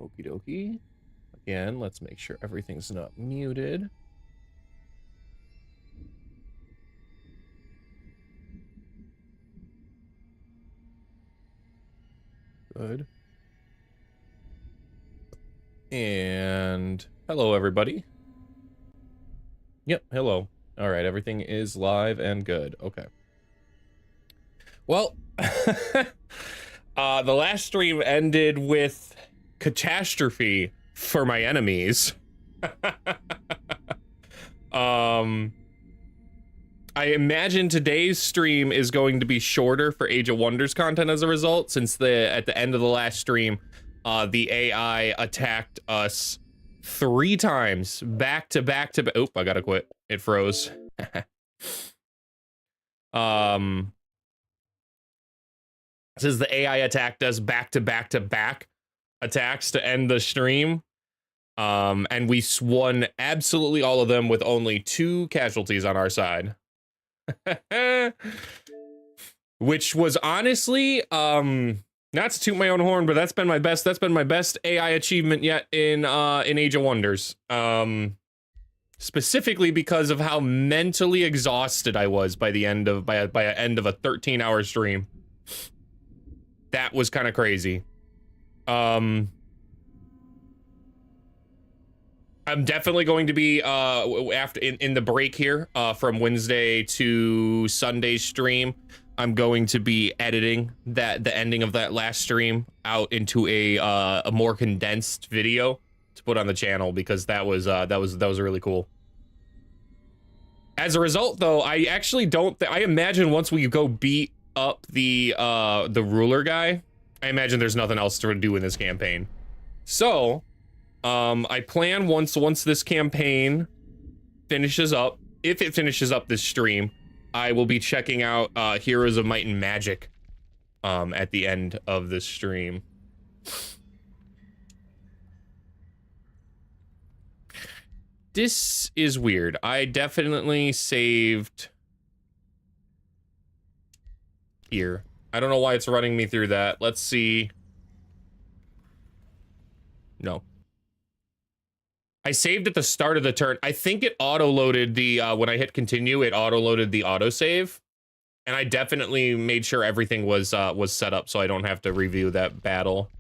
Okie dokie. Again, let's make sure everything's not muted. Good. And hello, everybody. Yep, hello. All right, everything is live and good. Okay. Well, the last stream ended with catastrophe for my enemies. I imagine today's stream is going to be shorter for Age of Wonders content as a result, since at the end of the last stream, the AI attacked us 3 times back to back to back. Oh, I gotta quit. It froze. Says the AI attacked us back to back to back attacks to end the stream. And we won absolutely all of them with only 2 casualties on our side. Which was honestly, not to toot my own horn, but that's been my best AI achievement yet in Age of Wonders. Specifically because of how mentally exhausted I was by the end of by an end of a 13-hour stream. That was kind of crazy. I'm definitely going to be after in the break here from Wednesday to Sunday stream. I'm going to be editing the ending of that last stream out into a more condensed video to put on the channel, because that was really cool. As a result, though, I actually don't. I imagine once we go beat up the ruler guy, I imagine there's nothing else to do in this campaign. So. I plan once this campaign finishes up, if it finishes up this stream, I will be checking out Heroes of Might and Magic at the end of this stream. This is weird. I definitely saved here. I don't know why it's running me through that. Let's see. No. I saved at the start of the turn. I think it auto-loaded the, when I hit continue, it auto-loaded the autosave. And I definitely made sure everything was set up so I don't have to review that battle.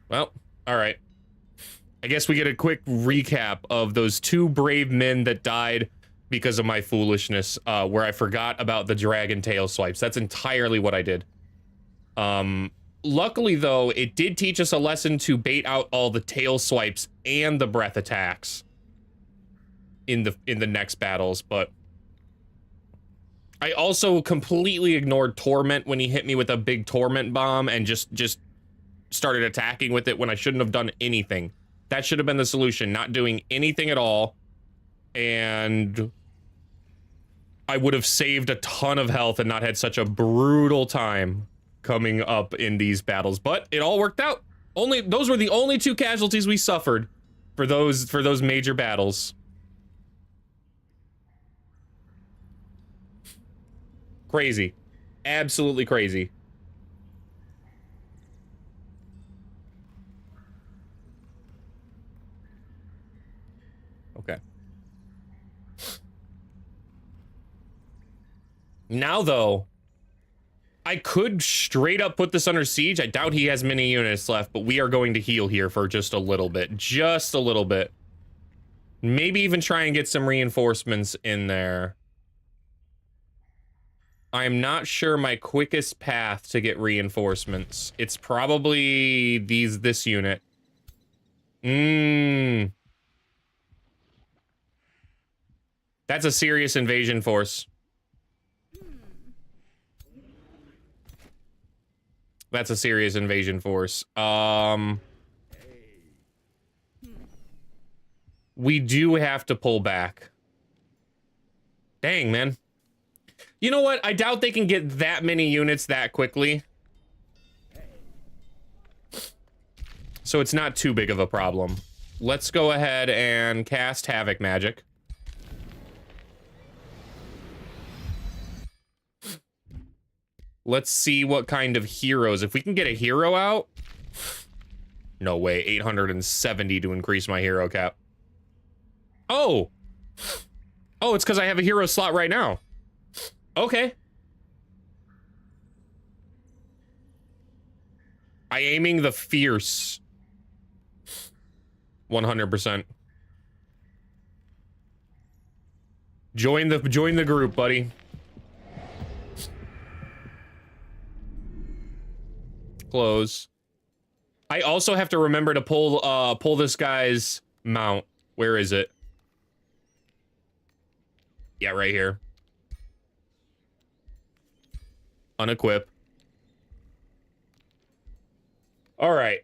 Well, all right. I guess we get a quick recap of those 2 brave men that died because of my foolishness, where I forgot about the dragon tail swipes. That's entirely what I did. Luckily, though, it did teach us a lesson to bait out all the tail swipes and the breath attacks in the next battles, but I also completely ignored Torment when he hit me with a big Torment bomb and just started attacking with it when I shouldn't have done anything. That should have been the solution, not doing anything at all, and I would have saved a ton of health and not had such a brutal time coming up in these battles, but it all worked out. Those were the only 2 casualties we suffered for those major battles. Crazy. Absolutely crazy. Okay. Now, though, I could straight up put this under siege. I doubt he has many units left, but we are going to heal here for just a little bit. Just a little bit. Maybe even try and get some reinforcements in there. I'm not sure my quickest path to get reinforcements. It's probably this unit. That's a serious invasion force. That's a serious invasion force. We do have to pull back. Dang, man. You know what? I doubt they can get that many units that quickly. So it's not too big of a problem. Let's go ahead and cast Havoc Magic. Let's see what kind of heroes. If we can get a hero out, No way, 870 to increase my hero cap. Oh! Oh, it's because I have a hero slot right now. Okay. I aiming the fierce. 100%. Join the group, buddy. Close. I also have to remember to pull this guy's mount. Where is it? Yeah, right here. Unequip. All right.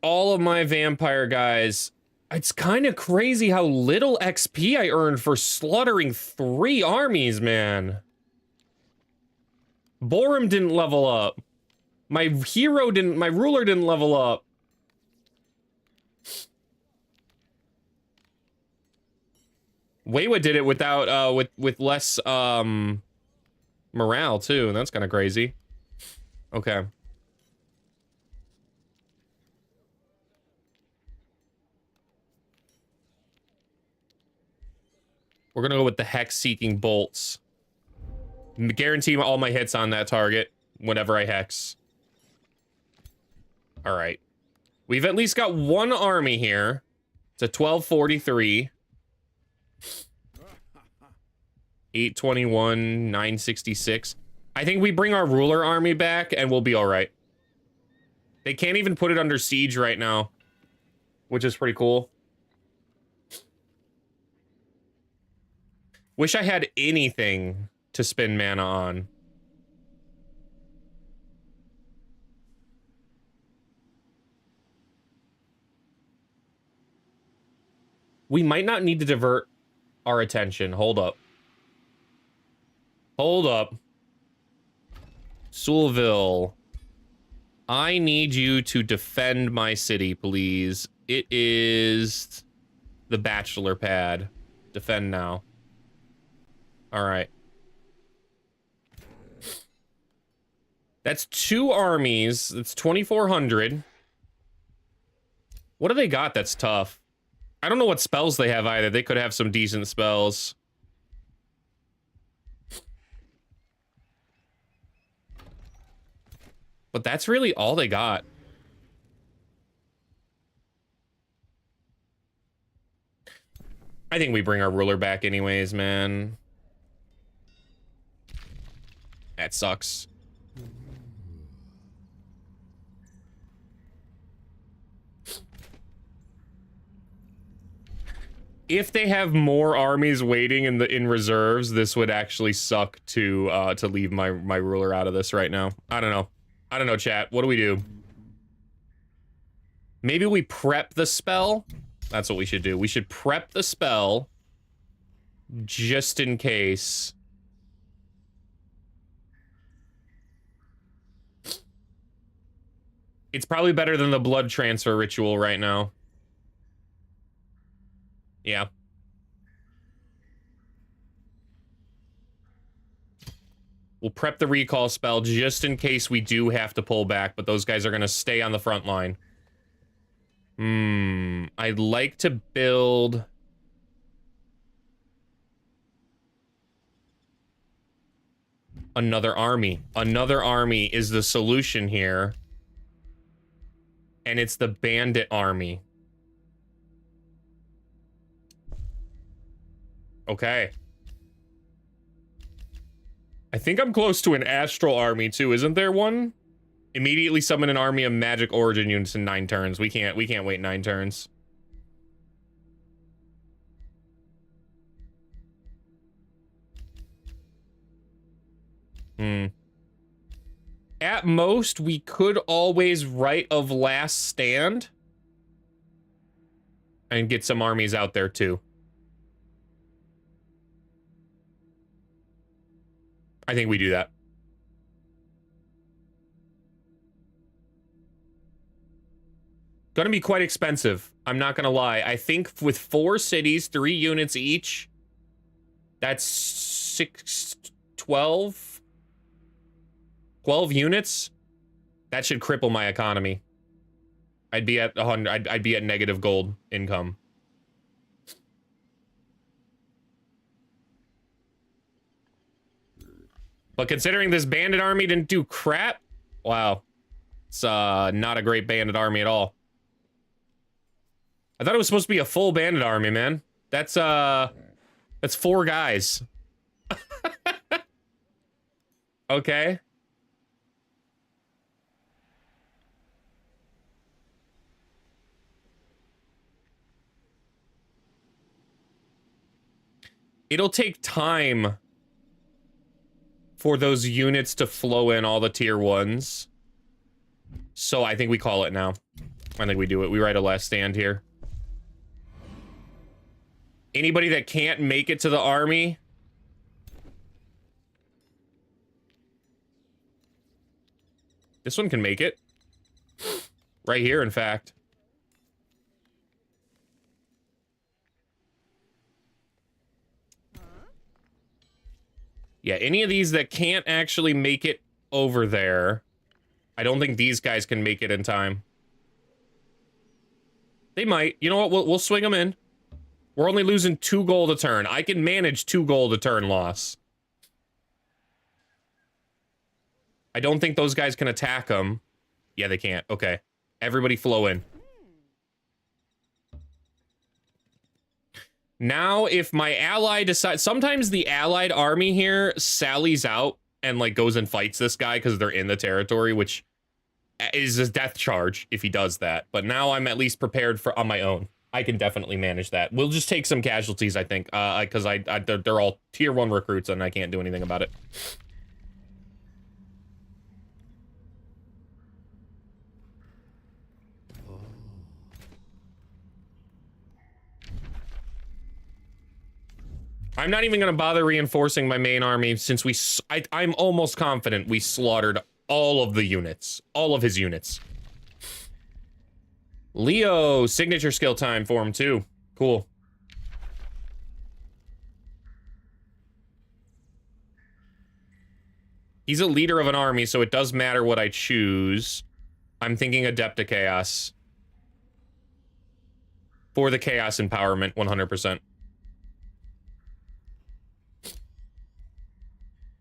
All of my vampire guys. It's kind of crazy how little XP I earned for slaughtering 3 armies, man. Borum didn't level up. My ruler didn't level up. Weiwa did it without, with less, morale, too, and that's kind of crazy. Okay. We're gonna go with the hex-seeking bolts. Guarantee all my hits on that target whenever I hex. All right. We've at least got 1 army here. It's a 1243. 821, 966. I think we bring our ruler army back and we'll be all right. They can't even put it under siege right now, which is pretty cool. Wish I had anything to spend mana on. We might not need to divert our attention. Hold up. Hold up. Sulville. I need you to defend my city, please. It is the bachelor pad. Defend now. All right. That's 2 armies. That's 2,400. What do they got that's tough? I don't know what spells they have either. They could have some decent spells. But that's really all they got. I think we bring our ruler back anyways, man. That sucks. If they have more armies waiting in reserves, this would actually suck to leave my ruler out of this right now. I don't know. I don't know, chat. What do we do? Maybe we prep the spell? That's what we should do. We should prep the spell just in case. It's probably better than the blood transfer ritual right now. Yeah. We'll prep the recall spell just in case we do have to pull back, but those guys are going to stay on the front line. I'd like to build... another army. Another army is the solution here. And it's the bandit army. Okay. I think I'm close to an astral army too, isn't there one? Immediately summon an army of magic origin units in 9 turns. We can't wait 9 turns. At most, we could always right of last stand and get some armies out there too. I think we do that. Gonna be quite expensive. I'm not gonna lie. I think with 4 cities, 3 units each, that's 12 units. That should cripple my economy. I'd be at 100. I'd be at negative gold income. But considering this bandit army didn't do crap, wow, it's not a great bandit army at all. I thought it was supposed to be a full bandit army, man. That's 4 guys. Okay. It'll take time for those units to flow in, all the tier 1s. So I think we call it now. I think we do it. We write a last stand here. Anybody that can't make it to the army, this one can make it. Right here, in fact. Yeah, any of these that can't actually make it over there, I don't think these guys can make it in time. They might. You know what? We'll swing them in. We're only losing 2 gold a turn. I can manage 2 gold a turn loss. I don't think those guys can attack them. Yeah, they can't. Okay. Everybody flow in. Now, if my ally decides... Sometimes the allied army here sallies out and, like, goes and fights this guy because they're in the territory, which is a death charge if he does that. But now I'm at least prepared for on my own. I can definitely manage that. We'll just take some casualties, I think, because they're all tier 1 recruits and I can't do anything about it. I'm not even going to bother reinforcing my main army since I'm almost confident we slaughtered all of the units. All of his units. Leo, signature skill time for him too. Cool. He's a leader of an army, so it does matter what I choose. I'm thinking Adept to Chaos. For the Chaos Empowerment, 100%.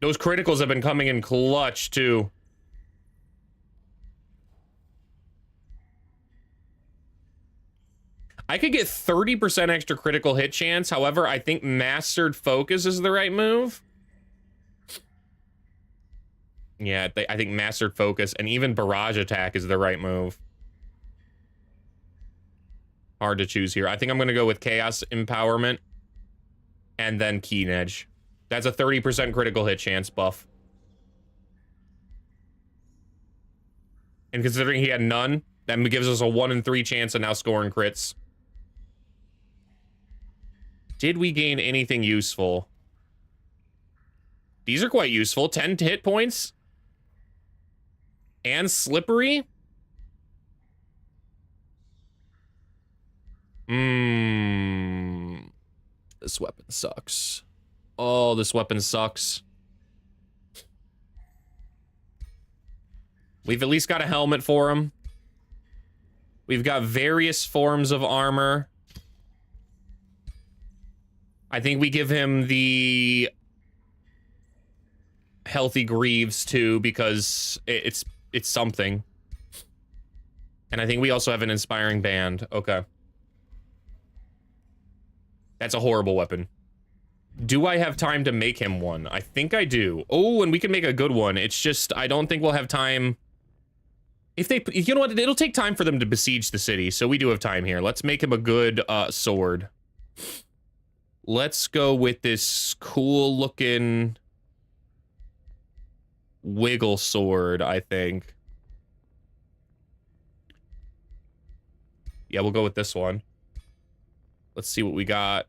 Those criticals have been coming in clutch, too. I could get 30% extra critical hit chance. However, I think Mastered Focus is the right move. Yeah, I think Mastered Focus and even Barrage Attack is the right move. Hard to choose here. I think I'm going to go with Chaos Empowerment and then Keen Edge. That's a 30% critical hit chance buff. And considering he had none, that gives us a 1 in 3 chance of now scoring crits. Did we gain anything useful? These are quite useful. 10 hit points. And Slippery. This weapon sucks. Oh, this weapon sucks. We've at least got a helmet for him. We've got various forms of armor. I think we give him the healthy greaves too, because it's something. And I think we also have an inspiring band. Okay. That's a horrible weapon. Do I have time to make him one? I think I do. Oh, and we can make a good one. It's just, I don't think we'll have time. If they, you know what? It'll take time for them to besiege the city. So we do have time here. Let's make him a good sword. Let's go with this cool looking wiggle sword, I think. Yeah, we'll go with this one. Let's see what we got.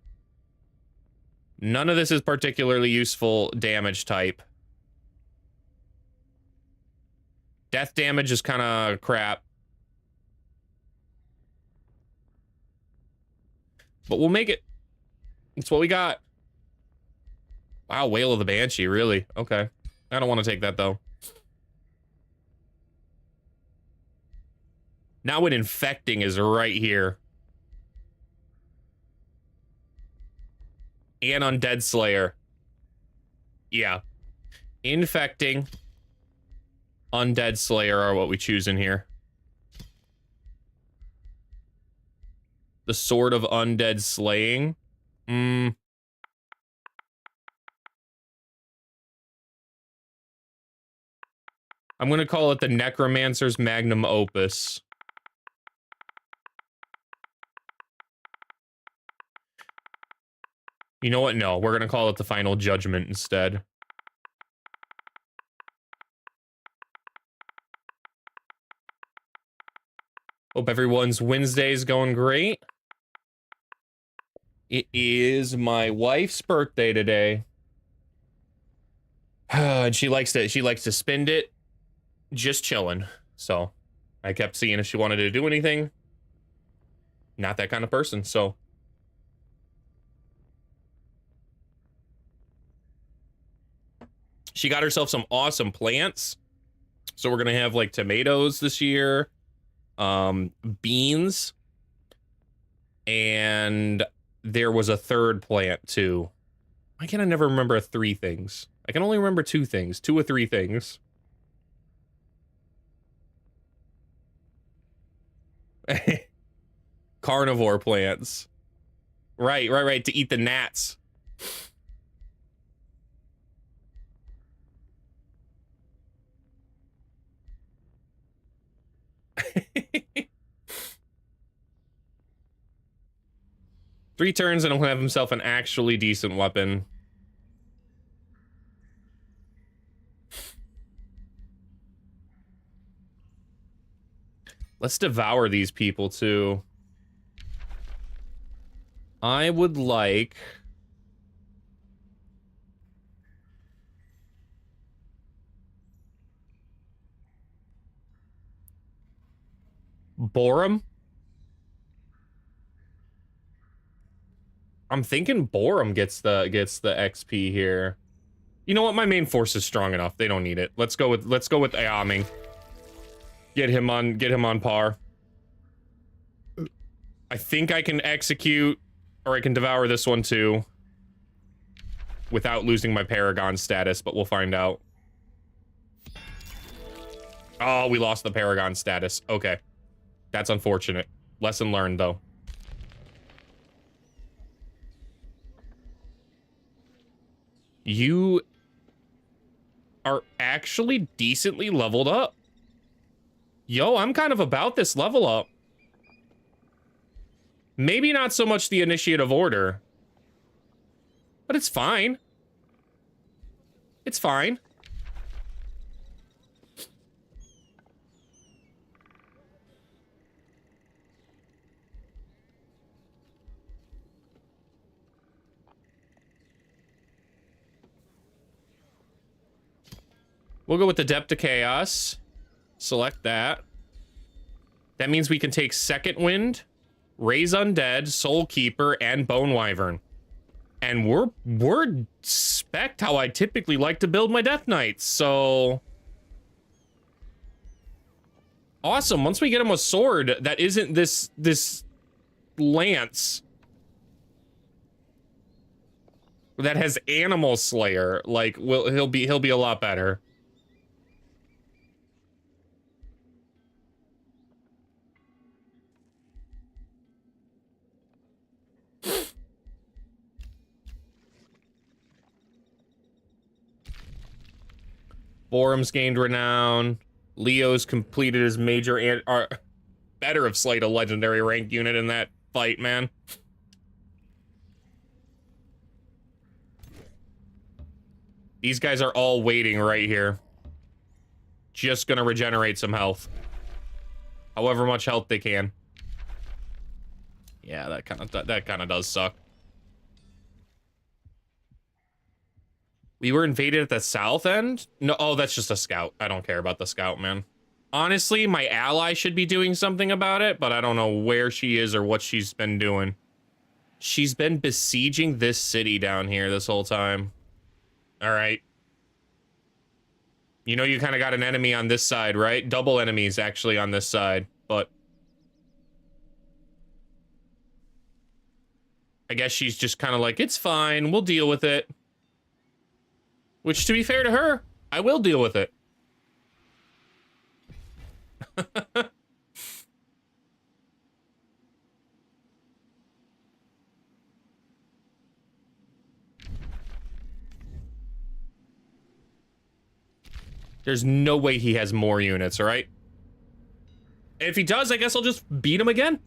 None of this is particularly useful damage type. Death damage is kind of crap. But we'll make it. It's what we got. Wow, Wail of the Banshee, really? Okay. I don't want to take that, though. Now an infecting is right here. And Undead Slayer. Yeah. Infecting. Undead Slayer are what we choose in here. The Sword of Undead Slaying. I'm gonna call it the Necromancer's Magnum Opus. You know what? No, we're gonna call it the Final Judgment instead. Hope everyone's Wednesday's going great. It is my wife's birthday today. And she likes to spend it just chilling. So I kept seeing if she wanted to do anything. Not that kind of person, so. She got herself some awesome plants. So we're gonna have like tomatoes this year, beans, and there was a third plant too. Why can't I never remember three things? I can only remember two things, 2 or 3 things. Carnivore plants. Right, to eat the gnats. Three turns and he'll have himself an actually decent weapon. Let's devour these people too. I would like... Borum? I'm thinking Borum gets the XP here. You know what? My main force is strong enough. They don't need it. Let's go with Ayami. Get him on par. I think I can execute, or I can devour this one too, without losing my Paragon status, but we'll find out. Oh, we lost the Paragon status. Okay. That's unfortunate. Lesson learned, though. You are actually decently leveled up. Yo, I'm kind of about this level up. Maybe not so much the initiative order, but it's fine. It's fine. We'll go with the Depth of Chaos. Select that. That means we can take Second Wind, Raise Undead, Soul Keeper, and Bone Wyvern. And we're spec'd how I typically like to build my Death Knights, so... Awesome. Once we get him a sword that isn't this lance that has Animal Slayer, like, he'll be a lot better. Borum's gained renown. Leo's completed his major and better have slayed a legendary ranked unit in that fight, man. These guys are all waiting right here. Just gonna regenerate some health. However much health they can. Yeah, that kind of does suck. We were invaded at the south end? No, oh, that's just a scout. I don't care about the scout, man. Honestly, my ally should be doing something about it, but I don't know where she is or what she's been doing. She's been besieging this city down here this whole time. All right. You know you kind of got an enemy on this side, right? Double enemies, actually, on this side. But I guess she's just kind of like, it's fine, we'll deal with it. Which, to be fair to her, I will deal with it. There's no way he has more units, all right? If he does, I guess I'll just beat him again.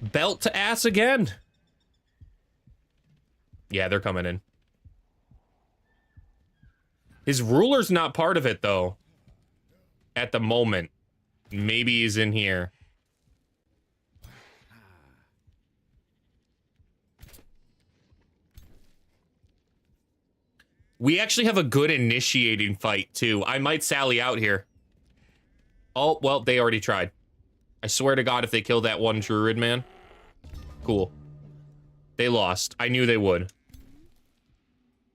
Belt to ass again. Yeah, they're coming in. His ruler's not part of it, though. At the moment. Maybe he's in here. We actually have a good initiating fight, too. I might sally out here. Oh, well, they already tried. I swear to God, if they kill that one druid, man. Cool. They lost. I knew they would.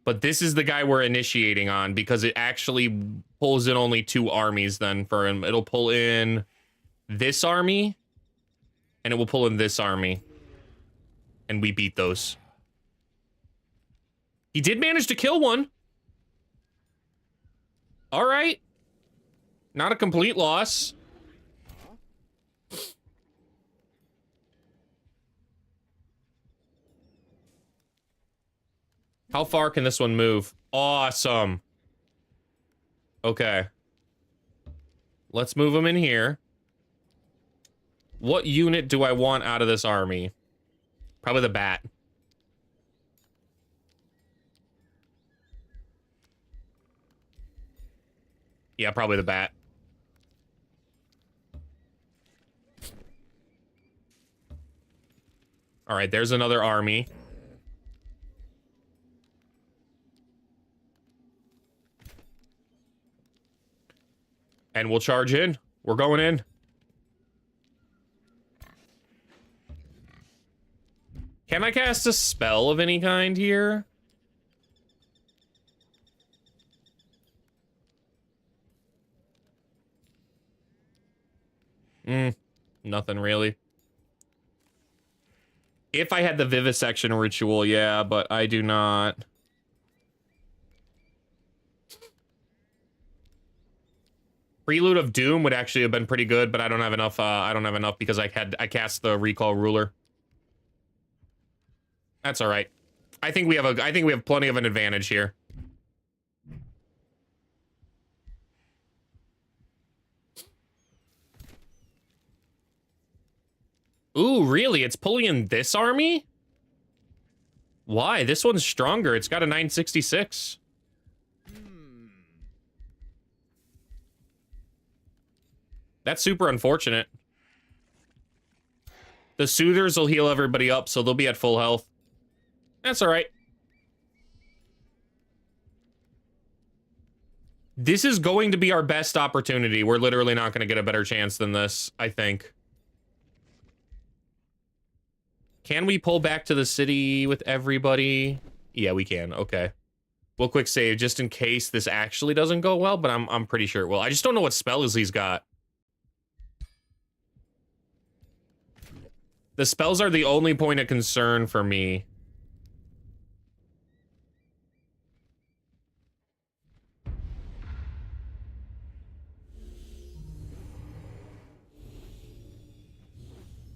But this is the guy we're initiating on because it actually pulls in only 2 armies then for him. It'll pull in this army, and it will pull in this army. And we beat those. He did manage to kill one. All right. Not a complete loss. How far can this one move? Awesome. Okay. Let's move him in here. What unit do I want out of this army? Probably the bat. Yeah, probably the bat. All right, there's another army. And we'll charge in. We're going in. Can I cast a spell of any kind here? Nothing really. If I had the vivisection ritual, yeah, but I do not. Prelude of Doom would actually have been pretty good, but I don't have enough. I don't have enough because I cast the recall ruler. That's all right. I think we have plenty of an advantage here. Ooh, really? It's pulling in this army? Why? This one's stronger. It's got a 966. That's super unfortunate. The Soothers will heal everybody up, so they'll be at full health. That's all right. This is going to be our best opportunity. We're literally not going to get a better chance than this, I think. Can we pull back to the city with everybody? Yeah, we can. Okay. We'll quick save just in case this actually doesn't go well, but I'm pretty sure it will. I just don't know what spells he's got. The spells are the only point of concern for me.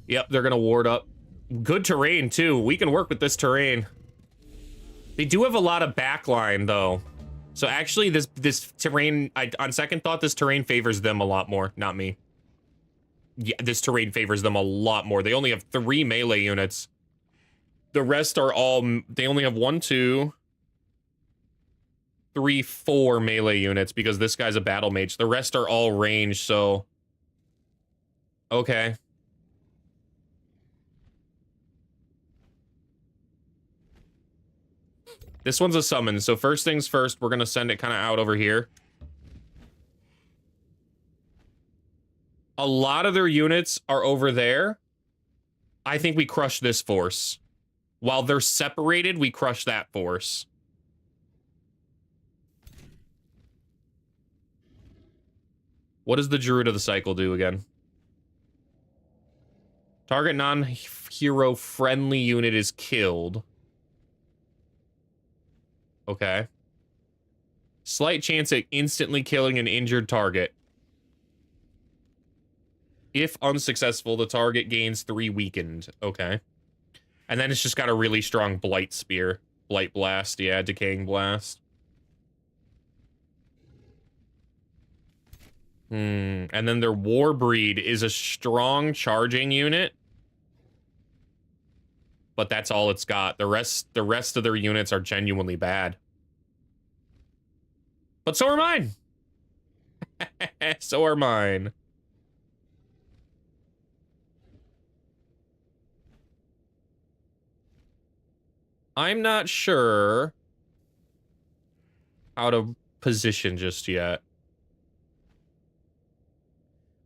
Yep, they're gonna ward up. Good terrain, too. We can work with this terrain. They do have a lot of backline, though. So actually, this terrain, on second thought, this terrain favors them a lot more, not me. Yeah, this terrain favors them a lot more. They only have 3 melee units. The rest are all... They only have 1, 2, 3, 4 melee units because this guy's a battle mage. The rest are all range, so... Okay. This one's a summon, so first things first, we're gonna send it kind of out over here. A lot of their units are over there. I think we crush this force. While they're separated, we crush that force. What does the Druid of the Cycle do again? Target non-hero friendly unit is killed. Okay. Slight chance at instantly killing an injured target. If unsuccessful, the target gains 3 weakened. Okay. And then it's just got a really strong Blight Spear. Blight Blast, yeah, Decaying Blast. And then their Warbreed is a strong charging unit. But that's all it's got. The rest of their units are genuinely bad. But so are mine. So are mine. I'm not sure how to position just yet.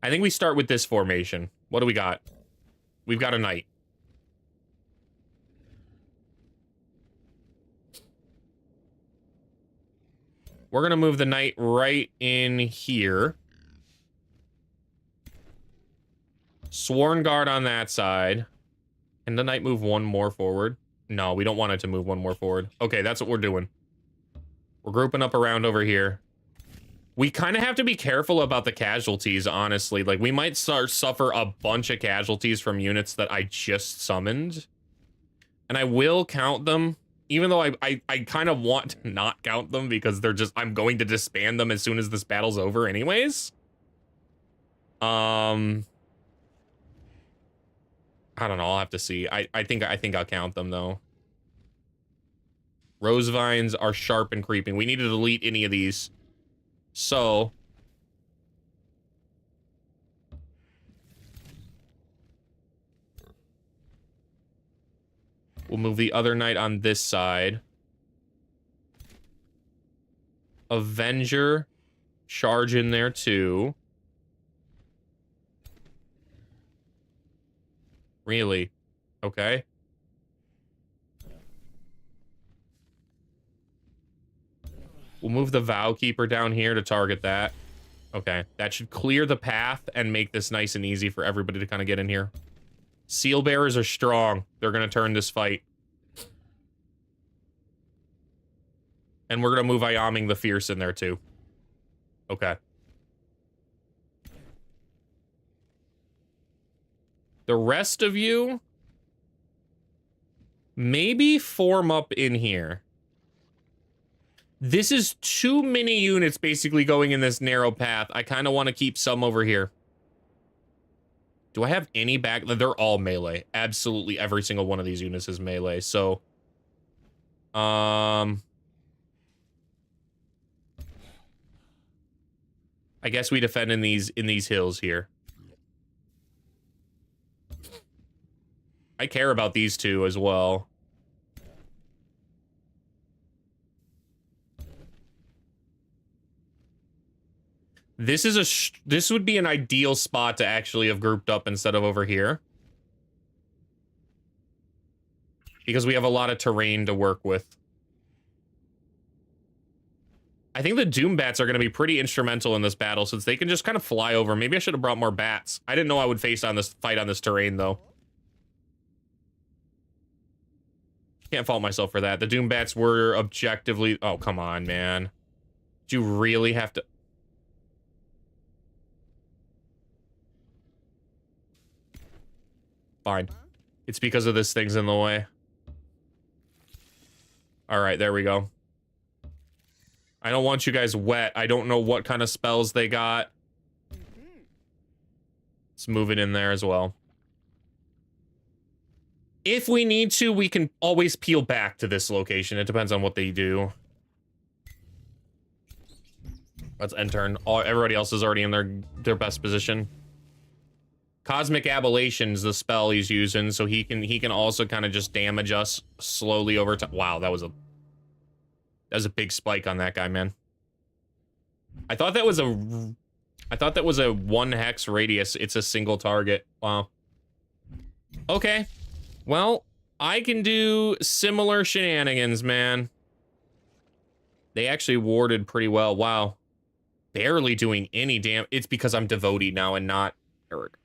I think we start with this formation. What do we got? We've got a knight. We're going to move the knight right in here. Sworn Guard on that side. Can the knight move one more forward? No, we don't want it to move one more forward. Okay, that's what we're doing. We're grouping up around over here. We kind of have to be careful about the casualties, honestly. Like, we might suffer a bunch of casualties from units that I just summoned. And I will count them, even though I kind of want to not count them because they're just... I'm going to disband them as soon as this battle's over anyways. I don't know. I'll have to see. I think I'll count them, though. Rose Vines are sharp and creeping. We need to delete any of these. So... we'll move the other knight on this side. Avenger. Charge in there, too. Really? Okay. We'll move the Vow Keeper down here to target that. Okay. That should clear the path and make this nice and easy for everybody to kind of get in here. Seal Bearers are strong. They're going to turn this fight. And we're going to move Iaming the Fierce in there, too. Okay. The rest of you, maybe form up in here. This is too many units basically going in this narrow path. I kind of want to keep some over here. Do I have any back? They're all melee. Absolutely every single one of these units is melee. So, I guess we defend in these hills here. I care about these two as well. This would be an ideal spot to actually have grouped up instead of over here. Because we have a lot of terrain to work with. I think the Doom Bats are going to be pretty instrumental in this battle since they can just kind of fly over. Maybe I should have brought more bats. I didn't know I would fight on this terrain, though. Can't fault myself for that. The Doom Bats were objectively... Oh, come on, man. Do you really have to... Fine. It's because of this thing's in the way. Alright, there we go. I don't want you guys wet. I don't know what kind of spells they got. Let's move it in there as well. If we need to, we can always peel back to this location. It depends on what they do. Let's end turn. Everybody else is already in their best position. Cosmic Ablation's the spell he's using, so he can also kind of just damage us slowly over time. Wow, that was a big spike on that guy, man. I thought that was a 1 hex radius. It's a single target. Wow. Okay. Well, I can do similar shenanigans, man. They actually warded pretty well. Wow. Barely doing any damage. It's because I'm Devotee now and not Eric.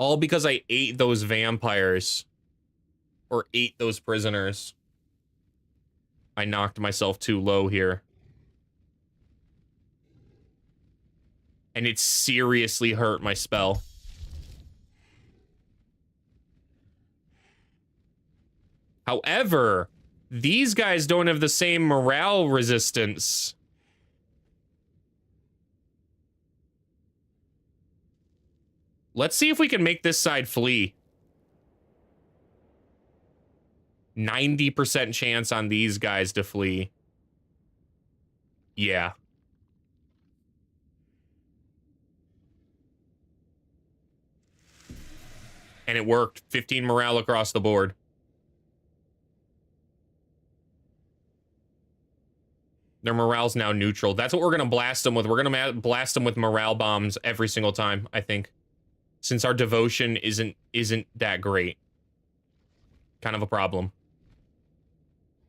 All because I ate those vampires. Or ate those prisoners. I knocked myself too low here. And it seriously hurt my spell. However, these guys don't have the same morale resistance. Let's see if we can make this side flee. 90% chance on these guys to flee. Yeah. And it worked. 15 morale across the board. Their morale's now neutral. That's what we're going to blast them with. We're going to blast them with morale bombs every single time, I think. Since our devotion isn't that great. Kind of a problem.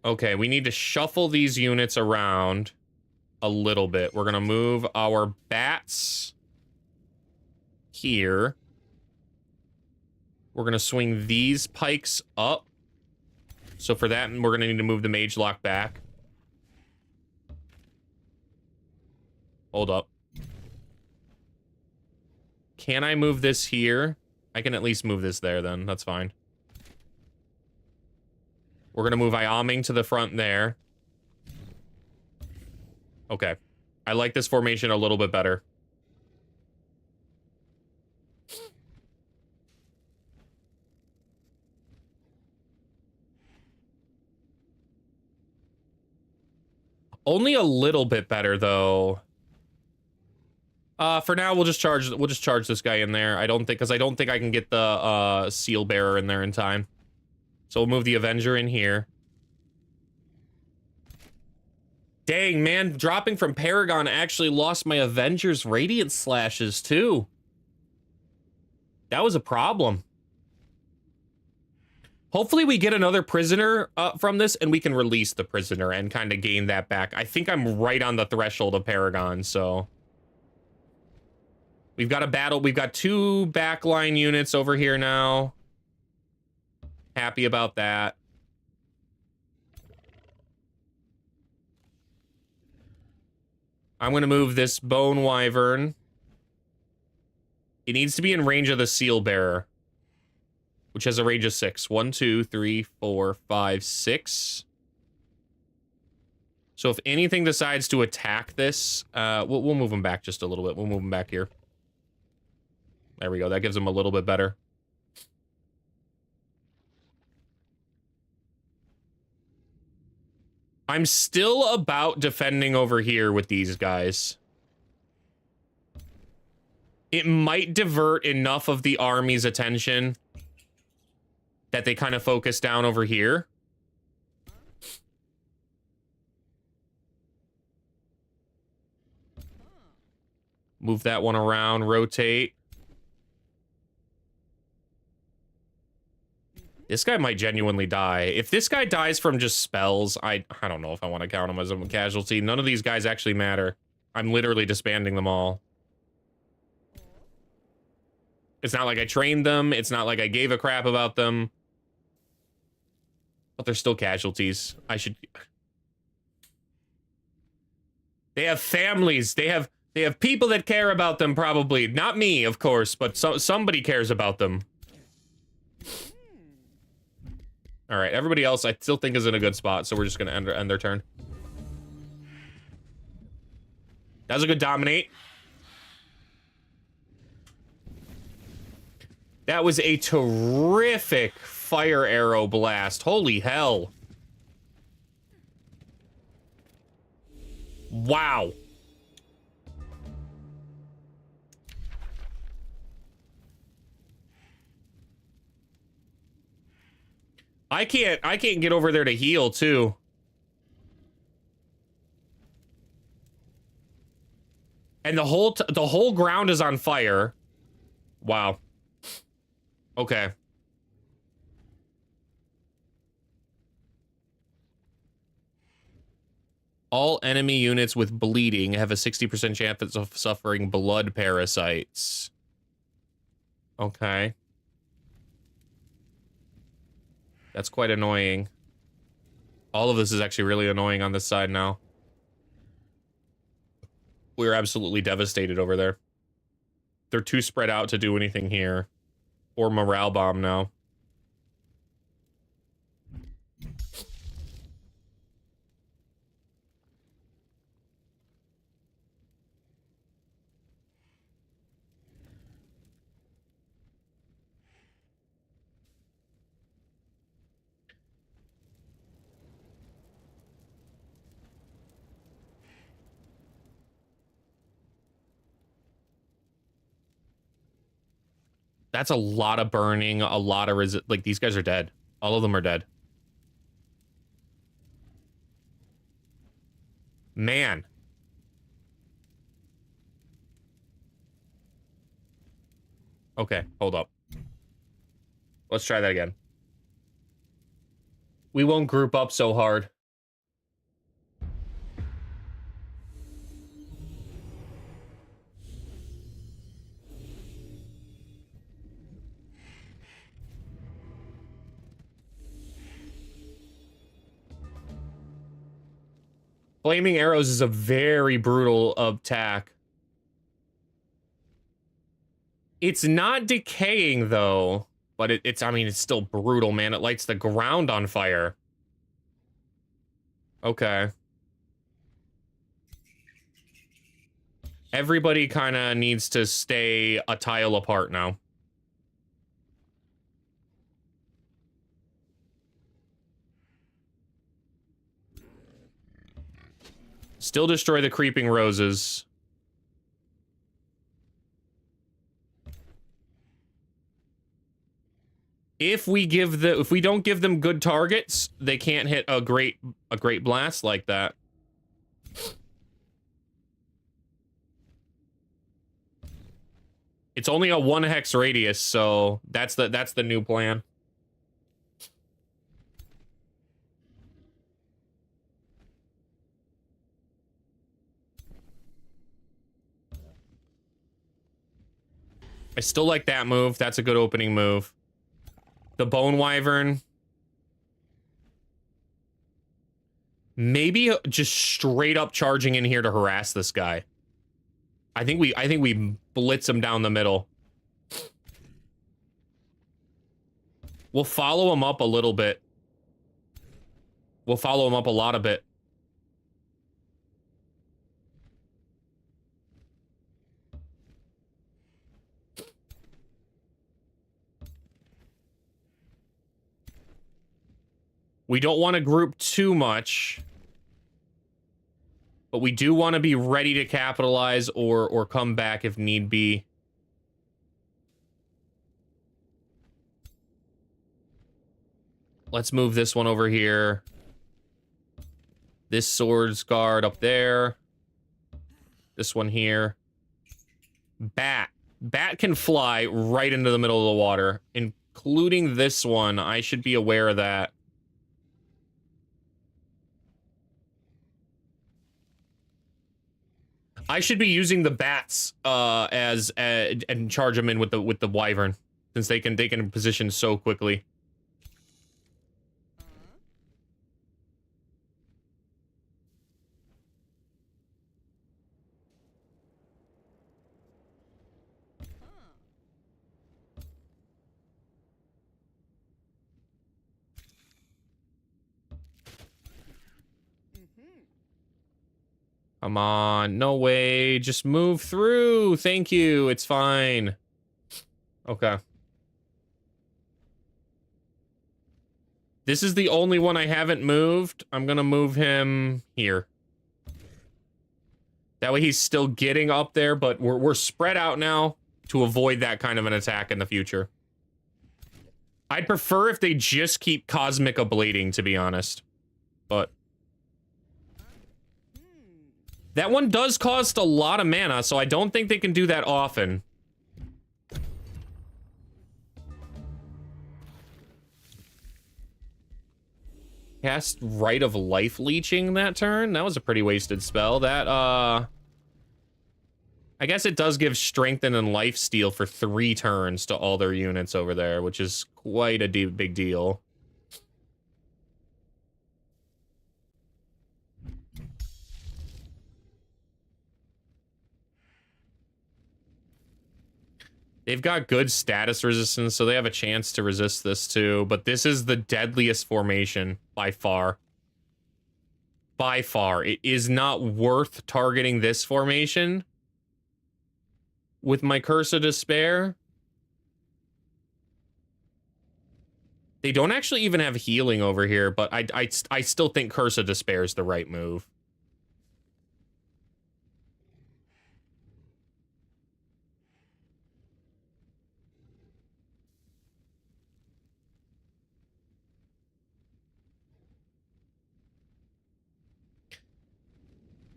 Okay, we need to shuffle these units around a little bit. We're going to move our bats here. We're going to swing these pikes up. So for that, we're going to need to move the mage lock back. Hold up. Can I move this here? I can at least move this there then. That's fine. We're going to move Iaming to the front there. Okay. I like this formation a little bit better. Only a little bit better, though. For now, we'll just charge this guy in there. I don't think I can get the seal bearer in there in time. So we'll move the Avenger in here. Dang, man, dropping from Paragon actually lost my Avenger's Radiant Slashes, too. That was a problem. Hopefully we get another prisoner from this, and we can release the prisoner and kind of gain that back. I think I'm right on the threshold of Paragon, so... We've got a battle. We've got 2 backline units over here now. Happy about that. I'm going to move this Bone Wyvern. It needs to be in range of the Seal Bearer, which has a range of 6. 1, 2, 3, 4, 5, 6. So if anything decides to attack this, we'll move them back just a little bit. We'll move them back here. There we go. That gives them a little bit better. I'm still about defending over here with these guys. It might divert enough of the army's attention that they kind of focus down over here. Move that one around, rotate. This guy might genuinely die. If this guy dies from just spells, I don't know if I want to count him as a casualty. None of these guys actually matter. I'm literally disbanding them all. It's not like I trained them. It's not like I gave a crap about them. But they're still casualties. I should... They have families. They have people that care about them, probably. Not me, of course, but somebody cares about them. All right, everybody else I still think is in a good spot, so we're just going to end their turn. That was a good dominate. That was a terrific fire arrow blast. Holy hell. Wow. I can't get over there to heal too. And the whole ground is on fire. Wow. Okay. All enemy units with bleeding have a 60% chance of suffering blood parasites. Okay. That's quite annoying. All of this is actually really annoying on this side now. We're absolutely devastated over there. They're too spread out to do anything here. Or morale bomb now. That's a lot of burning, a lot of like, these guys are dead. All of them are dead. Man. Okay, hold up. Let's try that again. We won't group up so hard. Flaming arrows is a very brutal attack. It's not decaying, though. But I mean, it's still brutal, man. It lights the ground on fire. Okay. Everybody kind of needs to stay a tile apart now. Still destroy the creeping roses. If we don't give them good targets, they can't hit a great blast like that. It's only a 1 hex radius, so that's the new plan. I still like that move. That's a good opening move. The Bone Wyvern. Maybe just straight up charging in here to harass this guy. I think we blitz him down the middle. We'll follow him up a little bit. We'll follow him up a lot of bit. We don't want to group too much. But we do want to be ready to capitalize or come back if need be. Let's move this one over here. This swords guard up there. This one here. Bat. Bat can fly right into the middle of the water, including this one. I should be aware of that. I should be using the bats and charge them in with the wyvern, since they can position so quickly. Come on, no way, just move through. Thank you, it's fine. Okay. This is the only one I haven't moved. I'm gonna move him here. That way he's still getting up there, but we're spread out now to avoid that kind of an attack in the future. I'd prefer if they just keep cosmic ablating, to be honest. But that one does cost a lot of mana, so I don't think they can do that often. Cast Rite of Life Leeching that turn? That was a pretty wasted spell. That, I guess it does give Strengthen and Life Steal for 3 turns to all their units over there, which is quite a big deal. They've got good status resistance, so they have a chance to resist this too, but this is the deadliest formation by far. By far. It is not worth targeting this formation with my Curse of Despair. They don't actually even have healing over here, but I still think Curse of Despair is the right move.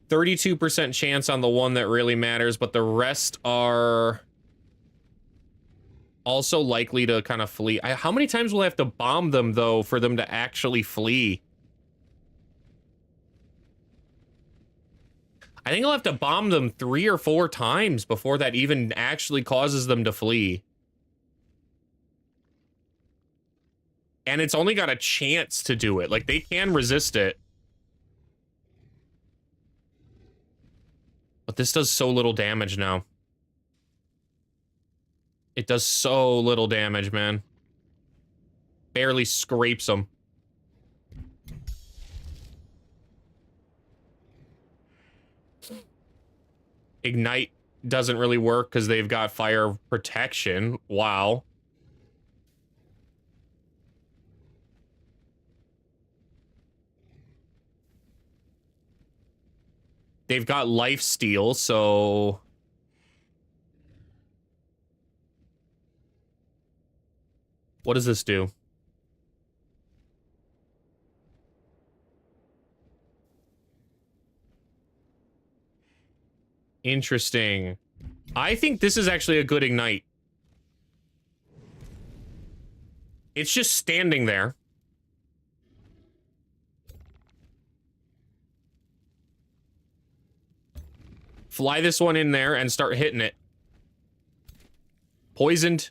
%32% chance on the one that really matters, but the rest are also likely to kind of flee. How many times will I have to bomb them, though, for them to actually flee? I think I'll have to bomb them 3 or 4 times before that even actually causes them to flee. And it's only got a chance to do it. Like, they can resist it. But this does so little damage now. It does so little damage, man. Barely scrapes them. Ignite doesn't really work because they've got fire protection. Wow. They've got life steal, so... What does this do? Interesting. I think this is actually a good ignite. It's just standing there. Fly this one in there and start hitting it. Poisoned.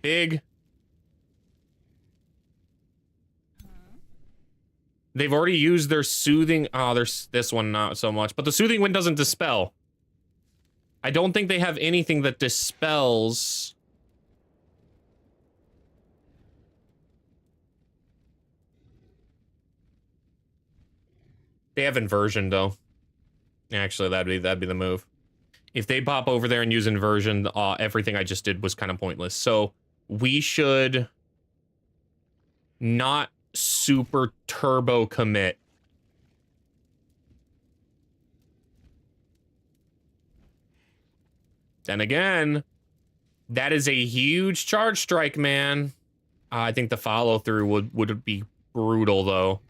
Big. They've already used their soothing... Oh, there's this one not so much. But the soothing wind doesn't dispel. I don't think they have anything that dispels... They have inversion, though. Actually, that'd be the move. If they pop over there and use inversion, everything I just did was kind of pointless. So we should not super turbo commit. Then again, that is a huge charge strike, man. I think the follow through would be brutal, though.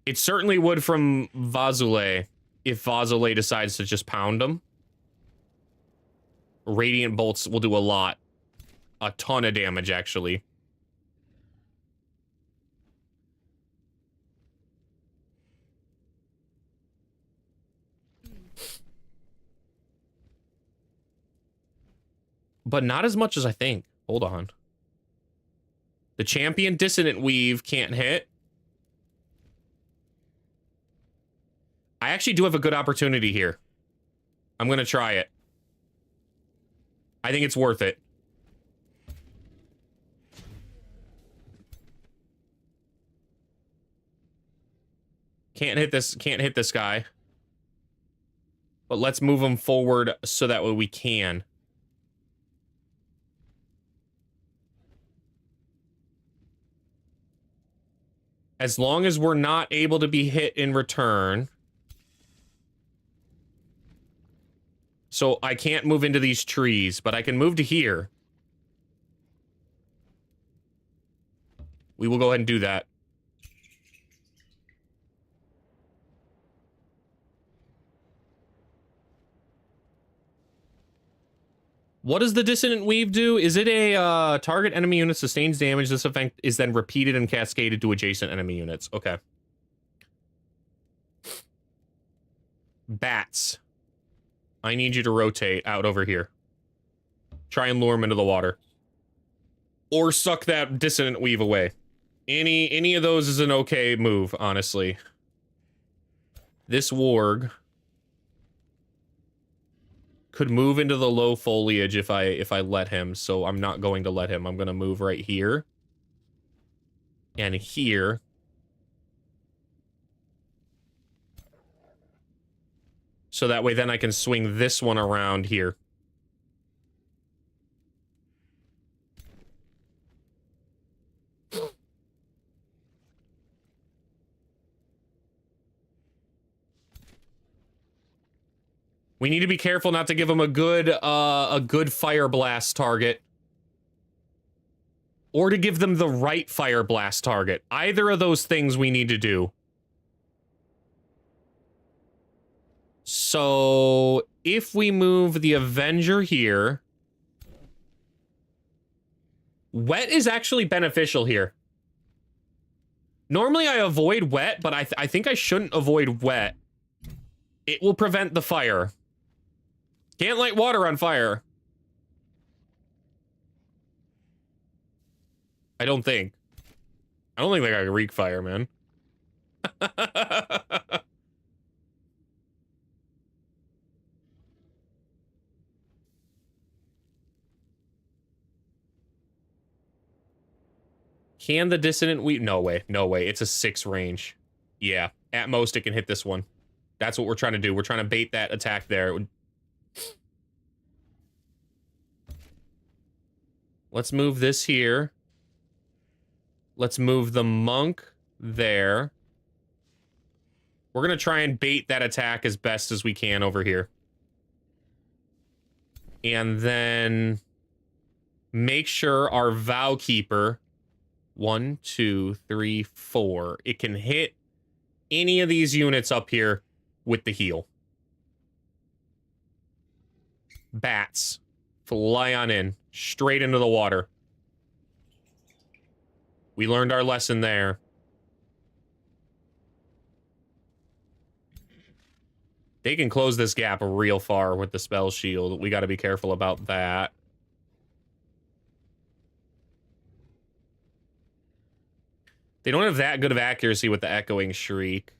It certainly would from Vazule, if Vazule decides to just pound them. Radiant bolts will do a lot. A ton of damage, actually. But not as much as I think. Hold on. The champion Dissonant Weave can't hit. I actually do have a good opportunity here. I'm going to try it. I think it's worth it. Can't hit this guy. But let's move him forward so that way we can. As long as we're not able to be hit in return. So I can't move into these trees, but I can move to here. We will go ahead and do that. What does the Dissonant Weave do? Is it a target enemy unit sustains damage? This effect is then repeated and cascaded to adjacent enemy units. Okay. Bats. I need you to rotate out over here. Try and lure him into the water. Or suck that Dissonant Weave away. Any of those is an okay move, honestly. This warg. could move into the low foliage if I let him, so I'm not going to let him. I'm going to move right here. And here. So that way then I can swing this one around here. We need to be careful not to give him a good fire blast target. Or to give them the right fire blast target. Either of those things we need to do. So, if we move the Avenger here... Wet is actually beneficial here. Normally I avoid wet, but I think I shouldn't avoid wet. It will prevent the fire. Can't light water on fire. I don't think I can wreak fire, man. Can the dissonant weave? No way. No way. It's a 6 range. Yeah. At most, it can hit this one. That's what we're trying to do. We're trying to bait that attack there. Let's move this here. Let's move the monk there. We're going to try and bait that attack as best as we can over here. And then make sure our Vow Keeper, 1, 2, 3, 4, it can hit any of these units up here with the heal. Bats. Fly on in. Straight into the water. We learned our lesson there. They can close this gap real far with the spell shield. We got to be careful about that. They don't have that good of accuracy with the Echoing Shriek.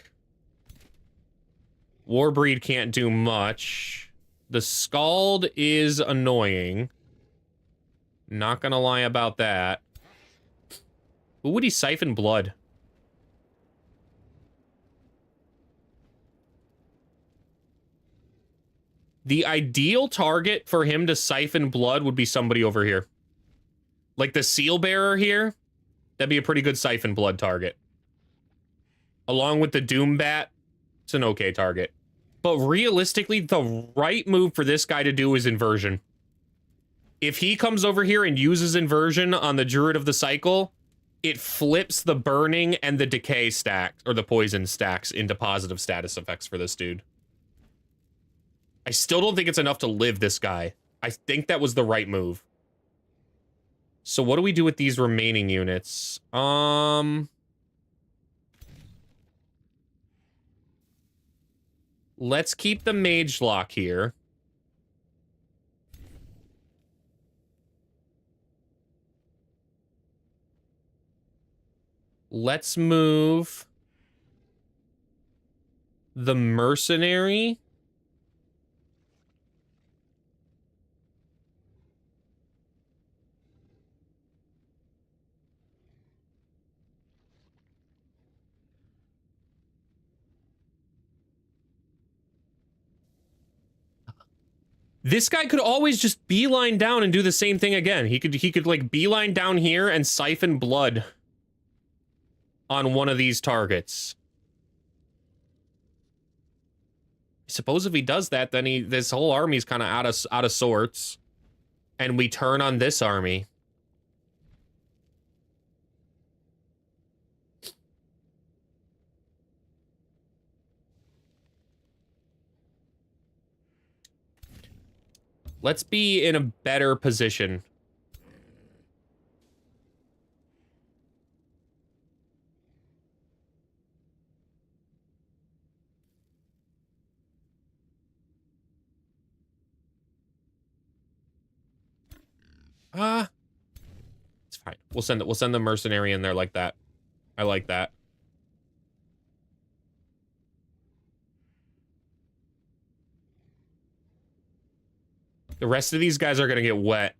Warbreed can't do much. The Scald is annoying. Not gonna lie about that. Who would he siphon blood? The ideal target for him to siphon blood would be somebody over here. Like the Seal Bearer here. That'd be a pretty good siphon blood target. Along with the Doom Bat, it's an okay target. But realistically, the right move for this guy to do is Inversion. If he comes over here and uses Inversion on the Druid of the Cycle, it flips the Burning and the Decay stacks, or the Poison stacks, into positive status effects for this dude. I still don't think it's enough to live this guy. I think that was the right move. So what do we do with these remaining units? Let's keep the Mage Lock here. Let's move the Mercenary. This guy could always just beeline down and do the same thing again. He could like beeline down here and siphon blood on one of these targets. I suppose if he does that, then this whole army's kind of out of sorts, and we turn on this army. Let's be in a better position. It's fine. We'll send the mercenary in there like that. I like that. The rest of these guys are gonna get wet.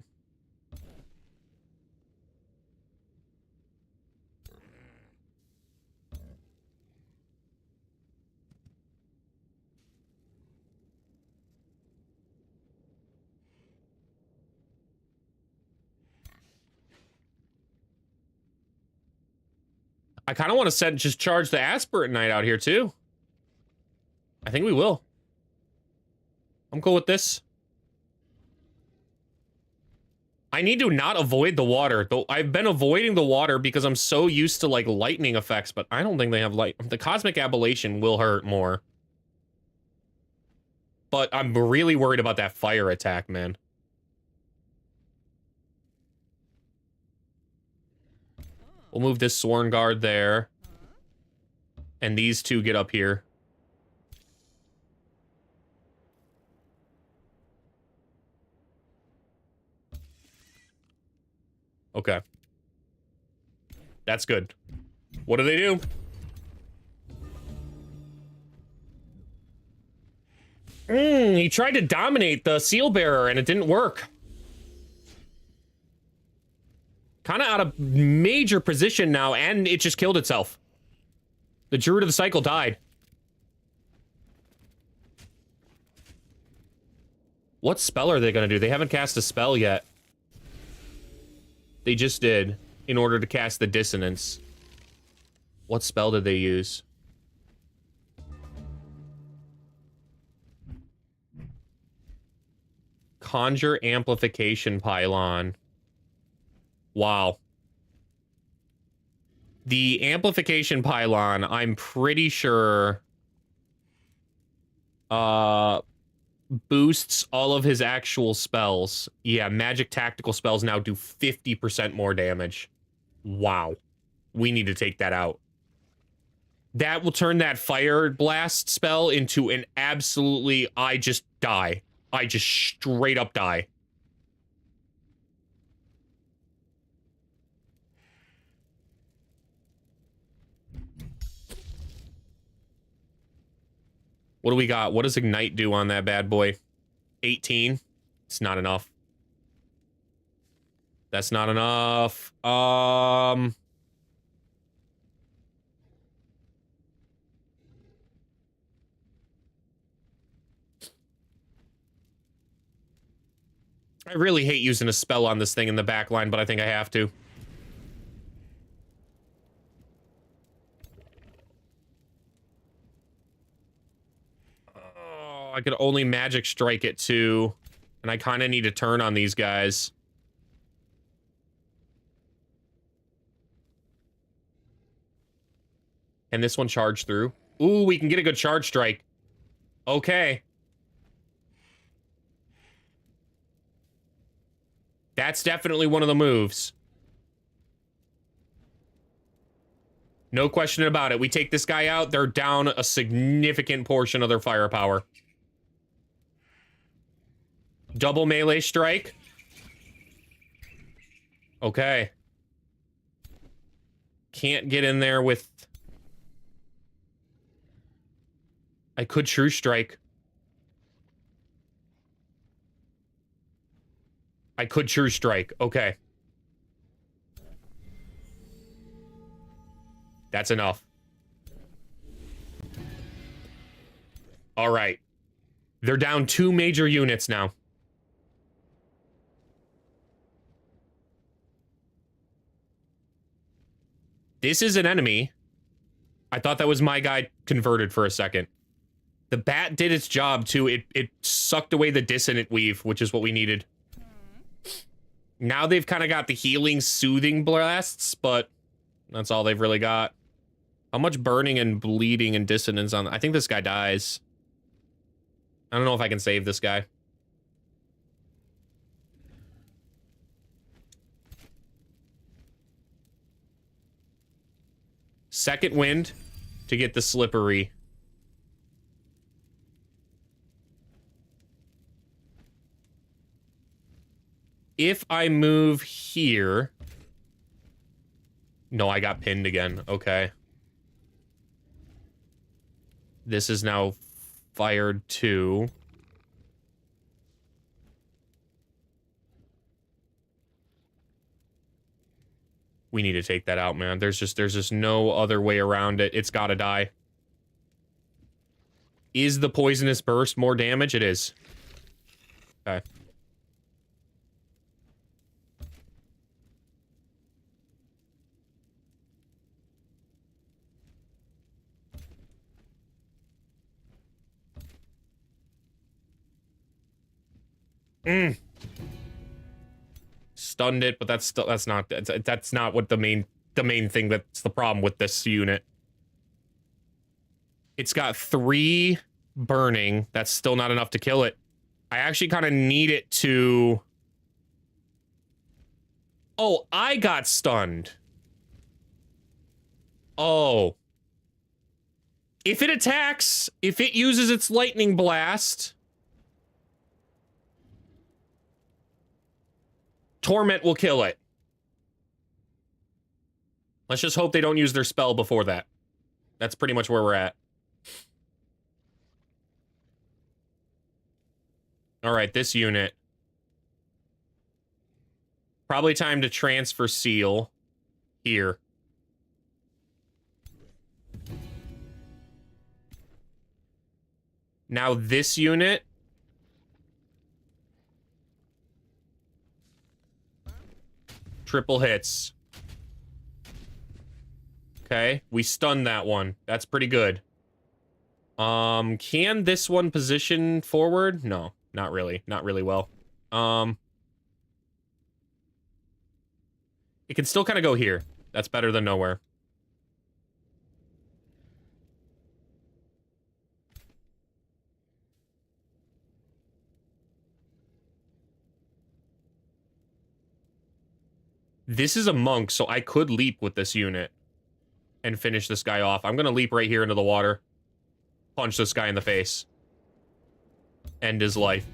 I kind of want to just charge the Aspirant Knight out here, too. I think we will. I'm cool with this. I need to not avoid the water. Though I've been avoiding the water because I'm so used to, like, lightning effects, but I don't think they have light. The Cosmic Ablation will hurt more. But I'm really worried about that fire attack, man. We'll move this Sworn Guard there. And these two get up here. Okay. That's good. What do they do? He tried to dominate the Seal Bearer and it didn't work. Kind of out of major position now, and it just killed itself. The Druid of the Cycle died. What spell are they going to do? They haven't cast a spell yet. They just did, in order to cast the Dissonance. What spell did they use? Conjure Amplification Pylon. Wow. The Amplification Pylon, I'm pretty sure, boosts all of his actual spells. Yeah, magic tactical spells now do 50% more damage. Wow. We need to take that out. That will turn that Fire Blast spell into an absolutely, I just die. I just straight up die. What do we got? What does Ignite do on that bad boy? 18? It's not enough. That's not enough. I really hate using a spell on this thing in the back line, but I think I have to. I could only magic strike it too, and I kind of need to turn on these guys. Can this one charge through? Ooh, we can get a good charge strike. Okay. That's definitely one of the moves. No question about it. We take this guy out, they're down a significant portion of their firepower. Double melee strike. Okay. Can't get in there with... I could True Strike. I could True Strike. Okay. That's enough. All right. They're down 2 major units now. This is an enemy. I thought that was my guy converted for a second. The bat did its job too. It sucked away the Dissonant Weave, which is what we needed. Now they've kind of got the healing, soothing blasts, but that's all they've really got. How much burning and bleeding and dissonance on... I think this guy dies. I don't know if I can save this guy. Second wind to get the slippery. If I move here... No, I got pinned again. Okay. This is now fired too. We need to take that out, man. There's just no other way around it. It's gotta die. Is the poisonous burst more damage? It is. Okay. Stunned it, but that's not what the main thing that's the problem with this unit. It's got 3 burning. That's still not enough to kill it. I actually kind of need it to... Oh, I got stunned. Oh. If it attacks, if it uses its lightning blast, Torment will kill it. Let's just hope they don't use their spell before that. That's pretty much where we're at. All right, this unit. Probably time to transfer seal here. Now this unit. Triple hits. Okay, we stunned that one. That's pretty good. Can this one position forward? No, not really. Not really well. It can still kind of go here. That's better than nowhere. This is a monk, so I could leap with this unit and finish this guy off. I'm gonna leap right here into the water. Punch this guy in the face. End his life.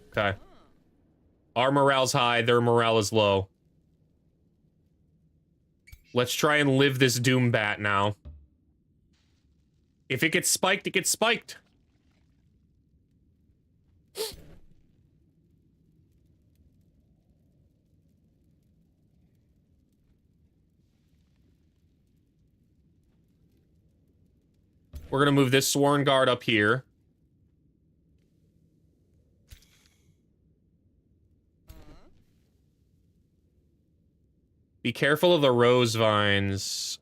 Okay. Our morale's high, their morale is low. Let's try and live this Doom Bat now. If it gets spiked, it gets spiked. We're gonna move this Sworn Guard up here. Be careful of the rose vines.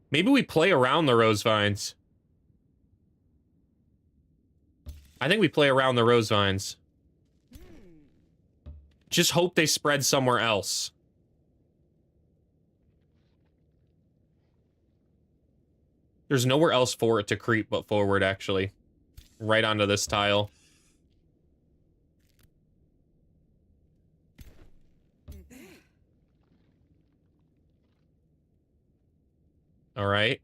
Maybe we play around the rose vines. I think we play around the rose vines. Just hope they spread somewhere else. There's nowhere else for it to creep but forward, actually. Right onto this tile. Alright.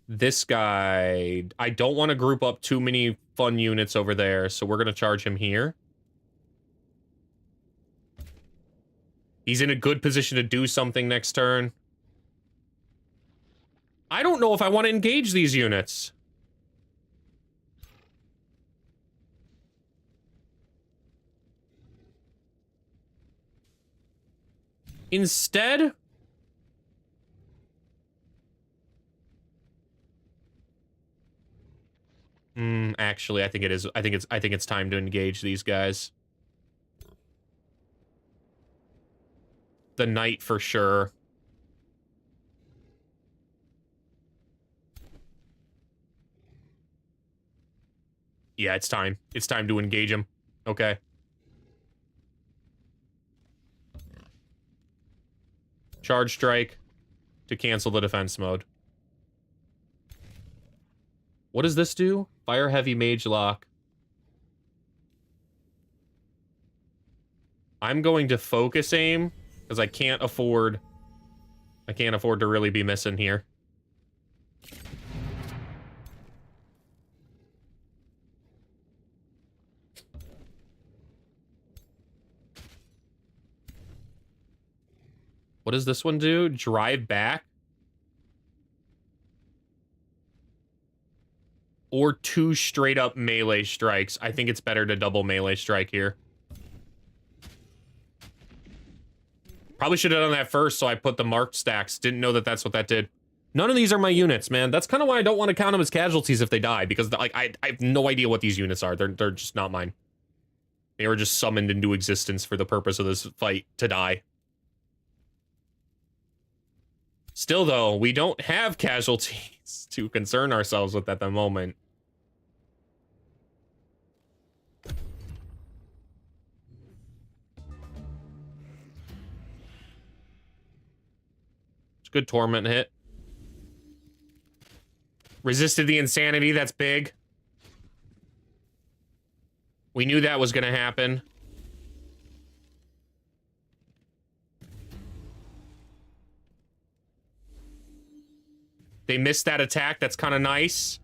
This guy... I don't want to group up too many fun units over there, so we're going to charge him here. He's in a good position to do something next turn. I don't know if I want to engage these units. Instead... actually, I think it is. I think it's time to engage these guys. The knight for sure. Yeah, it's time. It's time to engage him. Okay. Charge strike to cancel the defense mode. What does this do? Fire heavy mage lock. I'm going to focus aim because I can't afford to really be missing here. What does this one do? Drive back? Or 2 straight up melee strikes. I think it's better to double melee strike here. Probably should have done that first, so I put the marked stacks. Didn't know that that's what that did. None of these are my units, man. That's kind of why I don't want to count them as casualties if they die, because like I have no idea what these units are. They're just not mine. They were just summoned into existence for the purpose of this fight to die. Still, though, we don't have casualties to concern ourselves with at the moment. It's a good torment hit. Resisted the insanity, that's big. We knew that was gonna happen. They missed that attack, that's kind of nice.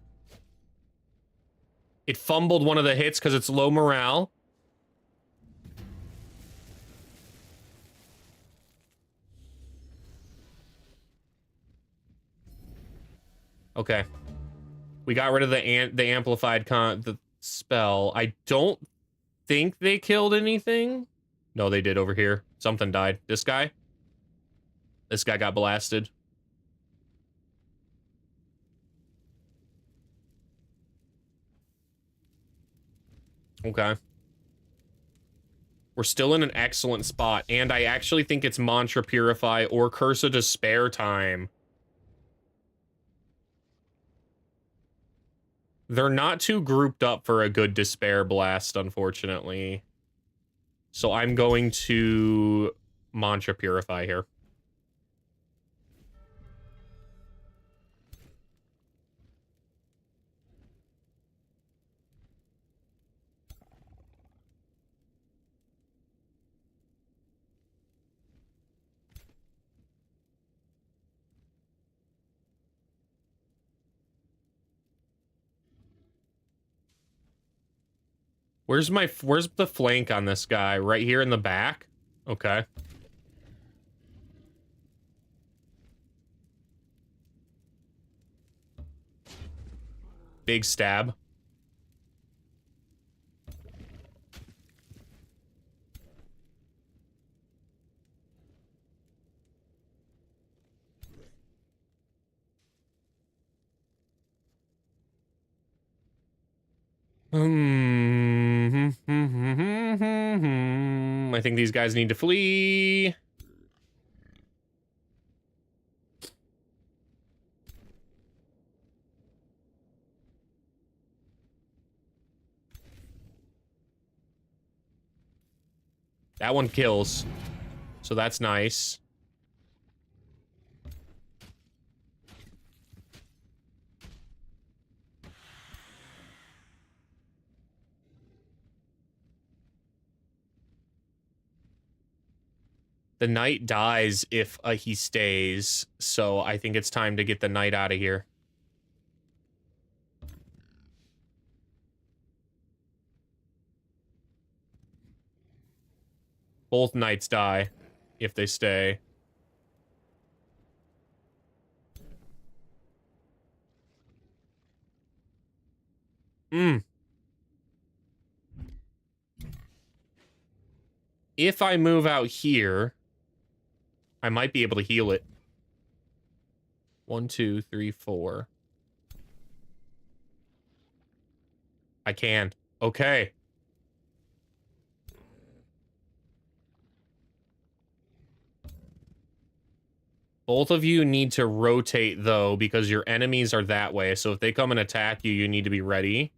It fumbled one of the hits because it's low morale. Okay. We got rid of the amplified the spell. I don't think they killed anything. No, they did over here. Something died. This guy? This guy got blasted. Okay. We're still in an excellent spot, and I actually think it's Mantra Purify or Curse of Despair time. They're not too grouped up for a good Despair Blast, unfortunately. So I'm going to Mantra Purify here. Where's the flank on this guy? Right here in the back? Okay. Big stab. I think these guys need to flee. That one kills. So that's nice. The knight dies if he stays, so I think it's time to get the knight out of here. Both knights die if they stay. If I move out here, I might be able to heal it. 1, 2, 3, 4. I can. Okay. Both of you need to rotate, though, because your enemies are that way. So if they come and attack you, you need to be ready.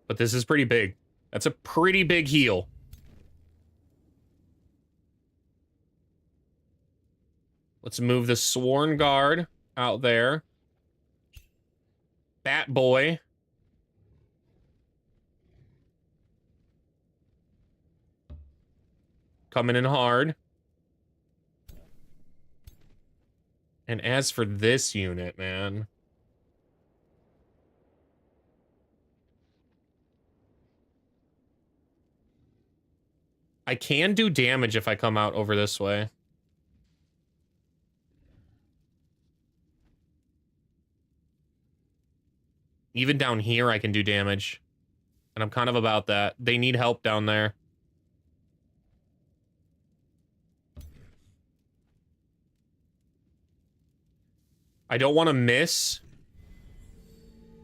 But this is pretty big. That's a pretty big heal. Let's move the Sworn Guard out there. Bat Boy. Coming in hard. And as for this unit, man... I can do damage if I come out over this way. Even down here, I can do damage. And I'm kind of about that. They need help down there. I don't want to miss.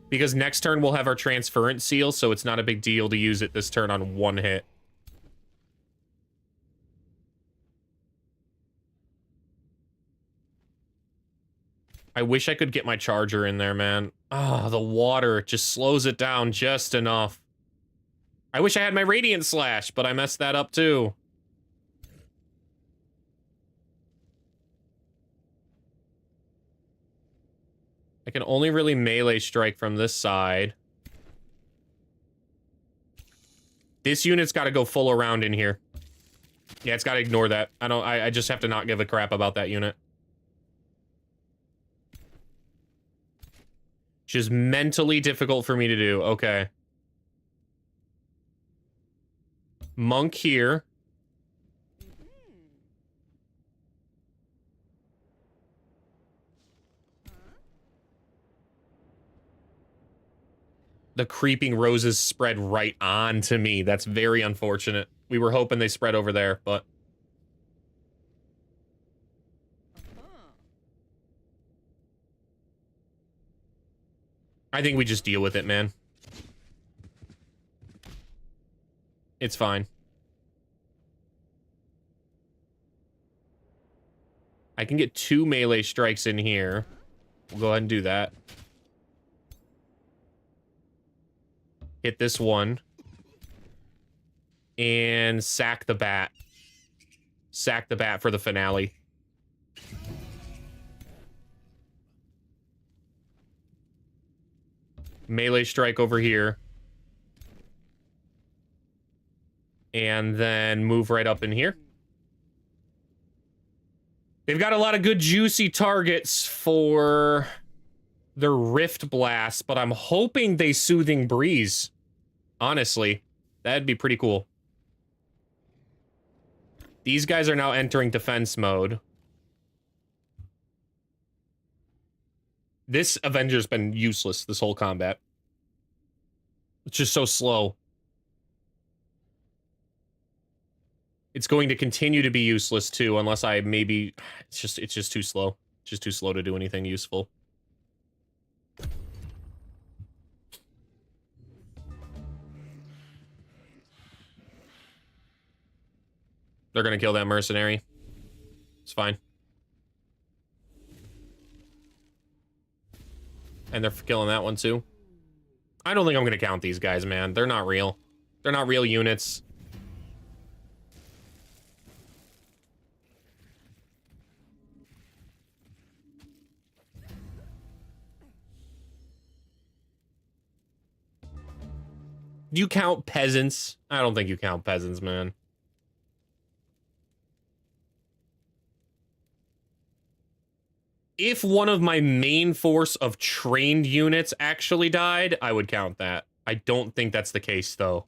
Because next turn we'll have our transference seal, so it's not a big deal to use it this turn on one hit. I wish I could get my charger in there, man. Ah, the water just slows it down just enough. I wish I had my Radiant Slash, but I messed that up too. I can only really melee strike from this side. This unit's got to go full around in here. Yeah, it's got to ignore that. I just have to not give a crap about that unit. Just mentally difficult for me to do. Okay. Monk here. The creeping roses spread right on to me. That's very unfortunate. We were hoping they spread over there, but... I think we just deal with it, man. It's fine. I can get 2 melee strikes in here. We'll go ahead and do that. Hit this one. And sack the bat. Sack the bat for the finale. Melee strike over here. And then move right up in here. They've got a lot of good juicy targets for their Rift Blast, but I'm hoping they Soothing Breeze. Honestly, that'd be pretty cool. These guys are now entering defense mode. This Avenger's been useless this whole combat. It's just so slow. It's going to continue to be useless too, unless I maybe... It's just too slow. It's just too slow to do anything useful. They're gonna kill that mercenary. It's fine. And they're killing that one too. I don't think I'm gonna count these guys, man. They're not real. They're not real units. Do you count peasants? I don't think you count peasants, man. If one of my main force of trained units actually died, I would count that. I don't think that's the case, though.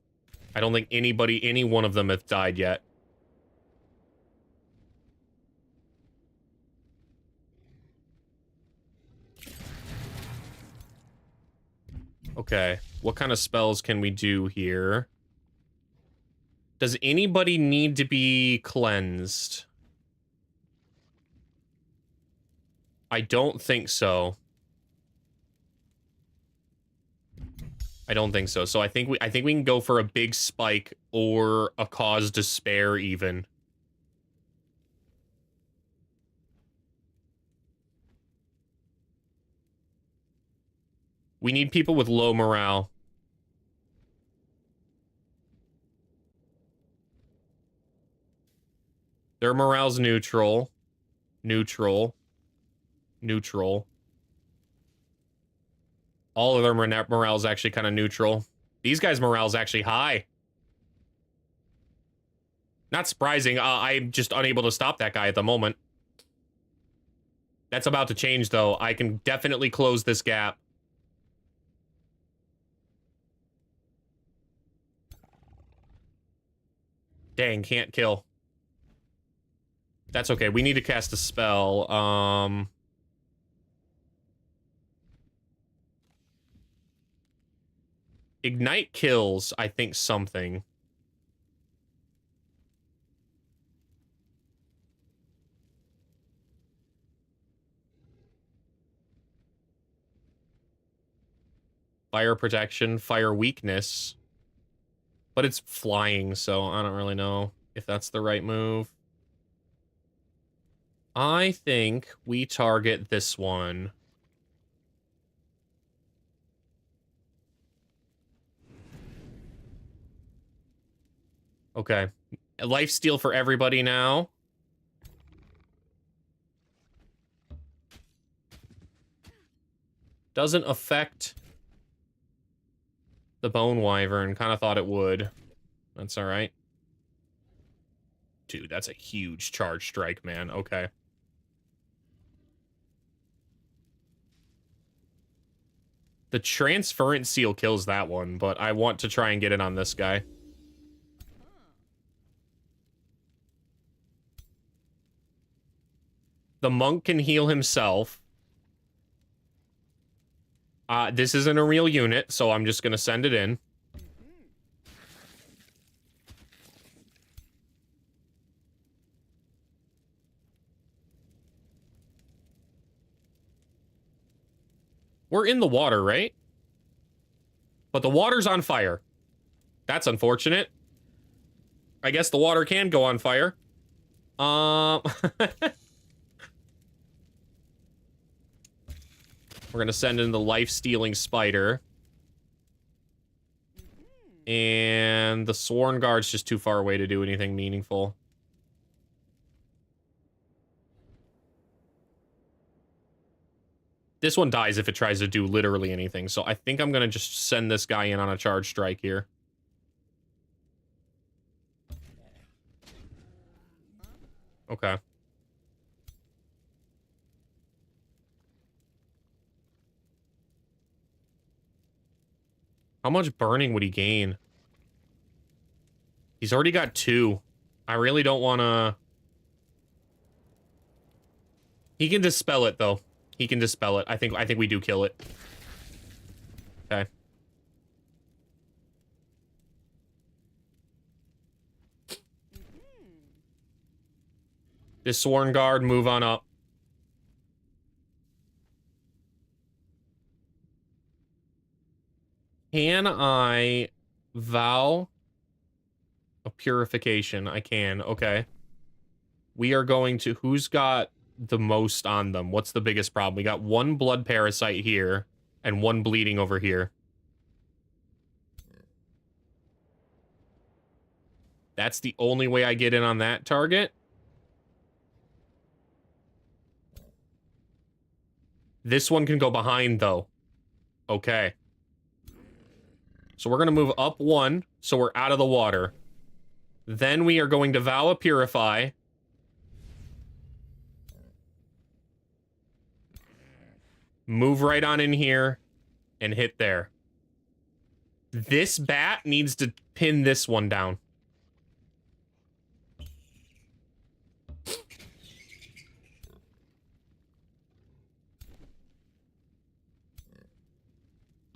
I don't think any one of them have died yet. Okay, what kind of spells can we do here? Does anybody need to be cleansed? I don't think so. I don't think so. So I think we can go for a big spike or a cause to spare even. We need people with low morale. Their morale's neutral. Neutral. Neutral. All of their morale's actually kind of neutral. These guys' morale's actually high. Not surprising. I'm just unable to stop that guy at the moment. That's about to change, though. I can definitely close this gap. Dang, can't kill. That's okay. We need to cast a spell. Ignite kills, I think, something. Fire protection, fire weakness. But it's flying, so I don't really know if that's the right move. I think we target this one. Okay. Lifesteal for everybody now. Doesn't affect the Bone Wyvern. Kind of thought it would. That's all right. Dude, that's a huge charge strike, man. Okay. The Transference Seal kills that one, but I want to try and get it on this guy. The monk can heal himself. This isn't a real unit, so I'm just gonna send it in. We're in the water, right? But the water's on fire. That's unfortunate. I guess the water can go on fire. We're gonna send in the life-stealing spider. And the Sworn Guard's just too far away to do anything meaningful. This one dies if it tries to do literally anything, so I think I'm gonna just send this guy in on a charge strike here. Okay. How much burning would he gain? He's already got 2. I really don't want to... He can dispel it, though. He can dispel it. I think we do kill it. Okay. This Sworn Guard, move on up. Can I vow a purification? I can. Okay. We are going to... Who's got the most on them? What's the biggest problem? We got 1 blood parasite here and 1 bleeding over here. That's the only way I get in on that target. This one can go behind, though. Okay. So we're going to move up 1, so we're out of the water. Then we are going to vow a purify. Move right on in here and hit there. This bat needs to pin this one down.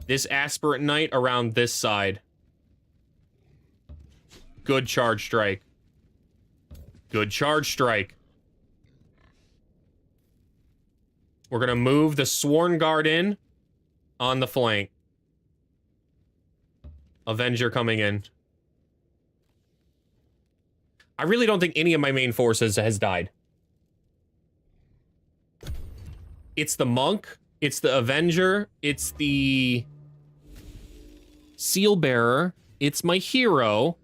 This Aspirant Knight around this side. Good charge strike. Good charge strike. We're going to move the Sworn Guard in on the flank. Avenger coming in. I really don't think any of my main forces has died. It's the Monk. It's the Avenger. It's the Seal Bearer. It's my hero.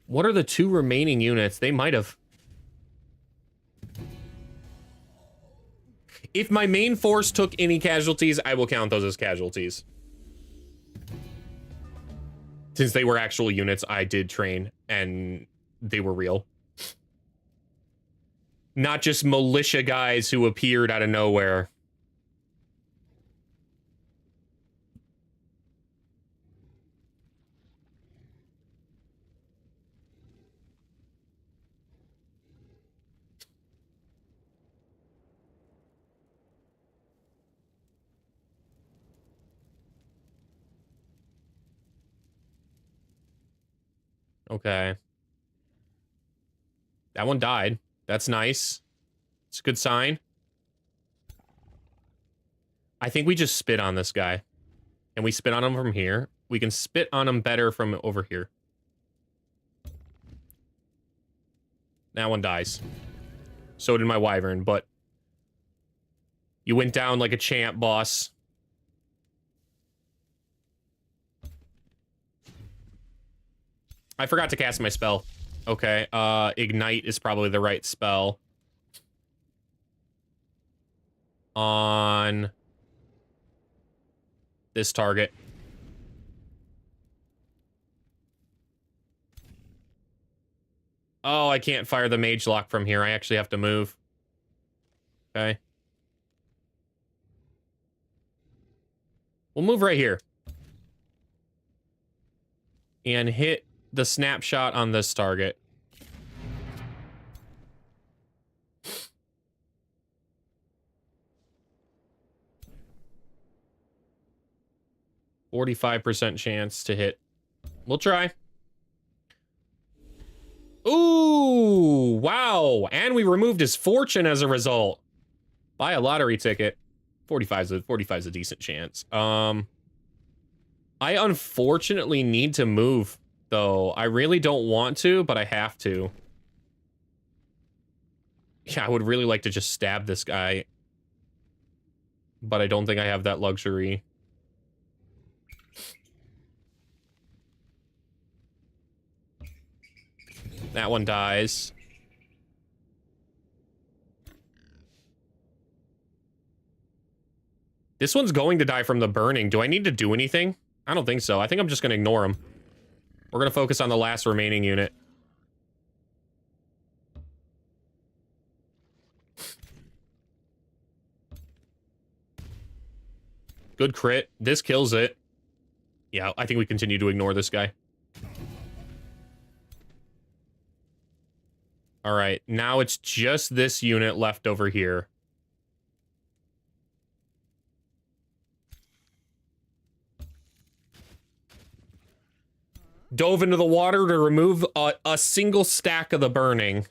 What are the 2 remaining units? They might have... If my main force took any casualties, I will count those as casualties. Since they were actual units I did train, and they were real. Not just militia guys who appeared out of nowhere. Okay. That one died. That's nice. It's a good sign. I think we just spit on this guy. And we spit on him from here. We can spit on him better from over here. That one dies. So did my wyvern, but you went down like a champ, boss. I forgot to cast my spell. Okay, Ignite is probably the right spell. On this target. Oh, I can't fire the mage lock from here. I actually have to move. Okay. We'll move right here. And hit the snapshot on this target. %45 chance to hit. We'll try. Ooh, wow. And we removed his fortune as a result. Buy a lottery ticket. 45 is a decent chance. I unfortunately need to move, though. I really don't want to, but I have to. Yeah, I would really like to just stab this guy. But I don't think I have that luxury. That one dies. This one's going to die from the burning. Do I need to do anything? I don't think so. I think I'm just going to ignore him. We're going to focus on the last remaining unit. Good crit. This kills it. Yeah, I think we continue to ignore this guy. All right, now it's just this unit left over here. Dove into the water to remove a single stack of the burning.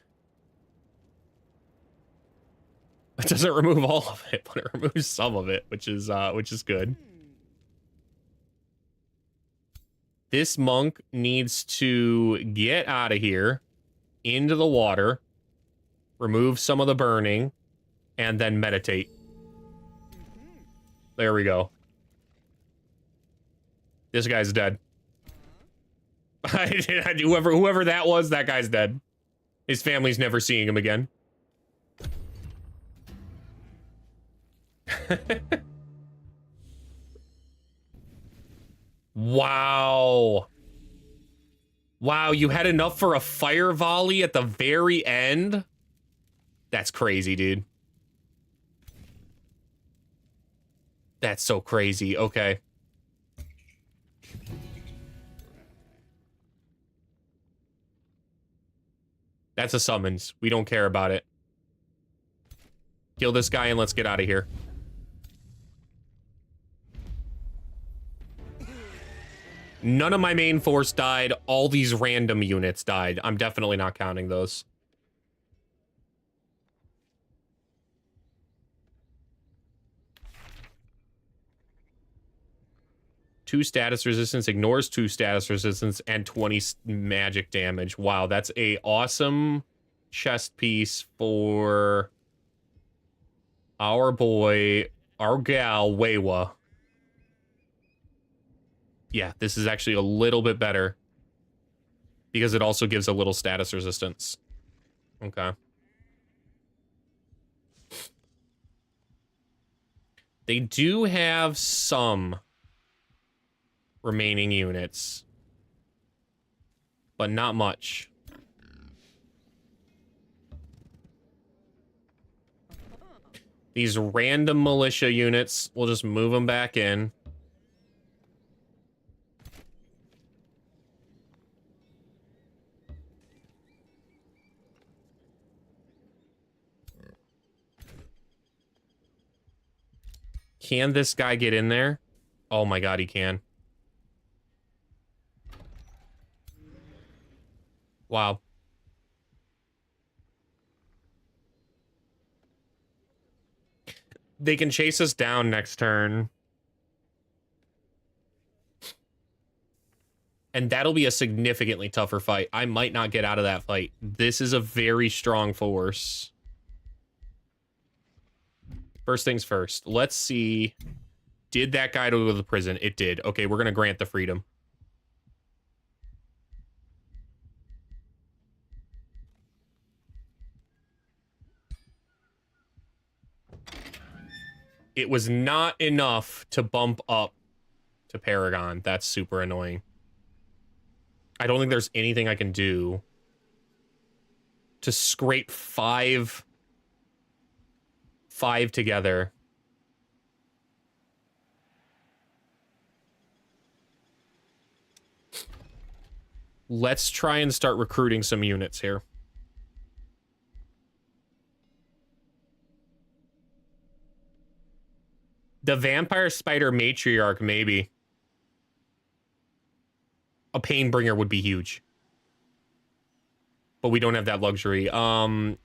It doesn't remove all of it, but it removes some of it, which is good. This monk needs to get out of here, into the water, remove some of the burning, and then meditate. There we go. This guy's dead. Whoever that was, that guy's dead. His family's never seeing him again. Wow. Wow, you had enough for a fire volley at the very end? That's crazy, dude. That's so crazy. Okay. That's a summons. We don't care about it. Kill this guy and let's get out of here. None of my main force died. All these random units died. I'm definitely not counting those. Two status resistance, ignores 2 status resistance, and 20 magic damage. Wow, that's a awesome chest piece for our boy, our gal, Weiwa. Yeah, this is actually a little bit better because it also gives a little status resistance. Okay. They do have some remaining units, but not much. These random militia units, we'll just move them back in. Can this guy get in there? Oh my god, he can. Wow. They can chase us down next turn. And that'll be a significantly tougher fight. I might not get out of that fight. This is a very strong force. First things first. Let's see. Did that guy go to the prison? It did. Okay, we're going to grant the freedom. It was not enough to bump up to Paragon. That's super annoying. I don't think there's anything I can do to scrape five together. Let's try and start recruiting some units here. The Vampire Spider Matriarch, maybe. A Painbringer would be huge. But we don't have that luxury. I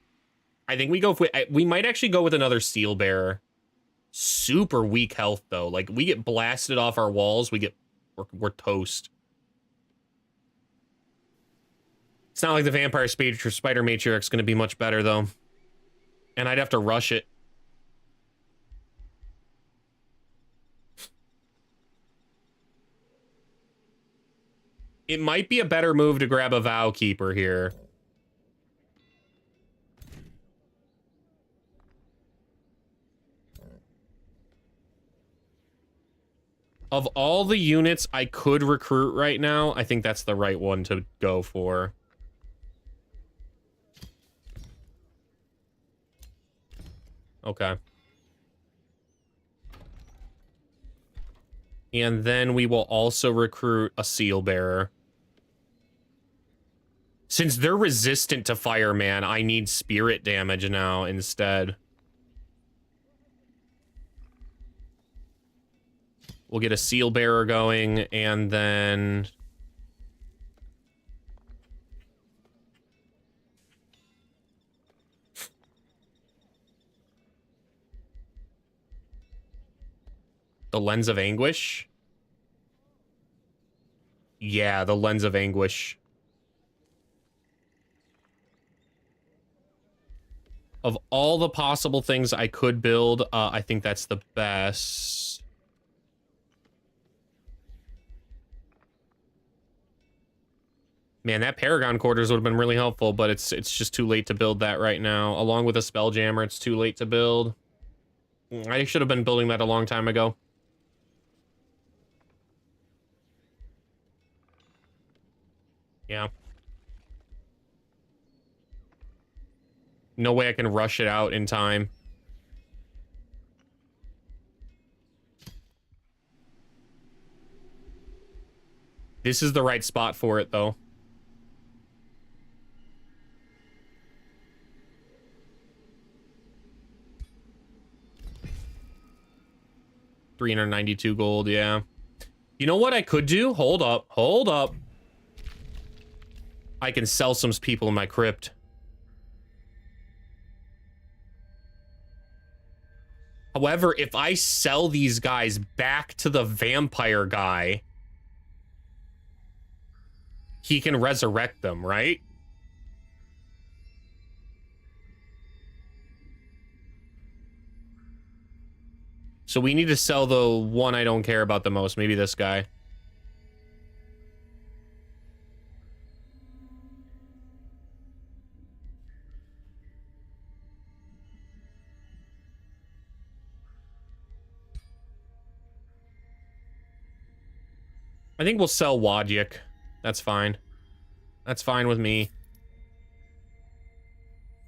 think we go we might actually go with another Steel Bearer. Super weak health, though. Like, we get blasted off our walls, we're toast. It's not like the Vampire Spider Matriarch's going to be much better, though. And I'd have to rush it. It might be a better move to grab a Vow Keeper here. Of all the units I could recruit right now, I think that's the right one to go for. Okay. And then we will also recruit a Seal Bearer. Since they're resistant to Fireman, I need spirit damage now instead. We'll get a Seal Bearer going, and then... the Lens of Anguish? Yeah, the Lens of Anguish. Of all the possible things I could build, I think that's the best. Man, that Paragon Quarters would have been really helpful, but it's just too late to build that right now. Along with a Spelljammer, it's too late to build. I should have been building that a long time ago. Yeah. No way I can rush it out in time. This is the right spot for it, though. $392 gold, yeah. You know what I could do? Hold up, hold up. I can sell some people in my crypt. However, if I sell these guys back to the vampire guy, he can resurrect them, right? So we need to sell the one I don't care about the most. Maybe this guy. I think we'll sell Wadjik. That's fine. That's fine with me.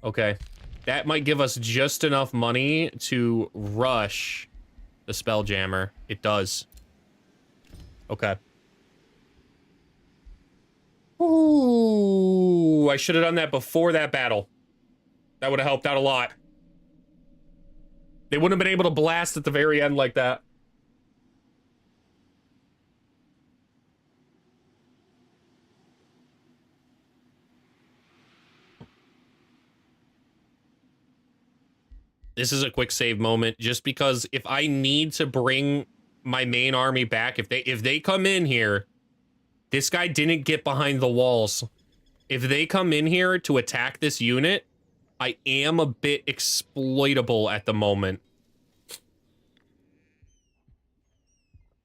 Okay. That might give us just enough money to rush the Spelljammer. It does. Okay. Ooh, I should have done that before that battle. That would have helped out a lot. They wouldn't have been able to blast at the very end like that. This is a quick save moment, just because if I need to bring my main army back, if they come in here, this guy didn't get behind the walls. If they come in here to attack this unit, I am a bit exploitable at the moment.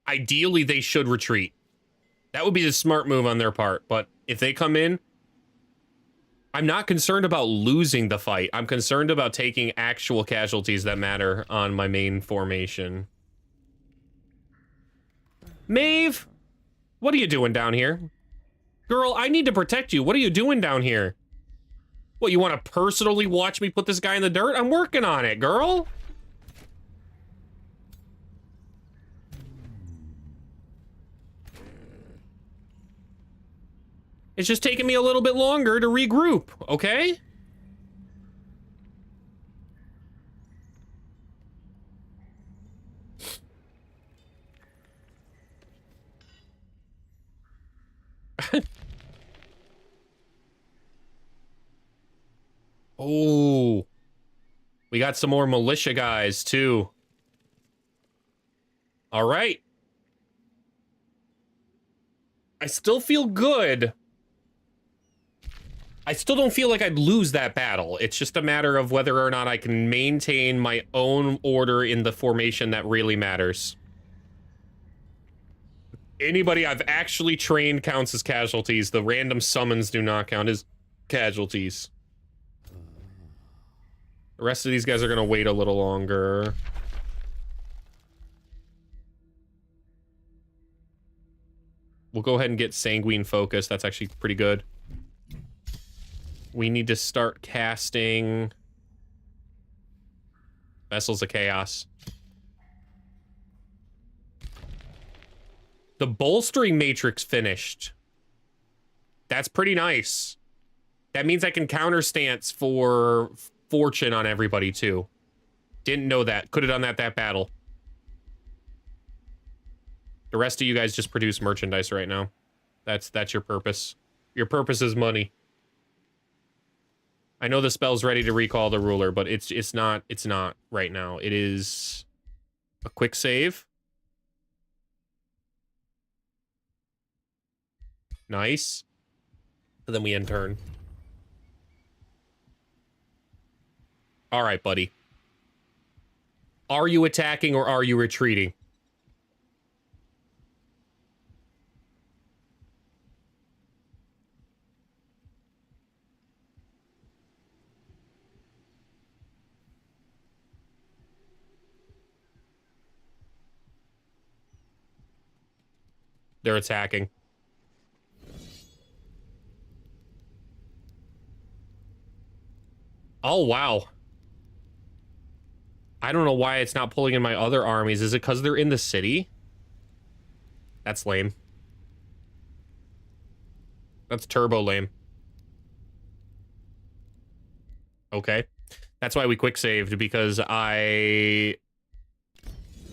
Ideally, they should retreat. That would be the smart move on their part, but if they come in, I'm not concerned about losing the fight. I'm concerned about taking actual casualties that matter on my main formation. Maeve, what are you doing down here? Girl, I need to protect you. What are you doing down here? What, you want to personally watch me put this guy in the dirt? I'm working on it, girl. It's just taking me a little bit longer to regroup, okay? Oh, we got some more militia guys too. All right. I still feel good. I still don't feel like I'd lose that battle. It's just a matter of whether or not I can maintain my own order in the formation that really matters. Anybody I've actually trained counts as casualties. The random summons do not count as casualties. The rest of these guys are going to wait a little longer. We'll go ahead and get Sanguine Focus. That's actually pretty good. We need to start casting Vessels of Chaos. The bolstering matrix finished. That's pretty nice. That means I can counter stance for fortune on everybody too. Didn't know that. Could have done that battle. The rest of you guys just produce merchandise right now. That's your purpose. Your purpose is money. I know the spell's ready to recall the ruler, but it's not right now. It is a quick save. Nice. And then we end turn. All right, buddy. Are you attacking or are you retreating? They're attacking. Oh, wow. I don't know why it's not pulling in my other armies. Is it because they're in the city? That's lame. That's turbo lame. Okay. That's why we quick saved, because any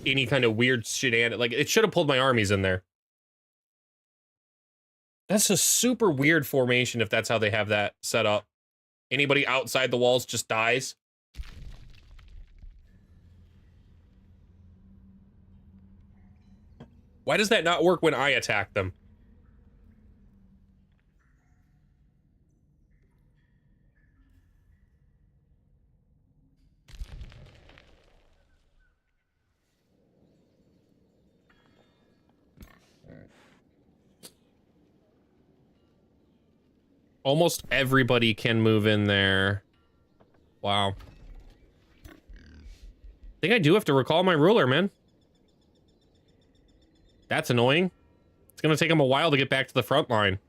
kind of weird shenanigans, like, it should have pulled my armies in there. That's a super weird formation if that's how they have that set up. Anybody outside the walls just dies. Why does that not work when I attack them? Almost everybody can move in there. Wow. I think I do have to recall my ruler, man. That's annoying. It's gonna take him a while to get back to the front line.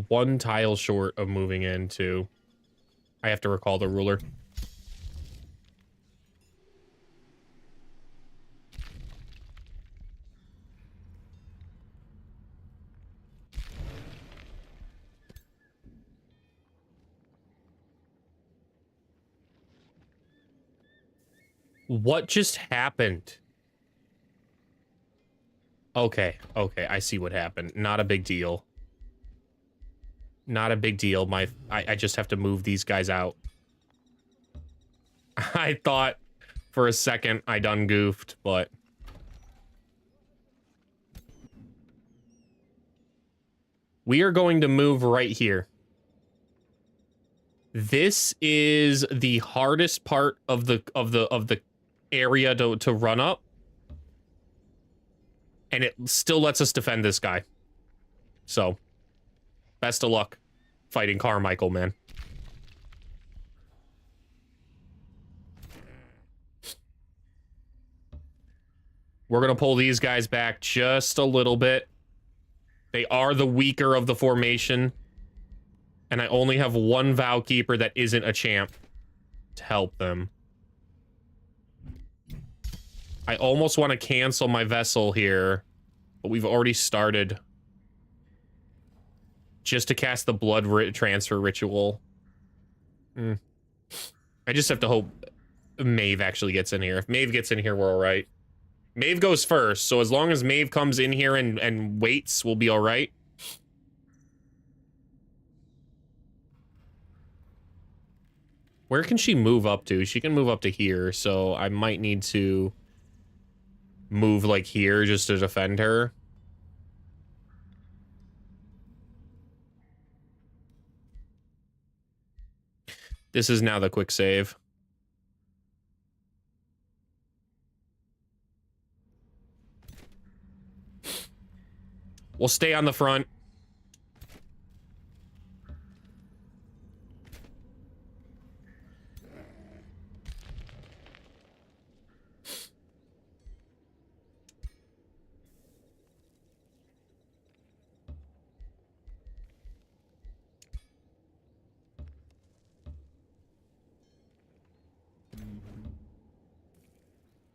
One tile short of moving in, too. I have to recall the ruler. What just happened? Okay, okay, I see what happened. Not a big deal. Not a big deal. I just have to move these guys out. I thought for a second I done goofed, but... We are going to move right here. This is the hardest part of the area to run up. And it still lets us defend this guy. So, best of luck fighting Carmichael, man. We're going to pull these guys back just a little bit. They are the weaker of the formation. And I only have one Vow Keeper that isn't a champ to help them. I almost want to cancel my vessel here, but we've already started. Just to cast the blood transfer ritual. I just have to hope Maeve actually gets in here. If Maeve gets in here, we're all right. Maeve goes first, so as long as Maeve comes in here and waits, we'll be all right. Where can she move up to? She can move up to here, so I might need to move like here just to defend her. This is now the quick save. We'll stay on the front.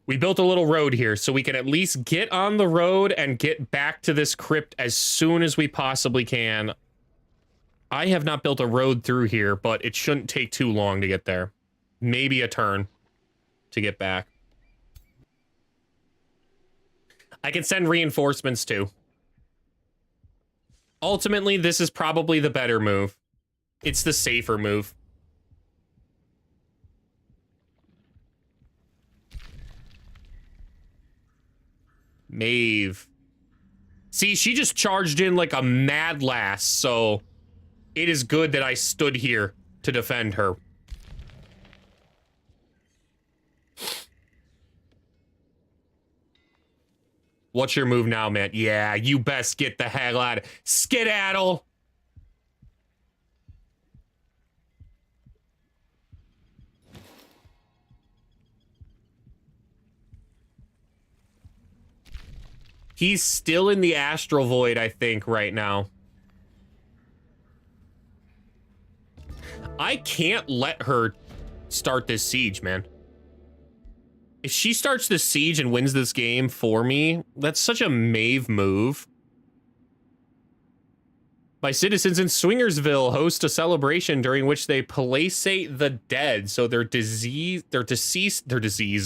We built a little road here, so we can at least get on the road and get back to this crypt as soon as we possibly can. I have not built a road through here, but it shouldn't take too long to get there. Maybe a turn to get back. I can send reinforcements too. Ultimately, this is probably the better move. It's the safer move. Maeve. See, she just charged in like a mad lass, so it is good that I stood here to defend her. What's your move now, man? Yeah, you best get the hell out of... Skedaddle! He's still in the Astral Void, I think, right now. I can't let her start this siege, man. If she starts the siege and wins this game for me, that's such a Maeve move. My citizens in Swingersville host a celebration during which they placate the dead, so their deceased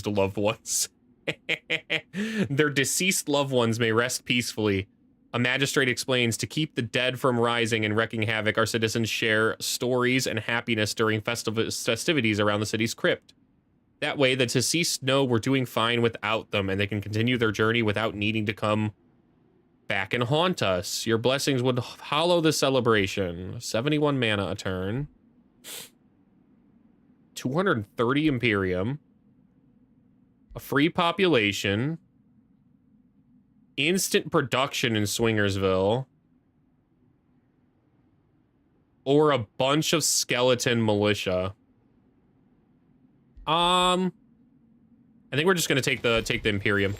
loved ones. Their deceased loved ones may rest peacefully. A magistrate explains, to keep the dead from rising and wreaking havoc, our citizens share stories and happiness during festivities around the city's crypt. That way, the deceased know we're doing fine without them, and they can continue their journey without needing to come back and haunt us. Your blessings would hollow the celebration. 71 mana a turn. 230 Imperium. A free population. Instant production in Swingersville. Or a bunch of skeleton militia. I think we're just gonna take the Imperium.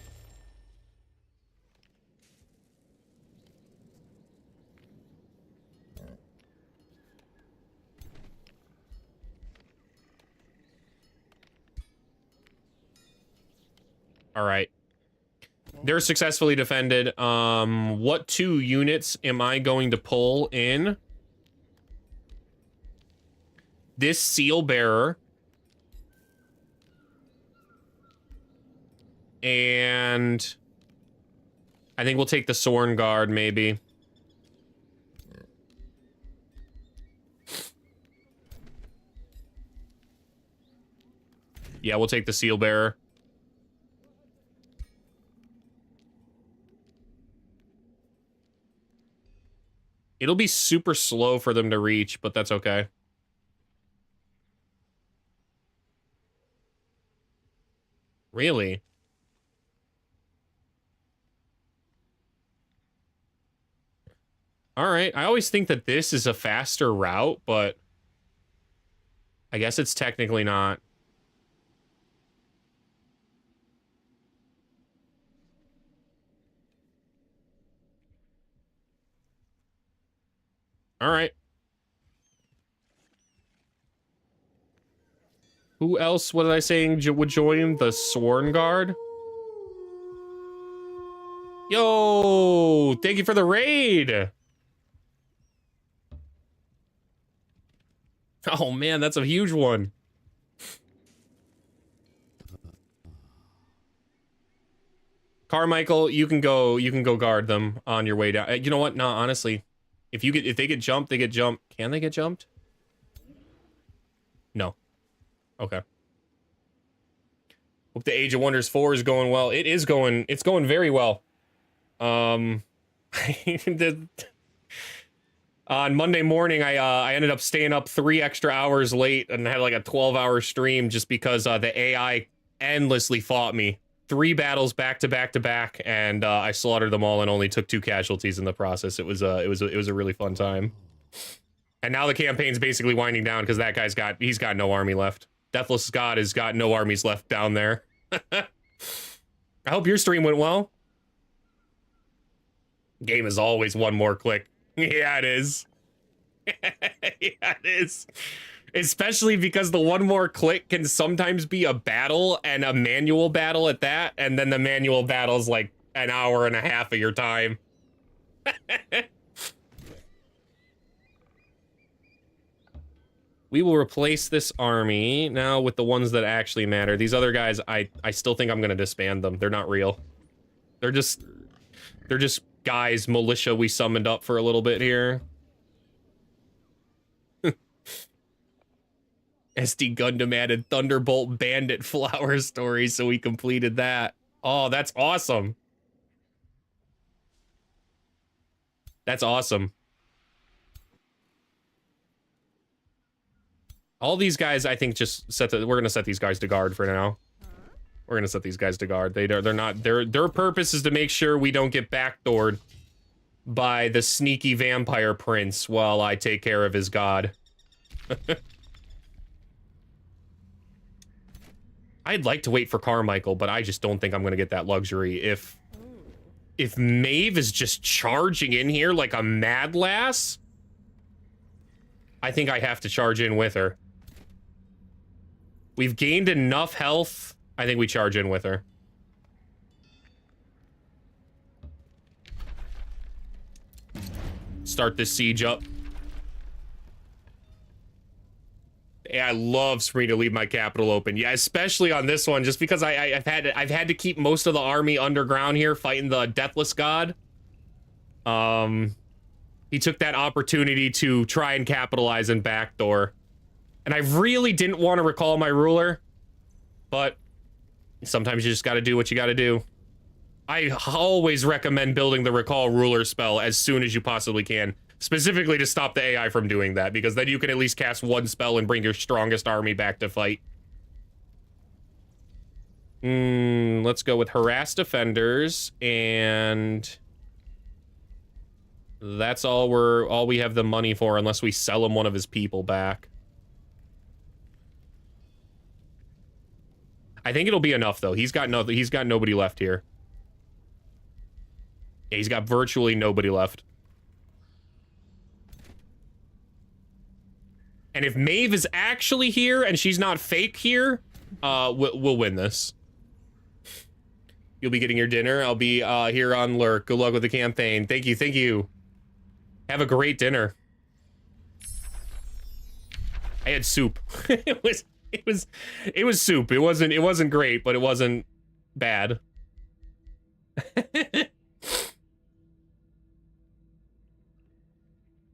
All right. They're successfully defended. What 2 units am I going to pull in? This seal bearer. And I think we'll take the Sorn Guard, maybe. Yeah, we'll take the Seal Bearer. It'll be super slow for them to reach, but that's okay. Really? All right. I always think that this is a faster route, but I guess it's technically not. All right. Who else, what was I saying, would join the Sorn Guard? Yo, thank you for the raid. Oh man, that's a huge one. Carmichael, you can go guard them on your way down. You know what? No, honestly, if they get jumped, they get jumped. Can they get jumped? No. Okay. Hope the Age of Wonders 4 is going well. It's going very well. On Monday morning, I ended up staying up 3 extra hours late and had like a 12-hour stream just because the AI endlessly fought me. 3 battles back to back to back, and I slaughtered them all and only took 2 casualties in the process. It was a really fun time. And now the campaign's basically winding down because that guy's got no army left. Deathless God has got no armies left down there. I hope your stream went well. Game is always one more click. Yeah, it is. Yeah, it is. Especially because the one more click can sometimes be a battle and a manual battle at that, and then the manual battle's like an hour and a half of your time. We will replace this army now with the ones that actually matter. These other guys, I still think I'm gonna disband them. They're not real. They're just guys, militia we summoned up for a little bit here. SD Gundam added Thunderbolt Bandit flower story, so we completed that. Oh, that's awesome. That's awesome. All these guys, I think, just we're gonna set these guys to guard for now. We're gonna set these guys to guard. Their purpose is to make sure we don't get backdoored by the sneaky vampire prince while I take care of his god. I'd like to wait for Carmichael, but I just don't think I'm gonna get that luxury. If Maeve is just charging in here like a mad lass, I think I have to charge in with her. We've gained enough health. I think we charge in with her. Start this siege up. Yeah, I love for me to leave my capital open. Yeah, especially on this one, just because I've had to keep most of the army underground here fighting the Deathless God. He took that opportunity to try and capitalize and backdoor. And I really didn't want to recall my ruler, but sometimes you just got to do what you got to do. I always recommend building the recall ruler spell as soon as you possibly can, specifically to stop the AI from doing that, because then you can at least cast 1 spell and bring your strongest army back to fight. Let's go with harass defenders, and that's all we have the money for, unless we sell him one of his people back. I think it'll be enough though. He's got nobody left here. Yeah, he's got virtually nobody left. And if Maeve is actually here and she's not fake here, we'll win this. You'll be getting your dinner. I'll be here on Lurk. Good luck with the campaign. Thank you, thank you. Have a great dinner. I had soup. It was soup. It wasn't great, but it wasn't bad.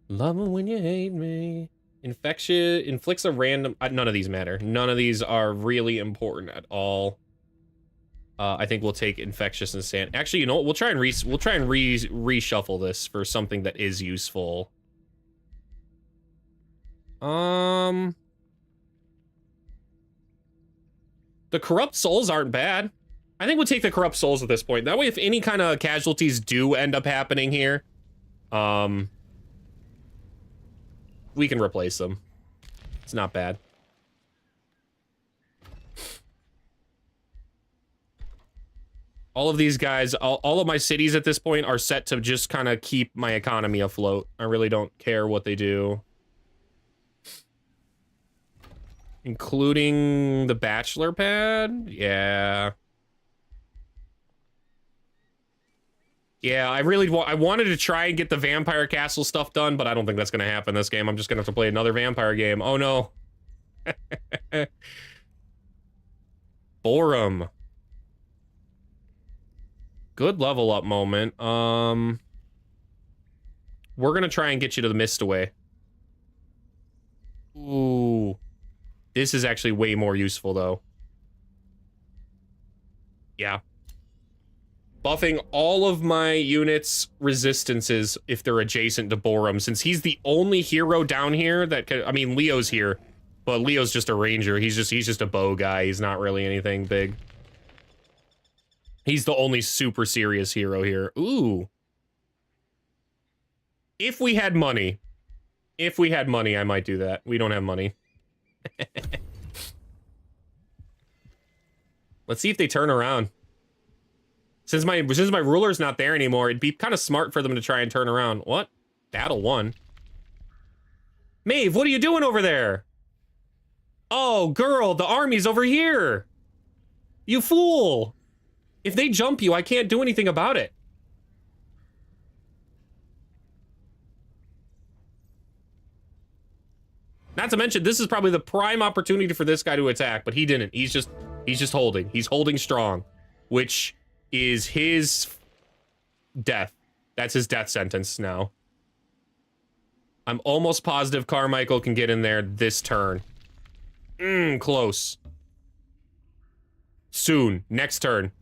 Love me when you hate me. Inflicts a random... none of these matter. None of these are really important at all. I think we'll take infectious and sand. Actually, you know what? We'll try and reshuffle this for something that is useful. The corrupt souls aren't bad. I think we'll take the corrupt souls at this point. That way, if any kind of casualties do end up happening here, we can replace them. It's not bad. All of these guys, all of my cities at this point are set to just kind of keep my economy afloat. I really don't care what they do. Including the bachelor pad? Yeah. Yeah, I wanted to try and get the vampire castle stuff done, but I don't think that's going to happen this game. I'm just going to have to play another vampire game. Oh, no. Borum. Good level up moment. We're going to try and get you to the Mistaway. Ooh. This is actually way more useful, though. Yeah. Buffing all of my units' resistances if they're adjacent to Borum, since he's the only hero down here that can... I mean, Leo's here, but Leo's just a ranger. He's just a bow guy. He's not really anything big. He's the only super serious hero here. Ooh. If we had money. If we had money, I might do that. We don't have money. Let's see if they turn around. Since my ruler's not there anymore, it'd be kind of smart for them to try and turn around. What? Battle 1. Maeve, what are you doing over there? Oh, girl, the army's over here. You fool. If they jump you, I can't do anything about it. Not to mention, this is probably the prime opportunity for this guy to attack, but he didn't. He's just holding. He's holding strong, which is his death. That's his death sentence now. I'm almost positive Carmichael can get in there this turn. Close. Soon. Next turn.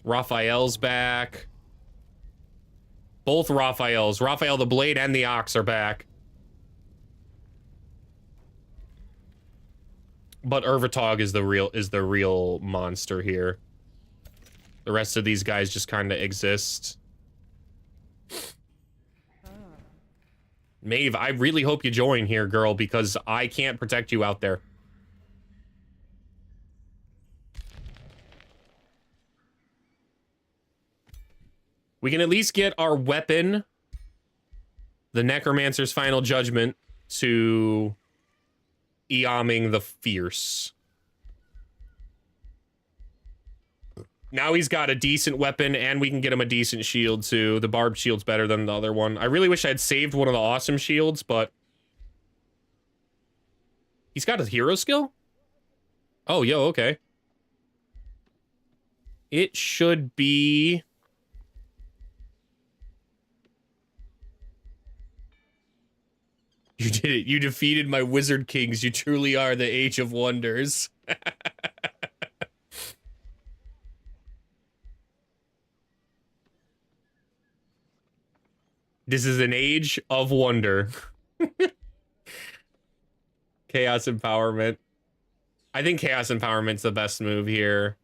Raphael's back. Both Raphaels. Raphael the Blade and the Ox are back. But Urvatog is the real monster here. The rest of these guys just kind of exist. Maeve, I really hope you join here, girl, because I can't protect you out there. We can at least get our weapon, the Necromancer's Final Judgment, to Eaming the Fierce. Now he's got a decent weapon, and we can get him a decent shield, too. The barbed shield's better than the other one. I really wish I had saved one of the awesome shields, but... He's got a hero skill? Oh, yo, okay. It should be... You did it. You defeated my wizard kings. You truly are the Age of Wonders. This is an age of wonder. Chaos Empowerment. I think Chaos Empowerment's the best move here.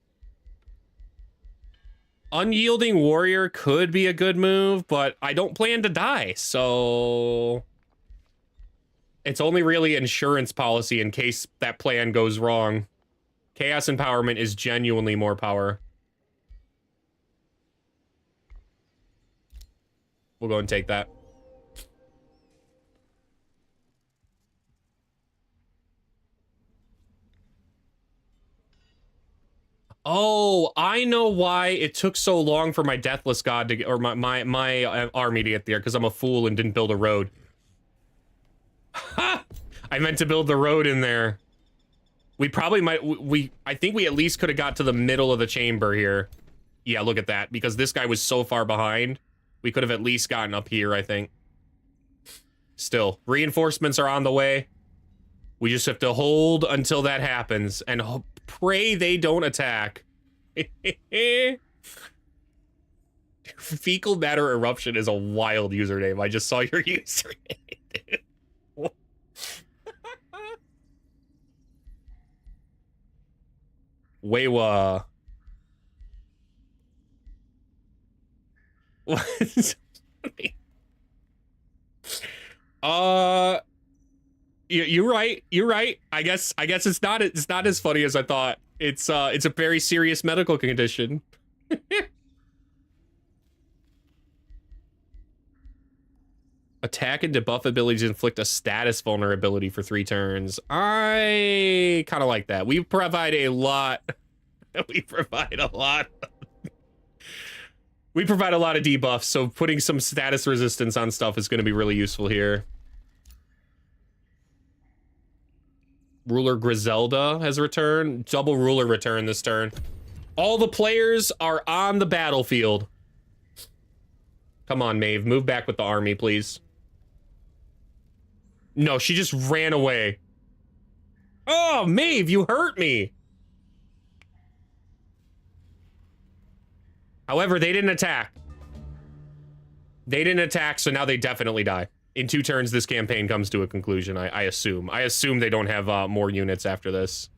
Unyielding Warrior could be a good move, but I don't plan to die, so... It's only really insurance policy in case that plan goes wrong. Chaos Empowerment is genuinely more power. We'll go and take that. Oh, I know why it took so long for my Deathless God to get, or my army to get there, because I'm a fool and didn't build a road. Ha! I meant to build the road in there. We probably might, I think we at least could have got to the middle of the chamber here. Yeah, look at that. Because this guy was so far behind, we could have at least gotten up here, I think. Still, reinforcements are on the way. We just have to hold until that happens and pray they don't attack. Fecal matter eruption is a wild username. I just saw your username. Wewa. You're right. You're right. I guess it's not as funny as I thought. It's a very serious medical condition. Attack and debuff abilities inflict a status vulnerability for 3 turns. I kind of like that. We provide a lot. We provide a lot. We provide a lot of debuffs, so putting some status resistance on stuff is going to be really useful here. Ruler Griselda has returned. Double ruler return this turn. All the players are on the battlefield. Come on, Maeve. Move back with the army, please. No, she just ran away. Oh, Maeve, you hurt me. However, they didn't attack. They didn't attack, so now they definitely die. In 2 turns, this campaign comes to a conclusion, I assume. I assume they don't have more units after this.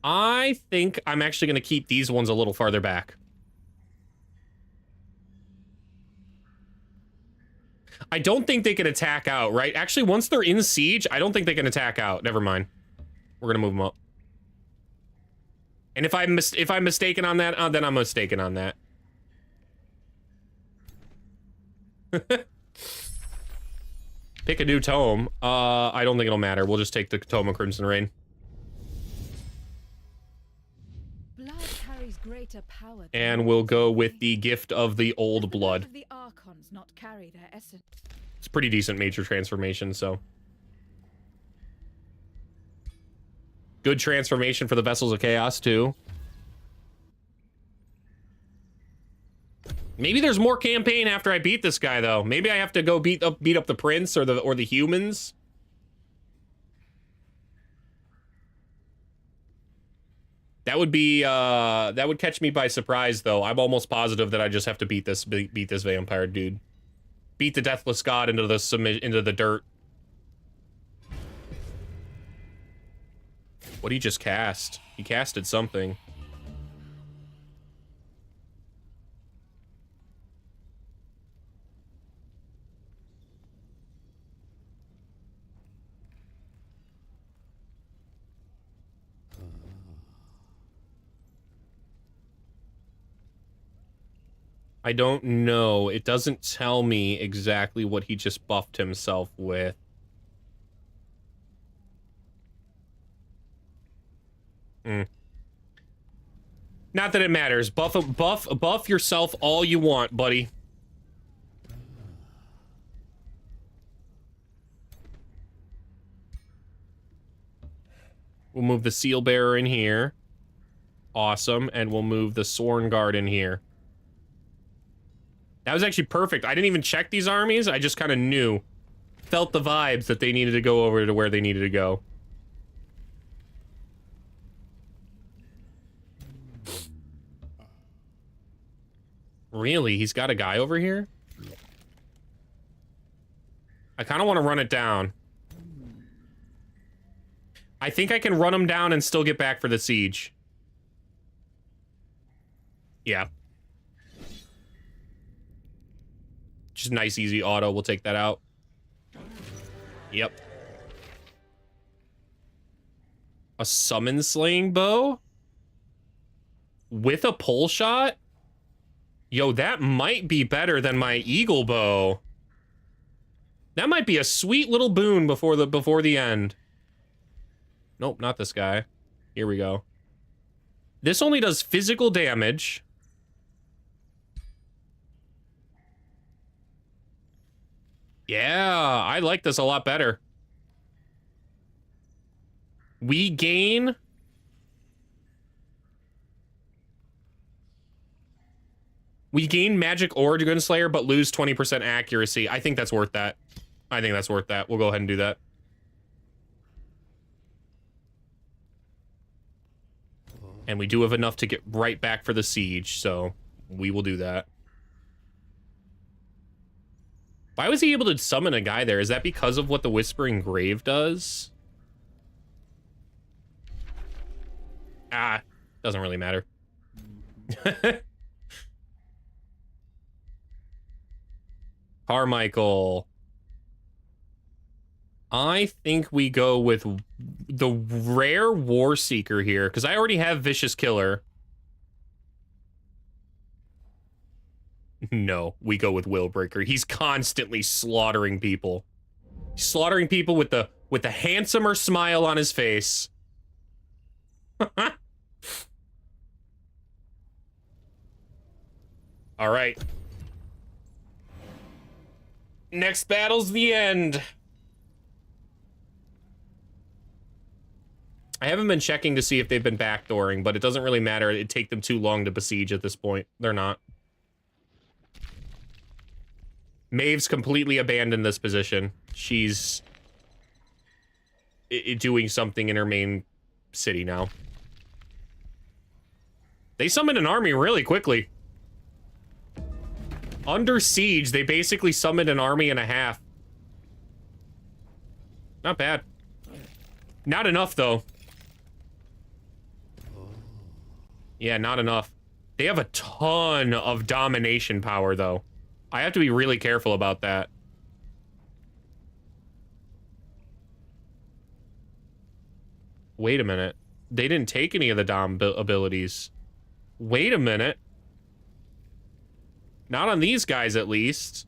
I think I'm actually going to keep these ones a little farther back. I don't think they can attack out, right? Actually, once they're in siege, I don't think they can attack out. Never mind. We're going to move them up. And if I'm mistaken on that, then I'm mistaken on that. Pick a new tome. I don't think it'll matter. We'll just take the Tome of Crimson Rain. And we'll go with the Gift of the Old Blood. It's a pretty decent major transformation, so. Good transformation for the Vessels of Chaos, too. Maybe there's more campaign after I beat this guy, though. Maybe I have to go beat up the Prince or the humans. That would be that would catch me by surprise, though. I'm almost positive that I just have to beat this vampire dude. Beat the Deathless God into the dirt. What did he just cast? He casted something. I don't know. It doesn't tell me exactly what he just buffed himself with. Not that it matters. Buff yourself all you want, buddy. We'll move the Seal Bearer in here. Awesome. And we'll move the Sworn Guard in here. That was actually perfect. I didn't even check these armies. I just kind of knew. Felt the vibes that they needed to go over to where they needed to go. Really? He's got a guy over here? I kind of want to run it down. I think I can run him down and still get back for the siege. Yeah. Just nice, easy auto. We'll take that out. Yep. A summon slaying bow? With a pole shot? Yo, that might be better than my eagle bow. That might be a sweet little boon before the end. Nope, not this guy. Here we go. This only does physical damage. Yeah, I like this a lot better. We gain... We gain Magic or Gunslayer, but lose 20% accuracy. I think that's worth that. I think that's worth that. We'll go ahead and do that. And we do have enough to get right back for the siege, so we will do that. Why was he able to summon a guy there? Is that because of what the Whispering Grave does? Ah, doesn't really matter. Carmichael. I think we go with the rare War Seeker here, because I already have Vicious Killer. No, we go with Willbreaker. He's constantly slaughtering people. He's slaughtering people with the handsomer smile on his face. All right. Next battle's the end. I haven't been checking to see if they've been backdooring, but it doesn't really matter. It'd take them too long to besiege at this point. They're not. Maeve's completely abandoned this position. She's doing something in her main city now. They summoned an army really quickly. Under siege, they basically summoned an army and a half. Not bad. Not enough, though. Yeah, not enough. They have a ton of domination power, though. I have to be really careful about that. Wait a minute. They didn't take any of the Dom abilities. Wait a minute. Not on these guys, at least.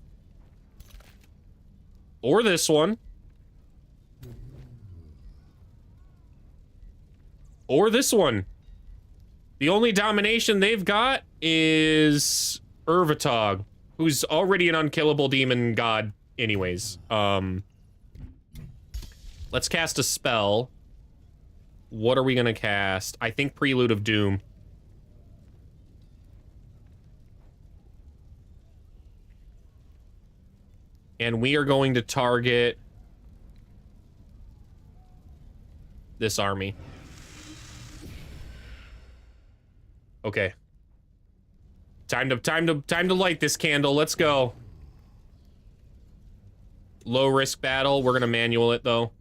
Or this one. Or this one. The only domination they've got is Urvatog, who's already an unkillable demon god anyways. Let's cast a spell. What are we gonna cast? I think Prelude of Doom. And we are going to target this army. Okay. Time to light this candle. Let's go. Low risk battle. We're gonna manual it though.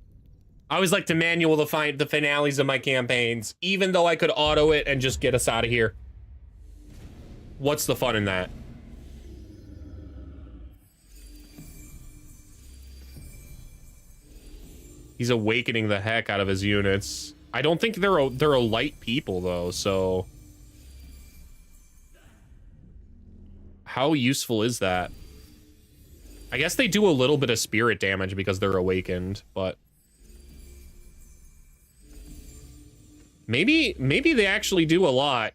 I always like to manual the finales of my campaigns, even though I could auto it and just get us out of here. What's the fun in that? He's awakening the heck out of his units. I don't think they're a light people though, so how useful is that? I guess they do a little bit of spirit damage because they're awakened, but maybe they actually do a lot.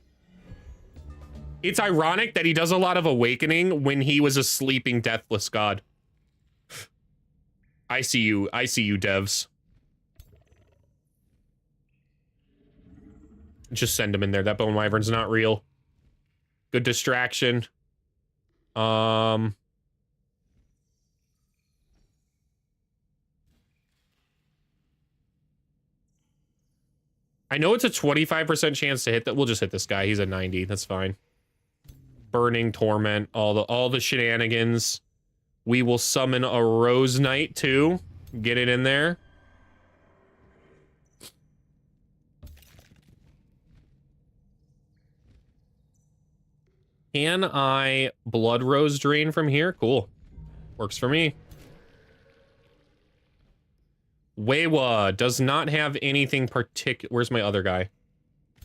It's ironic that he does a lot of awakening when he was a sleeping deathless god. I see you, devs. Just send him in there. That Bone Wyvern's not real. Good distraction. I know it's a 25% chance to hit that. We'll just hit this guy. He's a 90. That's fine. Burning Torment, all the shenanigans. We will summon a Rose Knight too. Get it in there. Can I Blood Rose Drain from here? Cool. Works for me. Weiwa does not have anything particular. Where's my other guy?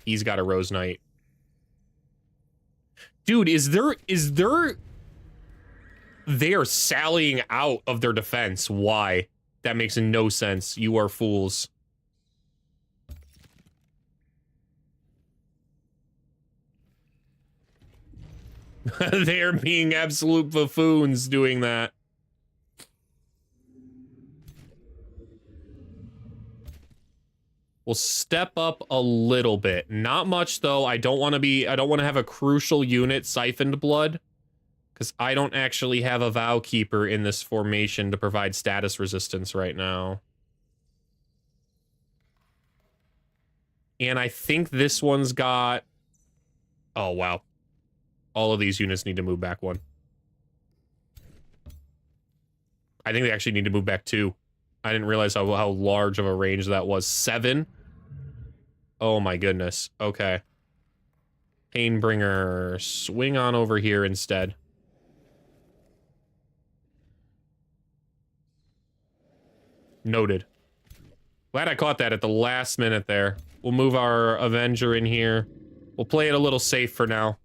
He's got a Rose Knight. Dude, is there... They are sallying out of their defense. Why? That makes no sense. You are fools. They're being absolute buffoons doing that. We'll step up a little bit. Not much, though. I don't want to have a crucial unit siphoned blood, because I don't actually have a Vow Keeper in this formation to provide status resistance right now. And I think this one's got... Oh, wow. All of these units need to move back one. I think they actually need to move back two. I didn't realize how large of a range that was. 7? Oh my goodness. Okay. Painbringer, swing on over here instead. Noted. Glad I caught that at the last minute there. We'll move our Avenger in here. We'll play it a little safe for now.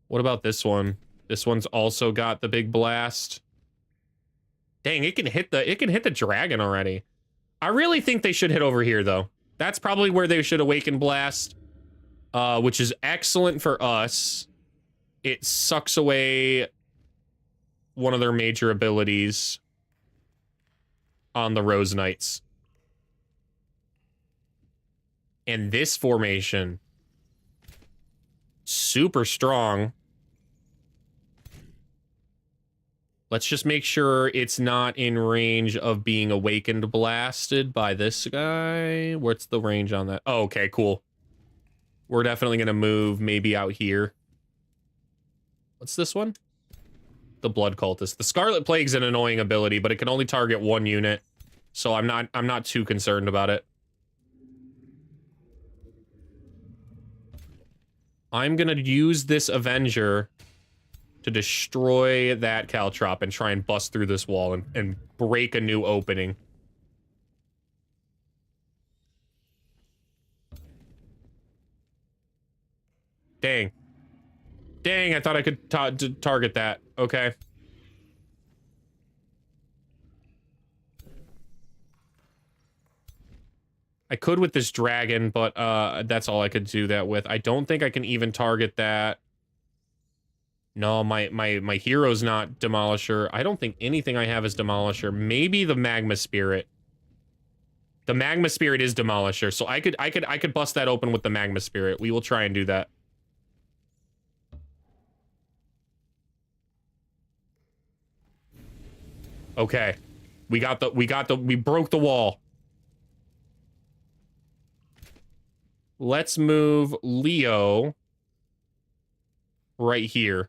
What about this one? This one's also got the big blast. Dang, it can hit the dragon already. I really think they should hit over here though. That's probably where they should awaken blast, which is excellent for us. It sucks away one of their major abilities on the Rose Knights. And this formation, super strong. Let's just make sure it's not in range of being awakened blasted by this guy. What's the range on that? Oh, okay, cool. We're definitely going to move maybe out here. What's this one? The Blood Cultist. The Scarlet Plague's an annoying ability, but it can only target one unit. So I'm not too concerned about it. I'm going to use this Avenger to destroy that Caltrop and try and bust through this wall and break a new opening. Dang. Dang, I thought I could target that. Okay. I could with this dragon, but that's all I could do that with. I don't think I can even target that. No, my hero's not Demolisher. I don't think anything I have is Demolisher. Maybe the Magma Spirit. The Magma Spirit is Demolisher, so I could bust that open with the Magma Spirit. We will try and do that. Okay. We broke the wall. Let's move Leo right here.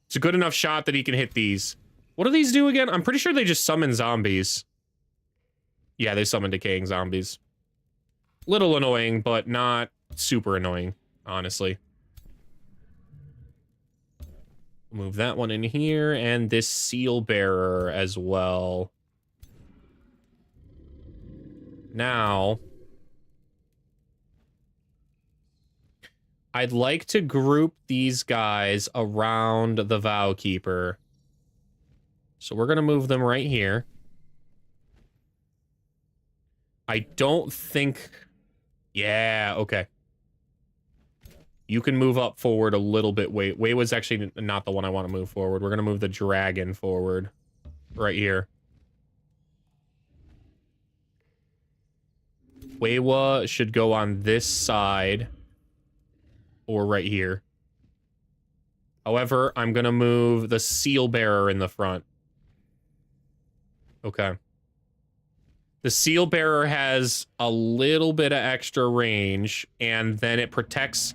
It's a good enough shot that he can hit these. What do these do again? I'm pretty sure they just summon zombies. Yeah, they summon decaying zombies. Little annoying, but not super annoying, honestly. Move that one in here, and this Seal Bearer as well. Now, I'd like to group these guys around the Vow Keeper. So we're going to move them right here. I don't think... Yeah, okay. You can move up forward a little bit. Wait was actually not the one I want to move forward. We're going to move the dragon forward. Right here. Weiwa should go on this side. Or right here. However, I'm going to move the Seal Bearer in the front. Okay. The Seal Bearer has a little bit of extra range, and then it protects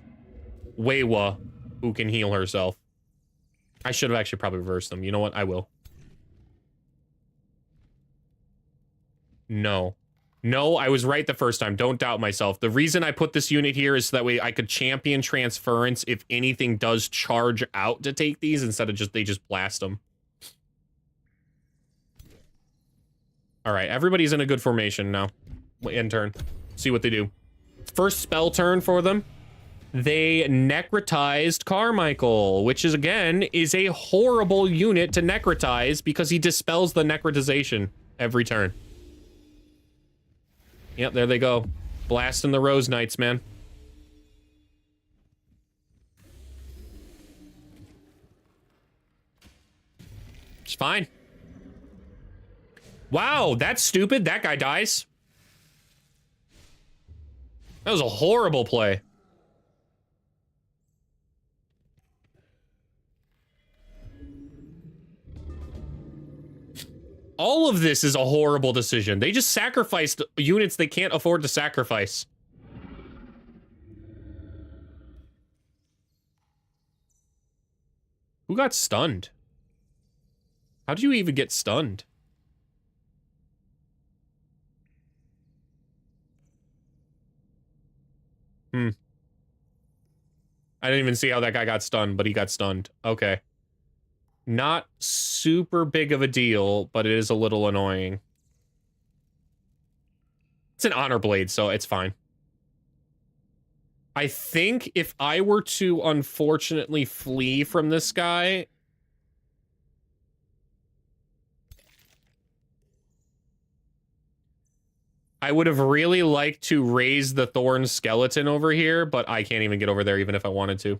Weiwa, who can heal herself. I should have actually probably reversed them. You know what? I will. No. No, I was right the first time. Don't doubt myself. The reason I put this unit here is so that way I could champion transference if anything does charge out to take these instead of they just blast them. All right, everybody's in a good formation now. End turn. See what they do. First spell turn for them. They necrotized Carmichael, which is, again, is a horrible unit to necrotize because he dispels the necrotization every turn. Yep, there they go. Blasting the Rose Knights, man. fine. Wow, that's stupid. That guy dies. That was a horrible play. All of this is a horrible decision. They just sacrificed units they can't afford to sacrifice. Who got stunned? How do you even get stunned? I didn't even see how that guy got stunned, but he got stunned. Okay. Not super big of a deal, but it is a little annoying. It's an honor blade, so it's fine. I think if I were to unfortunately flee from this guy... I would have really liked to raise the Thorn Skeleton over here, but I can't even get over there even if I wanted to.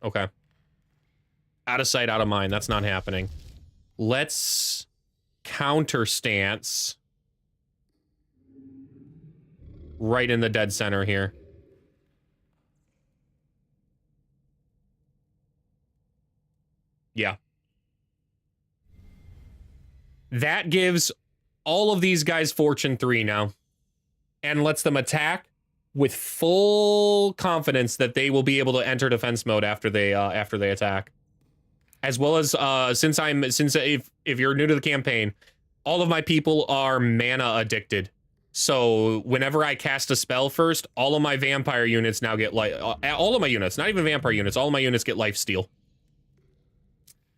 Okay. Out of sight, out of mind. That's not happening. Let's counter stance right in the dead center here. Yeah. That gives all of these guys Fortune 3 now. And lets them attack with full confidence that they will be able to enter defense mode after they attack. As well as since if you're new to the campaign, all of my people are mana addicted. So whenever I cast a spell first, all of my vampire units now get all of my units, not even vampire units, all of my units get life steal.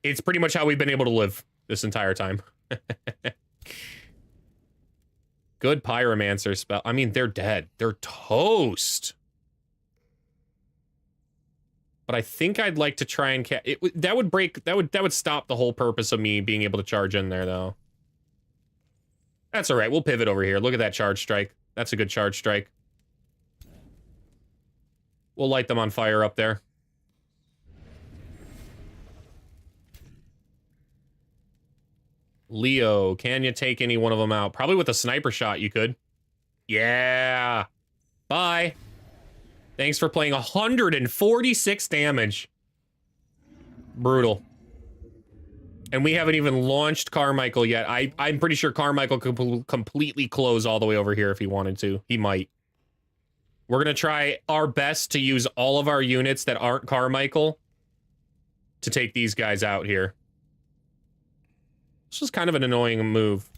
It's pretty much how we've been able to live this entire time. Good pyromancer spell. I mean, they're dead. They're toast. But I think I'd like to try and that would stop the whole purpose of me being able to charge in there, though. That's all right. We'll pivot over here. Look at that charge strike. That's a good charge strike. We'll light them on fire up there. Leo, can you take any one of them out? Probably with a sniper shot, you could. Yeah. Bye. Thanks for playing 146 damage. Brutal. And we haven't even launched Carmichael yet. I'm pretty sure Carmichael could completely close all the way over here if he wanted to. He might. We're going to try our best to use all of our units that aren't Carmichael to take these guys out here. This was kind of an annoying move.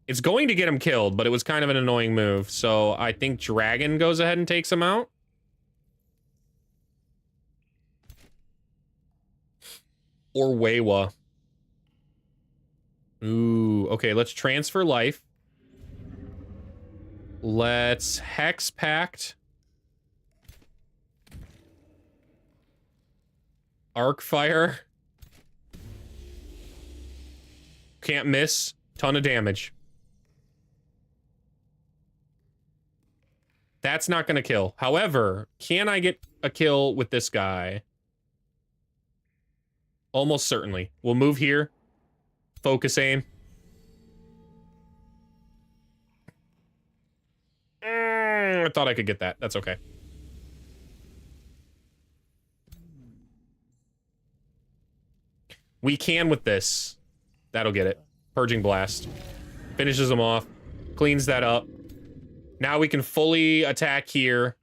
It's going to get him killed, but it was kind of an annoying move. So I think Dragon goes ahead and takes him out. Or Weiwa. Ooh, okay, let's transfer life. Let's Hex Pact. Arc Fire. Can't miss. Ton of damage. That's not going to kill. However, can I get a kill with this guy? Almost certainly. We'll move here. Focus aim. I thought I could get that. That's okay. We can with this. That'll get it. Purging Blast. Finishes them off. Cleans that up. Now we can fully attack here.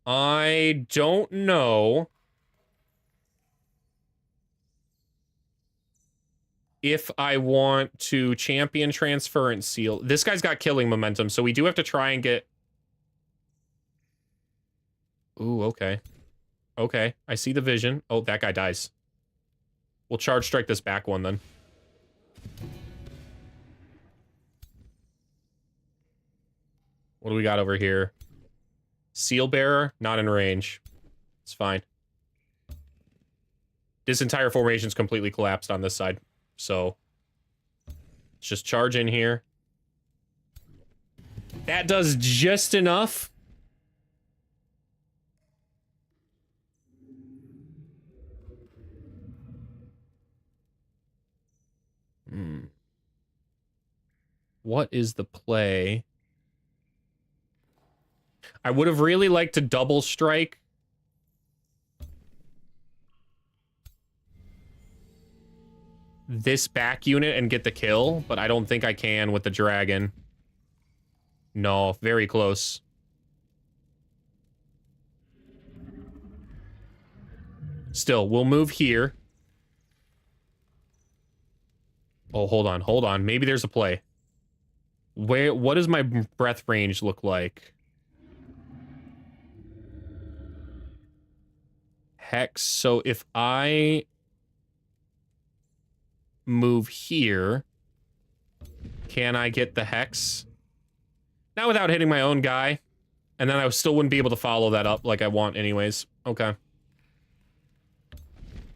I don't know if I want to champion transference seal. This guy's got killing momentum, so we do have to try and get... Ooh, okay. Okay, I see the vision. Oh, that guy dies. We'll charge strike this back one then. What do we got over here? Seal Bearer, not in range. It's fine. This entire formation's completely collapsed on this side. So, let's just charge in here. That does just enough. What is the play? I would have really liked to double strike. This back unit and get the kill, but I don't think I can with the dragon. No, very close. Still, we'll move here. Oh, hold on, hold on. Maybe there's a play. What does my breath range look like? Hex. So if I move here, can I get the hex? Not without hitting my own guy. And then I still wouldn't be able to follow that up like I want anyways. Okay.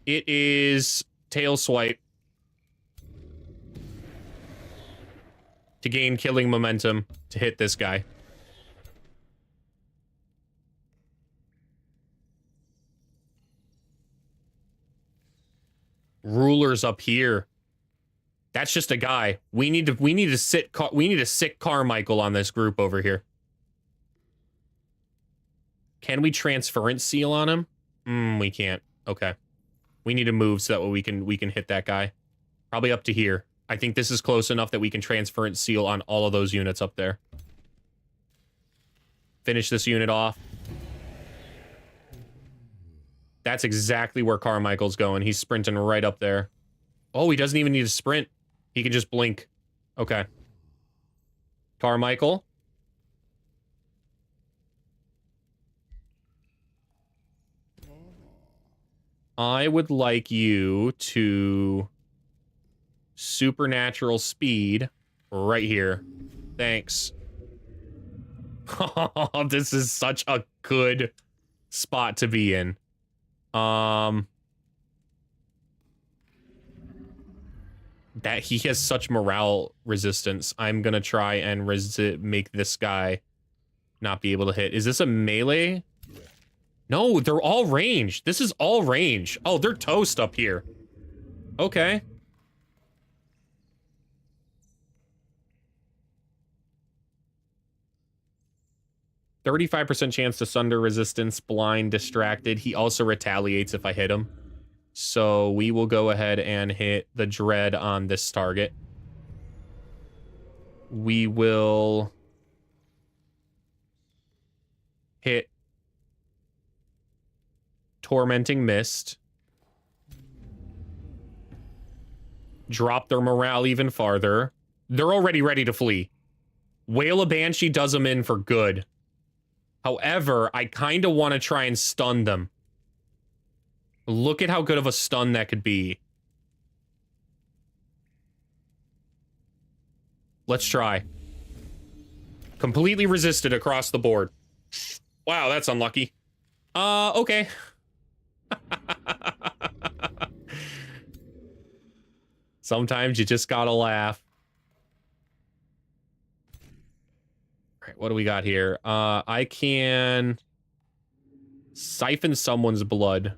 It is tail swipe. To gain killing momentum to hit this guy. Rulers up here. That's just a guy. We need to sick Carmichael on this group over here. Can we transference seal on him? We can't. Okay. We need to move so that we can hit that guy. Probably up to here. I think this is close enough that we can transference seal on all of those units up there. Finish this unit off. That's exactly where Carmichael's going. He's sprinting right up there. Oh, he doesn't even need to sprint. He can just blink. Okay. Carmichael. I would like you to supernatural speed right here. Thanks. Oh, this is such a good spot to be in. That he has such morale resistance. I'm gonna try and make this guy not be able to hit. Is this a melee? No, they're all range. This is all range. Oh, they're toast up here. Okay. %35% chance to sunder resistance, blind, distracted. He also retaliates if I hit him. So we will go ahead and hit the dread on this target. We will hit Tormenting Mist. Drop their morale even farther. They're already ready to flee. Wail of Banshee does them in for good. However, I kind of want to try and stun them. Look at how good of a stun that could be. Let's try. Completely resisted across the board. Wow, that's unlucky. Okay. Sometimes you just gotta laugh. All right, what do we got here? I can siphon someone's blood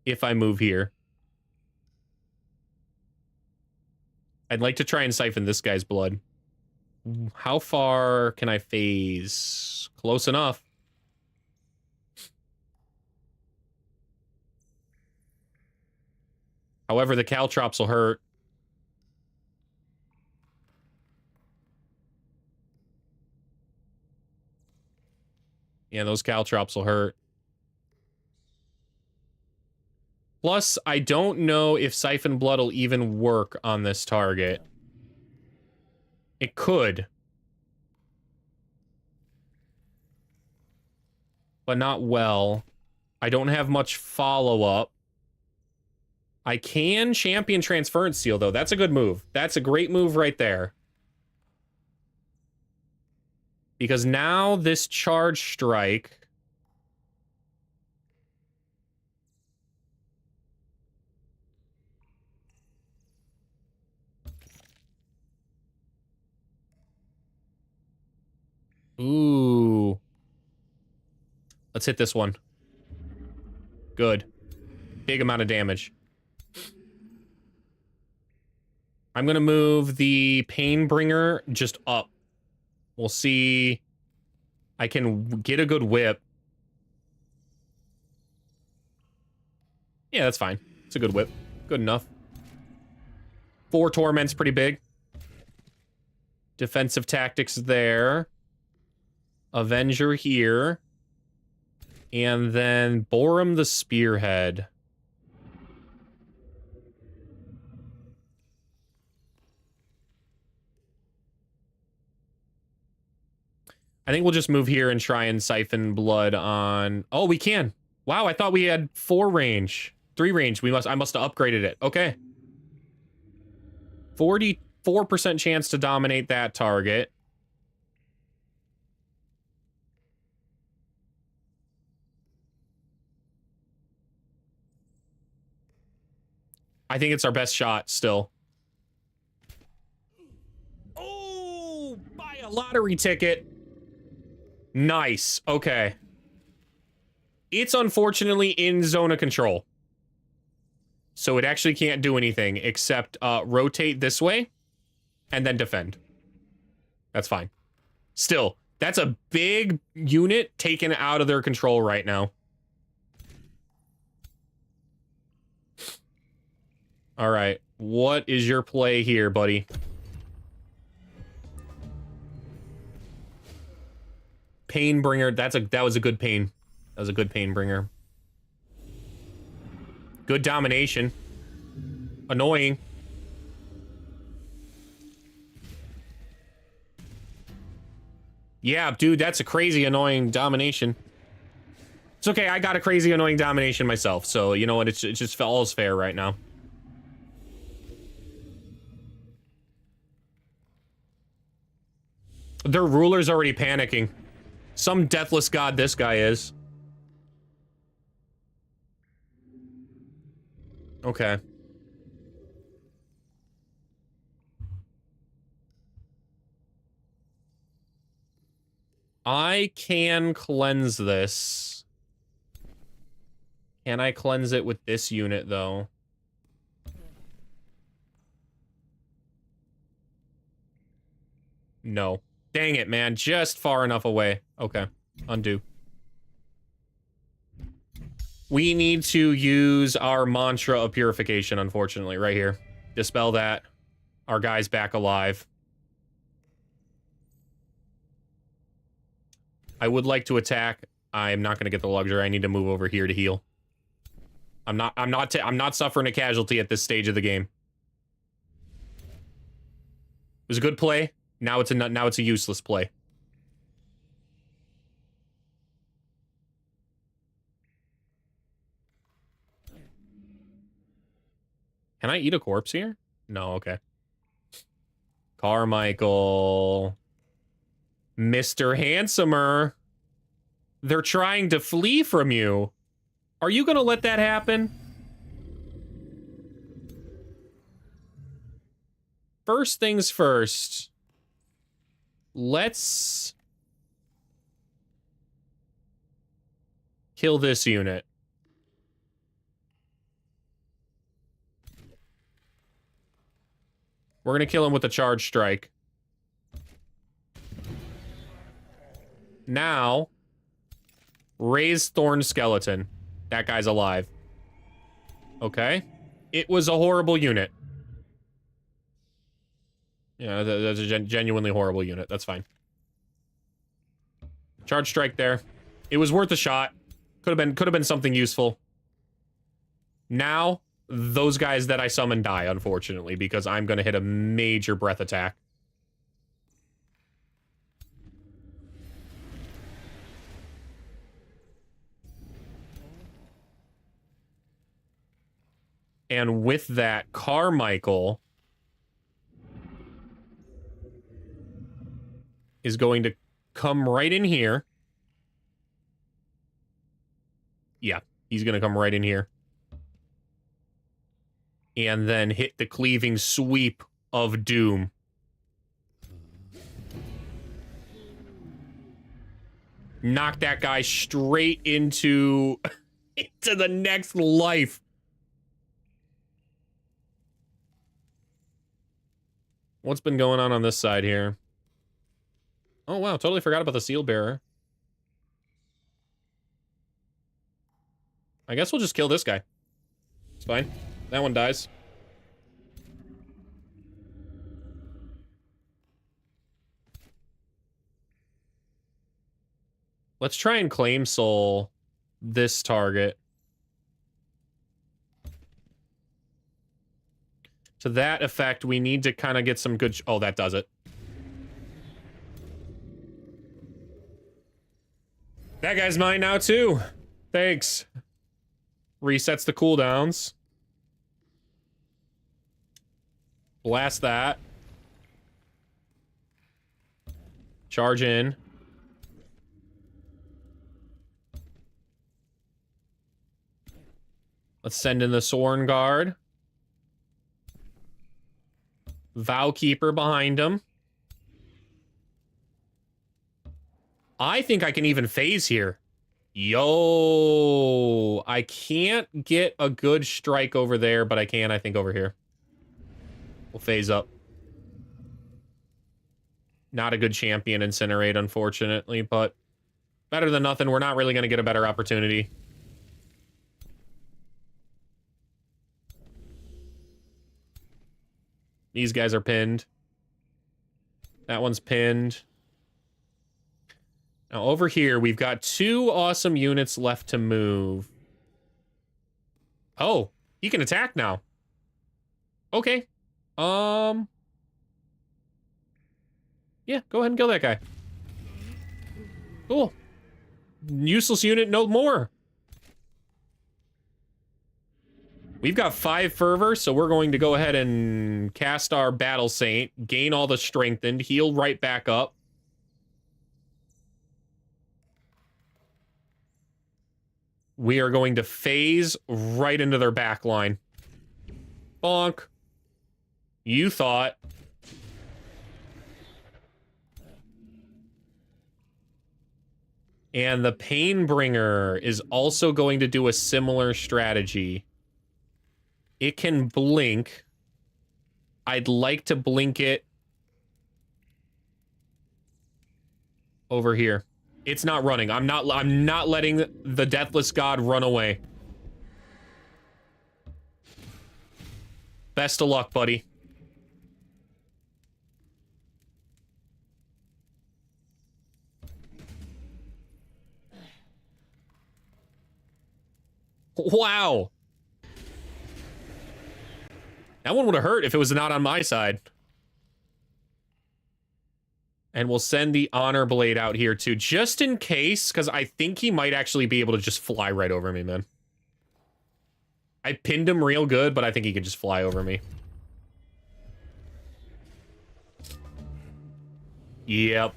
if I move here. I'd like to try and siphon this guy's blood. How far can I phase? Close enough. However, the caltrops will hurt. Yeah, those caltrops will hurt. Plus, I don't know if Siphon Blood will even work on this target. It could. But not well. I don't have much follow-up. I can champion Transference Seal, though. That's a good move. That's a great move right there. Because now this Charge Strike... Ooh. Let's hit this one. Good. Big amount of damage. I'm gonna move the Painbringer just up. We'll see. I can get a good whip. Yeah, that's fine. It's a good whip. Good enough. 4 Torment's pretty big. Defensive tactics there. Avenger here. And then Borum the Spearhead. I think we'll just move here and try and siphon blood on... Oh, we can. Wow, I thought we had 4 range. 3 range. I must have upgraded it. Okay. 44% chance to dominate that target. I think it's our best shot still. Oh, buy a lottery ticket. Nice. Okay. It's unfortunately in zone of control. So it actually can't do anything except rotate this way and then defend. That's fine. Still, that's a big unit taken out of their control right now. All right. What is your play here, buddy? Painbringer. That was a good pain. That was a good Painbringer. Good domination. Annoying. Yeah, dude, that's a crazy annoying domination. It's okay, I got a crazy annoying domination myself, so you know what, it just all's fair right now. Their ruler's already panicking. Some deathless god this guy is. Okay. I can cleanse this. Can I cleanse it with this unit, though? No. Dang it, man. Just far enough away. Okay. Undo. We need to use our mantra of purification, unfortunately, right here. Dispel that. Our guy's back alive. I would like to attack. I'm not going to get the luxury. I need to move over here to heal. I'm not suffering a casualty at this stage of the game. It was a good play. Now it's a useless play. Can I eat a corpse here? No, okay. Carmichael. Mr. Handsomer. They're trying to flee from you. Are you gonna let that happen? First things first. Let's kill this unit. We're gonna kill him with a charge strike. Now, raise Thorn Skeleton. That guy's alive. Okay. It was a horrible unit. Yeah, that's a genuinely horrible unit. That's fine. Charge strike there. It was worth a shot. Could have been something useful. Now, those guys that I summon die, unfortunately, because I'm gonna hit a major breath attack. And with that, Carmichael is going to come right in here. Yeah, he's going to come right in here. And then hit the cleaving sweep of doom. Knock that guy straight into the next life. What's been going on this side here? Oh, wow. Totally forgot about the seal bearer. I guess we'll just kill this guy. It's fine. That one dies. Let's try and claim soul this target. To that effect, we need to kind of get some good... Oh, that does it. That guy's mine now, too. Thanks. Resets the cooldowns. Blast that. Charge in. Let's send in the Soren Guard. Vowkeeper behind him. I think I can even phase here. Yo, I can't get a good strike over there, but I can, I think, over here. We'll phase up. Not a good champion incinerate, unfortunately, but better than nothing. We're not really going to get a better opportunity. These guys are pinned. That one's pinned. Now, over here, we've got 2 awesome units left to move. Oh, he can attack now. Okay. Yeah, go ahead and kill that guy. Cool. Useless unit, no more. We've got 5 fervor, so we're going to go ahead and cast our Battle Saint, gain all the strengthened, heal right back up. We are going to phase right into their back line. Bonk. You thought. And the Painbringer is also going to do a similar strategy. It can blink. I'd like to blink it over here. It's not running. I'm not letting the Deathless God run away. Best of luck, buddy. Wow. That one would have hurt if it was not on my side. And we'll send the Honor Blade out here too, just in case, because I think he might actually be able to just fly right over me, man. I pinned him real good, but I think he could just fly over me. Yep.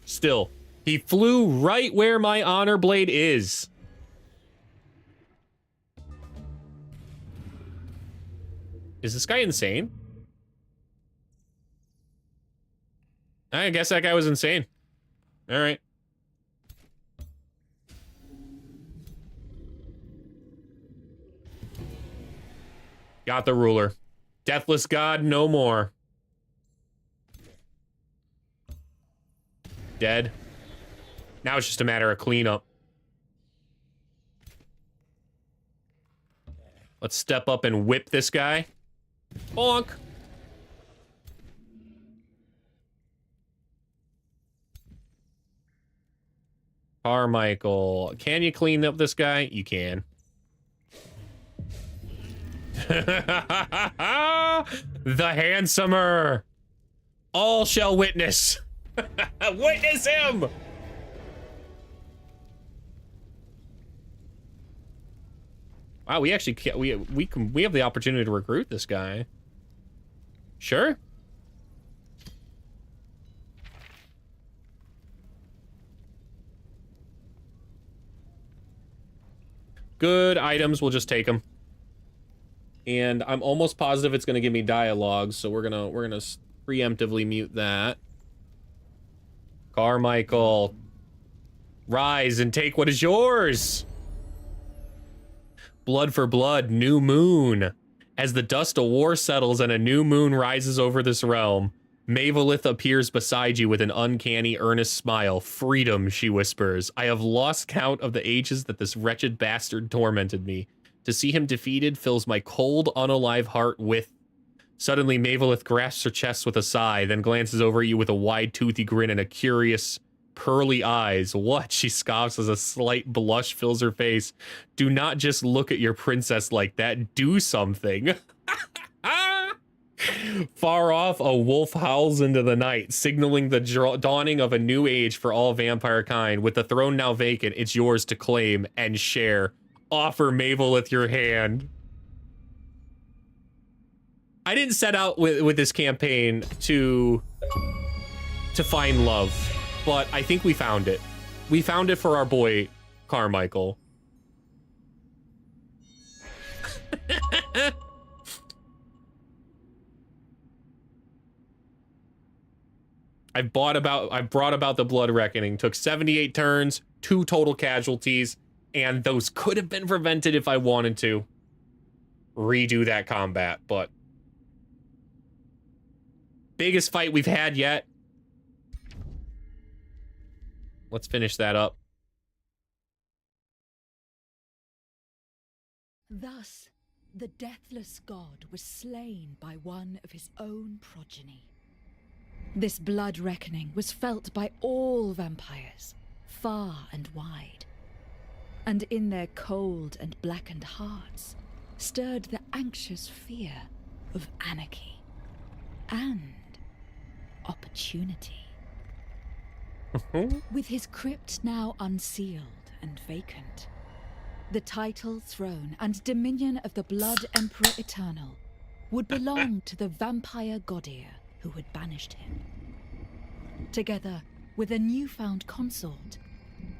Still, he flew right where my Honor Blade is. Is this guy insane? I guess that guy was insane. All right. Got the ruler. Deathless God, no more. Dead. Now it's just a matter of cleanup. Let's step up and whip this guy. Bonk. Carmichael. Can you clean up this guy? You can. The handsomer. All shall witness. Witness him. Wow, we actually can't, we have the opportunity to recruit this guy. Sure. Good items, we'll just take them. And I'm almost positive it's going to give me dialogue, so we're gonna preemptively mute that. Carmichael, rise and take what is yours. Blood for blood, new moon. As the dust of war settles and a new moon rises over this realm, Mavelith appears beside you with an uncanny, earnest smile. Freedom, she whispers. I have lost count of the ages that this wretched bastard tormented me. To see him defeated fills my cold, unalive heart with... Suddenly, Mavelith grasps her chest with a sigh, then glances over at you with a wide, toothy grin and a curious, pearly eyes. What? She scoffs as a slight blush fills her face. Do not just look at your princess like that. Do something. Far off, a wolf howls into the night, signaling the dawning of a new age for all vampire kind. With the throne now vacant, it's yours to claim and share. Offer Mavelith your hand. I didn't set out with this campaign to find love, but I think we found it. We found it for our boy, Carmichael. I brought about the Blood Reckoning. Took 78 turns, 2 total casualties, and those could have been prevented if I wanted to redo that combat, but biggest fight we've had yet. Let's finish that up. Thus, the deathless god was slain by one of his own progeny. This blood reckoning was felt by all vampires, far and wide. And in their cold and blackened hearts stirred the anxious fear of anarchy and opportunity. With his crypt now unsealed and vacant, the title, throne, and dominion of the Blood Emperor Eternal would belong to the vampire god-ear who had banished him. Together with a newfound consort,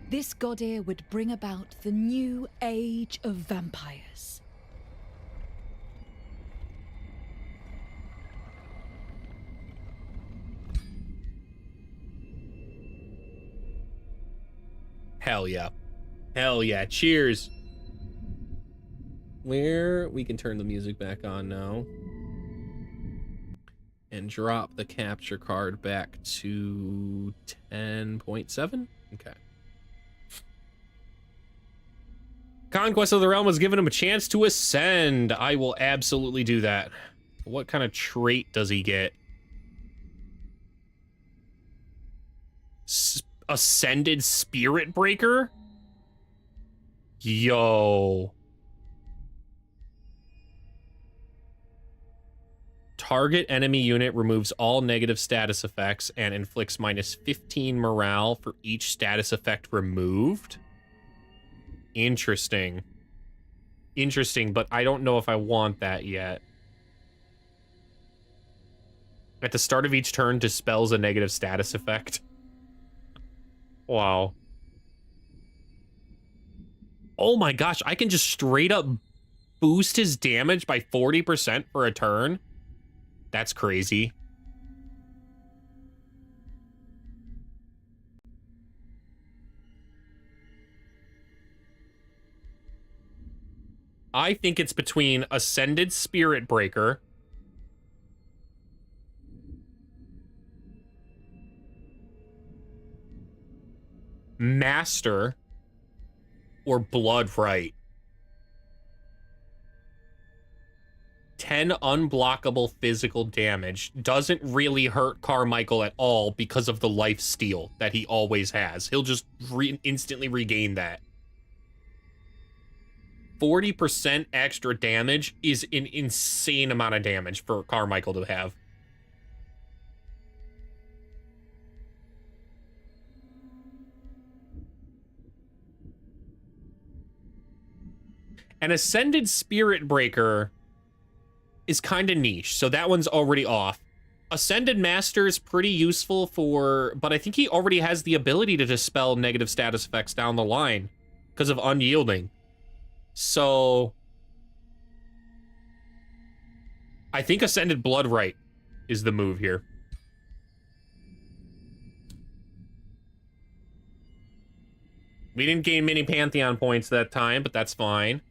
this god-ear would bring about the new age of vampires. Hell yeah. Hell yeah. Cheers. Where we can turn the music back on now. And drop the capture card back to 10.7. Okay. Conquest of the Realm has given him a chance to ascend. I will absolutely do that. What kind of trait does he get? Ascended Spirit Breaker? Yo. Target enemy unit removes all negative status effects and inflicts -15 morale for each status effect removed. Interesting. Interesting, but I don't know if I want that yet. At the start of each turn, dispels a negative status effect. Wow. Oh my gosh, I can just straight up boost his damage by 40% for a turn? That's crazy. I think it's between Ascended Spirit Breaker Master or Blood Right. 10 unblockable physical damage doesn't really hurt Carmichael at all because of the life steal that he always has. He'll just instantly regain that. 40% extra damage is an insane amount of damage for Carmichael to have. An Ascended Spirit Breaker is kind of niche, so that one's already off. Ascended Master is pretty useful for, but I think he already has the ability to dispel negative status effects down the line because of Unyielding. So I think Ascended Blood Right is the move here. We didn't gain many Pantheon points that time, but that's fine.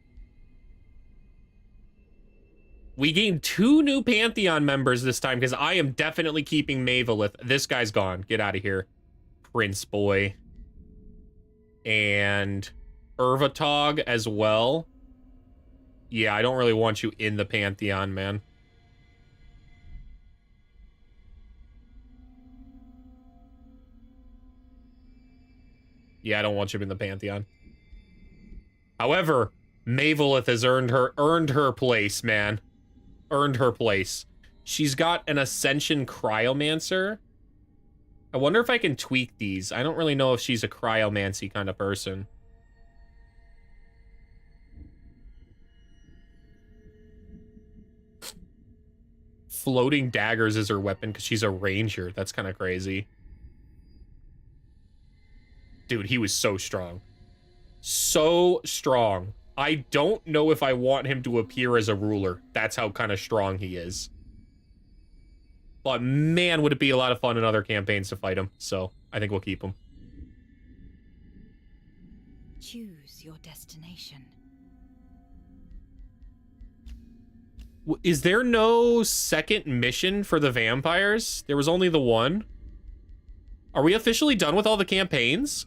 We gained 2 new Pantheon members this time because I am definitely keeping Mavelith. This guy's gone. Get out of here. Prince Boy. And Urvatog as well. Yeah, I don't really want you in the Pantheon, man. Yeah, I don't want you in the Pantheon. However, Mavelith has earned her place, man. Earned her place. She's got an Ascension Cryomancer. I wonder if I can tweak these. I don't really know if she's a cryomancy kind of person. Floating daggers is her weapon because she's a ranger. That's kind of crazy. Dude, he was so strong. So strong. I don't know if I want him to appear as a ruler. That's how kind of strong he is. But man, would it be a lot of fun in other campaigns to fight him. So I think we'll keep him. Choose your destination. Is there no second mission for the vampires? There was only the one. Are we officially done with all the campaigns?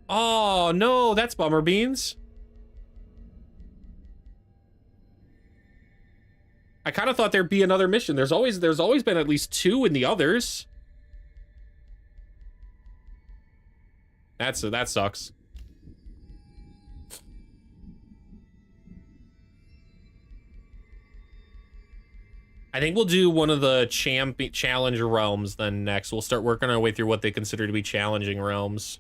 Oh, no, that's bummer beans. I kind of thought there'd be another mission. There's always been at least 2 in the others. That sucks. I think we'll do one of the challenge realms then next. We'll start working our way through what they consider to be challenging realms.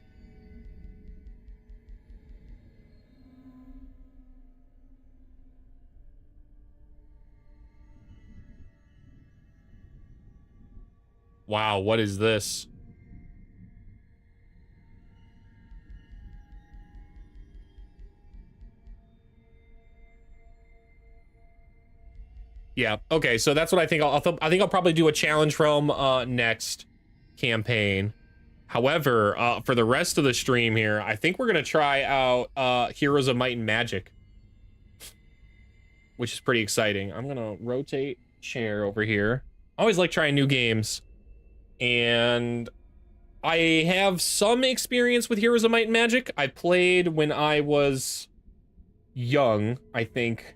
Wow, what is this? Yeah, okay, so that's what I think. I think I'll probably do a challenge realm next campaign. However, for the rest of the stream here, I think we're gonna try out Heroes of Might and Magic, which is pretty exciting. I'm gonna rotate chair over here. I always like trying new games, and I have some experience with Heroes of Might and Magic. I played when I was young, I think.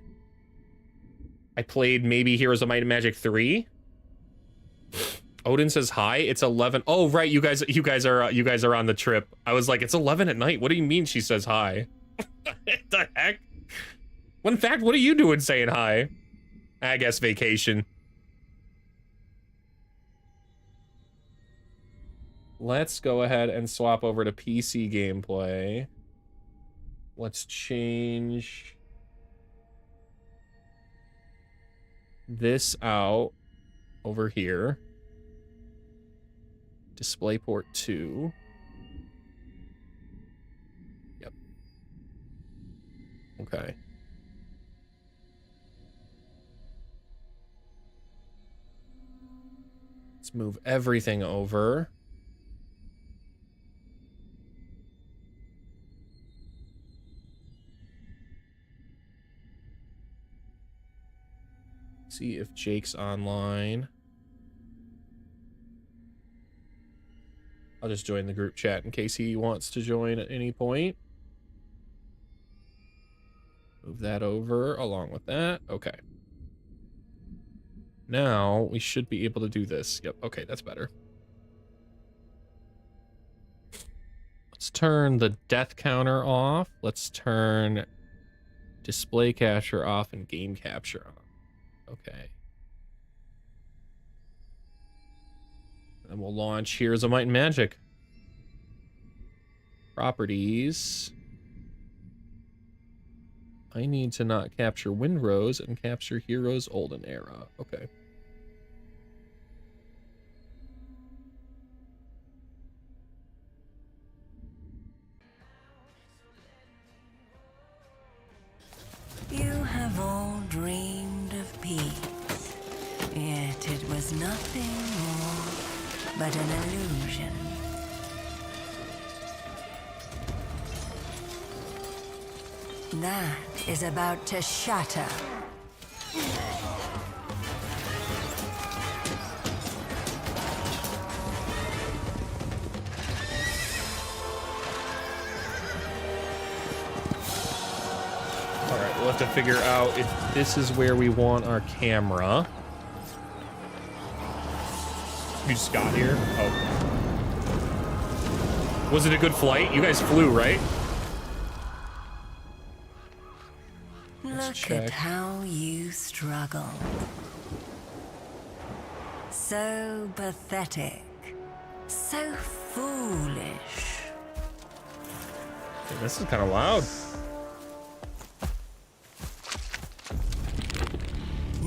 I played maybe Heroes of Might and Magic 3. Odin says hi. It's 11. Oh, right. You guys are on the trip. I was like, it's 11 at night. What do you mean she says hi? What the heck? Well, in fact, what are you doing saying hi? I guess vacation. Let's go ahead and swap over to PC gameplay. Let's change this out over here. DisplayPort 2. Yep. Okay. Let's move everything over. See if Jake's online. I'll just join the group chat in case he wants to join at any point. Move that over along with that. Okay. Now we should be able to do this. Yep. Okay, that's better. Let's turn the death counter off. Let's turn display capture off and game capture on. Okay. And we'll launch Heroes of Might and Magic. Properties. I need to not capture Windrose and capture Heroes Olden Era. Okay. You have all dreamed of peace, yet it was nothing more but an illusion. That is about to shatter. All right, we'll have to figure out if this is where we want our camera. You just got here? Oh. Was it a good flight? You guys flew, right? Look at how you struggle. So pathetic. So foolish. Okay, this is kind of loud.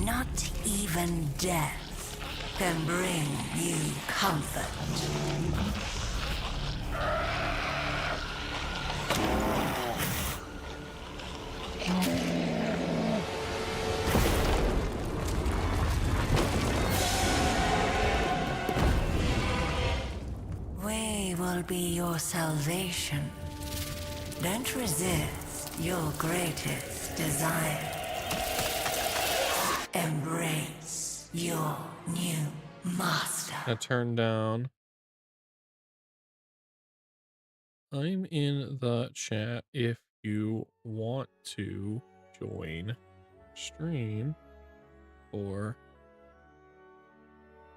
Not even death can bring you comfort. We will be your salvation. Don't resist your greatest desire. Embrace your new master. Gonna turn down. I'm in the chat if you want to join stream for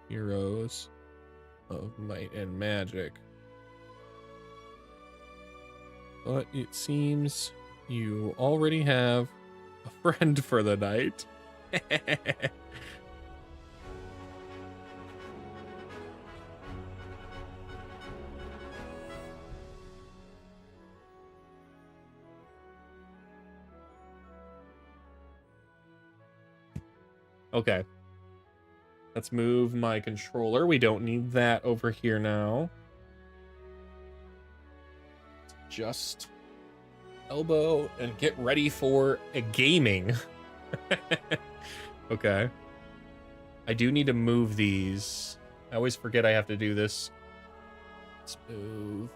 Heroes of Might and Magic. But it seems you already have a friend for the night. Okay. Let's move my controller. We don't need that over here now. Just elbow and get ready for a gaming. Okay. I do need to move these. I always forget I have to do this. Let's move.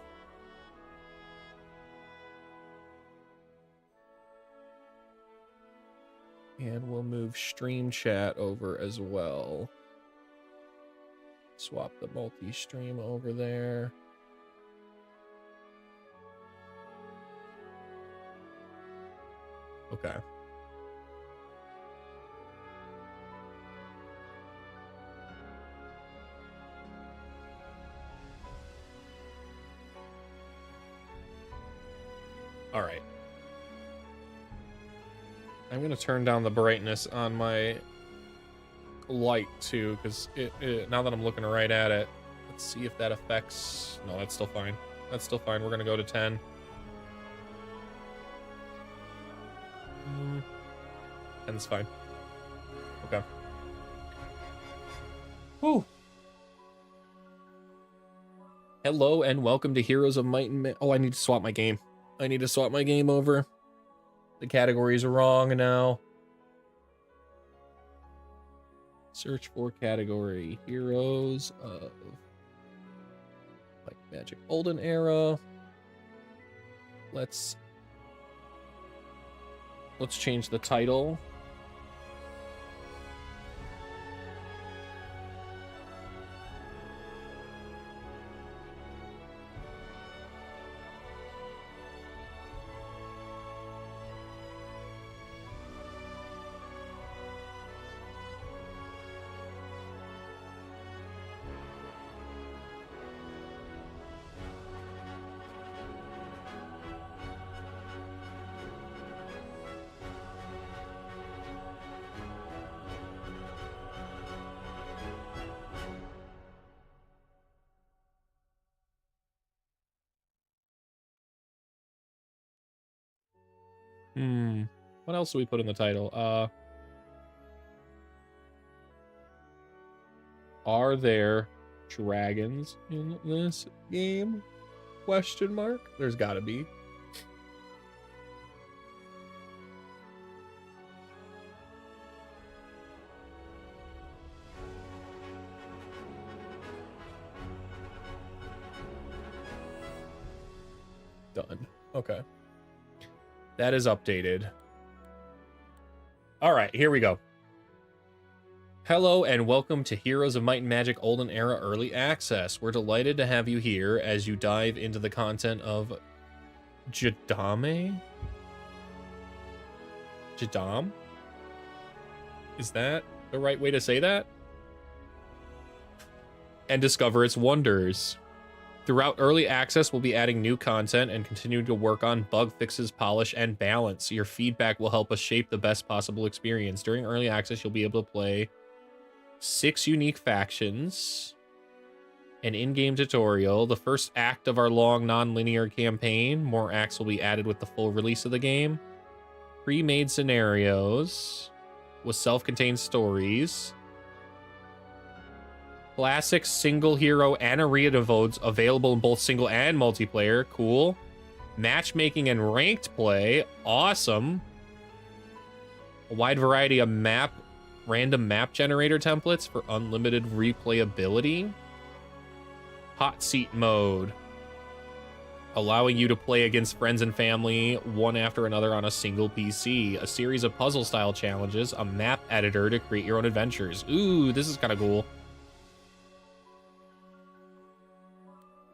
And we'll move stream chat over as well. Swap the multi-stream over there. Okay. All right. I'm going to turn down the brightness on my light too, because now that I'm looking right at it, let's see if that affects. No, that's still fine. That's still fine. We're going to go to 10. And it's fine. Okay. Whew. Hello and welcome to Heroes of Might and Oh, I need to swap my game. I need to swap my game over. The categories are wrong now. Search for category Heroes of Might and Magic Golden Era. Let's change the title. What else do we put in the title? Are there dragons in this game? Question mark. There's gotta be. Done. Okay. That is updated. All right, here we go. Hello and welcome to Heroes of Might and Magic Olden Era Early Access. We're delighted to have you here as you dive into the content of Jadame? Jadam? Is that the right way to say that? And discover its wonders. Throughout early access, we'll be adding new content and continue to work on bug fixes, polish, and balance. Your feedback will help us shape the best possible experience. During early access, you'll be able to play 6 unique factions, an in-game tutorial, the first act of our long non-linear campaign. More acts will be added with the full release of the game. Pre-made scenarios with self-contained stories. Classic single hero and arena votes available in both single and multiplayer. Cool. Matchmaking and ranked play. Awesome. A wide variety of random map generator templates for unlimited replayability. Hot seat mode. Allowing you to play against friends and family one after another on a single PC. A series of puzzle style challenges. A map editor to create your own adventures. Ooh, this is kind of cool.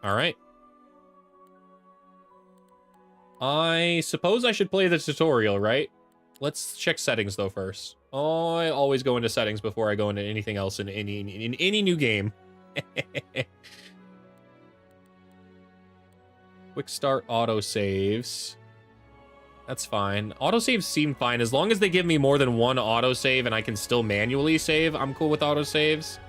All right. I suppose I should play the tutorial, right? Let's check settings though first. Oh, I always go into settings before I go into anything else in any new game. Quick start autosaves. That's fine. Autosaves seem fine. As long as they give me more than one autosave and I can still manually save, I'm cool with autosaves.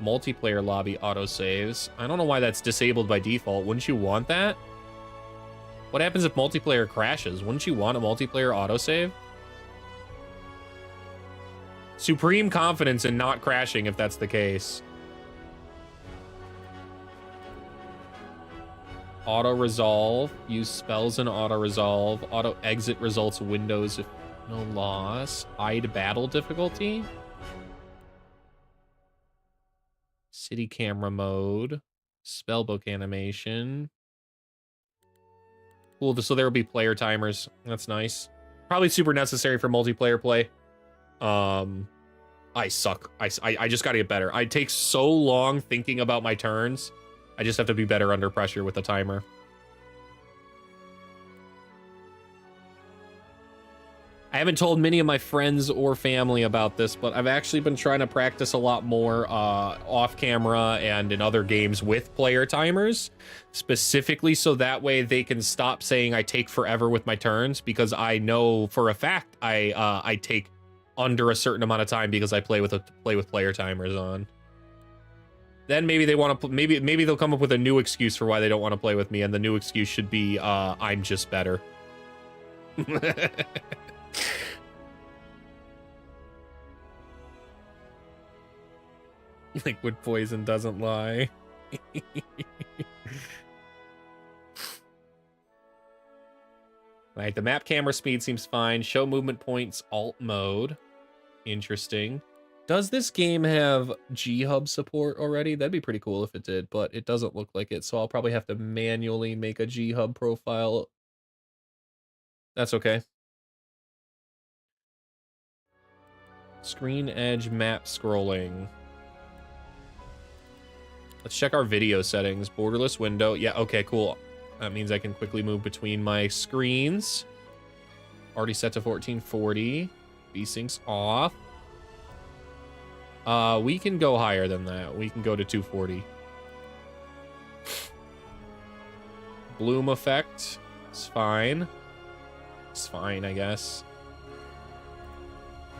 Multiplayer lobby autosaves. I don't know why that's disabled by default. Wouldn't you want that? What happens if multiplayer crashes? Wouldn't you want a multiplayer autosave? Supreme confidence in not crashing if that's the case. Auto resolve. Use spells in auto resolve. Auto exit results windows if no loss. Hide battle difficulty. City camera mode. Spellbook animation. Cool, so there will be player timers. That's nice. Probably super necessary for multiplayer play. I suck. I just gotta get better. I take so long thinking about my turns. I just have to be better under pressure with the timer. I haven't told many of my friends or family about this, but I've actually been trying to practice a lot more off camera and in other games with player timers, specifically so that way they can stop saying I take forever with my turns, because I know for a fact I take under a certain amount of time because I play with player timers on. Then maybe they want to maybe they'll come up with a new excuse for why they don't want to play with me, and the new excuse should be I'm just better. Liquid poison doesn't lie. Right, the map camera speed seems fine. Show movement points, alt mode. Interesting. Does this game have G-Hub support already? That'd be pretty cool if it did, but it doesn't look like it, so I'll probably have to manually make a G-Hub profile. That's okay. Screen edge map scrolling. Let's check our video settings. Borderless window. Yeah, okay, cool. That means I can quickly move between my screens. Already set to 1440. V-Sync's off. We can go higher than that. We can go to 240. Bloom effect. It's fine. It's fine, I guess.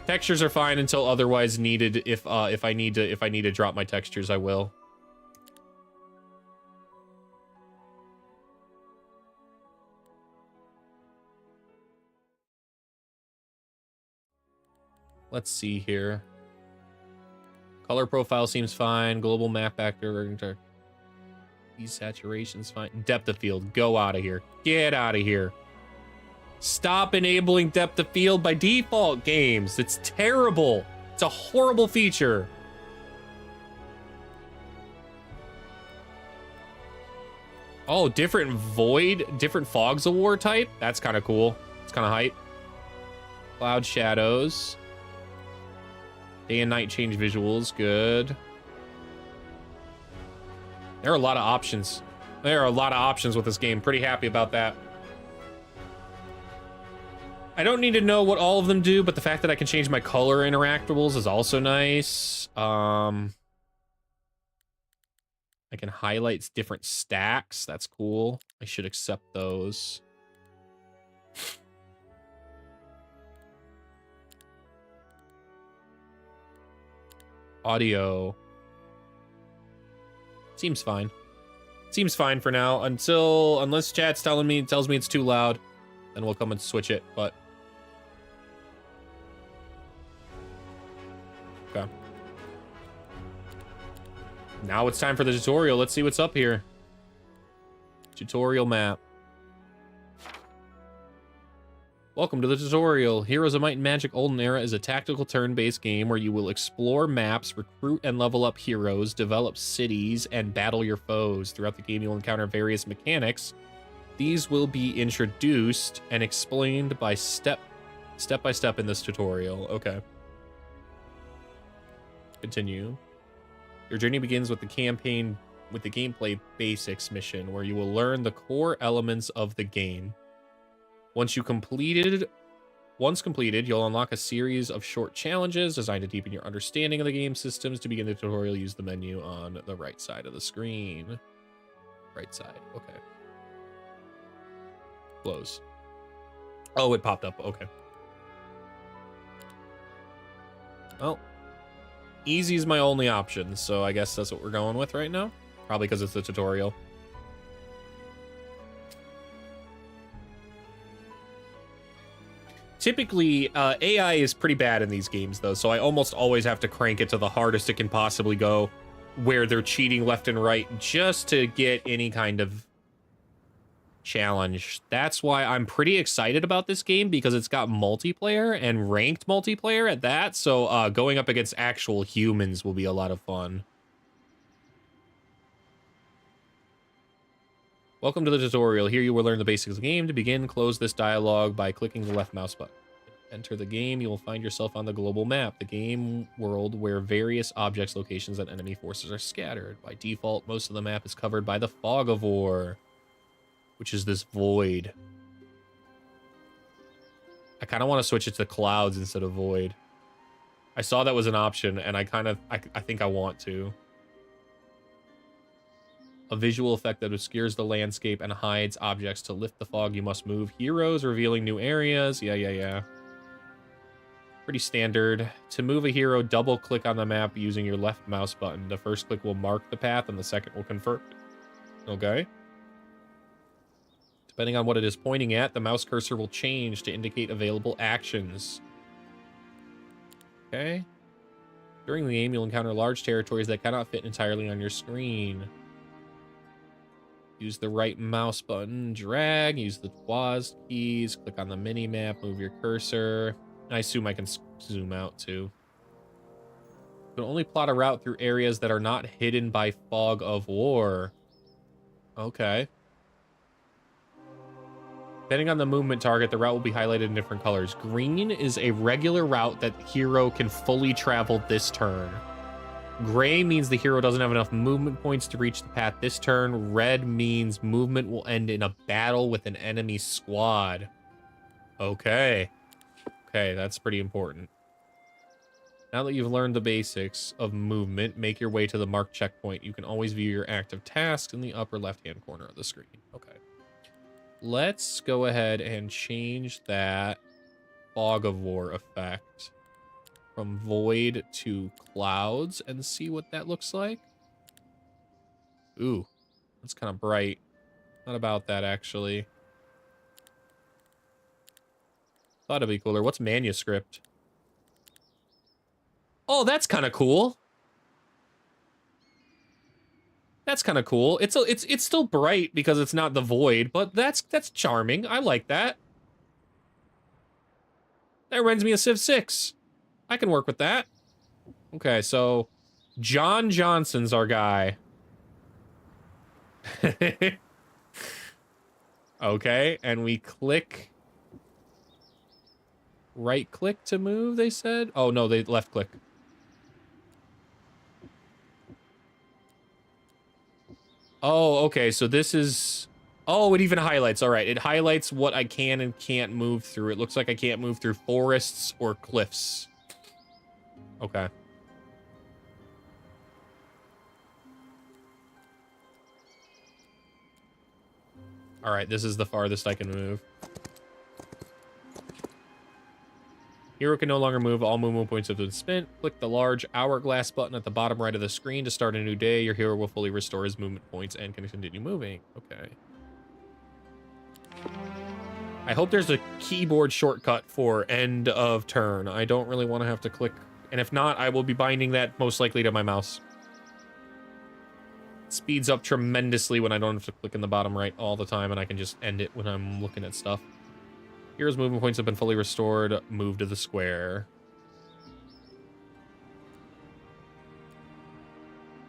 Textures are fine until otherwise needed. If I need to drop my textures, I will. Let's see here. Color profile seems fine. Global map actor. Desaturation's fine. Depth of field. Go out of here. Get out of here. Stop enabling depth of field by default, games. It's terrible. It's a horrible feature. Oh, different void, different fogs of war type. That's kind of cool. It's kind of hype. Cloud shadows. Day and night change visuals. Good. There are a lot of options. There are a lot of options with this game. Pretty happy about that. I don't need to know what all of them do, but the fact that I can change my color interactables is also nice. I can highlight different stacks. That's cool. I should accept those. Audio. Seems fine. Seems fine for now unless chat's tells me it's too loud, then we'll come and switch it, but okay. Now it's time for the tutorial. Let's see what's up here. Tutorial map. Welcome to the tutorial. Heroes of Might and Magic Olden Era is a tactical turn-based game where you will explore maps, recruit and level up heroes, develop cities, and battle your foes. Throughout the game, you'll encounter various mechanics. These will be introduced and explained by step by step in this tutorial. Okay. Continue. Your journey begins with the gameplay basics mission, where you will learn the core elements of the game. Once completed, you'll unlock a series of short challenges designed to deepen your understanding of the game systems. To begin the tutorial, use the menu on the right side of the screen. Right side, okay. Close. Oh, it popped up, okay. Well, easy is my only option, so I guess that's what we're going with right now. Probably because it's the tutorial. Typically, AI is pretty bad in these games, though, so I almost always have to crank it to the hardest it can possibly go, where they're cheating left and right just to get any kind of challenge. That's why I'm pretty excited about this game, because it's got multiplayer and ranked multiplayer at that, so going up against actual humans will be a lot of fun. Welcome to the tutorial. Here you will learn the basics of the game. To begin, close this dialogue by clicking the left mouse button. Enter the game. You will find yourself on the global map, the game world where various objects, locations, and enemy forces are scattered. By default, most of the map is covered by the fog of war, which is this void. I kind of want to switch it to clouds instead of void. I saw that was an option, and I think I want to. A visual effect that obscures the landscape and hides objects. To lift the fog, you must move heroes, revealing new areas. Yeah. Pretty standard. To move a hero, double-click on the map using your left mouse button. The first click will mark the path, and the second will confirm it. Okay. Depending on what it is pointing at, the mouse cursor will change to indicate available actions. Okay. During the game, you'll encounter large territories that cannot fit entirely on your screen. Use the right mouse button, drag, use the WASD keys, click on the mini-map, move your cursor. I assume I can zoom out too. You can only plot a route through areas that are not hidden by fog of war. Okay. Depending on the movement target, the route will be highlighted in different colors. Green is a regular route that hero can fully travel this turn. Gray means the hero doesn't have enough movement points to reach the path this turn. Red means movement will end in a battle with an enemy squad. Okay. Okay, that's pretty important. Now that you've learned the basics of movement, make your way to the marked checkpoint. You can always view your active tasks in the upper left-hand corner of the screen. Okay. Let's go ahead and change that fog of war effect from void to clouds and see what that looks like. Ooh, that's kind of bright. Not about that, actually. Thought it'd be cooler. What's manuscript? Oh, that's kind of cool. That's kind of cool. It's still bright because it's not the void, but that's charming. I like that. That reminds me of Civ 6. I can work with that. Okay, so John Johnson's our guy. Okay, and we click... Right click to move, they said? Oh, no, they left click. Oh, okay, so this is... Oh, it even highlights. All right, it highlights what I can and can't move through. It looks like I can't move through forests or cliffs. Okay. All right, this is the farthest I can move. Hero can no longer move. All movement points have been spent. Click the large hourglass button at the bottom right of the screen to start a new day. Your hero will fully restore his movement points and can continue moving. Okay. I hope there's a keyboard shortcut for end of turn. I don't really want to have to click. And if not, I will be binding that most likely to my mouse. It speeds up tremendously when I don't have to click in the bottom right all the time, and I can just end it when I'm looking at stuff. Hero's movement points have been fully restored. Move to the square.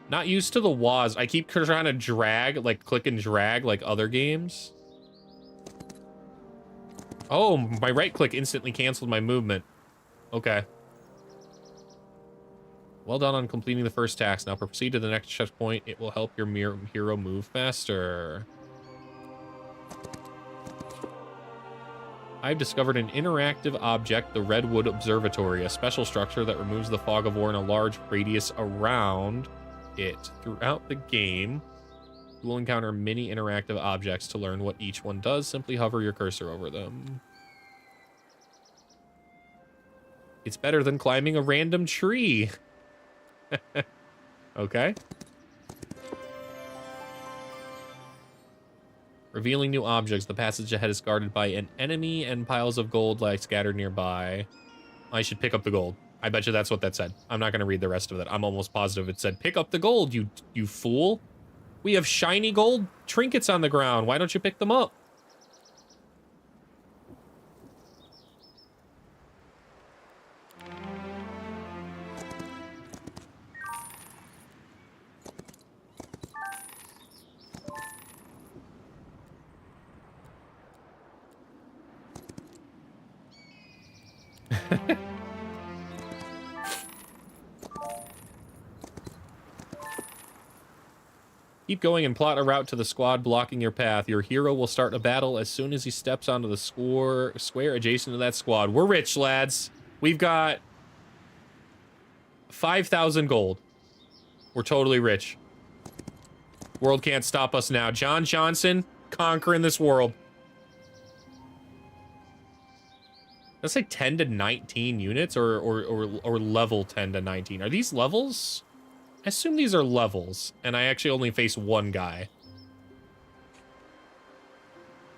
Not used to the WASD. I keep trying to drag, like click and drag like other games. Oh, my right click instantly canceled my movement. Okay. Well done on completing the first task. Now proceed to the next checkpoint. It will help your hero move faster. I've discovered an interactive object, the Redwood Observatory, a special structure that removes the fog of war in a large radius around it. Throughout the game, you will encounter many interactive objects. To learn what each one does, simply hover your cursor over them. It's better than climbing a random tree. Okay. Revealing new objects. The passage ahead is guarded by an enemy and piles of gold lie scattered nearby. I should pick up the gold. I bet you that's what that said. I'm not going to read the rest of it. I'm almost positive it said, pick up the gold, you fool. We have shiny gold trinkets on the ground. Why don't you pick them up? Keep going and plot a route to the squad blocking your path. Your hero will start a battle as soon as he steps onto the square adjacent to that squad. We're rich, lads. We've got 5,000 gold. We're totally rich. World can't stop us now. John Johnson conquering this world. That's like 10 to 19 units or level 10 to 19. Are these levels? I assume these are levels, and I actually only face one guy.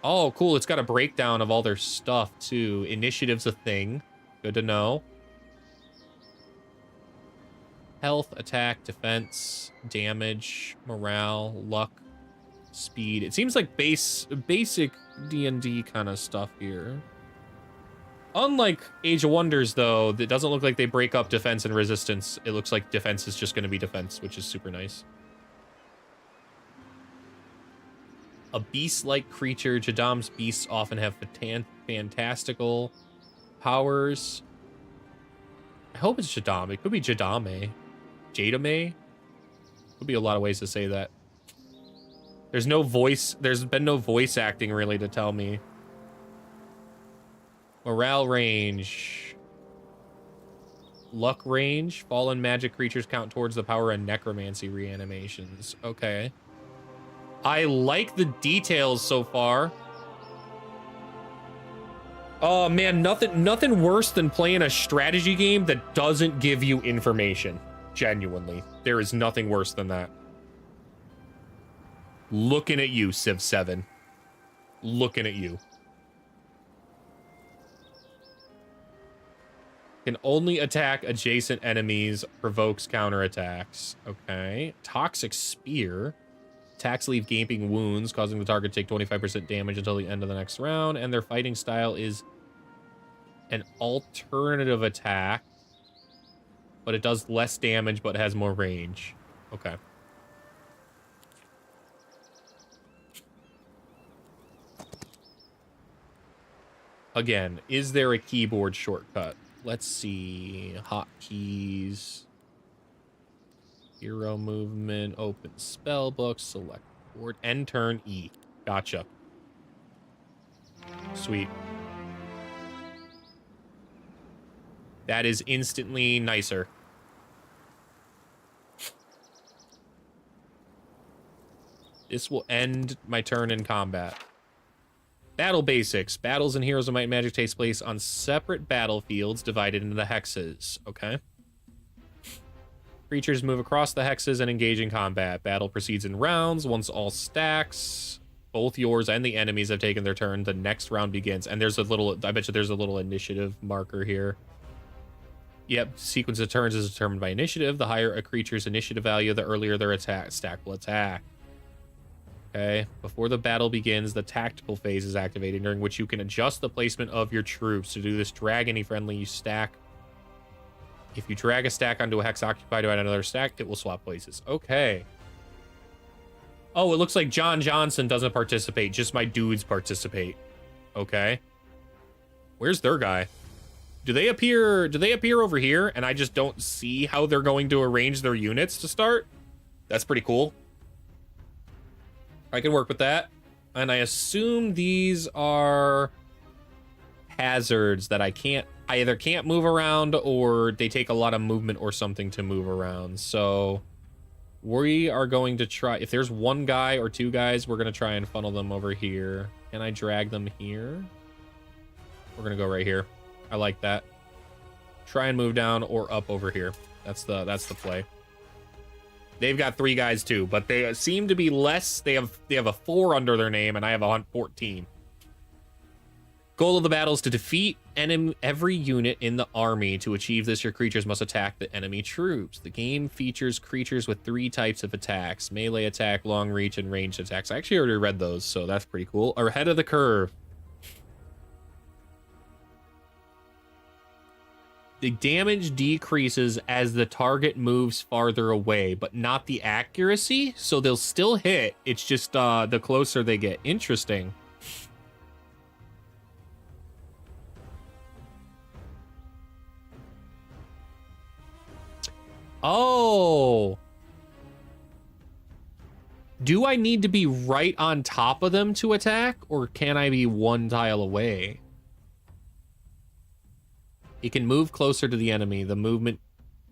Oh, cool. It's got a breakdown of all their stuff, too. Initiative's a thing. Good to know. Health, attack, defense, damage, morale, luck, speed. It seems like basic D&D kind of stuff here. Unlike Age of Wonders, though, it doesn't look like they break up defense and resistance. It looks like defense is just going to be defense, which is super nice. A beast-like creature. Jadam's beasts often have fantastical powers. I hope it's Jadam. It could be Jadame. Jadame? Could be a lot of ways to say that. There's no voice. There's been no voice acting, really, to tell me. Morale range. Luck range. Fallen magic creatures count towards the power of necromancy reanimations. Okay. I like the details so far. Oh man, nothing worse than playing a strategy game that doesn't give you information. Genuinely. There is nothing worse than that. Looking at you, Civ 7. Looking at you. Can only attack adjacent enemies, provokes counterattacks. Okay. Toxic Spear. Attacks leave gaping wounds, causing the target to take 25% damage until the end of the next round. And their fighting style is an alternative attack. But it does less damage, but has more range. Okay. Again, is there a keyboard shortcut? Let's see. Hotkeys. Hero movement. Open spellbook. Select board. End turn E. Gotcha. Sweet. That is instantly nicer. This will end my turn in combat. Battle basics. Battles in Heroes of Might and Magic takes place on separate battlefields divided into the hexes. Okay. Creatures move across the hexes and engage in combat. Battle proceeds in rounds. Once all stacks, both yours and the enemies have taken their turn, the next round begins. And there's a little, I bet you there's a little initiative marker here. Yep, sequence of turns is determined by initiative. The higher a creature's initiative value, the earlier their stack will attack. Okay, before the battle begins, the tactical phase is activated, during which you can adjust the placement of your troops. To do this, drag any friendly stack. If you drag a stack onto a hex occupied by another stack, it will swap places. Okay. Oh, it looks like John Johnson doesn't participate, just my dudes participate. Okay. Where's their guy? Do they appear over here and I just don't see how they're going to arrange their units to start? That's pretty cool. I can work with that. And I assume these are hazards that I either can't move around or they take a lot of movement or something to move around. So we are going to try, if there's one guy or two guys, we're going to try and funnel them over here. Can I drag them here? We're going to go right here. I like that. Try and move down or up over here. That's the play. They've got 3 guys too, but they seem to be less. They have a 4 under their name, and I have a 14. Goal of the battle is to defeat every unit in the army. To achieve this, your creatures must attack the enemy troops. The game features creatures with 3 types of attacks: melee attack, long reach, and ranged attacks. I actually already read those, so that's pretty cool. Are ahead of the curve. The damage decreases as the target moves farther away, but not the accuracy, so they'll still hit. It's just the closer they get. Interesting. Oh. Do I need to be right on top of them to attack, or can I be 1 tile away? It can move closer to the enemy. The movement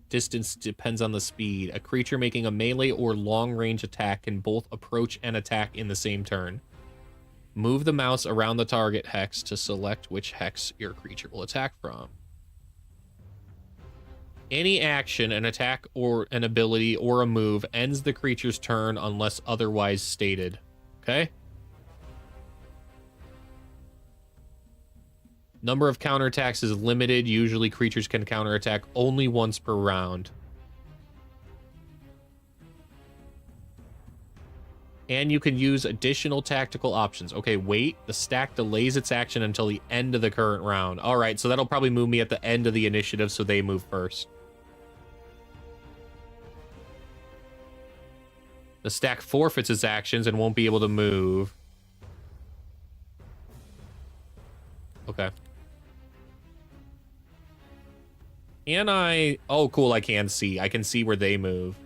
distance depends on the speed. A creature making a melee or long-range attack can both approach and attack in the same turn. Move the mouse around the target hex to select which hex your creature will attack from. Any action, an attack, or an ability, or a move ends the creature's turn unless otherwise stated. Okay? Number of counterattacks is limited. Usually creatures can counterattack only once per round. And you can use additional tactical options. Okay, wait. The stack delays its action until the end of the current round. All right, so that'll probably move me at the end of the initiative, so they move first. The stack forfeits its actions and won't be able to move. Okay. Can I... Oh, cool, I can see. I can see where they move.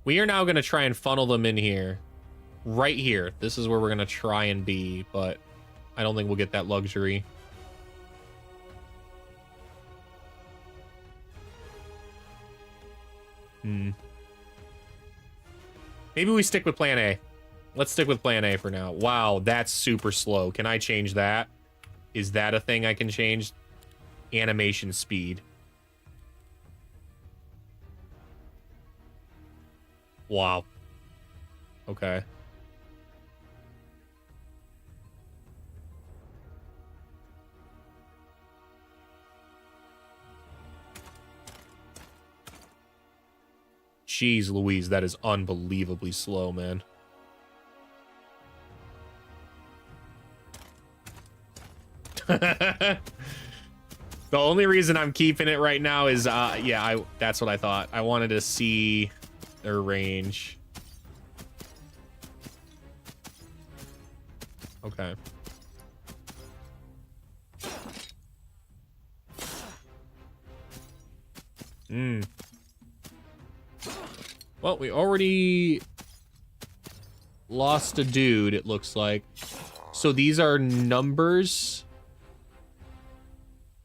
We are now going to try and funnel them in here. Right here. This is where we're going to try and be, but I don't think we'll get that luxury. Maybe we stick with plan A. Let's stick with plan A for now. Wow, that's super slow. Can I change that? Is that a thing I can change? Animation speed. Wow. Okay. Jeez Louise, that is unbelievably slow, man. The only reason I'm keeping it right now is, yeah, that's what I thought. I wanted to see their range. Okay. Well, we already lost a dude, it looks like. So these are numbers.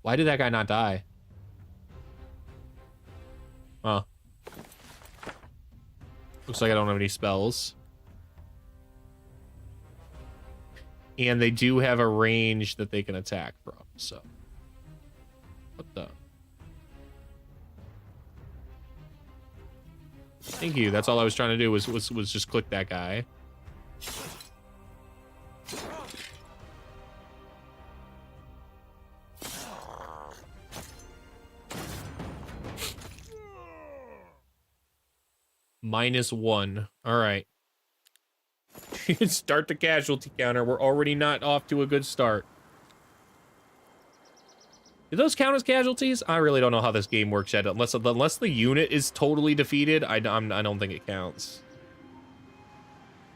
Why did that guy not die? Oh. Looks like I don't have any spells. And they do have a range that they can attack from, so. What the? Thank you. That's all I was trying to do was just click that guy. -1. All right. Start the casualty counter. We're already not off to a good start. Do those count as casualties? I really don't know how this game works yet. Unless the unit is totally defeated, I don't think it counts.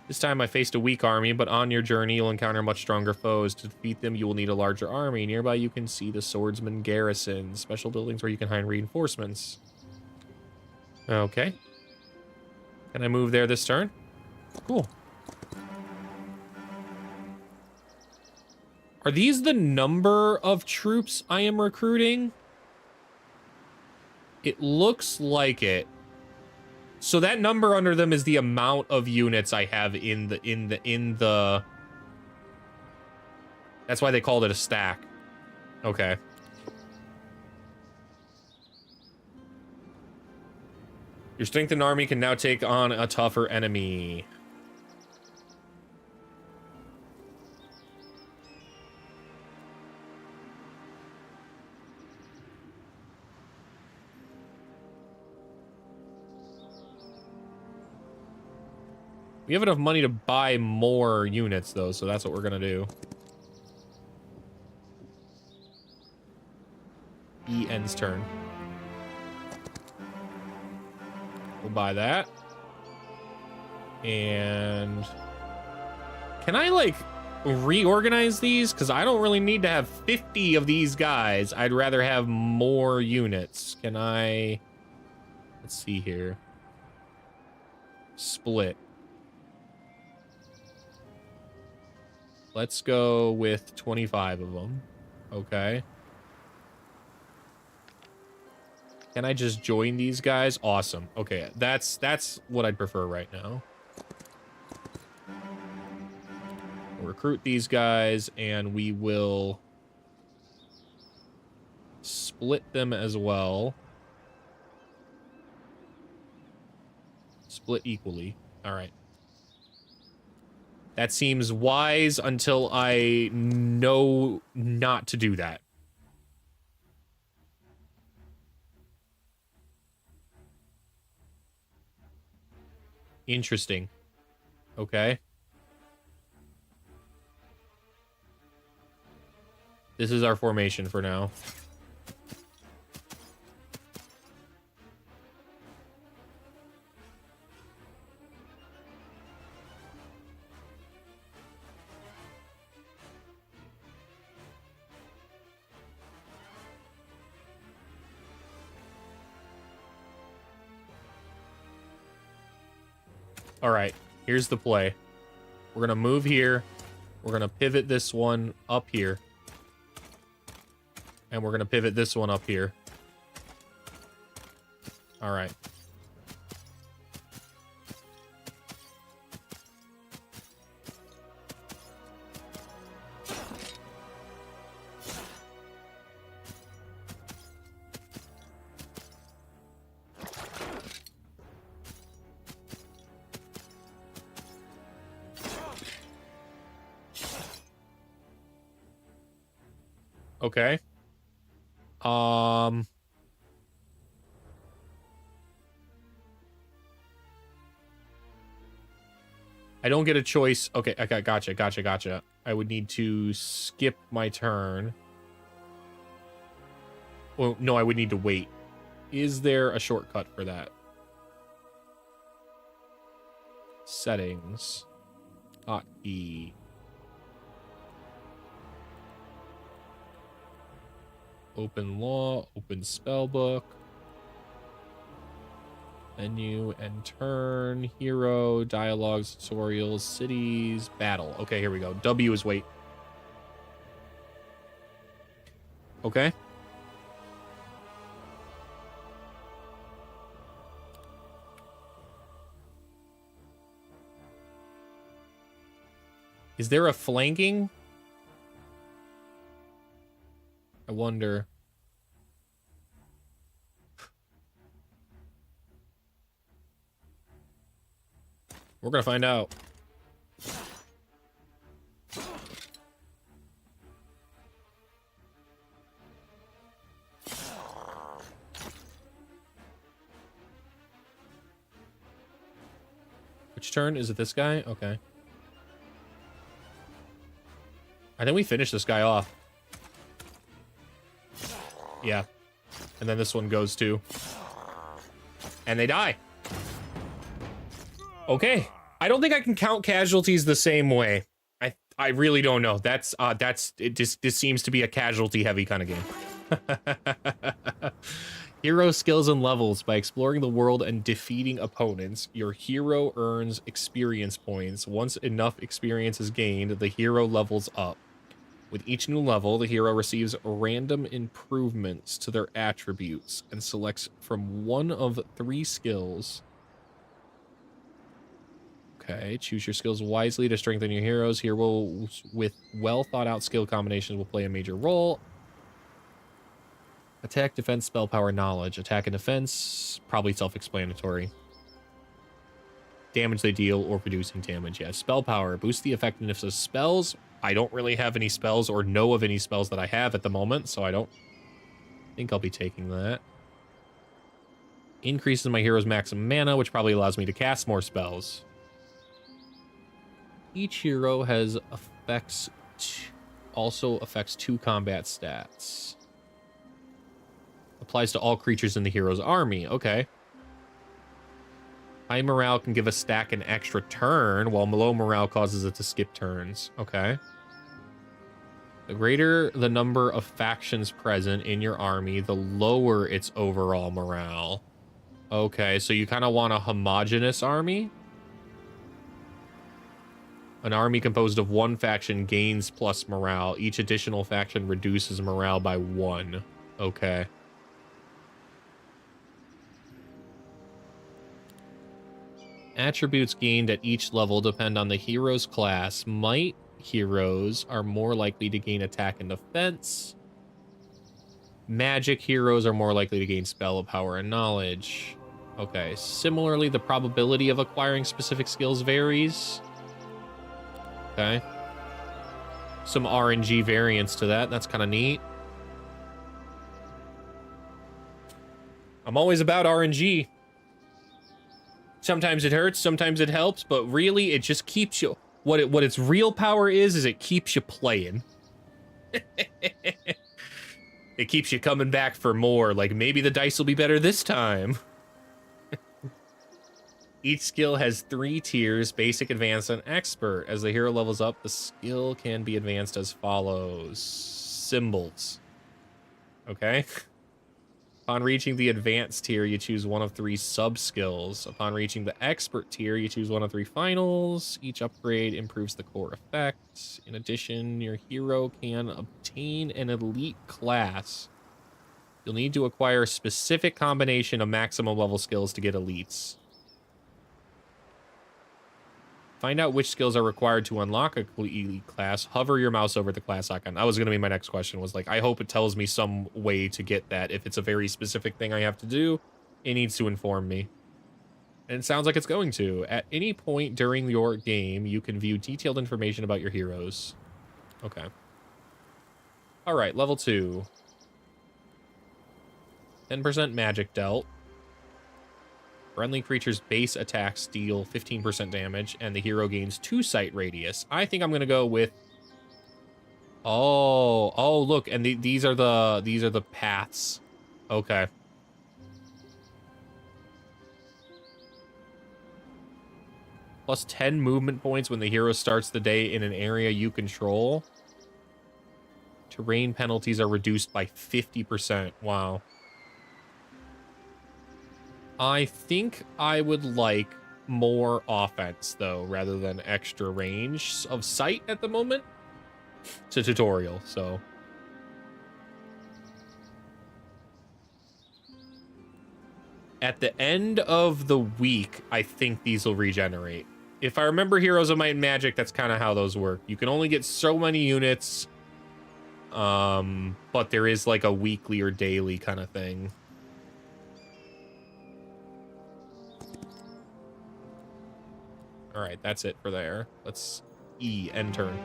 This time I faced a weak army, but on your journey you'll encounter much stronger foes. To defeat them, you will need a larger army. Nearby you can see the swordsman garrison, special buildings where you can hide reinforcements. Okay. Can I move there this turn? Cool. Are these the number of troops I am recruiting? It looks like it. So that number under them is the amount of units I have in the That's why they called it a stack. Okay. Your strengthened army can now take on a tougher enemy. We have enough money to buy more units, though, so that's what we're gonna do. Ends turn. We'll buy that. And... can I, like, reorganize these? Because I don't really need to have 50 of these guys. I'd rather have more units. Can I... let's see here. Split. Let's go with 25 of them. Okay. Can I just join these guys? Awesome. Okay, that's what I'd prefer right now. We'll recruit these guys, and we will split them as well. Split equally. All right. That seems wise until I know not to do that. Interesting. Okay. This is our formation for now. All right, here's the play. We're gonna move here. We're gonna pivot this one up here. And we're gonna pivot this one up here. All right. Okay. I don't get a choice. Okay, okay, gotcha. I would need to skip my turn. Oh, no, I would need to wait. Is there a shortcut for that? Settings. Hotkey. Open law, open spellbook. Menu and turn, hero, dialogues, tutorials, cities, battle. Okay, here we go. W is wait. Okay. Is there a flanking? I wonder. We're gonna find out. Which turn? Is it this guy? Okay. I think we finished this guy off. Yeah. And then this one goes too. And they die. Okay. I don't think I can count casualties the same way. I really don't know. That's this seems to be a casualty heavy kind of game. Hero skills and levels. By exploring the world and defeating opponents, your hero earns experience points. Once enough experience is gained, the hero levels up. With each new level, the hero receives random improvements to their attributes and selects from one of 3 skills. Okay, choose your skills wisely to strengthen your heroes. Heroes with well thought out skill combinations will play a major role. Attack, defense, spell power, knowledge. Attack and defense, probably self-explanatory. Damage they deal or reducing damage. Yeah, spell power, boost the effectiveness of spells. I don't really have any spells or know of any spells that I have at the moment, so I don't think I'll be taking that. Increases my hero's maximum mana, which probably allows me to cast more spells. Each hero has also affects 2 combat stats. Applies to all creatures in the hero's army. Okay. High morale can give a stack an extra turn, while low morale causes it to skip turns. Okay. The greater the number of factions present in your army, the lower its overall morale. Okay, so you kind of want a homogeneous army? An army composed of 1 faction gains plus morale. Each additional faction reduces morale by 1. Okay. Attributes gained at each level depend on the hero's class. Might heroes are more likely to gain attack and defense. Magic heroes are more likely to gain spell power and knowledge. Okay, similarly, the probability of acquiring specific skills varies. Okay. Some RNG variance to that. That's kind of neat. I'm always about RNG. Sometimes it hurts, sometimes it helps, but really it just keeps you... What its real power is it keeps you playing. It keeps you coming back for more. Like, maybe the dice will be better this time. Each skill has 3 tiers, basic, advanced, and expert. As the hero levels up, the skill can be advanced as follows. Symbols. Okay. Upon reaching the advanced tier, you choose one of 3 sub-skills. Upon reaching the expert tier, you choose one of 3 finals. Each upgrade improves the core effect. In addition, your hero can obtain an elite class. You'll need to acquire a specific combination of maximum level skills to get elites. Find out which skills are required to unlock a elite class. Hover your mouse over the class icon. That was going to be my next question, was like, I hope it tells me some way to get that. If it's a very specific thing I have to do, it needs to inform me. And it sounds like it's going to. At any point during your game, you can view detailed information about your heroes. Okay. All right, level 2. 10% magic dealt. Friendly creatures' base attacks deal 15% damage, and the hero gains 2 sight radius. I think I'm gonna go with. Oh, look, and these are the paths Okay. Plus 10 movement points when the hero starts the day in an area you control. Terrain penalties are reduced by 50%. Wow. I think I would like more offense, though, rather than extra range of sight at the moment. It's a tutorial, so... At the end of the week, I think these will regenerate. If I remember Heroes of Might and Magic, that's kind of how those work. You can only get so many units, but there is like a weekly or daily kind of thing. All right, that's it for there. Let's end turn.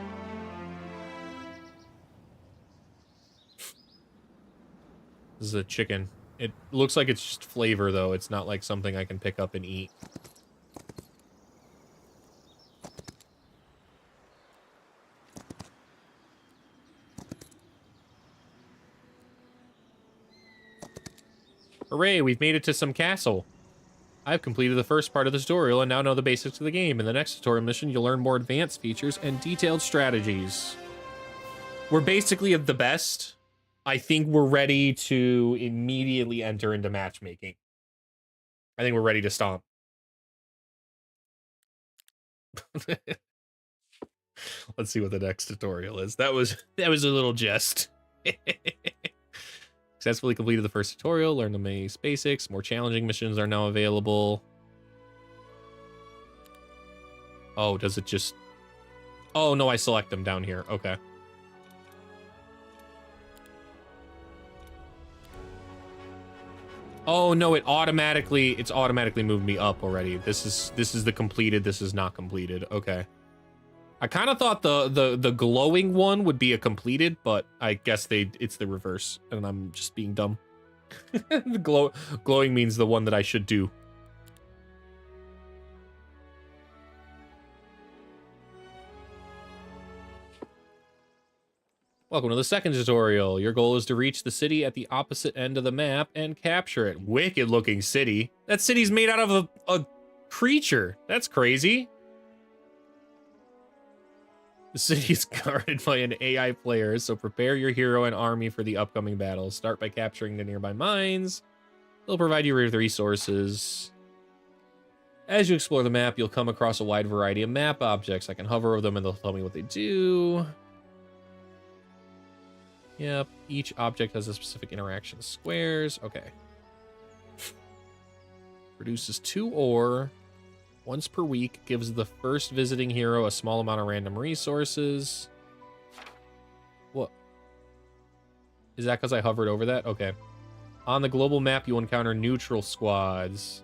This is a chicken. It looks like it's just flavor, though. It's not like something I can pick up and eat. Hooray, we've made it to some castle. I've completed the first part of the tutorial and now know the basics of the game. In the next tutorial mission, you'll learn more advanced features and detailed strategies. We're basically of the best. I think we're ready to immediately enter into matchmaking. I think we're ready to stomp. Let's see what the next tutorial is. That was a little jest. Successfully completed the first tutorial, learned the maze basics. More challenging missions are now available. Oh, does it just... Oh, no, I select them down here. Okay. Oh, no, it's automatically moved me up already. This is the completed, this is not completed. Okay. I kind of thought the glowing one would be a completed, but I guess it's the reverse, and I'm just being dumb. The glowing means the one that I should do. Welcome to the second tutorial. Your goal is to reach the city at the opposite end of the map and capture it. Wicked looking city. That city's made out of a creature. That's crazy. The city is guarded by an AI player, so prepare your hero and army for the upcoming battles. Start by capturing the nearby mines. They'll provide you with resources. As you explore the map, you'll come across a wide variety of map objects. I can hover over them and they'll tell me what they do. Yep, each object has a specific interaction. Squares, okay. Produces 2 ore. Once per week, gives the first visiting hero a small amount of random resources. What? Is that because I hovered over that? Okay. On the global map, you encounter neutral squads.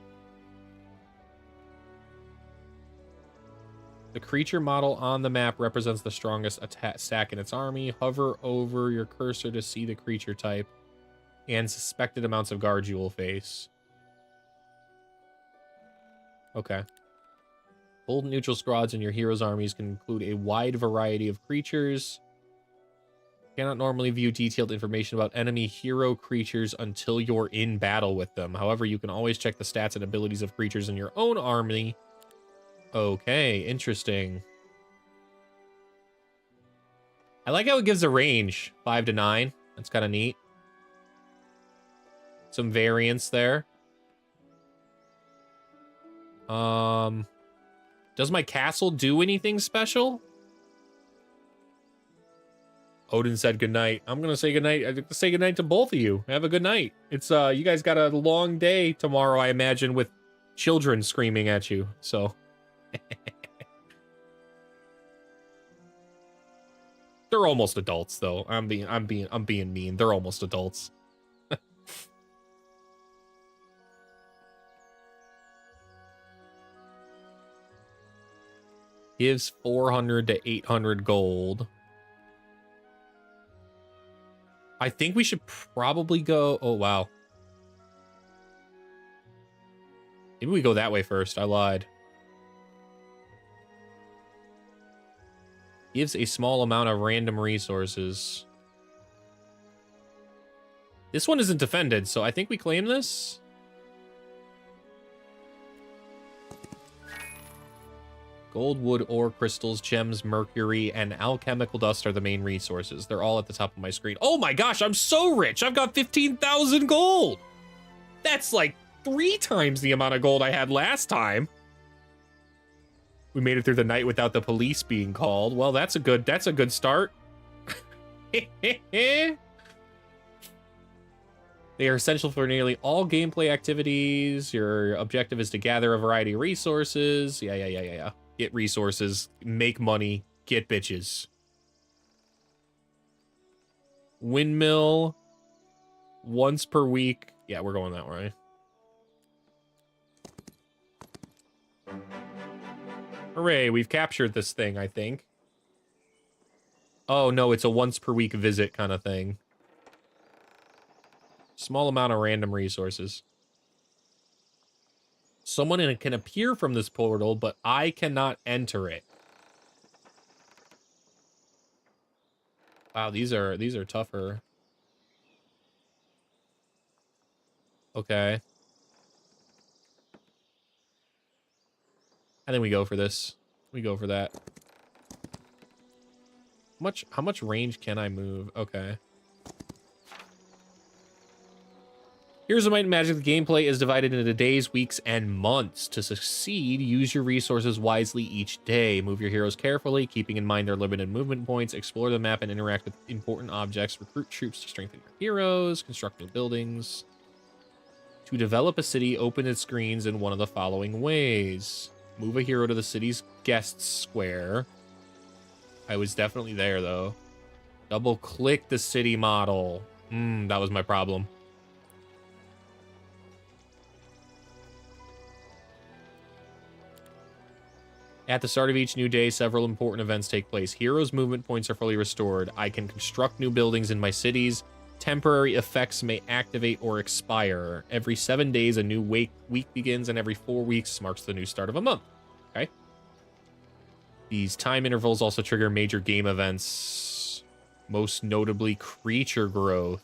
The creature model on the map represents the strongest stack in its army. Hover over your cursor to see the creature type and suspected amounts of guards you will face. Okay. Bold neutral squads in your hero's armies can include a wide variety of creatures. You cannot normally view detailed information about enemy hero creatures until you're in battle with them. However, you can always check the stats and abilities of creatures in your own army. Okay, interesting. I like how it gives a range, 5 to 9. That's kind of neat. Some variance there. Does my castle do anything special? Odin said goodnight. I'm gonna say goodnight. I'm gonna say goodnight to both of you. Have a good night. It's you guys got a long day tomorrow, I imagine, with children screaming at you. So they're almost adults, though. I'm being mean. They're almost adults. Gives 400 to 800 gold. I think we should probably go... Oh, wow. Maybe we go that way first. I lied. Gives a small amount of random resources. This one isn't defended, so I think we claim this. Gold, wood, ore, crystals, gems, mercury, and alchemical dust are the main resources. They're all at the top of my screen. Oh my gosh, I'm so rich. I've got 15,000 gold. That's like 3 times the amount of gold I had last time. We made it through the night without the police being called. Well, that's a good start. They are essential for nearly all gameplay activities. Your objective is to gather a variety of resources. Yeah. Get resources, make money, get bitches. Windmill once per week. Yeah, we're going that way. Hooray, we've captured this thing, I think. Oh, no, it's a once per week visit kind of thing. Small amount of random resources. Someone can appear from this portal, but I cannot enter it. Wow, these are tougher. Okay. I think we go for this. We go for that. How much range can I move? Okay. Heroes of Might and Magic, the gameplay is divided into days, weeks, and months. To succeed, use your resources wisely each day. Move your heroes carefully, keeping in mind their limited movement points. Explore the map and interact with important objects. Recruit troops to strengthen your heroes. Construct new buildings. To develop a city, open its screens in one of the following ways. Move a hero to the city's guest square. I was definitely there, though. Double-click the city model. That was my problem. At the start of each new day, several important events take place. Heroes' movement points are fully restored. I can construct new buildings in my cities. Temporary effects may activate or expire. Every 7 days, a new week begins, and every 4 weeks marks the new start of a month. Okay. These time intervals also trigger major game events, most notably creature growth.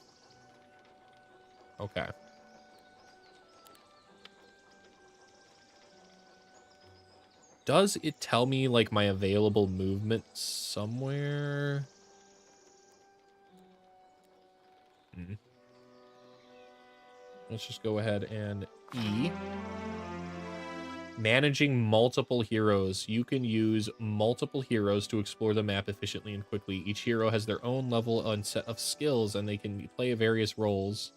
Okay. Does it tell me, like, my available movement somewhere? Let's just go ahead and E. Managing multiple heroes. You can use multiple heroes to explore the map efficiently and quickly. Each hero has their own level and set of skills, and they can play various roles.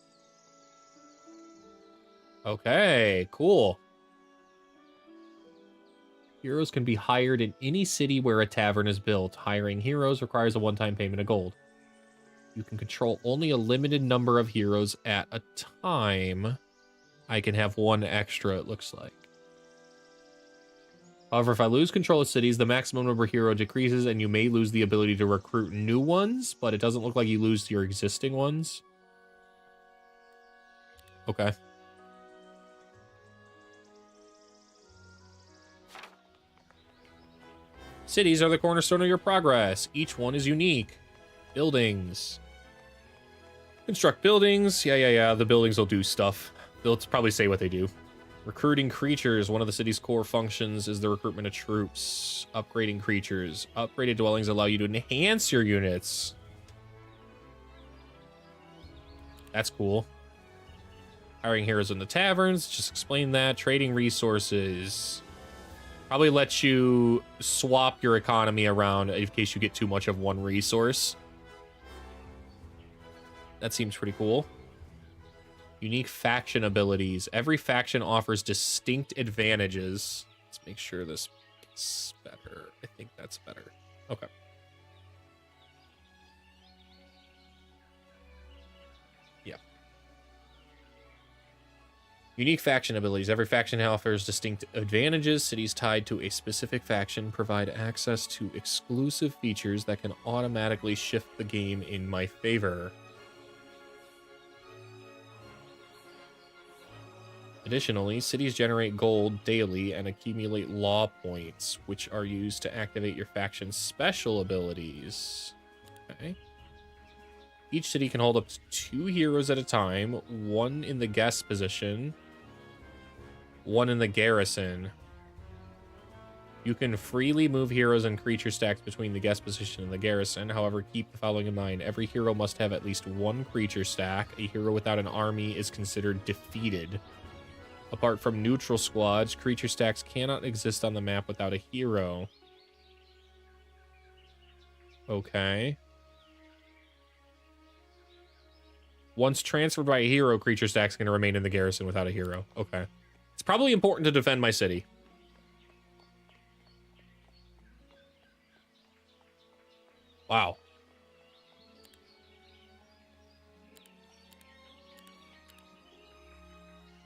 Okay, cool. Heroes can be hired in any city where a tavern is built. Hiring heroes requires a one-time payment of gold. You can control only a limited number of heroes at a time. I can have one extra, it looks like. However, if I lose control of cities, the maximum number of hero decreases, and you may lose the ability to recruit new ones, but it doesn't look like you lose your existing ones. Okay. Cities are the cornerstone of your progress. Each one is unique. Buildings. Construct buildings. Yeah. The buildings will do stuff. They'll probably say what they do. Recruiting creatures. One of the city's core functions is the recruitment of troops. Upgrading creatures. Upgraded dwellings allow you to enhance your units. That's cool. Hiring heroes in the taverns. Just explain that. Trading resources. Probably lets you swap your economy around in case you get too much of one resource. That seems pretty cool. Unique faction abilities. Every faction offers distinct advantages. Let's make sure this is better. I think that's better. Okay. Yeah. Unique faction abilities. Every faction offers distinct advantages. Cities tied to a specific faction provide access to exclusive features that can automatically shift the game in my favor. Additionally, cities generate gold daily and accumulate law points, which are used to activate your faction's special abilities. Okay. Each city can hold up to 2 heroes at a time, 1 in the guest position, 1 in the garrison. You can freely move heroes and creature stacks between the guest position and the garrison. However, keep the following in mind. Every hero must have at least 1 creature stack. A hero without an army is considered defeated. Apart from neutral squads, creature stacks cannot exist on the map without a hero. Okay. Once transferred by a hero, creature stacks can remain in the garrison without a hero. Okay. It's probably important to defend my city. Wow.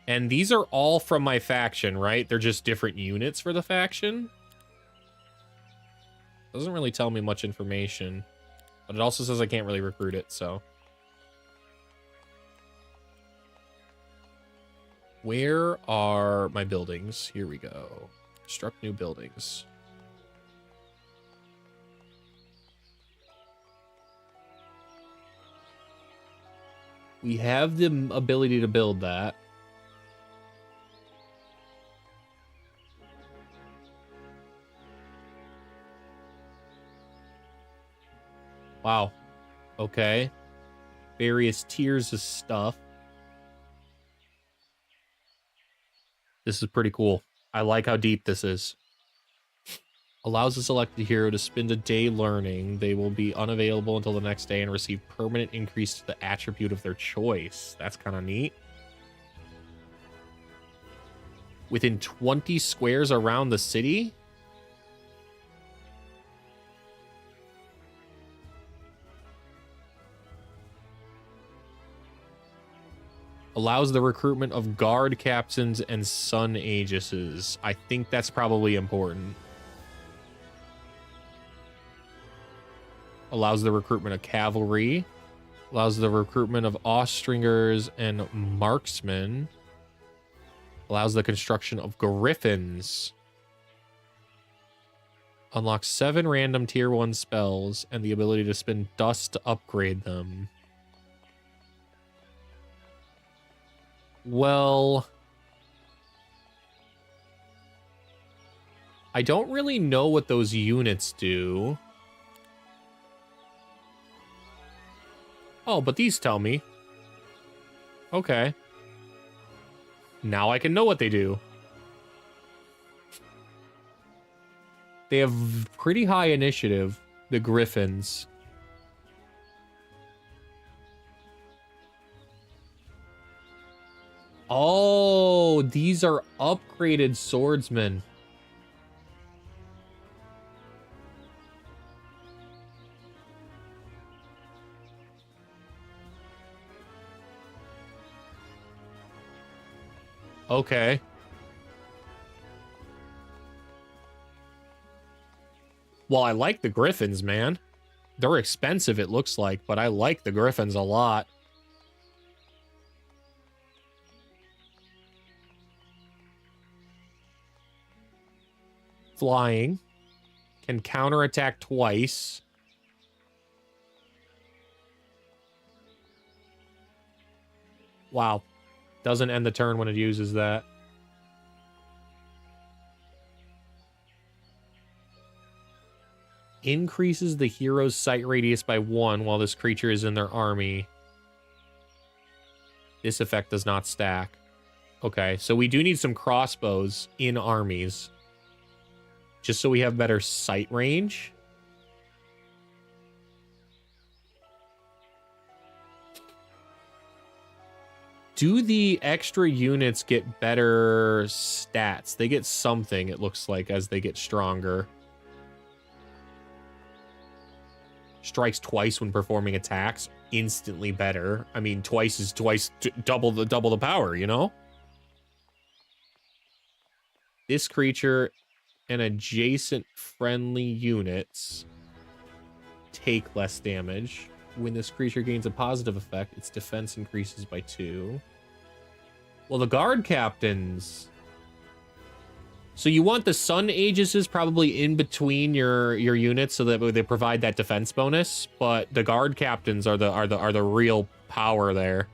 And these are all from my faction, right? They're just different units for the faction. Doesn't really tell me much information. But it also says I can't really recruit it, so. Where are my buildings? Here we go. Construct new buildings. We have the ability to build that. Wow. Okay. Various tiers of stuff. This is pretty cool. I like how deep this is. Allows the selected hero to spend a day learning. They will be unavailable until the next day and receive permanent increase to the attribute of their choice. That's kind of neat. Within 20 squares around the city? Allows the recruitment of guard captains and sun aegis. I think that's probably important. Allows the recruitment of cavalry. Allows the recruitment of Austringers and marksmen. Allows the construction of griffins. Unlocks 7 random tier 1 spells and the ability to spend dust to upgrade them. Well, I don't really know what those units do. Oh, but these tell me. Okay. Now I can know what they do. They have pretty high initiative, the Griffins. Oh, these are upgraded swordsmen. Okay. Well, I like the Griffins, man. They're expensive, it looks like, but I like the Griffins a lot. Flying. Can counterattack twice. Wow. Doesn't end the turn when it uses that. Increases the hero's sight radius by 1 while this creature is in their army. This effect does not stack. Okay, so we do need some crossbows in armies. Just so we have better sight range. Do the extra units get better stats? They get something, it looks like, as they get stronger. Strikes twice when performing attacks. Instantly better. I mean, twice is twice, double the power, you know? This creature and adjacent friendly units take less damage. When this creature gains a positive effect, its defense increases by 2. Well, the guard captains So you want the Sun Aegises probably in between your units so that they provide that defense bonus, but the guard captains are the real power there.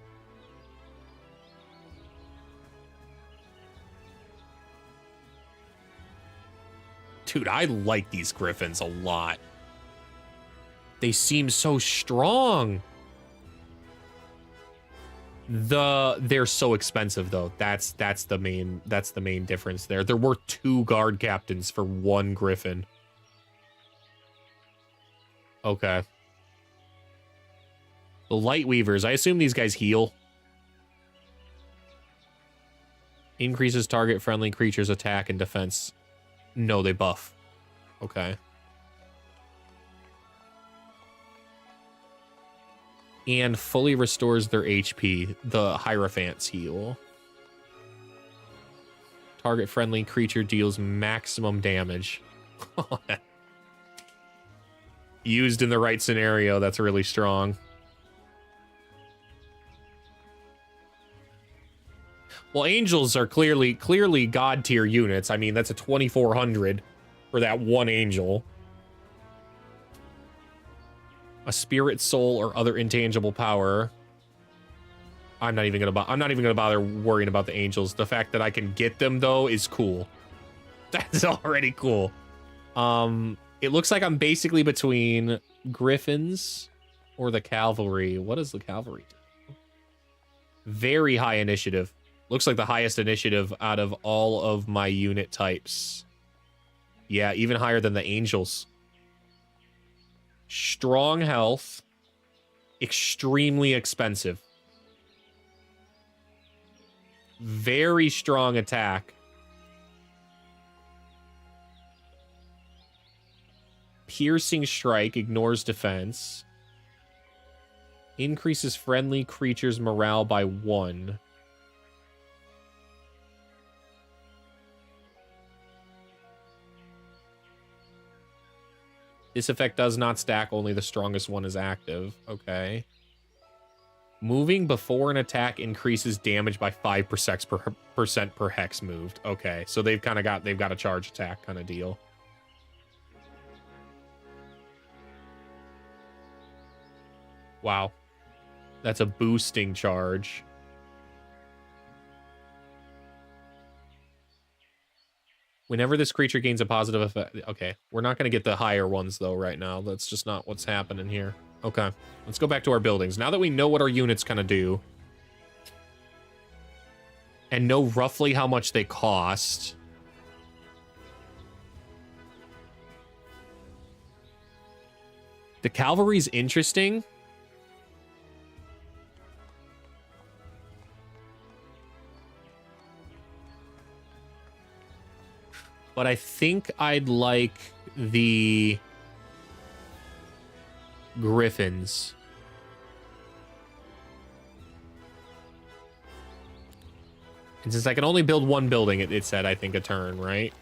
Dude, I like these Griffins a lot. They seem so strong. They're so expensive though. That's the main difference there. There were 2 guard captains for 1 Griffin. Okay. The Light Weavers, I assume these guys heal. Increases target friendly creatures attack and defense. No, they buff. Okay. And fully restores their HP. The Hierophants heal. Target friendly creature deals maximum damage. Used in the right scenario, that's really strong. Well, Angels are clearly god tier units. I mean, that's a 2,400 for that 1 Angel. A spirit, soul, or other intangible power. I'm not even gonna bother worrying about the Angels. The fact that I can get them though is cool. That's already cool. It looks like I'm basically between Griffins or the Cavalry. What does the Cavalry do? Very high initiative. Looks like the highest initiative out of all of my unit types. Yeah, even higher than the Angels. Strong health. Extremely expensive. Very strong attack. Piercing strike, ignores defense. Increases friendly creatures' morale by 1. This effect does not stack, only the strongest one is active. Okay. Moving before an attack increases damage by 5% per hex moved. Okay, so they've got a charge attack kind of deal. Wow. That's a boosting charge. Whenever this creature gains a positive effect... Okay, we're not going to get the higher ones, though, right now. That's just not what's happening here. Okay, let's go back to our buildings. Now that we know what our units kind of do, and know roughly how much they cost... The cavalry's interesting. But I think I'd like the Griffins. And since I can only build 1 building, it said, I think, a turn, right?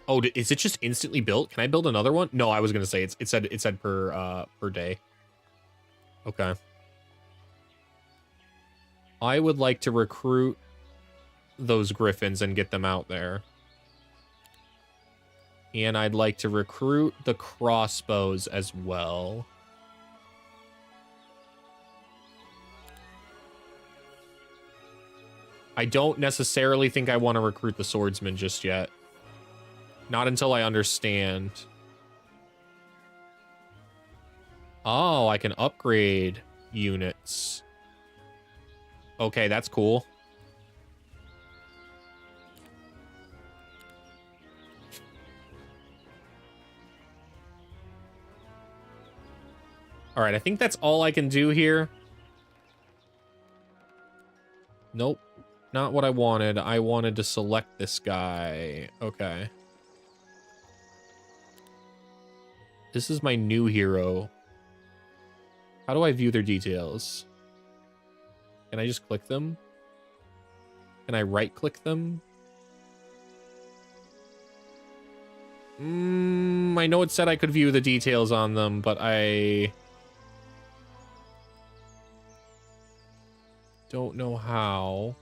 Oh, is it just instantly built? Can I build another one? No, I was gonna say it said per day. Okay. I would like to recruit those Griffins and get them out there. And I'd like to recruit the crossbows as well. I don't necessarily think I want to recruit the swordsman just yet. Not until I understand. Oh, I can upgrade units. Okay, that's cool. All right, I think that's all I can do here. Nope, not what I wanted. I wanted to select this guy. Okay. This is my new hero. How do I view their details? Can I just click them? Can I right-click them? I know it said I could view the details on them, but I don't know how.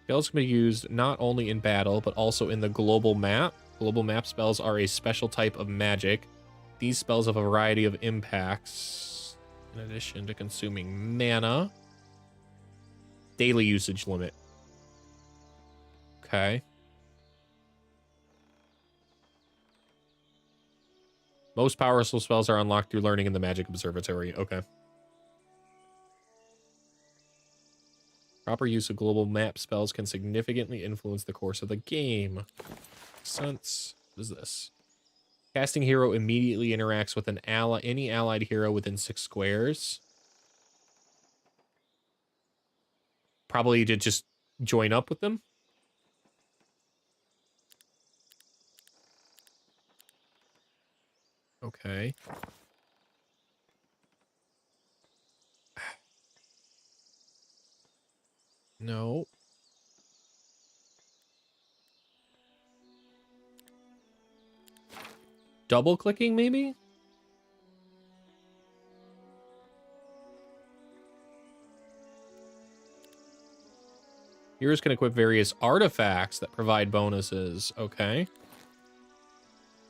Spells can be used not only in battle, but also in the global map. Global map spells are a special type of magic. These spells have a variety of impacts, in addition to consuming mana. Daily usage limit. Okay. Most powerful spells are unlocked through learning in the Magic Observatory. Okay. Proper use of global map spells can significantly influence the course of the game. Makes sense. What is this? Casting hero immediately interacts with any allied hero within 6 squares. Probably to just join up with them. Okay. No. Double clicking, maybe? Heroes can equip various artifacts that provide bonuses. Okay.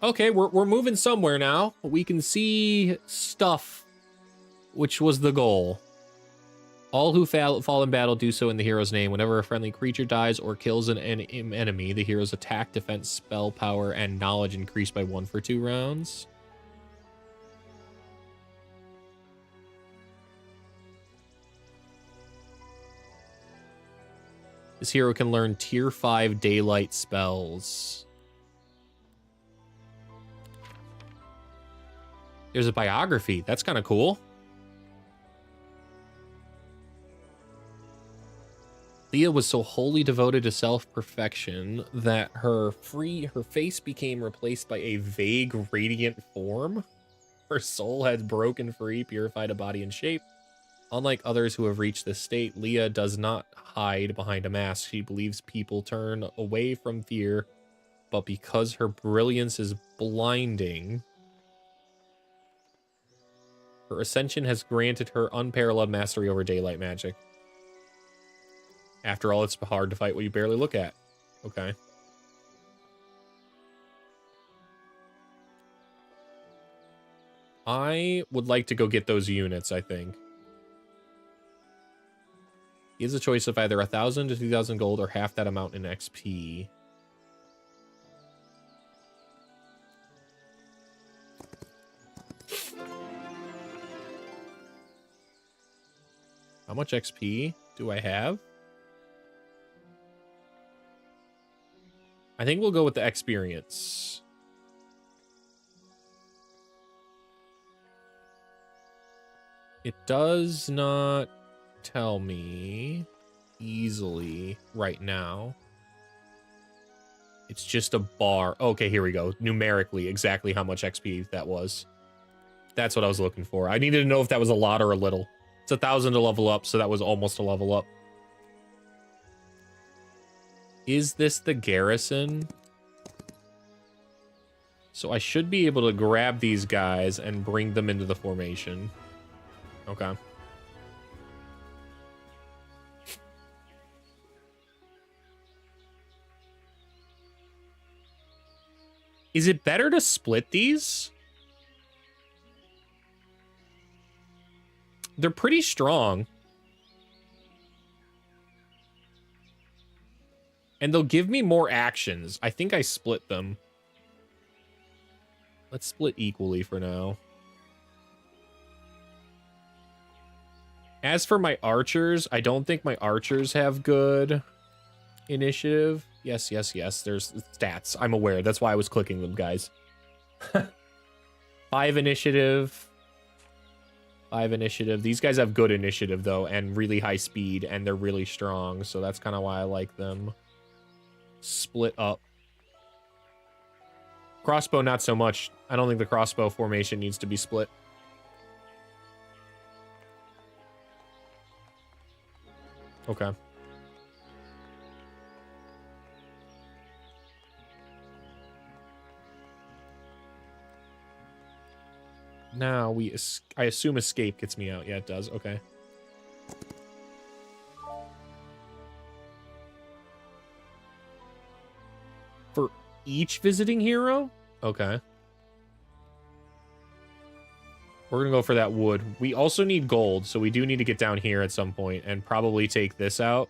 Okay, we're moving somewhere now. We can see stuff, which was the goal. All who fall in battle do so in the hero's name. Whenever a friendly creature dies or kills an enemy, the hero's attack, defense, spell power, and knowledge increase by 1 for 2 rounds. This hero can learn tier 5 daylight spells. There's a biography. That's kind of cool. Leah was so wholly devoted to self-perfection that her face became replaced by a vague radiant form. Her soul had broken free, purified a body and shape. Unlike others who have reached this state, Leah does not hide behind a mask. She believes people turn away from fear, but because her brilliance is blinding, her ascension has granted her unparalleled mastery over daylight magic. After all, it's hard to fight what you barely look at. Okay. I would like to go get those units, I think. He has a choice of either 1,000 to 2,000 gold or half that amount in XP. How much XP do I have? I think we'll go with the experience. It does not tell me easily right now. It's just a bar. Okay, here we go. Numerically, exactly how much XP that was. That's what I was looking for. I needed to know if that was a lot or a little. It's 1,000 to level up, so that was almost a level up. Is this the garrison? So I should be able to grab these guys and bring them into the formation. Okay. Is it better to split these? They're pretty strong. And they'll give me more actions. I think I split them. Let's split equally for now. As for my archers, I don't think my archers have good initiative. Yes, yes, yes. There's stats. I'm aware. That's why I was clicking them, guys. 5 initiative. 5 initiative. These guys have good initiative, though, and really high speed, and they're really strong, so that's kind of why I like them. Split up. Crossbow, not so much. I don't think the crossbow formation needs to be split. Okay. Now I assume escape gets me out. Yeah, it does. Okay. each visiting hero? Okay. We're gonna go for that wood. We also need gold, so we do need to get down here at some point and probably take this out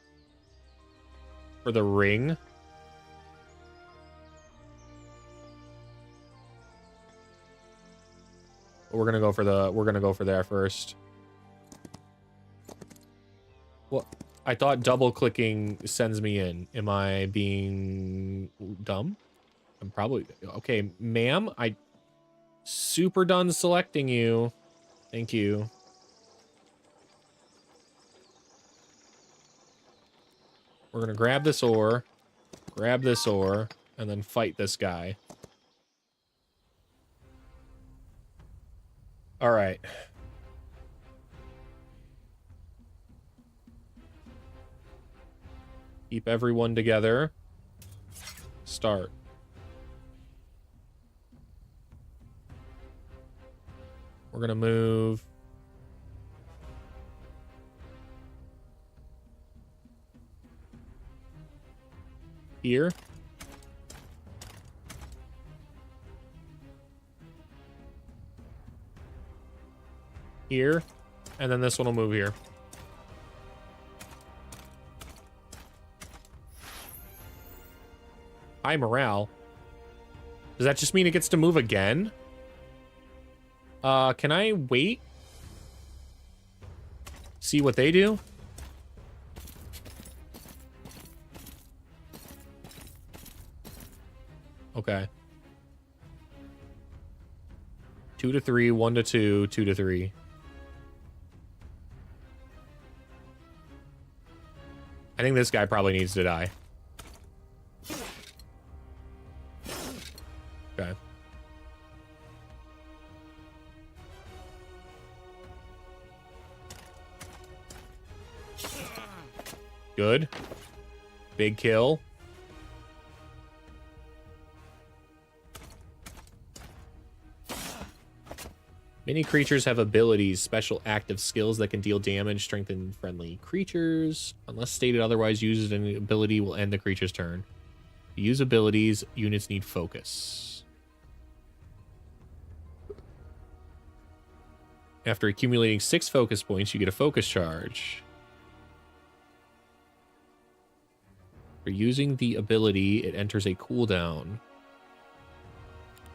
for the ring. We're gonna go for that first. What? I thought double clicking sends me in. Am I being dumb? I'm probably okay, ma'am. I super done selecting you. Thank you. We're gonna grab this ore, and then fight this guy. All right. Keep everyone together. Start. We're gonna move here. Here. And then this one will move here. High morale. Does that just mean it gets to move again? Can I wait? See what they do? Okay. 2 to 3, 1 to 2, 2 to 3. I think this guy probably needs to die. Okay. Good. Big kill. Many creatures have abilities, special active skills that can deal damage, strengthen friendly creatures. Unless stated otherwise, used an ability will end the creature's turn. To use abilities, units need focus. After accumulating 6 focus points, you get a focus charge. For using the ability, it enters a cooldown.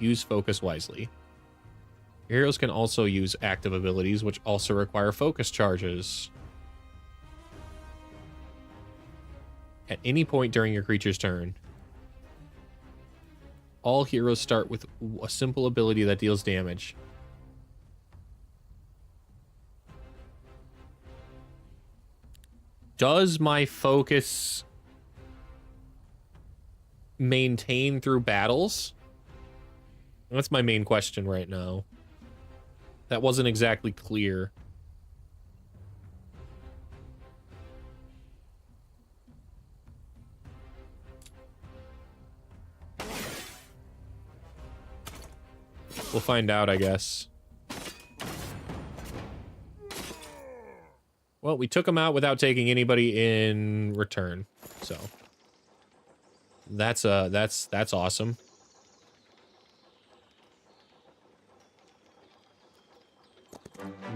Use focus wisely. Your heroes can also use active abilities, which also require focus charges. At any point during your creature's turn, all heroes start with a simple ability that deals damage. Does my focus maintain through battles? That's my main question right now. That wasn't exactly clear. We'll find out, I guess. Well, we took him out without taking anybody in return, so that's awesome.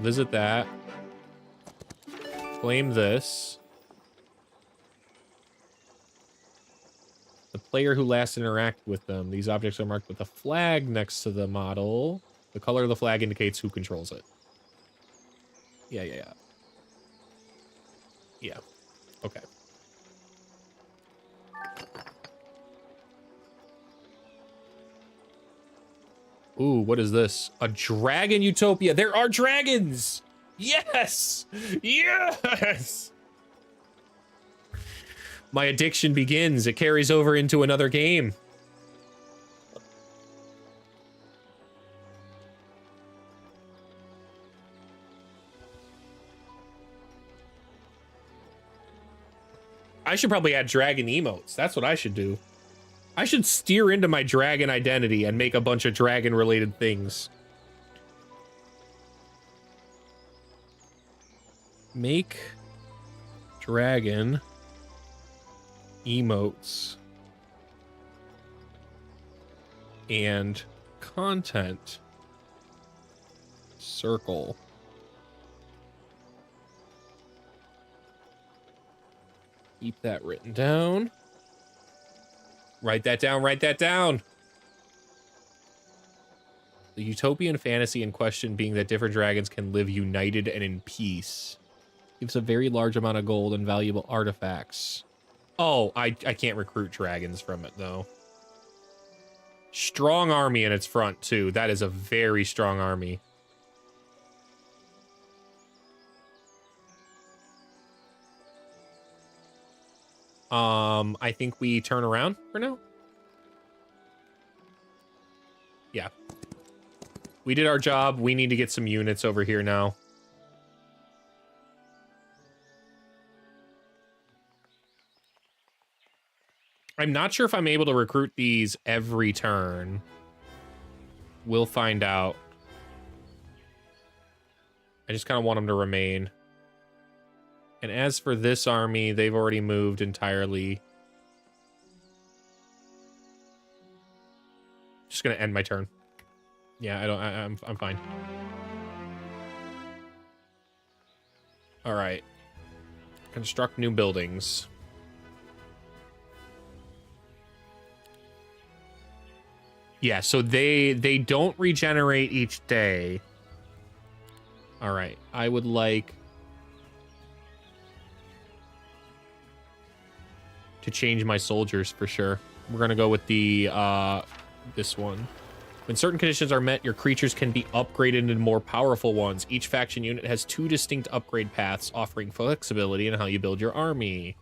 Visit that. Claim this. The player who last interacted with them. These objects are marked with a flag next to the model. The color of the flag indicates who controls it. Yeah. Yeah. Okay. Ooh, what is this? A dragon utopia. There are dragons! Yes! Yes! My addiction begins. It carries over into another game. I should probably add dragon emotes. That's what I should do. I should steer into my dragon identity and make a bunch of dragon-related things. Make dragon emotes. And content. Circle. Keep that written down. Write that down, write that down. The utopian fantasy in question being that different dragons can live united and in peace. Gives a very large amount of gold and valuable artifacts. Oh, I can't recruit dragons from it, though. Strong army in its front, too. That is a very strong army. I think we turn around for now. Yeah. We did our job. We need to get some units over here now. I'm not sure if I'm able to recruit these every turn. We'll find out. I just kind of want them to remain. And as for this army, they've already moved entirely. Just gonna end my turn. Yeah, I'm fine. All right. Construct new buildings. Yeah, so they don't regenerate each day. All right. I would like to change my soldiers for sure. We're gonna go with the this one. When certain conditions are met, your creatures can be upgraded into more powerful ones. Each faction unit has 2 distinct upgrade paths, offering flexibility in how you build your army.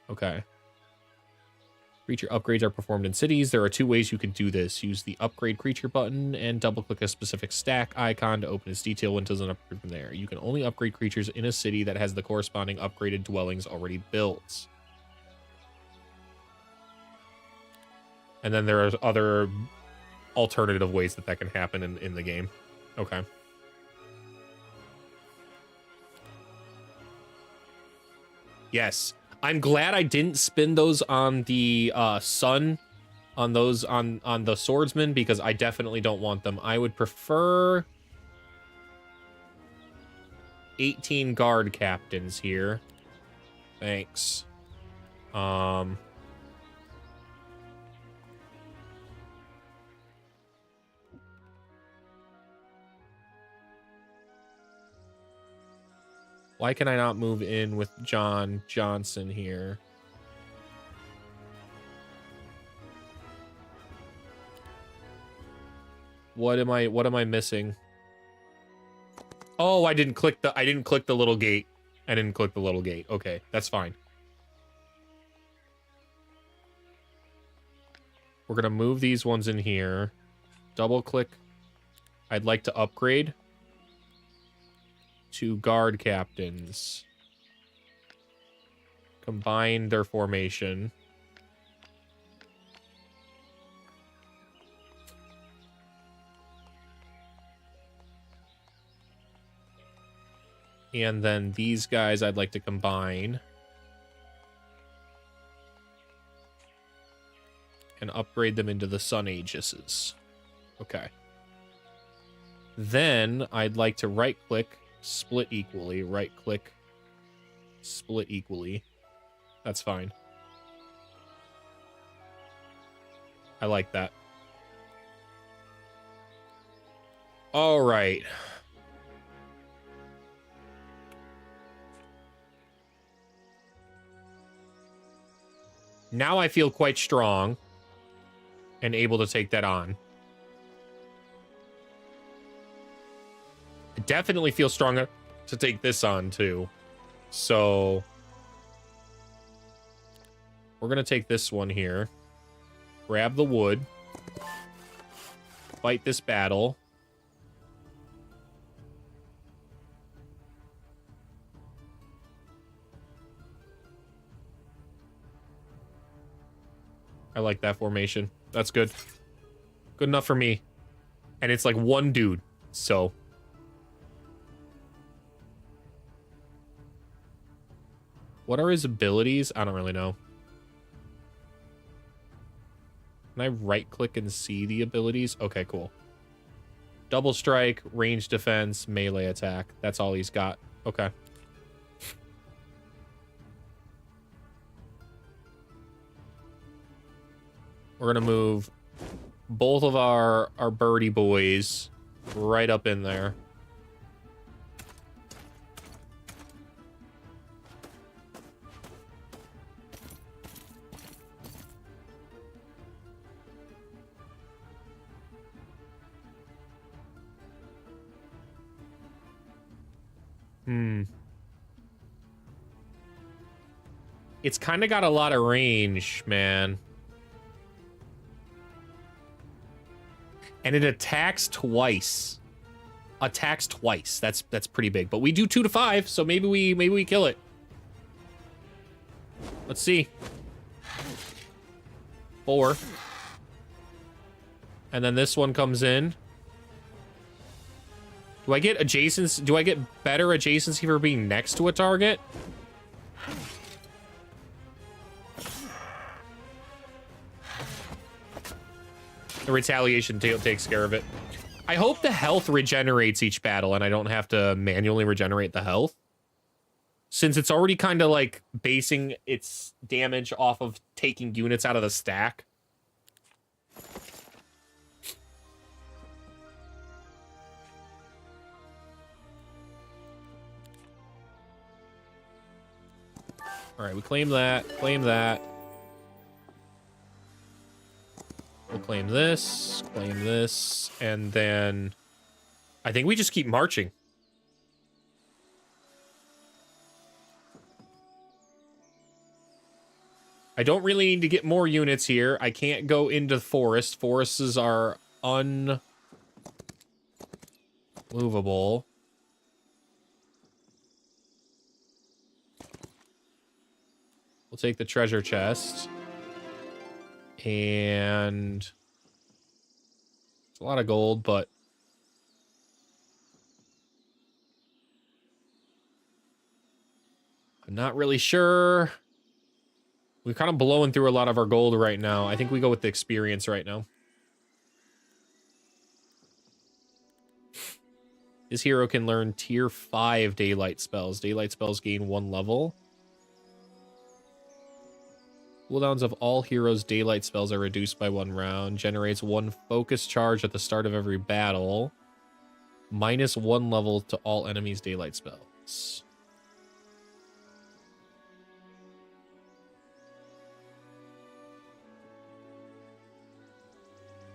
Okay. Creature upgrades are performed in cities. There are 2 ways you can do this. Use the upgrade creature button and double-click a specific stack icon to open its detail windows and upgrade from there. You can only upgrade creatures in a city that has the corresponding upgraded dwellings already built. And then there are other alternative ways that can happen in the game. Okay. Yes. I'm glad I didn't spin those on the sun, on the swordsman, because I definitely don't want them. I would prefer 18 guard captains here. Thanks. Why can I not move in with John Johnson here? What am I missing? Oh, I didn't click the little gate. I didn't click the little gate. Okay, that's fine. We're gonna move these ones in here. Double click. I'd like to upgrade to guard captains. Combine their formation. And then these guys I'd like to combine. And upgrade them into the Sun Aegises. Okay. Then I'd like to right-click, split equally, right-click, split equally. That's fine. I like that. All right. Now I feel quite strong and able to take that on. I definitely feel stronger to take this on too. So we're going to take this one here. Grab the wood. Fight this battle. I like that formation. That's good. Good enough for me. And it's like one dude, so. What are his abilities? I don't really know. Can I right-click and see the abilities? Okay, cool. Double strike, range defense, melee attack. That's all he's got. Okay. We're gonna move both of our birdie boys right up in there. It's kind of got a lot of range, man. And it attacks twice. Attacks twice. That's pretty big. But we do 2 to 5, so maybe we kill it. Let's see. 4. And then this one comes in. Do I get adjacency? Do I get better adjacency for being next to a target? The retaliation takes care of it. I hope the health regenerates each battle and I don't have to manually regenerate the health. Since it's already kind of like basing its damage off of taking units out of the stack. All right, we claim that, We'll claim this, and then I think we just keep marching. I don't really need to get more units here. I can't go into the forest. Forests are unmovable. We'll take the treasure chest. And it's a lot of gold, but I'm not really sure. We're kind of blowing through a lot of our gold right now. I think we go with the experience right now. This hero can learn tier 5 daylight spells. Daylight spells gain 1 level. Cooldowns of all heroes' daylight spells are reduced by 1 round. Generates 1 focus charge at the start of every battle. Minus 1 level to all enemies' daylight spells.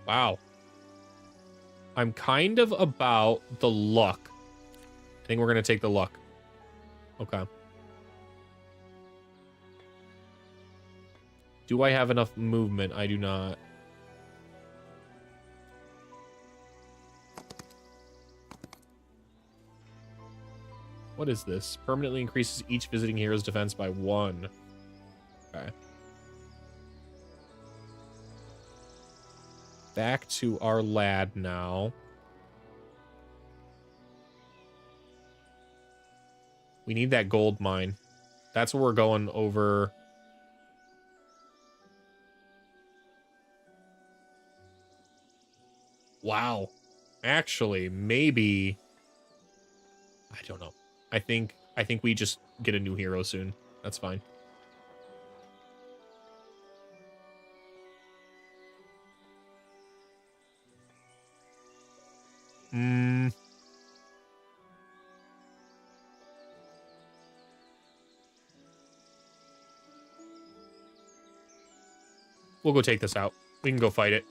Wow. I'm kind of about the luck. I think we're going to take the luck. Okay. Do I have enough movement? I do not. What is this? Permanently increases each visiting hero's defense by 1. Okay. Back to our lad now. We need that gold mine. That's what we're going over. Wow. Actually, maybe... I don't know. I think we just get a new hero soon. That's fine. We'll go take this out. We can go fight it.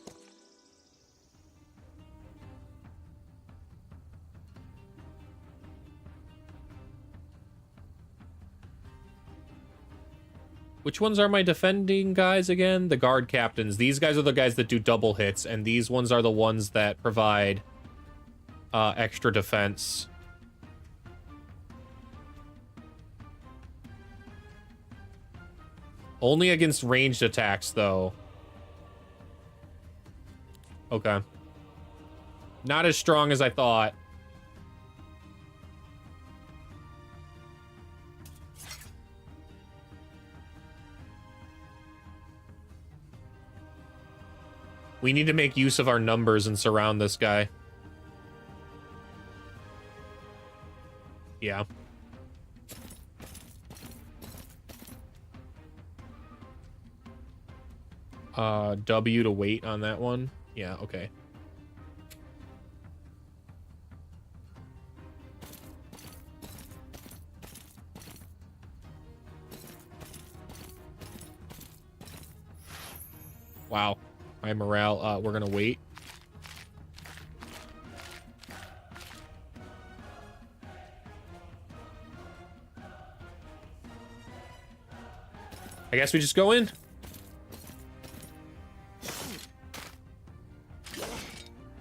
Which ones are my defending guys again? The guard captains. These guys are the guys that do double hits, and these ones are the ones that provide extra defense. Only against ranged attacks, though. Okay. Not as strong as I thought. We need to make use of our numbers and surround this guy. Yeah. W to wait on that one. Yeah, okay. Wow. My morale, we're gonna wait. I guess we just go in.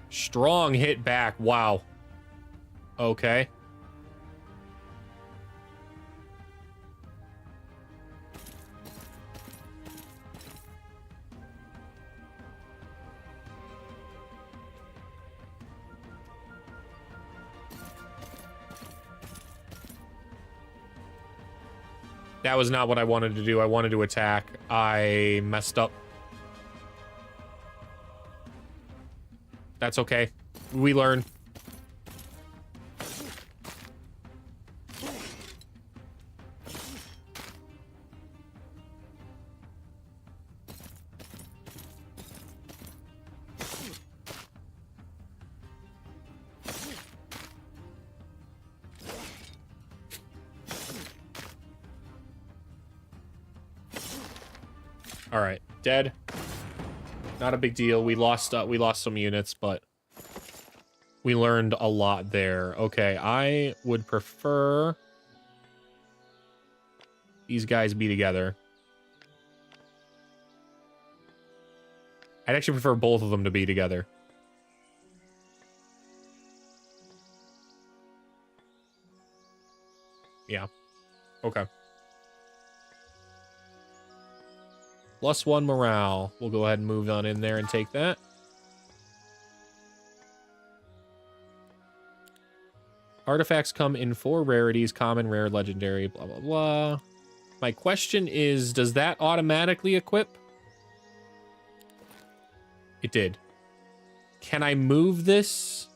Strong hit back. Wow. Okay. That was not what I wanted to do. I wanted to attack. I messed up. That's okay. We learn. All right, dead. Not a big deal. We lost some units, but we learned a lot there. Okay, I would prefer these guys be together. I'd actually prefer both of them to be together. Yeah. Okay. +1 morale. We'll go ahead and move on in there and take that. Artifacts come in 4 rarities: common, rare, legendary, blah, blah, blah. My question is, does that automatically equip? It did. Can I move this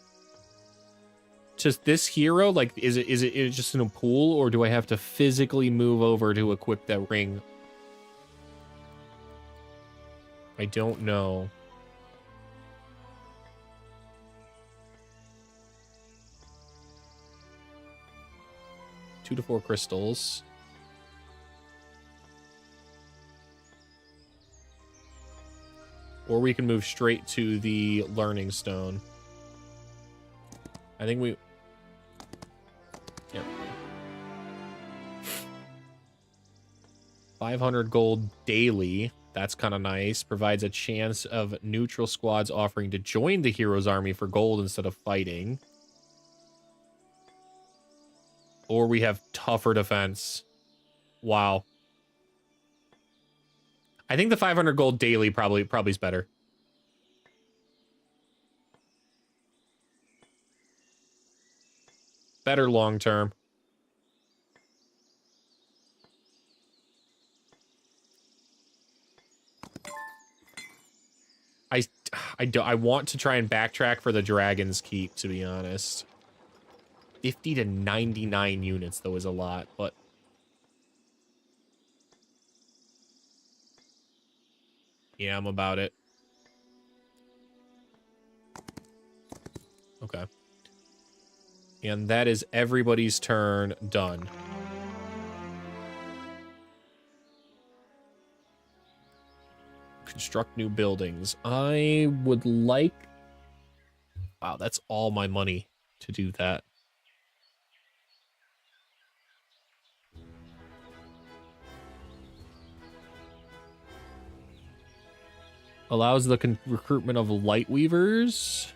to this hero? Like, is it just in a pool, or do I have to physically move over to equip that ring? I don't know. Two to 4 crystals. Or we can move straight to the learning stone. I think we... Yep. 500 gold daily. That's kind of nice. Provides a chance of neutral squads offering to join the hero's army for gold instead of fighting. Or we have tougher defense. Wow. I think the 500 gold daily probably is better. Better long term. I want to try and backtrack for the Dragon's Keep, to be honest. 50 to 99 units, though, is a lot, but... Yeah, I'm about it. Okay. And that is everybody's turn done. Construct new buildings. I would like... Wow, that's all my money to do that. Allows the recruitment of light weavers.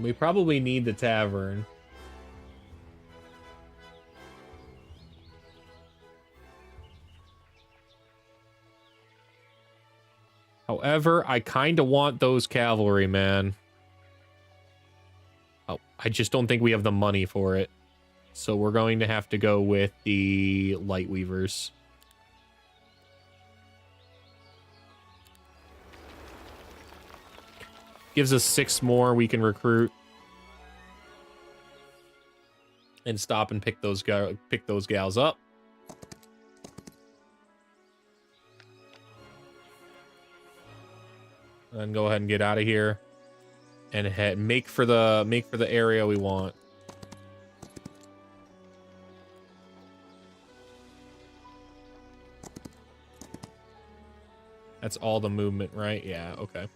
We probably need the tavern. However, I kind of want those cavalry, man. Oh, I just don't think we have the money for it. So we're going to have to go with the light weavers. Gives us 6 more we can recruit. And stop and pick those gals up. And go ahead and get out of here. And make for the area we want. That's all the movement, right? Yeah, okay.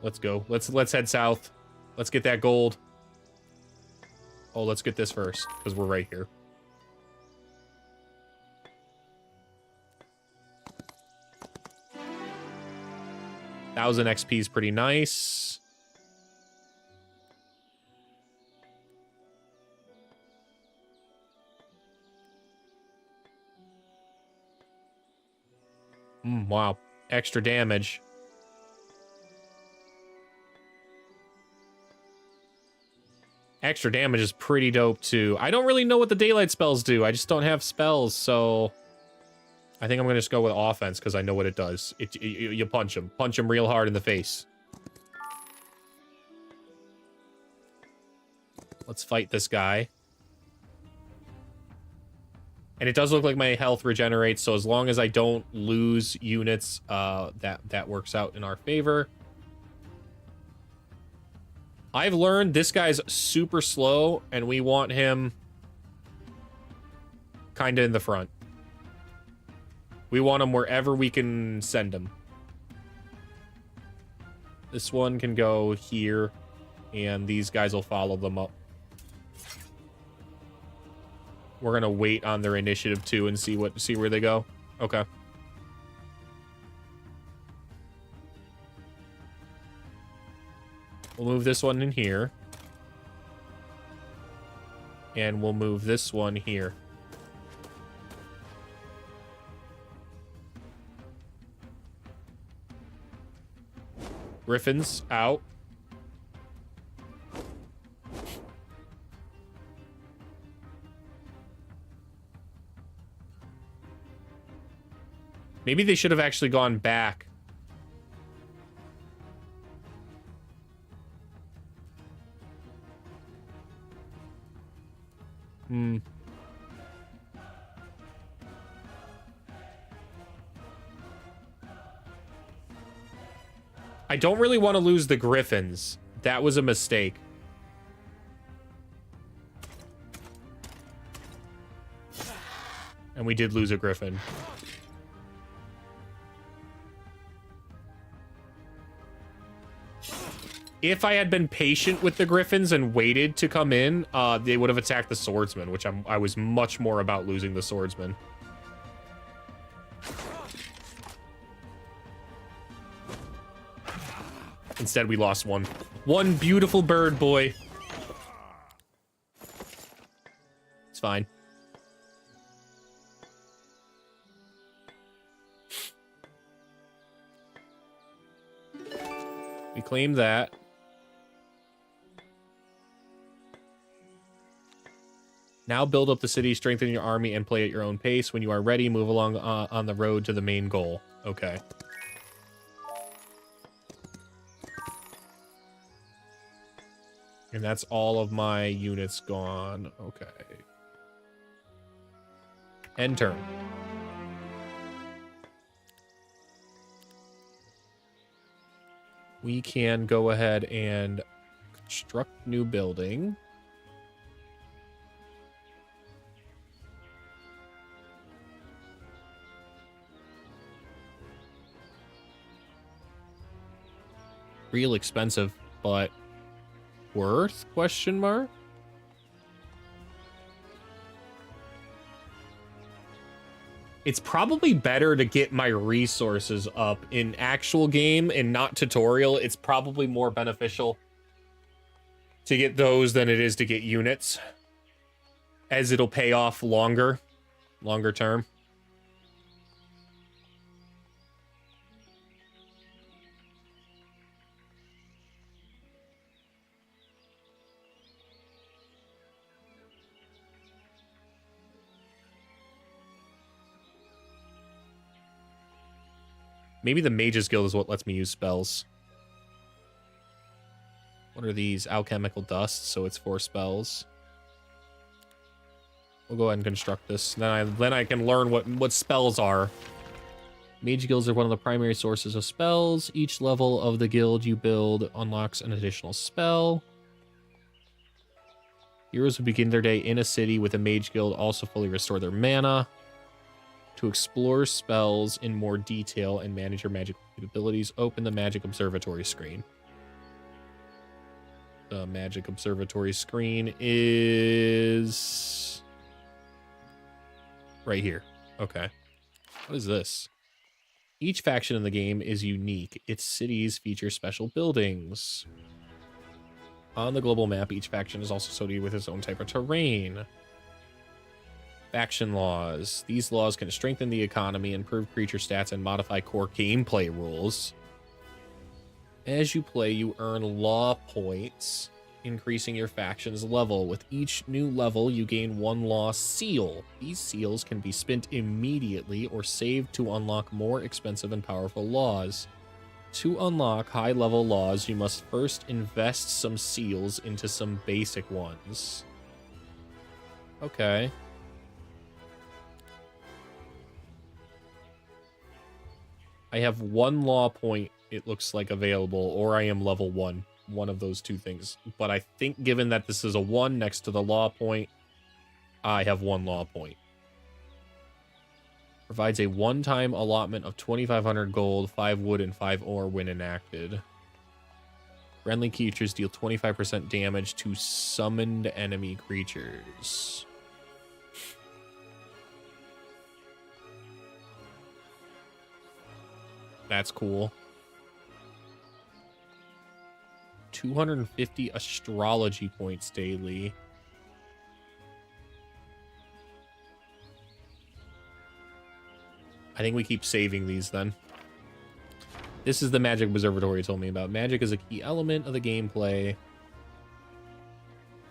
Let's go. Let's head south. Let's get that gold. Oh, let's get this first, because we're right here. $1,000 XP is pretty nice. Wow. Extra damage. Extra damage is pretty dope, too. I don't really know what the daylight spells do. I just don't have spells, so... I think I'm going to just go with offense, because I know what it does. You punch him. Punch him real hard in the face. Let's fight this guy. And it does look like my health regenerates, so as long as I don't lose units, that works out in our favor. I've learned this guy's super slow, and we want him kind of in the front. We want him wherever we can send him. This one can go here, and these guys will follow them up. We're gonna wait on their initiative too and see where they go. Okay. We'll move this one in here. And we'll move this one here. Griffins out. Maybe they should have actually gone back. I don't really want to lose the Griffins. That was a mistake. And we did lose a Griffin. If I had been patient with the Griffins and waited to come in, they would have attacked the swordsman, which I was much more about losing the swordsman. Instead, we lost one. One beautiful bird boy. It's fine. We claim that. Now build up the city, strengthen your army, and play at your own pace. When you are ready, move along on the road to the main goal. Okay. And that's all of my units gone. Okay. End turn. We can go ahead and construct new building. Real expensive, but worth? Question mark? It's probably better to get my resources up in actual game and not tutorial. It's probably more beneficial to get those than it is to get units, as it'll pay off longer term. Maybe the Mage's Guild is what lets me use spells. What are these? Alchemical dust, so it's 4 spells. We'll go ahead and construct this. Then I can learn what spells are. Mage guilds are one of the primary sources of spells. Each level of the guild you build unlocks an additional spell. Heroes who begin their day in a city with a mage guild also fully restore their mana. To explore spells in more detail and manage your magic abilities, open the Magic Observatory screen. The Magic Observatory screen is right here. Okay. What is this? Each faction in the game is unique. Its cities feature special buildings. On the global map, each faction is also associated with its own type of terrain. Faction laws. These laws can strengthen the economy, improve creature stats, and modify core gameplay rules. As you play, you earn law points, increasing your faction's level. With each new level, you gain 1 law seal. These seals can be spent immediately or saved to unlock more expensive and powerful laws. To unlock high-level laws, you must first invest some seals into some basic ones. Okay. I have 1 law point, it looks like, available, or I am level 1. One of those two things. But I think given that this is a 1 next to the law point, I have 1 law point. Provides a one-time allotment of 2,500 gold, 5 wood, and 5 ore when enacted. Friendly creatures deal 25% damage to summoned enemy creatures. That's cool. 250 astrology points daily. I think we keep saving these then. This is the Magic Observatory told me about. Magic is a key element of the gameplay.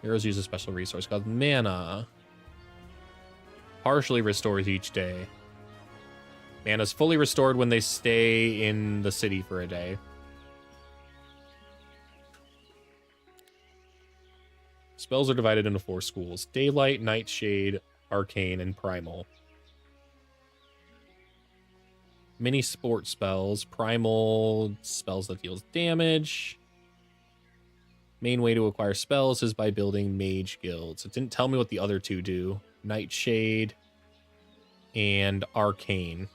Heroes use a special resource called mana. Partially restores each day. Mana's fully restored when they stay in the city for a day. Spells are divided into 4 schools: Daylight, Nightshade, Arcane, and Primal. Mini sport spells. Primal, spells that deals damage. Main way to acquire spells is by building mage guilds. It didn't tell me what the other 2 do. Nightshade and Arcane.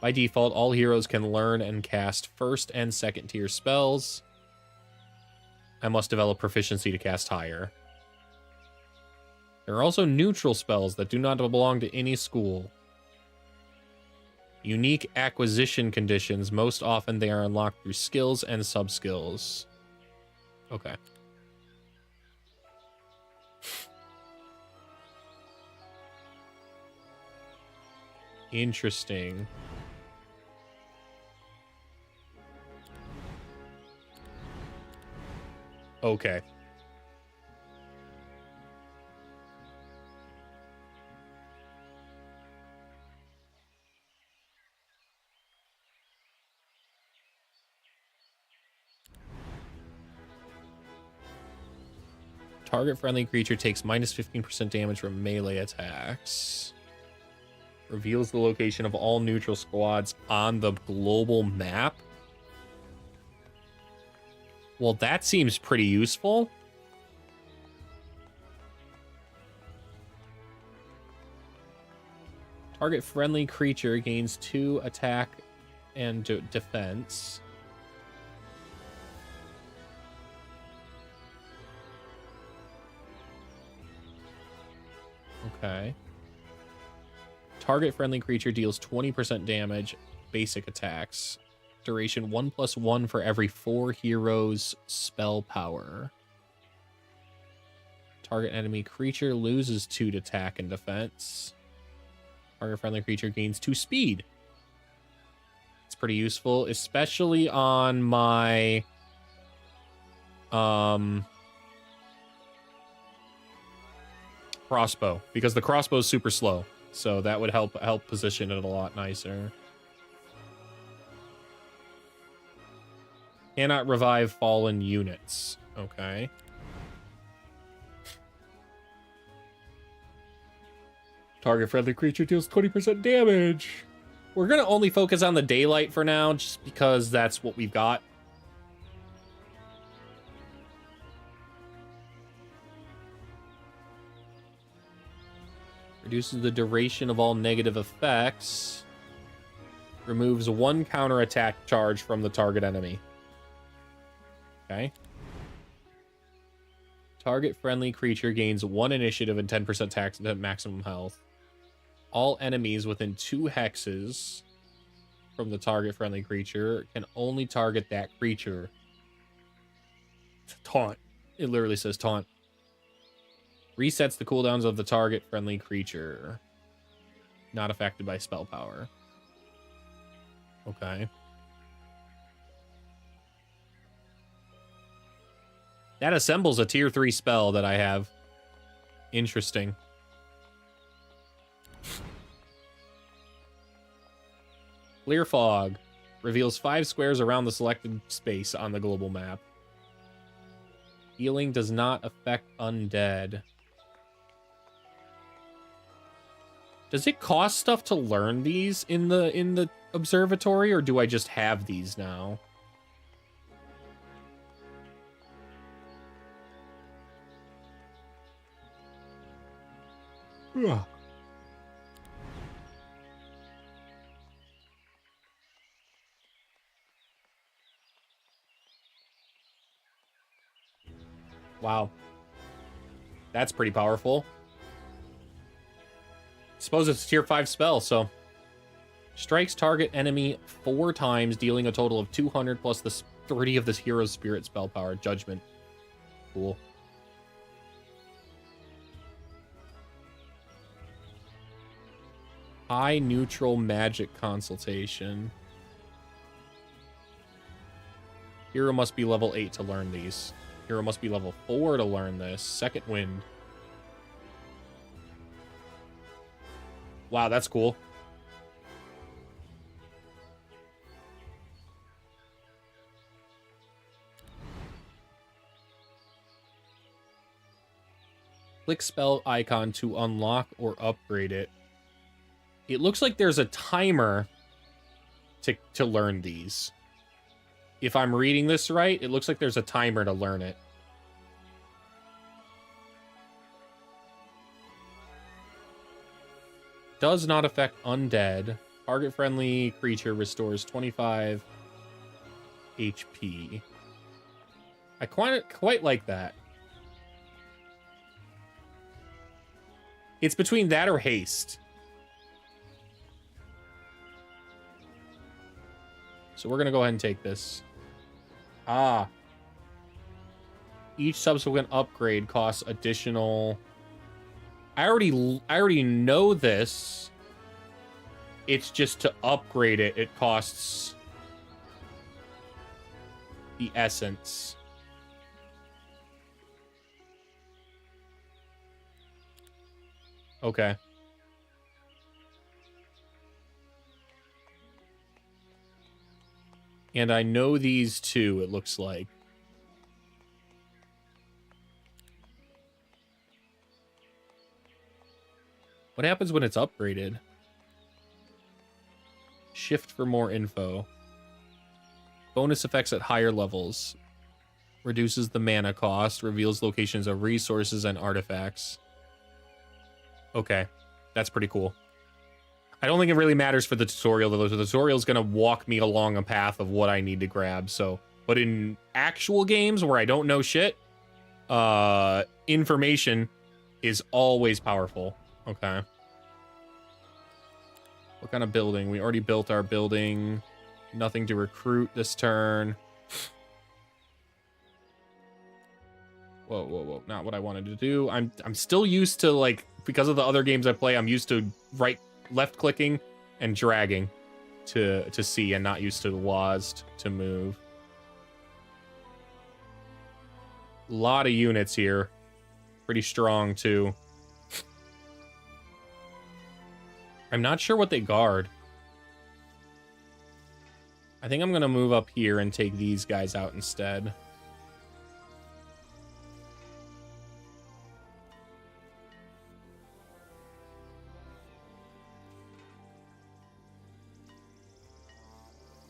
By default, all heroes can learn and cast 1st and 2nd tier spells. I must develop proficiency to cast higher. There are also neutral spells that do not belong to any school. Unique acquisition conditions. Most often they are unlocked through skills and sub-skills. Okay. Interesting. Okay. Target friendly creature takes minus 15% damage from melee attacks. Reveals the location of all neutral squads on the global map. Well, that seems pretty useful. Target friendly creature gains 2 attack and defense. Okay. Target friendly creature deals 20% damage, basic attacks. Duration 1+1 for every 4 heroes spell power. Target enemy creature loses 2 to attack and defense. Target friendly creature gains 2 speed. It's pretty useful, especially on my crossbow, because the crossbow is super slow. So that would help position it a lot nicer. Cannot revive fallen units. Okay. Target friendly creature deals 20% damage. We're going to only focus on the daylight for now, just because that's what we've got. Reduces the duration of all negative effects. Removes 1 counterattack charge from the target enemy. Okay. Target friendly creature gains 1 initiative and 10% tax at maximum health. All enemies within 2 hexes from the target friendly creature can only target that creature. It's a taunt. It literally says taunt. Resets the cooldowns of the target friendly creature. Not affected by spell power. Okay. That assembles a tier 3 spell that I have. Interesting. Clear Fog. Reveals 5 squares around the selected space on the global map. Healing does not affect undead. Does it cost stuff to learn these in the observatory, or do I just have these now? Ugh. Wow. That's pretty powerful. Suppose it's a tier 5 spell, so... Strikes target enemy 4 times, dealing a total of 200 plus the 30 of this hero's spirit spell power. Judgment. Cool. High neutral magic consultation. Hero must be level 8 to learn these. Hero must be level 4 to learn this. Second wind. Wow, that's cool. Click spell icon to unlock or upgrade it. It looks like there's a timer to learn these. If I'm reading this right, it looks like there's a timer to learn it. Does not affect undead. Target-friendly creature restores 25 HP. I quite like that. It's between that or haste. So we're going to go ahead and take this. Ah. Each subsequent upgrade costs additional... I already know this. It's just to upgrade it, it costs the essence. Okay. And I know these two, it looks like. What happens when it's upgraded? Shift for more info. Bonus effects at higher levels. Reduces the mana cost. Reveals locations of resources and artifacts. Okay. That's pretty cool. I don't think it really matters for the tutorial, though. The tutorial is going to walk me along a path of what I need to grab, so... But in actual games where I don't know shit, information is always powerful. Okay. What kind of building? We already built our building. Nothing to recruit this turn. Whoa, whoa, whoa. Not what I wanted to do. I'm still used to, like, because of the other games I play, I'm used to left clicking and dragging to see, and not used to WASD to move. A lot of units here. Pretty strong, too. I'm not sure what they guard. I think I'm going to move up here and take these guys out instead.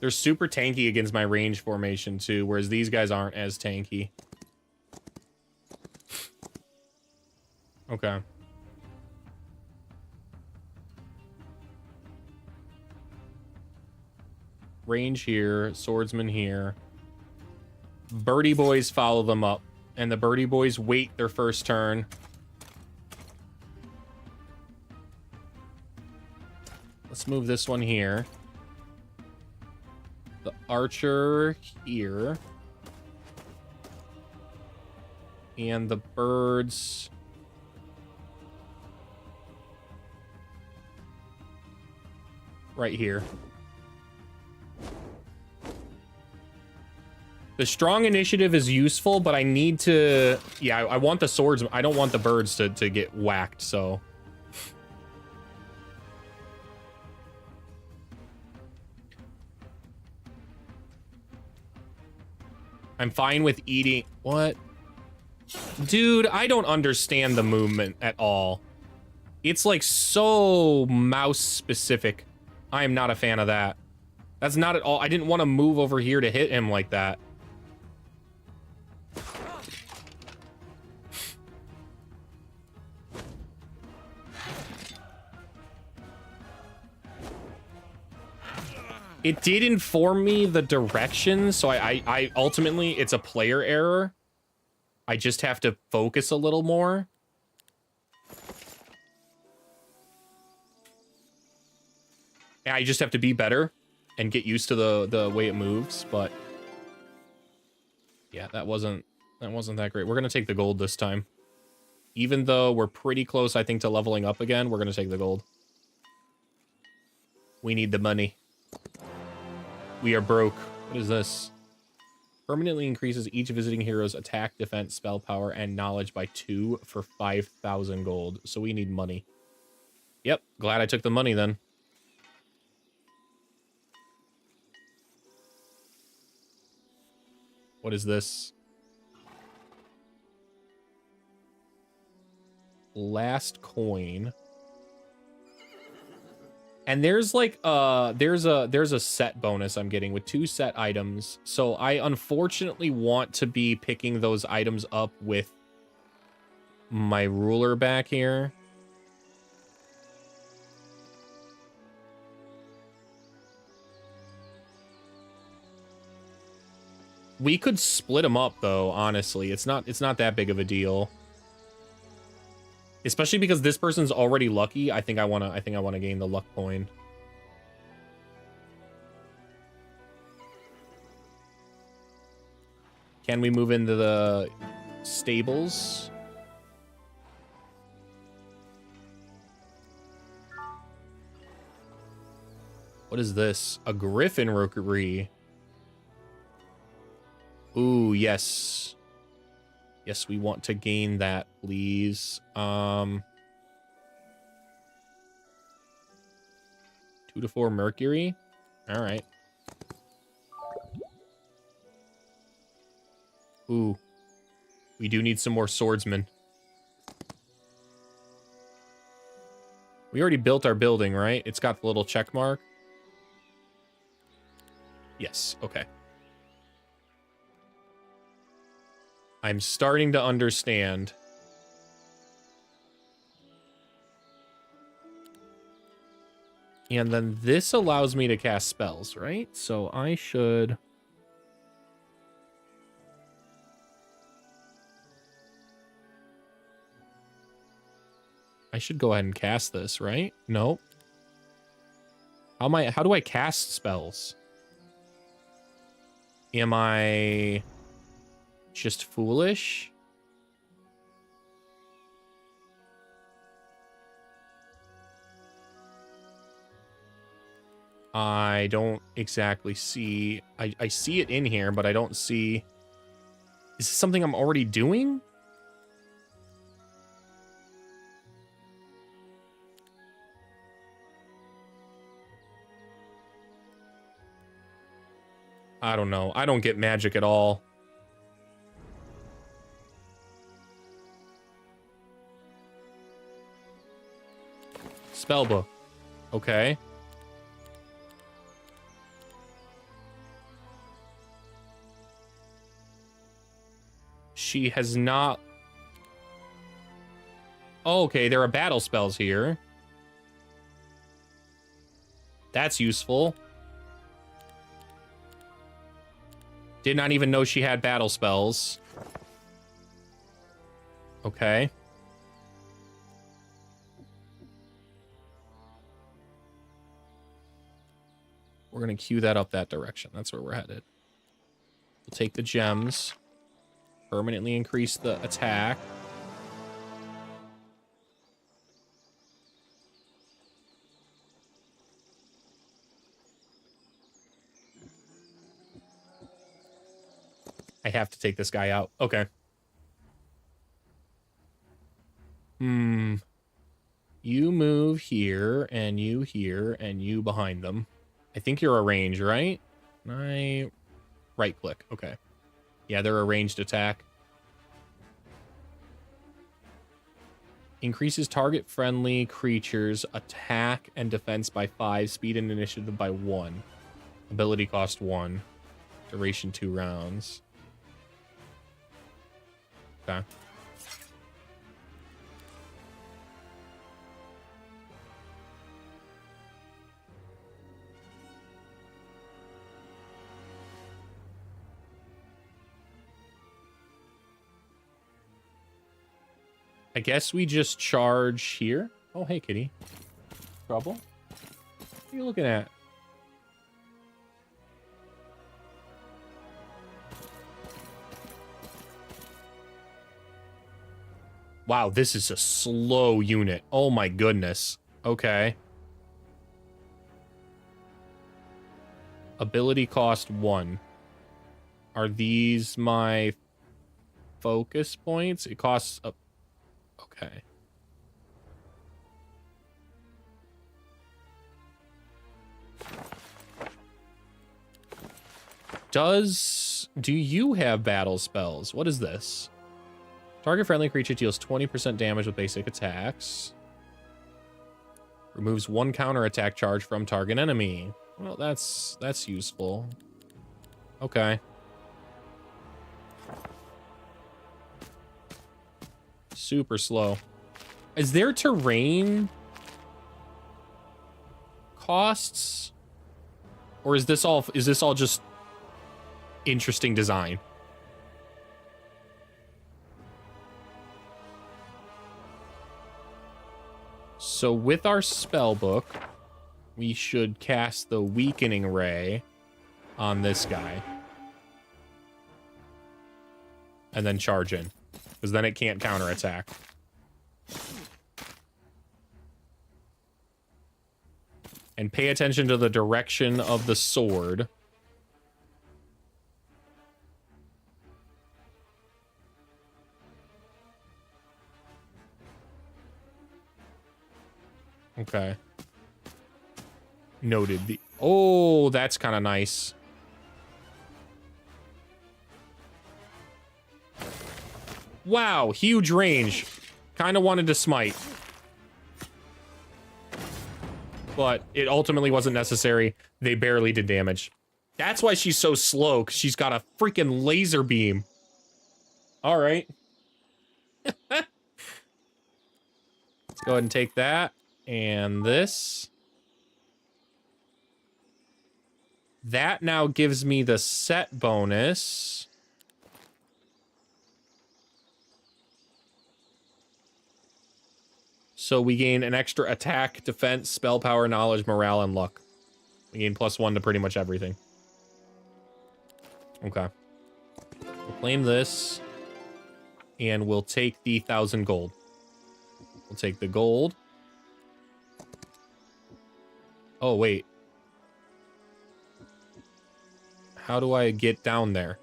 They're super tanky against my range formation, too, whereas these guys aren't as tanky. Okay. Range here, swordsman here. Birdie boys follow them up, and the birdie boys wait their first turn. Let's move this one here. The archer here. And the birds right here. The strong initiative is useful, but I need to... Yeah, I want the swords. I don't want the birds to get whacked, so... I'm fine with eating... What? Dude, I don't understand the movement at all. It's, like, so mouse-specific. I am not a fan of that. That's not at all... I didn't want to move over here to hit him like that. It did inform me the direction, so I ultimately, it's a player error. I just have to focus a little more. And I just have to be better and get used to the way it moves, but yeah, that wasn't that great. We're gonna take the gold this time. Even though we're pretty close, I think, to leveling up again, we're gonna take the gold. We need the money. We are broke. What is this? Permanently increases each visiting hero's attack, defense, spell power, and knowledge by 2 for 5,000 gold. So we need money. Yep, glad I took the money then. What is this? Last coin. And there's like there's a set bonus I'm getting with 2 set items. So I unfortunately want to be picking those items up with my ruler back here. We could split them up though, honestly. It's not that big of a deal. Especially because this person's already lucky. I think I want to gain the luck coin. Can we move into the stables? What is this? A griffin rookery. Ooh, yes. Yes, we want to gain that, please. 2 to 4 mercury. All right. Ooh. We do need some more swordsmen. We already built our building, right? It's got the little check mark. Yes, okay. I'm starting to understand. And then this allows me to cast spells, right? So I should... go ahead and cast this, right? Nope. How do I cast spells? Am I just foolish? I don't exactly see. I see it in here, but I don't see. Is this something I'm already doing? I don't know. I don't get magic at all. Spellbook. Okay. She has not... Oh, okay, there are battle spells here. That's useful. Did not even know she had battle spells. Okay. We're going to queue that up that direction. That's where we're headed. We'll take the gems. Permanently increase the attack. I have to take this guy out. Okay. You move here, and you behind them. I think you're a range, right? I right click. Okay. Yeah, they're a ranged attack. Increases target friendly creatures attack and defense by 5, speed and initiative by 1. Ability cost 1. Duration 2 rounds. Okay. I guess we just charge here. Oh, hey, kitty. Trouble? What are you looking at? Wow, this is a slow unit. Oh my goodness. Okay. Ability cost 1. Are these my focus points? It costs a... Okay. Do you have battle spells? What is this? Target friendly creature deals 20% damage with basic attacks. Removes 1 counter attack charge from target enemy. Well, that's useful. Okay. Super slow. Is there terrain costs? Or is this all just interesting design? So with our spell book, we should cast the weakening ray on this guy. And then charge in. Because then it can't counterattack. And pay attention to the direction of the sword. Okay. Noted. Oh, that's kind of nice. Wow, huge range. Kind of wanted to smite. But it ultimately wasn't necessary. They barely did damage. That's why she's so slow, because she's got a freaking laser beam. All right. Let's go ahead and take that. And this. That now gives me the set bonus. So we gain an extra attack, defense, spell power, knowledge, morale, and luck. We gain +1 to pretty much everything. Okay. We'll claim this. And we'll take the 1,000 gold. We'll take the gold. Oh, wait. How do I get down there?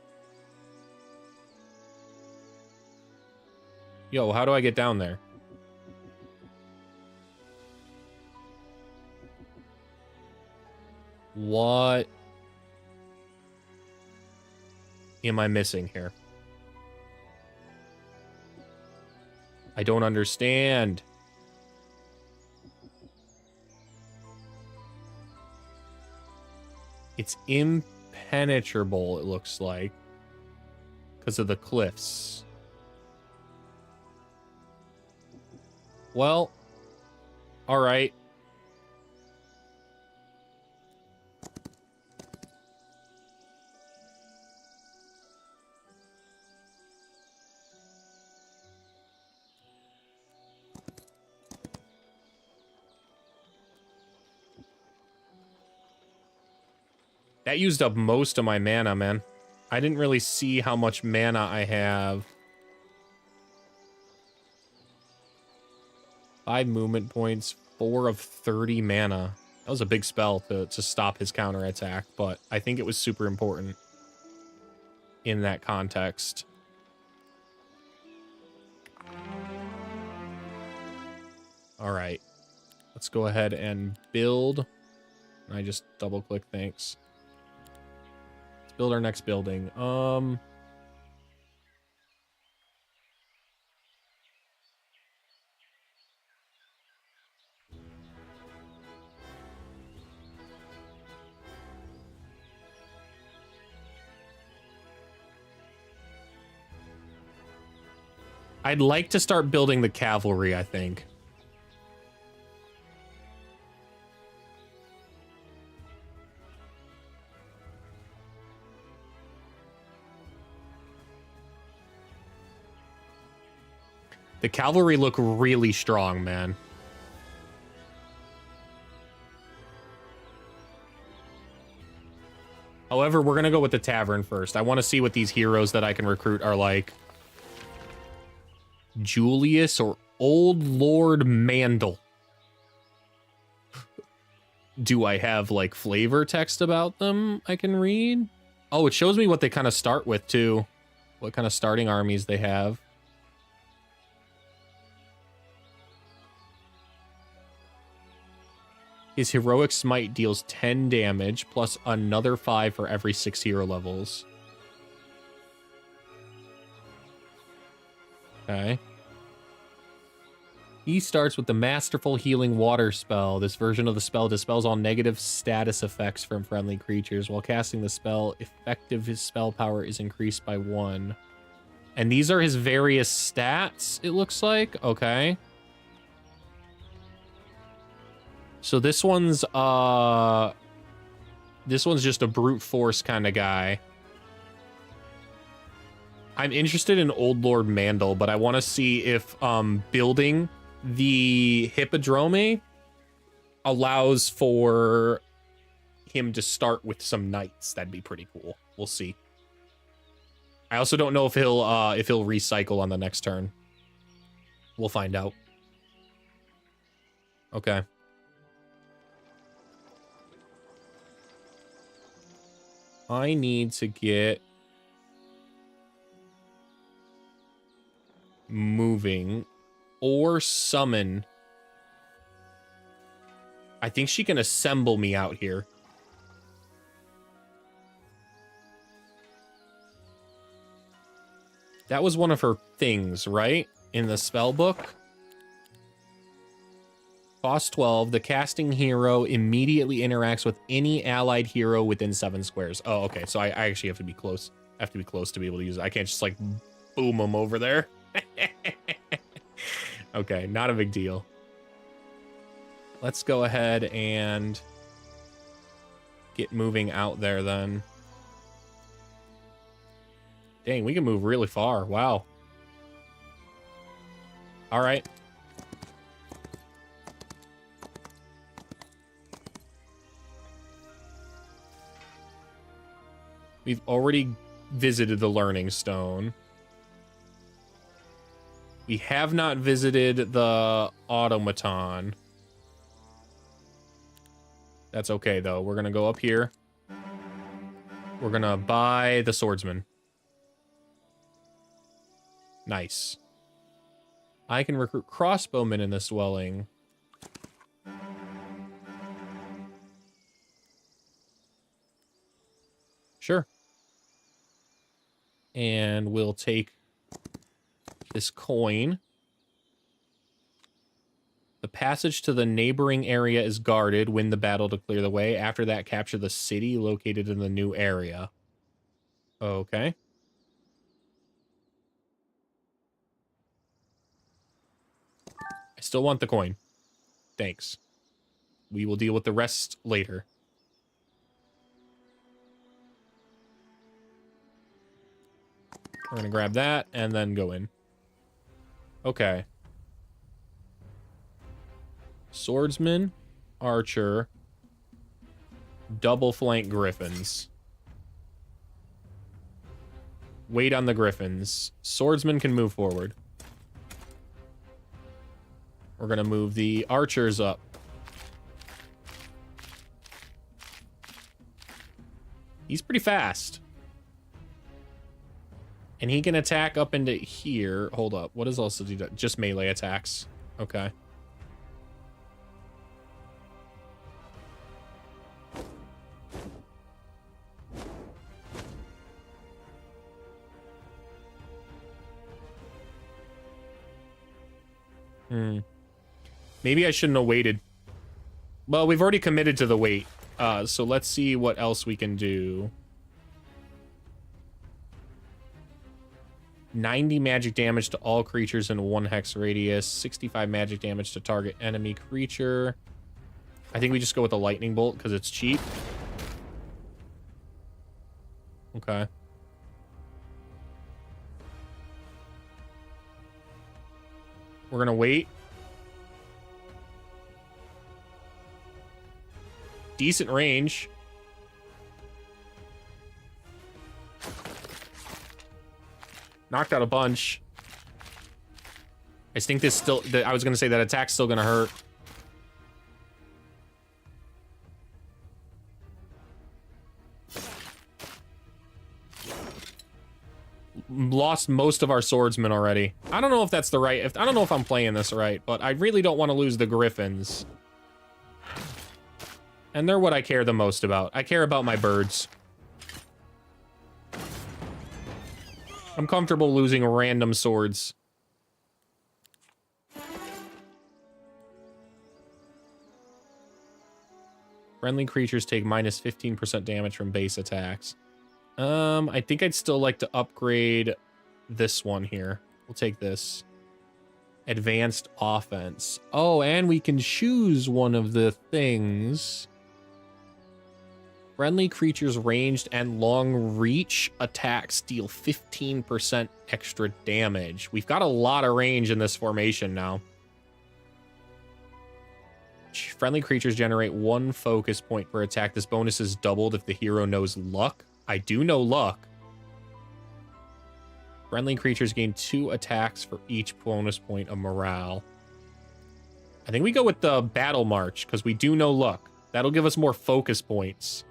Yo, how do I get down there? What am I missing here? I don't understand. It's impenetrable, it looks like, because of the cliffs. Well, all right. That used up most of my mana, man. I didn't really see how much mana I have. 5 movement points, 4 of 30 mana. That was a big spell to stop his counterattack, but I think it was super important in that context. All right. Let's go ahead and build. I just double click, thanks. Build our next building. I'd like to start building the cavalry, I think. The cavalry look really strong, man. However, we're going to go with the tavern first. I want to see what these heroes that I can recruit are like. Julius or Old Lord Mandel. Do I have, like, flavor text about them I can read? Oh, it shows me what they kind of start with, too. What kind of starting armies they have. His heroic smite deals 10 damage, plus another 5 for every 6 hero levels. Okay. He starts with the Masterful Healing Water spell. This version of the spell dispels all negative status effects from friendly creatures. While casting the spell, his spell power is increased by 1. And these are his various stats, it looks like. Okay. So this one's just a brute force kind of guy. I'm interested in Old Lord Mandel, but I want to see if building the Hippodrome allows for him to start with some knights. That'd be pretty cool. We'll see. I also don't know if he'll recycle on the next turn. We'll find out. Okay. I need to get moving or summon. I think she can assemble me out here. That was one of her things, right? In the spell book. Cost 12. The casting hero immediately interacts with any allied hero within 7 squares. Oh, okay. So I actually have to be close. I have to be close to be able to use it. I can't just, like, boom them over there. Okay, not a big deal. Let's go ahead and get moving out there then. Dang, we can move really far. Wow. All right. We've already visited the Learning Stone. We have not visited the Automaton. That's okay, though. We're going to go up here. We're going to buy the Swordsman. Nice. I can recruit crossbowmen in this dwelling. Sure. And we'll take this coin. The passage to the neighboring area is guarded. Win the battle to clear the way. After that, capture the city located in the new area. Okay. I still want the coin. Thanks. We will deal with the rest later. We're gonna grab that and then go in. Okay. Swordsman, archer, double flank griffins. Wait on the griffins. Swordsman can move forward. We're gonna move the archers up. He's pretty fast. And he can attack up into here. Hold up. What does also do that? Just melee attacks. Okay. Maybe I shouldn't have waited. Well, we've already committed to the wait. So let's see what else we can do. 90 magic damage to all creatures in 1 hex radius. 65 magic damage to target enemy creature. I think we just go with the lightning bolt because it's cheap. Okay. We're gonna wait. Decent range. Knocked out a bunch. I think this still... I was going to say that attack's still going to hurt. Lost most of our swordsmen already. I don't know if that's the right... I don't know if I'm playing this right, but I really don't want to lose the griffins. And they're what I care the most about. I care about my birds. I'm comfortable losing random swords. Friendly creatures take minus 15% damage from base attacks. I think I'd still like to upgrade this one here. We'll take this. Advanced offense. Oh, and we can choose one of the things. Friendly creatures ranged and long reach attacks deal 15% extra damage. We've got a lot of range in this formation now. Friendly creatures generate 1 focus point per attack. This bonus is doubled if the hero knows luck. I do know luck. Friendly creatures gain 2 attacks for each bonus point of morale. I think we go with the battle march because we do know luck. That'll give us more focus points.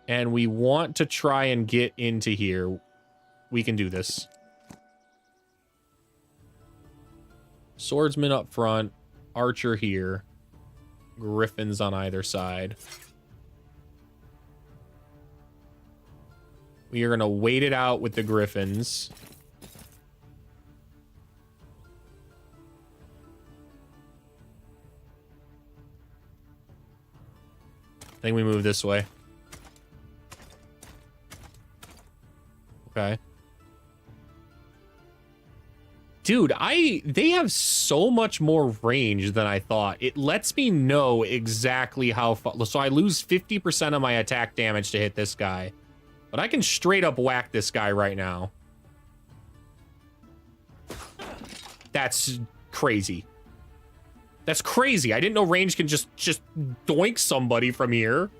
And we want to try and get into here. We can do this. Swordsman up front. Archer here. Griffins on either side. We are going to wait it out with the griffins. I think we move this way. Okay. Dude, they have so much more range than I thought. It lets me know exactly how far. So I lose 50% of my attack damage to hit this guy. But I can straight up whack this guy right now. That's crazy. That's crazy. I didn't know range can just doink somebody from here.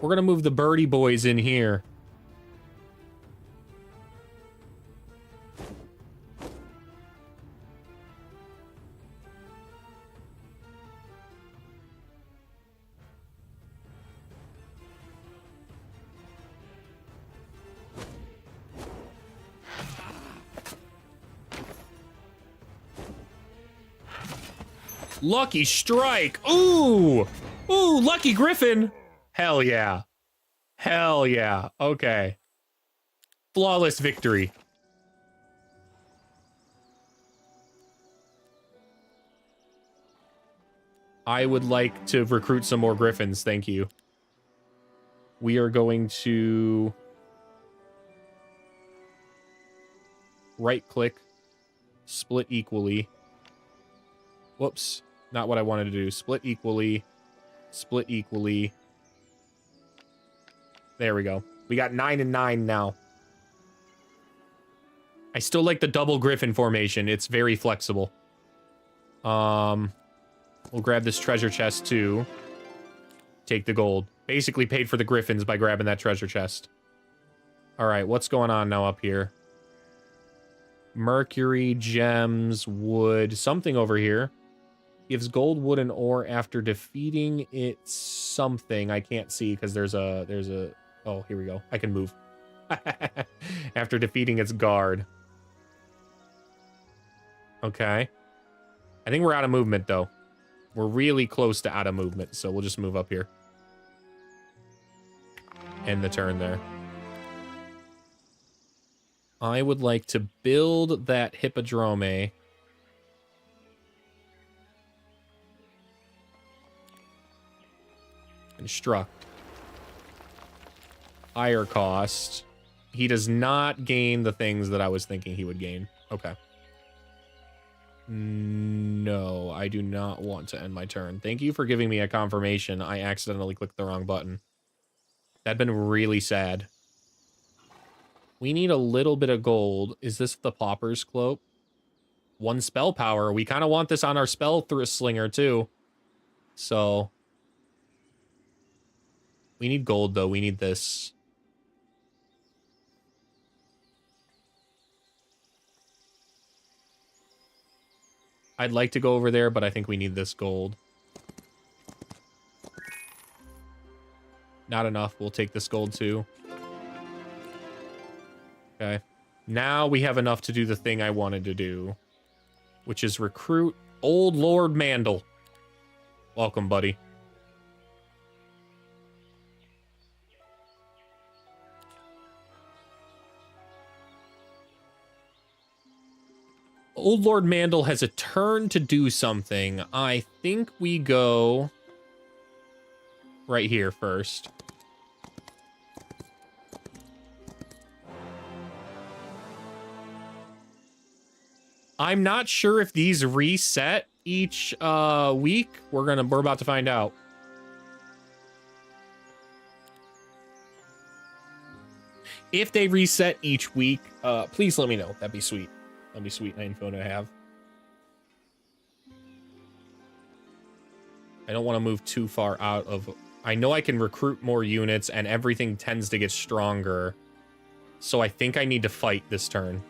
We're gonna move the birdie boys in here. Lucky strike. Ooh. Ooh, lucky griffin. Hell yeah. Hell yeah. Okay. Flawless victory. I would like to recruit some more griffins, thank you. We are going to right-click, split equally. Whoops, not what I wanted to do. Split equally, split equally. There we go. We got 9 and 9 now. I still like the double griffin formation. It's very flexible. We'll grab this treasure chest too. Take the gold. Basically paid for the griffins by grabbing that treasure chest. All right, what's going on now up here? Mercury, gems, wood, something over here. Gives gold, wood, and ore after defeating its something. I can't see because there's a... Oh, here we go. I can move. After defeating its guard. Okay. I think we're out of movement, though. We're really close to out of movement, so we'll just move up here. End the turn there. I would like to build that hippodrome. Instruct. Higher cost. He does not gain the things that I was thinking he would gain. Okay. No, I do not want to end my turn. Thank you for giving me a confirmation. I accidentally clicked the wrong button. That'd been really sad. We need a little bit of gold. Is this the Pauper's Cloak? 1 spell power. We kind of want this on our spell slinger too. So we need gold though. We need this. I'd like to go over there, but I think we need this gold. Not enough. We'll take this gold too. Okay. Now we have enough to do the thing I wanted to do, which is recruit Old Lord Mandel. Welcome, buddy. Old Lord Mandel has a turn to do something. I think we go right here first. I'm not sure if these reset each week. We're about to find out. If they reset each week, please let me know. That'd be sweet. That'd be sweet info to have. I don't want to move too far out of... I know I can recruit more units, and everything tends to get stronger. So I think I need to fight this turn.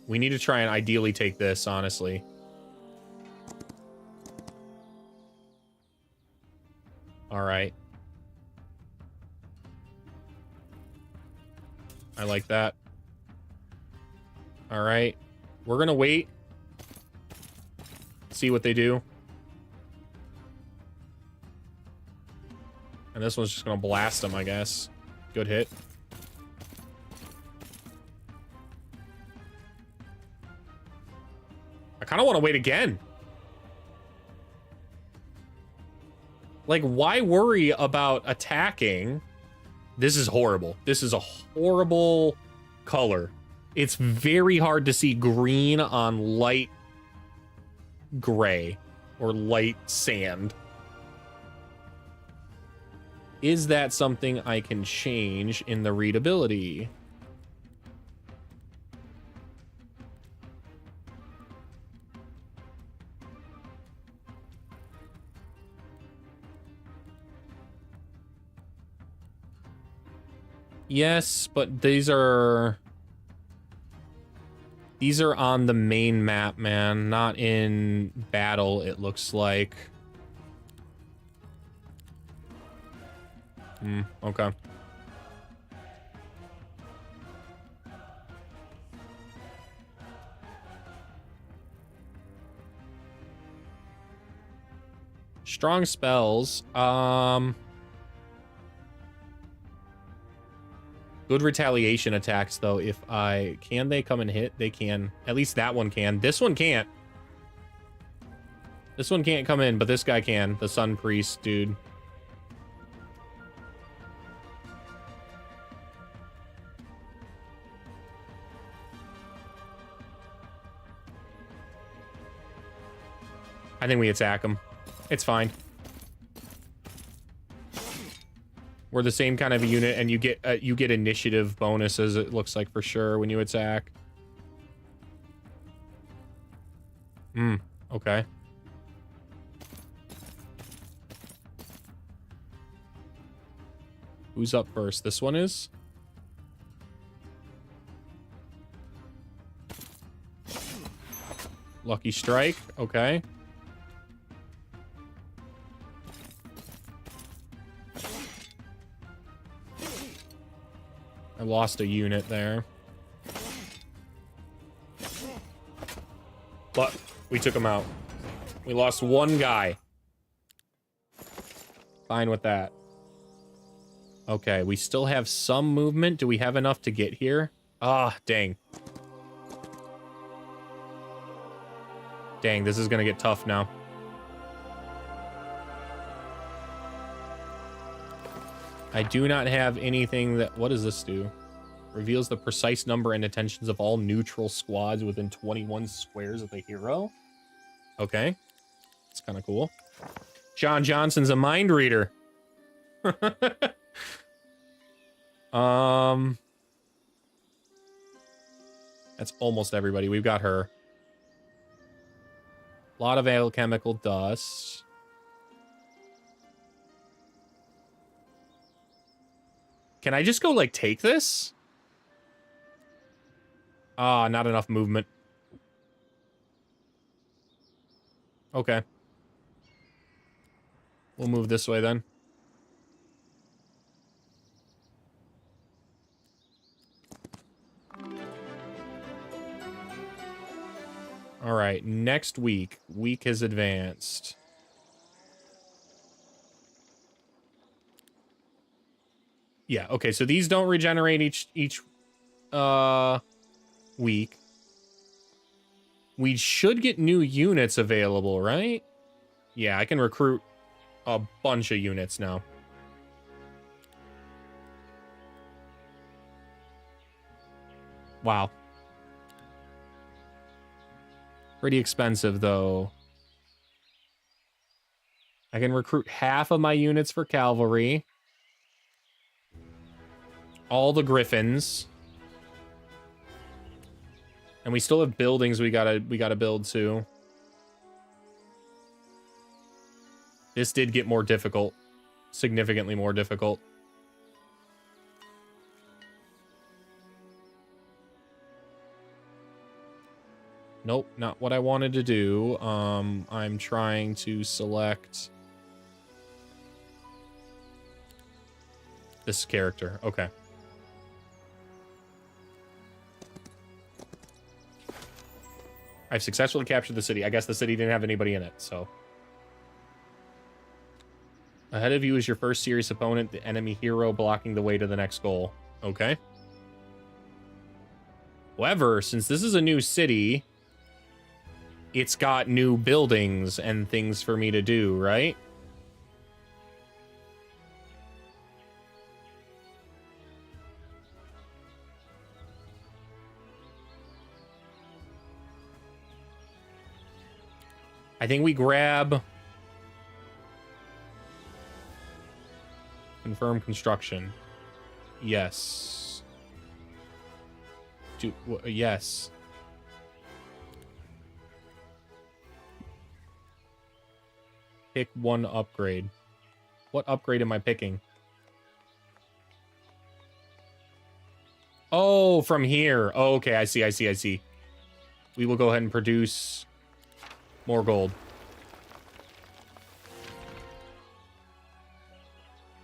We need to try and ideally take this, honestly. All right. I like that. All right. We're gonna wait. See what they do. And this one's just gonna blast them, I guess. Good hit. I kind of want to wait again. Like, why worry about attacking? This is horrible. This is a horrible color. It's very hard to see green on light gray or light sand. Is that something I can change in the readability? Yes, but these are on the main map, man, not in battle, it looks like. Okay. Strong spells. Good retaliation attacks, though. If I... Can they come and hit? They can. At least that one can. This one can't. This one can't come in, but this guy can. The Sun Priest, dude. I think we attack him. It's fine. We're the same kind of a unit, and you get initiative bonuses, it looks like, for sure, when you attack. Okay. Who's up first? This one is? Lucky strike. Okay. I lost a unit there. But we took him out. We lost one guy. Fine with that. Okay, we still have some movement. Do we have enough to get here? Ah, dang. Dang, this is gonna get tough now. I do not have anything that... What does this do? Reveals the precise number and intentions of all neutral squads within 21 squares of the hero. Okay. It's kind of cool. John Johnson's a mind reader. That's almost everybody. We've got her. A lot of alchemical dust. Can I just go, like, take this? Ah, not enough movement. Okay. We'll move this way, then. All right, next week. Week has advanced. Yeah, okay, so these don't regenerate each week. We should get new units available, right? Yeah, I can recruit a bunch of units now. Wow. Pretty expensive, though. I can recruit half of my units for cavalry. All the griffins. And we still have buildings we gotta build too. This did get more difficult. Significantly more difficult. Nope, not what I wanted to do. I'm trying to select this character. Okay. I've successfully captured the city. I guess the city didn't have anybody in it, so. Ahead of you is your first serious opponent, the enemy hero blocking the way to the next goal. Okay. However, since this is a new city, it's got new buildings and things for me to do, right? I think we grab... Confirm construction. Yes. Yes. Pick one upgrade. What upgrade am I picking? Oh, from here. Oh, okay, I see, I see, I see. We will go ahead and produce more gold.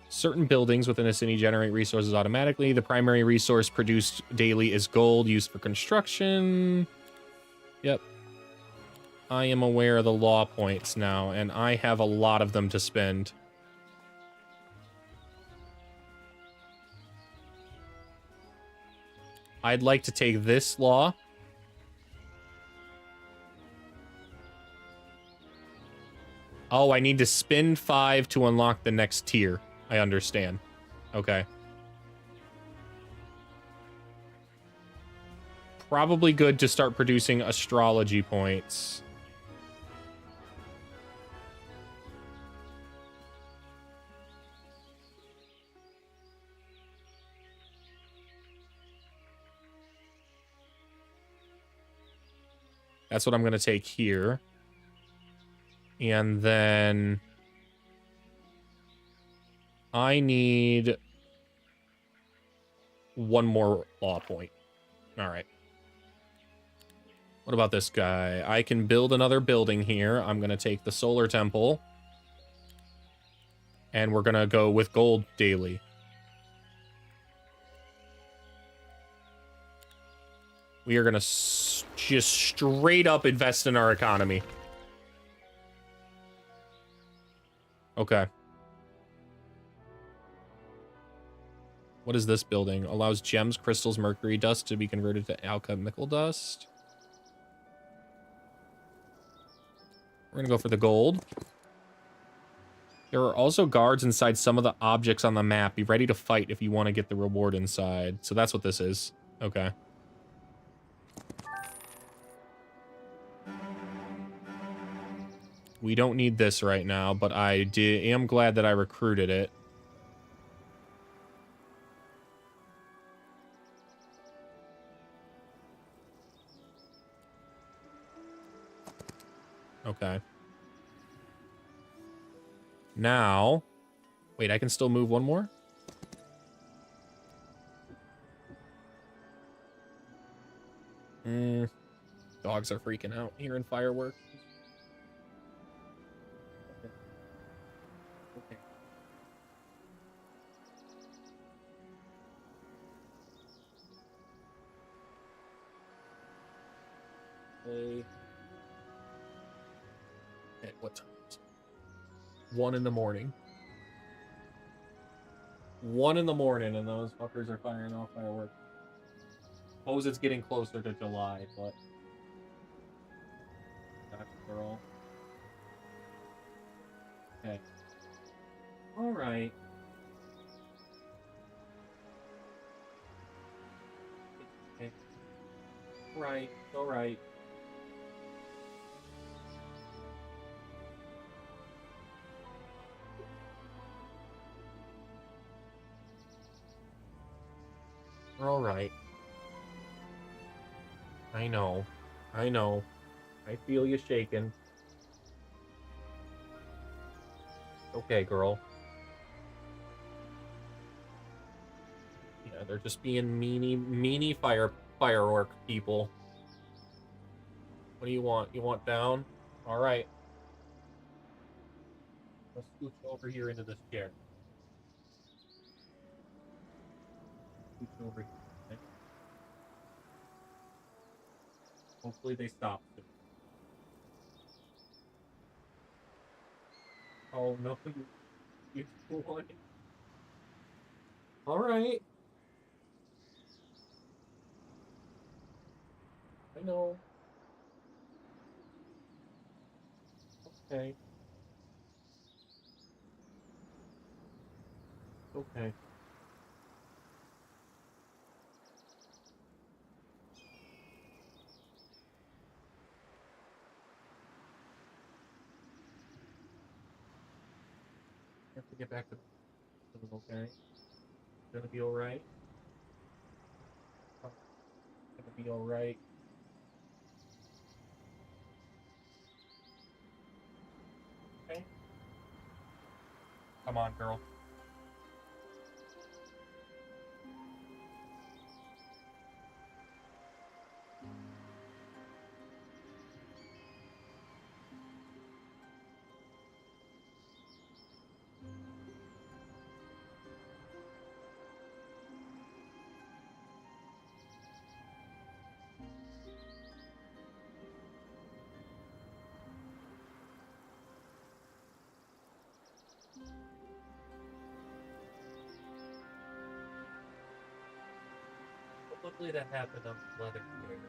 Certain buildings within a city generate resources automatically. The primary resource produced daily is gold used for construction. Yep. I am aware of the law points now, and I have a lot of them to spend. I'd like to take this law. Oh, I need to spend 5 to unlock the next tier. I understand. Okay. Probably good to start producing astrology points. That's what I'm going to take here. And then I need one more law point. All right. What about this guy? I can build another building here. I'm going to take the solar temple. And we're going to go with gold daily. We are going to just straight up invest in our economy. Okay. What is this building? Allows gems, crystals, mercury dust to be converted to alchemical dust. We're going to go for the gold. There are also guards inside some of the objects on the map. Be ready to fight if you want to get the reward inside. So that's what this is. Okay. We don't need this right now, but I am glad that I recruited it. Okay. Now, wait, I can still move one more? Dogs are freaking out here in fireworks. Okay. Okay. At what time is it? 1 in the morning. 1 in the morning, and those fuckers are firing off fireworks. Suppose it's getting closer to July, but... Gotcha, girl. Okay. Alright. Okay. Right, alright. Alright. I know. I know. I feel you shaking. Okay, girl. Yeah, they're just being meanie firework people. What do you want? You want down? Alright. Let's scooch over here into this chair. Scooch over here. Okay. Hopefully they stop soon. Oh no, you want it. Alright. I know. Okay. Okay. I have to get back to okay. Gonna be alright. Gonna be alright. Okay. Come on, girl. Lovely to happen on leather here.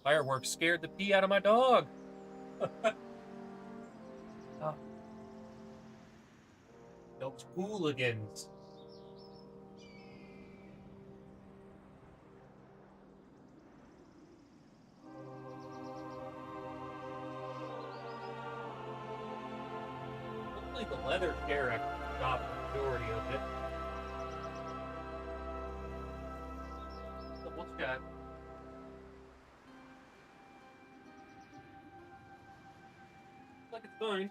Fireworks scared the pee out of my dog. Oh, those hooligans. Hopefully the leather sheriff got the majority of it. Double check. Looks like it's fine.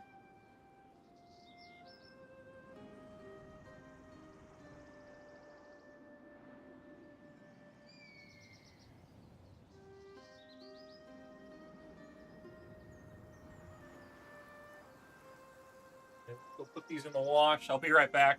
Go put these in the wash. I'll be right back.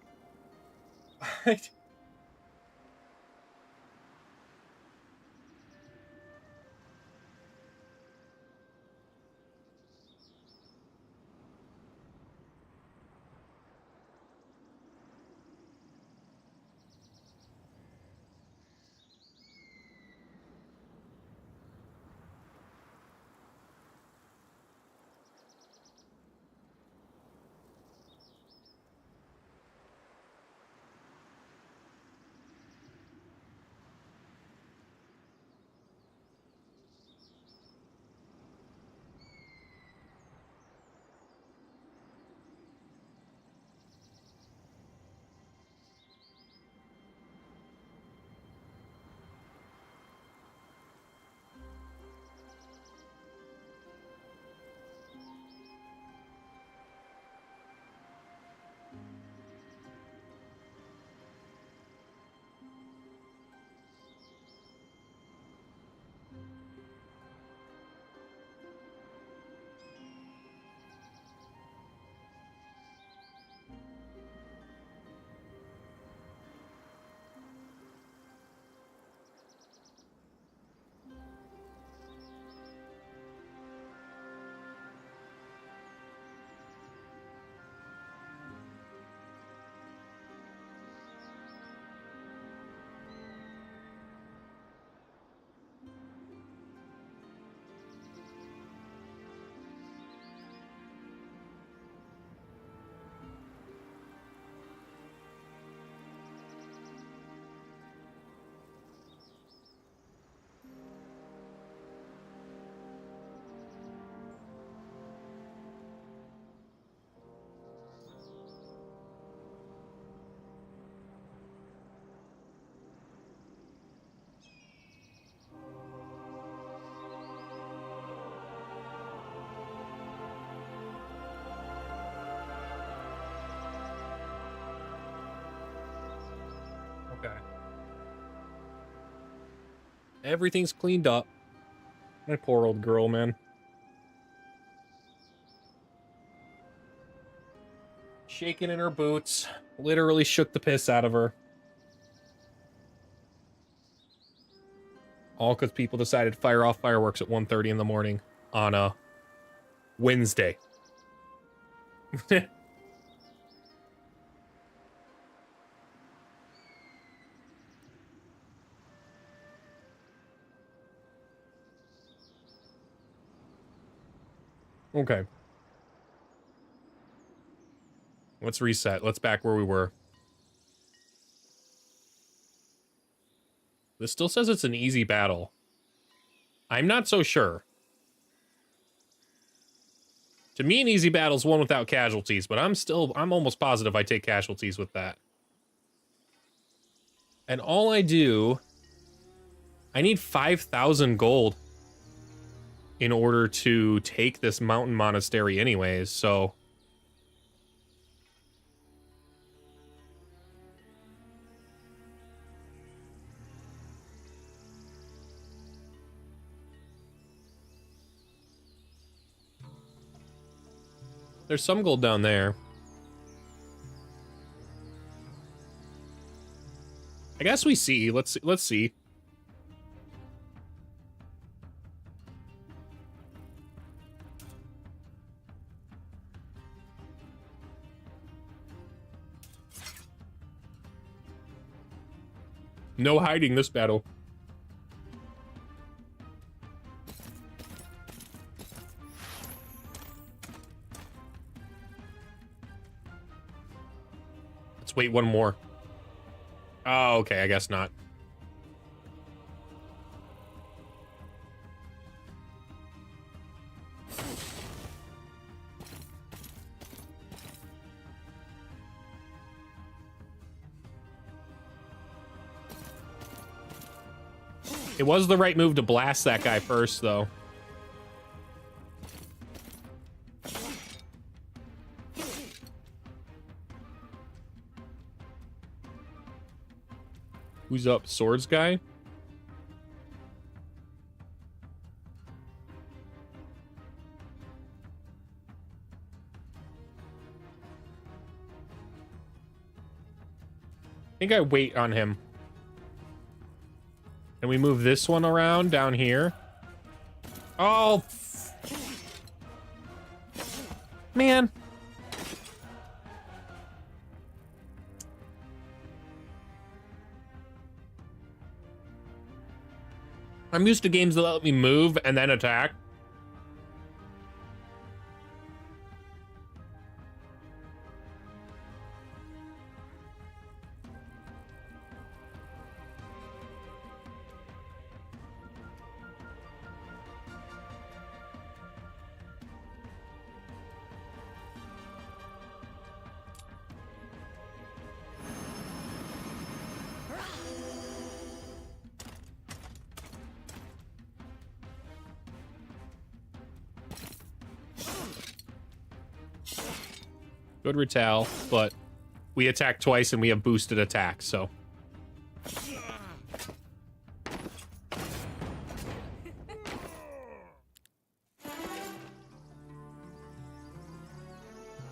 Okay. Everything's cleaned up. My poor old girl, man. Shaking in her boots. Literally shook the piss out of her. All because people decided to fire off fireworks at 1:30 in the morning on a Wednesday. Okay. Let's reset. Let's back where we were. This still says it's an easy battle. I'm not so sure. To me, an easy battle is one without casualties, but I'm almost positive I take casualties with that. And all I need 5,000 gold in order to take this mountain monastery anyways, so... There's some gold down there. guess we see. Let's see. No hiding this battle. Let's wait one more. Oh, okay, I guess not. It was the right move to blast that guy first, though. Who's up? Swords guy? I think I wait on him. And we move this one around down here. Oh! Man. I'm used to games that let me move and then attack. Good retell, but we attack twice and we have boosted attack, so.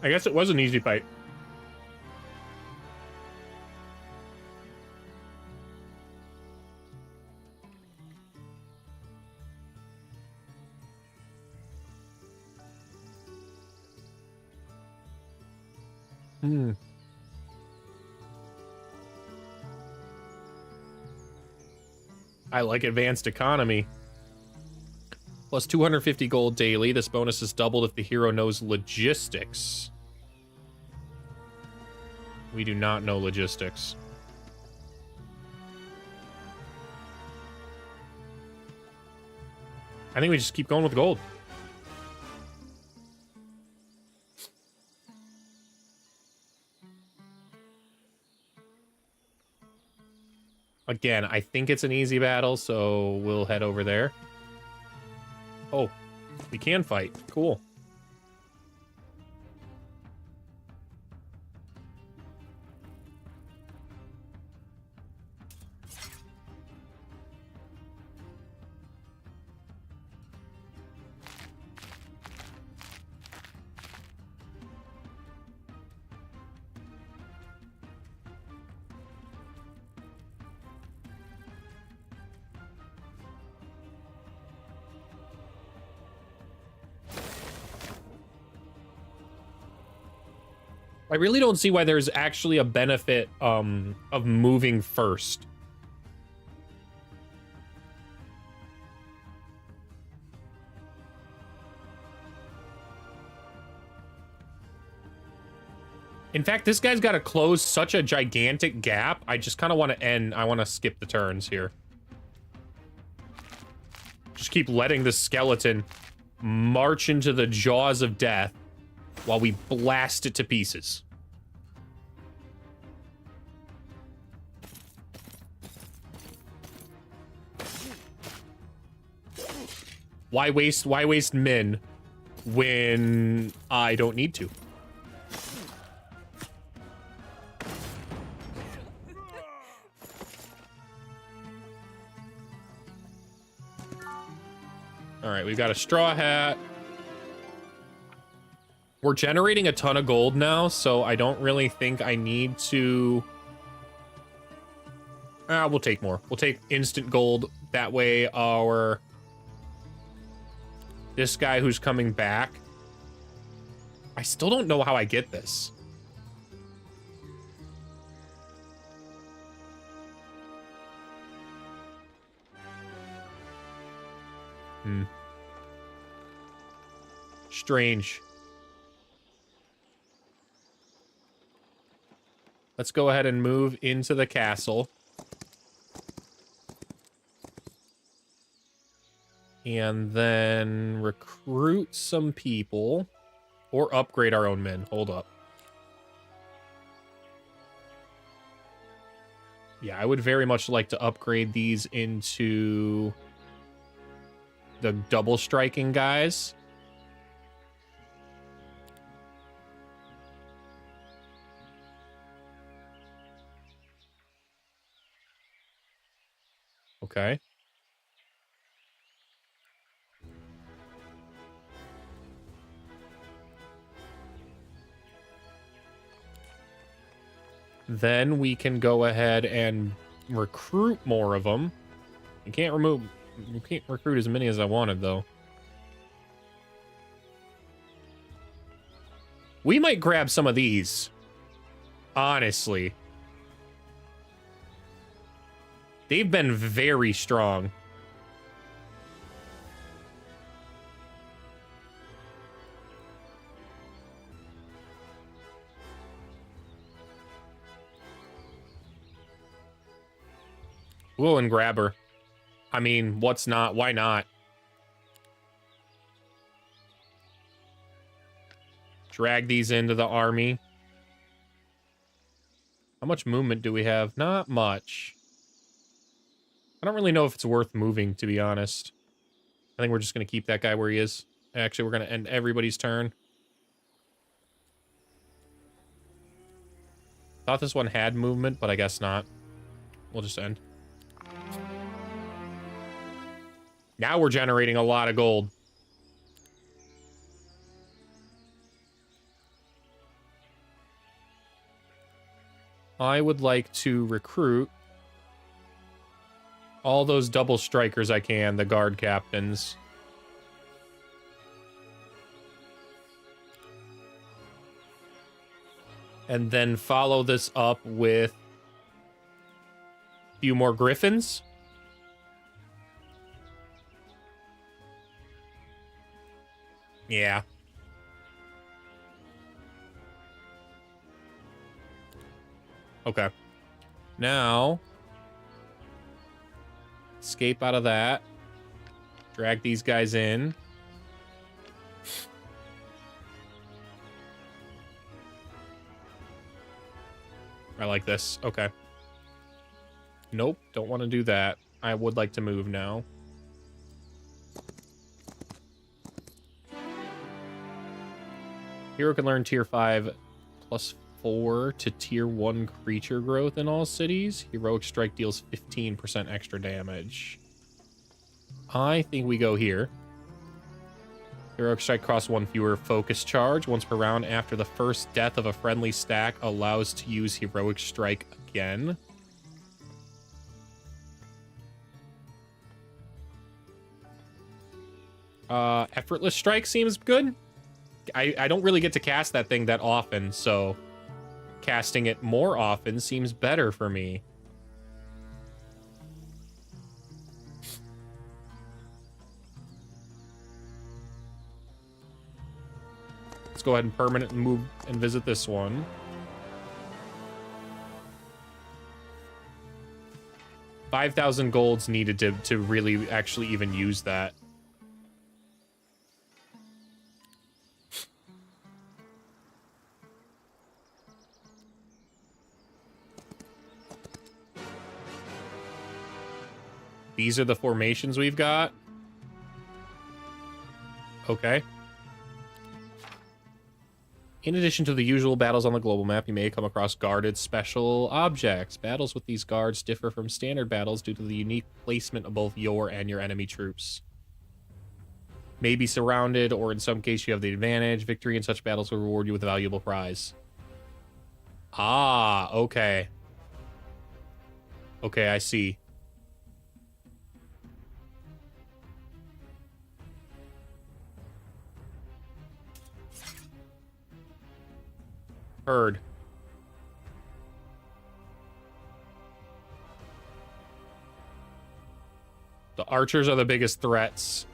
I guess it was an easy fight. I like advanced economy. Plus 250 gold daily. This bonus is doubled if the hero knows logistics. We do not know logistics. I think we just keep going with gold. Again, I think it's an easy battle, so we'll head over there. Oh, we can fight. Cool. I really don't see why there's actually a benefit of moving first. In fact, this guy's got to close such a gigantic gap. I just kind of want to end. I want to skip the turns here. Just keep letting the skeleton march into the jaws of death while we blast it to pieces. Why waste men when I don't need to? All right, we've got a straw hat. We're generating a ton of gold now, so I don't really think I need to We'll take more. We'll take instant gold. That way our... This guy who's coming back... I still don't know how I get this. Strange. Let's go ahead and move into the castle. And then recruit some people. Or upgrade our own men. Hold up. Yeah, I would very much like to upgrade these into the double striking guys. Okay. Then we can go ahead and recruit more of them. We can't recruit as many as I wanted, though. We might grab some of these. Honestly. They've been very strong. We'll and grab her. I mean, what's not? Why not? Drag these into the army. How much movement do we have? Not much. I don't really know if it's worth moving, to be honest. I think we're just going to keep that guy where he is. Actually, we're going to end everybody's turn. Thought this one had movement, but I guess not. We'll just end. Now we're generating a lot of gold. I would like to recruit all those double strikers I can, the guard captains. And then follow this up with a few more griffins. Yeah. Okay. Now, escape out of that. Drag these guys in. I like this. Okay. Nope, don't want to do that. I would like to move now. Hero can learn tier 5 plus 4 to tier 1 creature growth in all cities. Heroic strike deals 15% extra damage. I think we go here. Heroic strike costs 1 fewer focus charge. Once per round after the first death of a friendly stack allows to use heroic strike again. Effortless strike seems good. I don't really get to cast that thing that often, so casting it more often seems better for me. Let's go ahead and permanent and move and visit this one. $5,000 gold's needed to really actually even use that. These are the formations we've got. Okay. In addition to the usual battles on the global map, you may come across guarded special objects. Battles with these guards differ from standard battles due to the unique placement of both your and your enemy troops. May be surrounded, or in some case you have the advantage. Victory in such battles will reward you with a valuable prize. Ah, okay. Okay, I see. Heard. The archers are the biggest threats.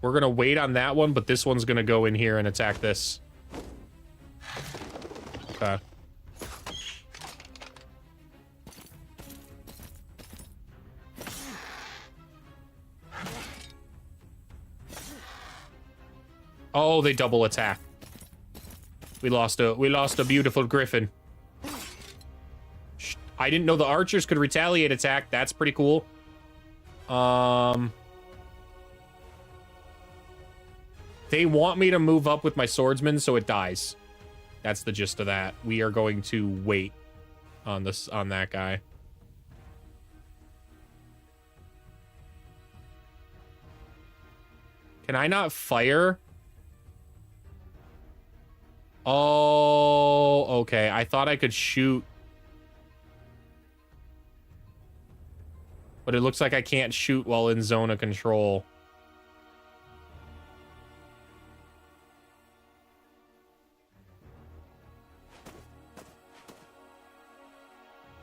We're gonna wait on that one, but this one's gonna go in here and attack this. Okay. Oh, they double attack. We lost a beautiful griffin. I didn't know the archers could retaliate attack. That's pretty cool. They want me to move up with my swordsman, so it dies. That's the gist of that. We are going to wait on this on that guy. Can I not fire? Oh, okay. I thought I could shoot. But it looks like I can't shoot while in zone of control.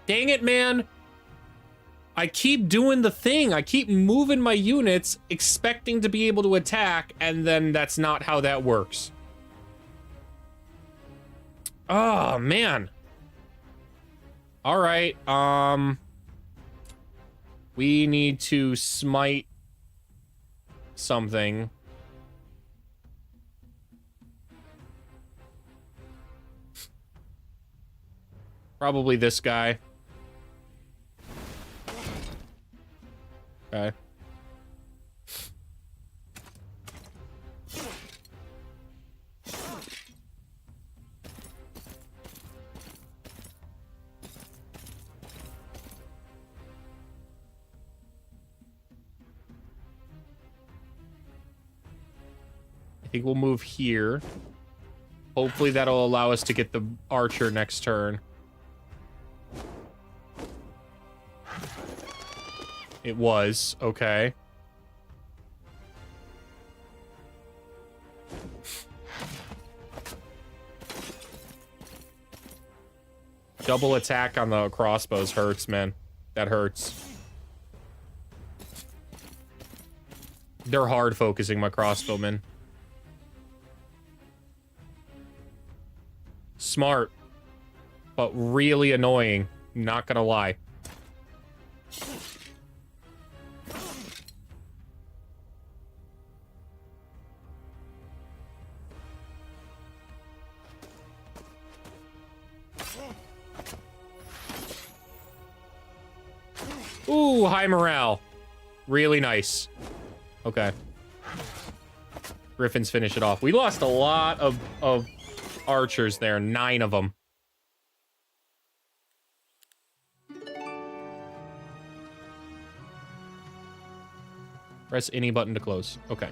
Dang it, man. I keep doing the thing. I keep moving my units, expecting to be able to attack, and then that's not how that works. Oh, man. All right. We need to smite something. Probably this guy. Okay. I think we'll move here. Hopefully that'll allow us to get the archer next turn. It was. Okay. Double attack on the crossbows hurts, man. That hurts. They're hard focusing my crossbowmen. Smart, but really annoying. Not gonna lie. Ooh, high morale. Really nice. Okay. Griffins finish it off. We lost a lot of archers there. 9 of them. Press any button to close. Okay.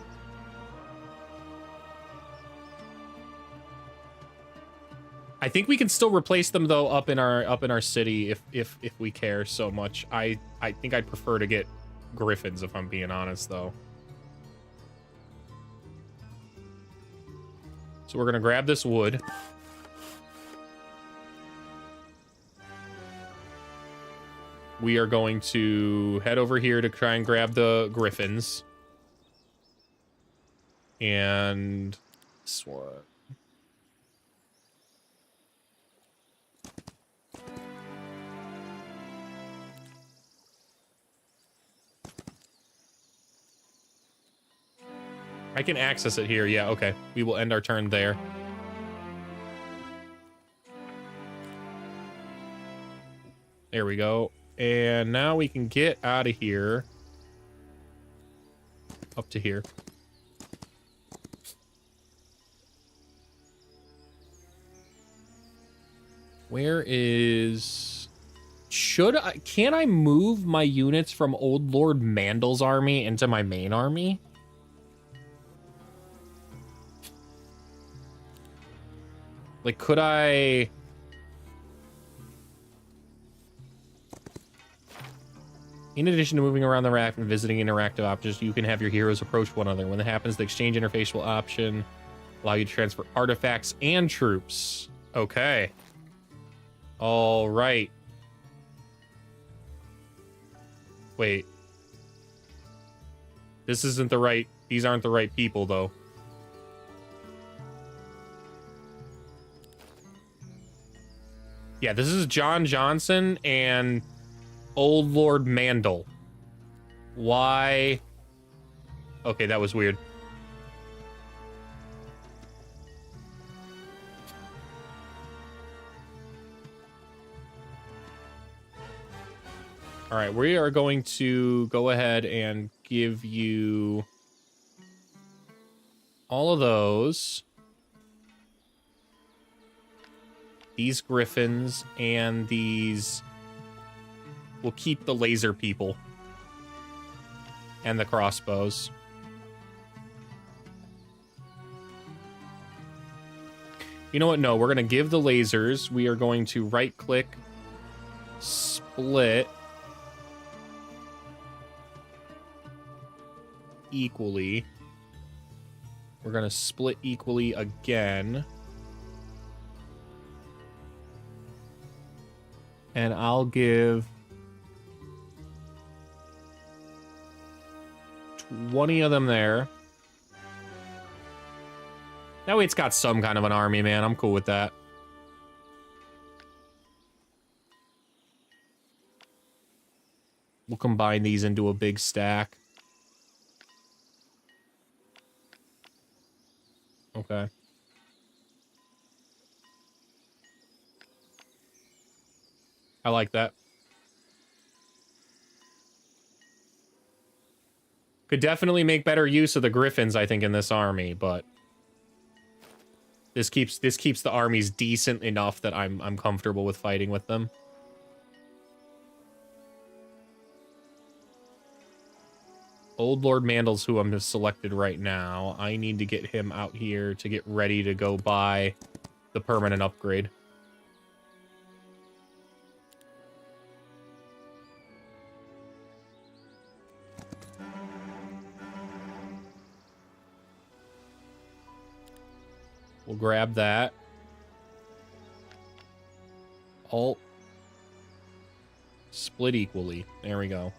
I think we can still replace them though up in our city if we care so much. I think I'd prefer to get griffins if I'm being honest though. So we're gonna grab this wood. We are going to head over here to try and grab the griffins. And this one. I can access it here. Yeah, okay. We will end our turn there. There we go. And now we can get out of here. Up to here. Where is... Can I move my units from Old Lord Mandel's army into my main army? Like, could I... In addition to moving around the raft and visiting interactive options, you can have your heroes approach one another. When that happens, the exchange interface will option allow you to transfer artifacts and troops. Okay. All right. Wait. This isn't the right... These aren't the right people, though. Yeah, this is John Johnson and Old Lord Mandel. Why? Okay, that was weird. All right, we are going to go ahead and give you all of those. These griffins and these... We'll keep the laser people. And the crossbows. You know what? No, we're going to give the lasers. We are going to right-click, split equally. We're going to split equally again. And I'll give 20 of them there. That way it's got some kind of an army, man. I'm cool with that. We'll combine these into a big stack. Okay. I like that. Could definitely make better use of the griffins, I think, in this army, but this keeps the armies decent enough that I'm comfortable with fighting with them. Old Lord Mandel's who I'm selected right now. I need to get him out here to get ready to go buy the permanent upgrade. We'll grab that. Alt. Split equally. There we go.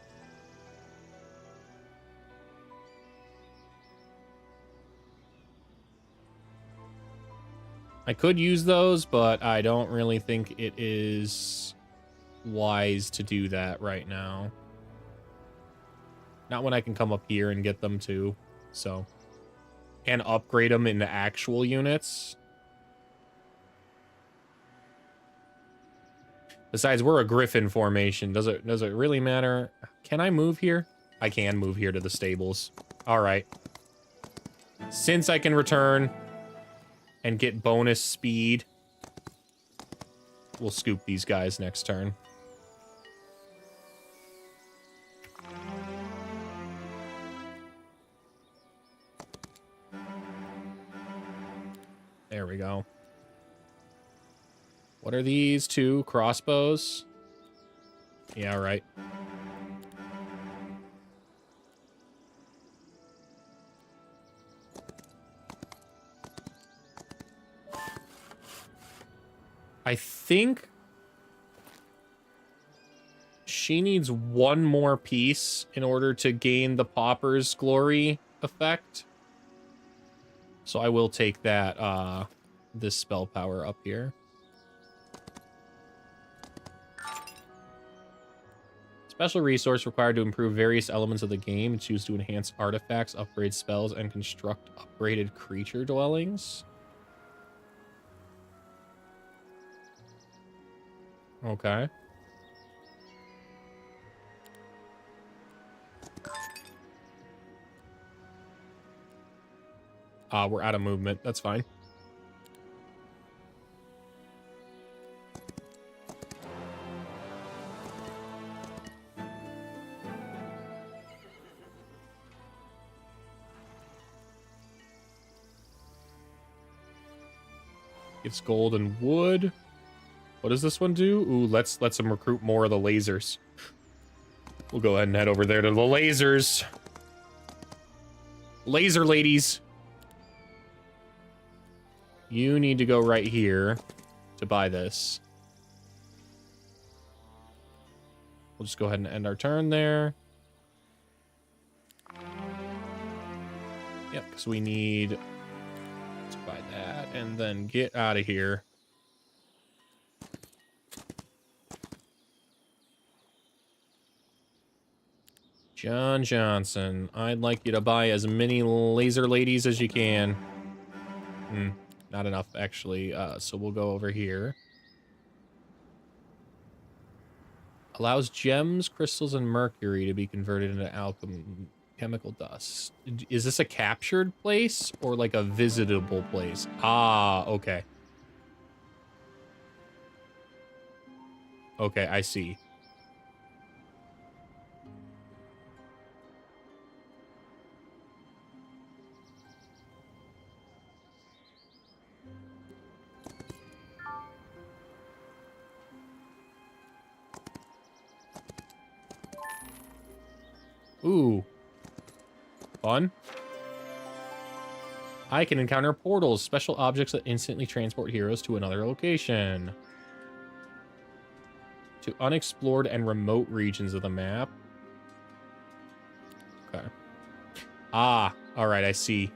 I could use those, but I don't really think it is wise to do that right now. Not when I can come up here and get them too, so... And upgrade them into actual units. Besides, we're a griffin formation. Does it really matter? Can I move here? I can move here to the stables. All right. Since I can return and get bonus speed, we'll scoop these guys next turn. There we go. What are these two? Crossbows? Yeah, right. I think she needs one more piece in order to gain the Pauper's Glory effect. So I will take that, this spell power up here. Special resource required to improve various elements of the game. Choose to enhance artifacts, upgrade spells, and construct upgraded creature dwellings. Okay. We're out of movement. That's fine. Gives gold and wood. What does this one do? Ooh, let's them recruit more of the lasers. We'll go ahead and head over there to the lasers. Laser ladies. You need to go right here to buy this. We'll just go ahead and end our turn there. Yep, because we need to buy that and then get out of here. John Johnson, I'd like you to buy as many laser ladies as you can. Not enough, actually. So we'll go over here. Allows gems, crystals, and mercury to be converted into chemical dust. Is this a captured place or like a visitable place? Ah, okay. Okay, I see. Ooh. Fun. I can encounter portals, special objects that instantly transport heroes to another location. To unexplored and remote regions of the map. Okay. Ah, alright, I see.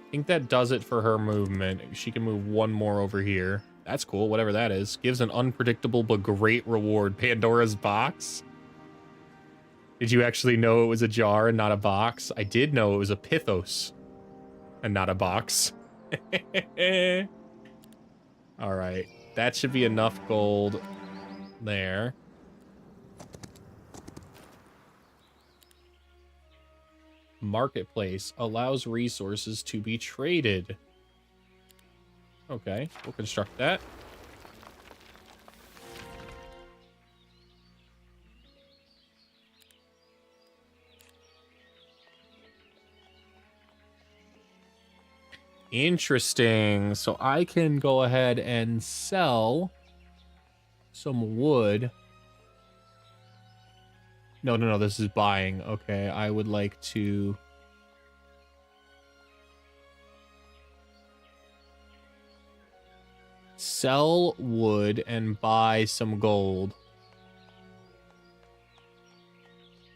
I think that does it for her movement. She can move one more over here. That's cool, whatever that is. Gives an unpredictable but great reward. Pandora's box. Did you actually know it was a jar and not a box? I did know it was a Pithos and not a box. All right, that should be enough gold there. Marketplace allows resources to be traded. Okay, we'll construct that. Interesting. So I can go ahead and sell some wood. No, this is buying. Okay, I would like to... sell wood and buy some gold.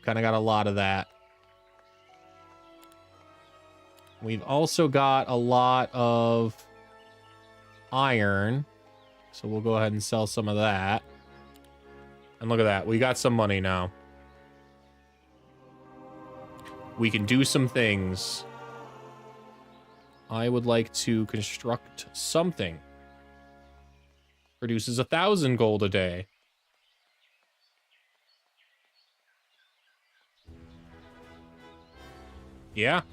Kind of got a lot of that. We've also got a lot of iron. So we'll go ahead and sell some of that. And look at that. We got some money now. We can do some things. I would like to construct something. Produces 1,000 gold a day. Yeah.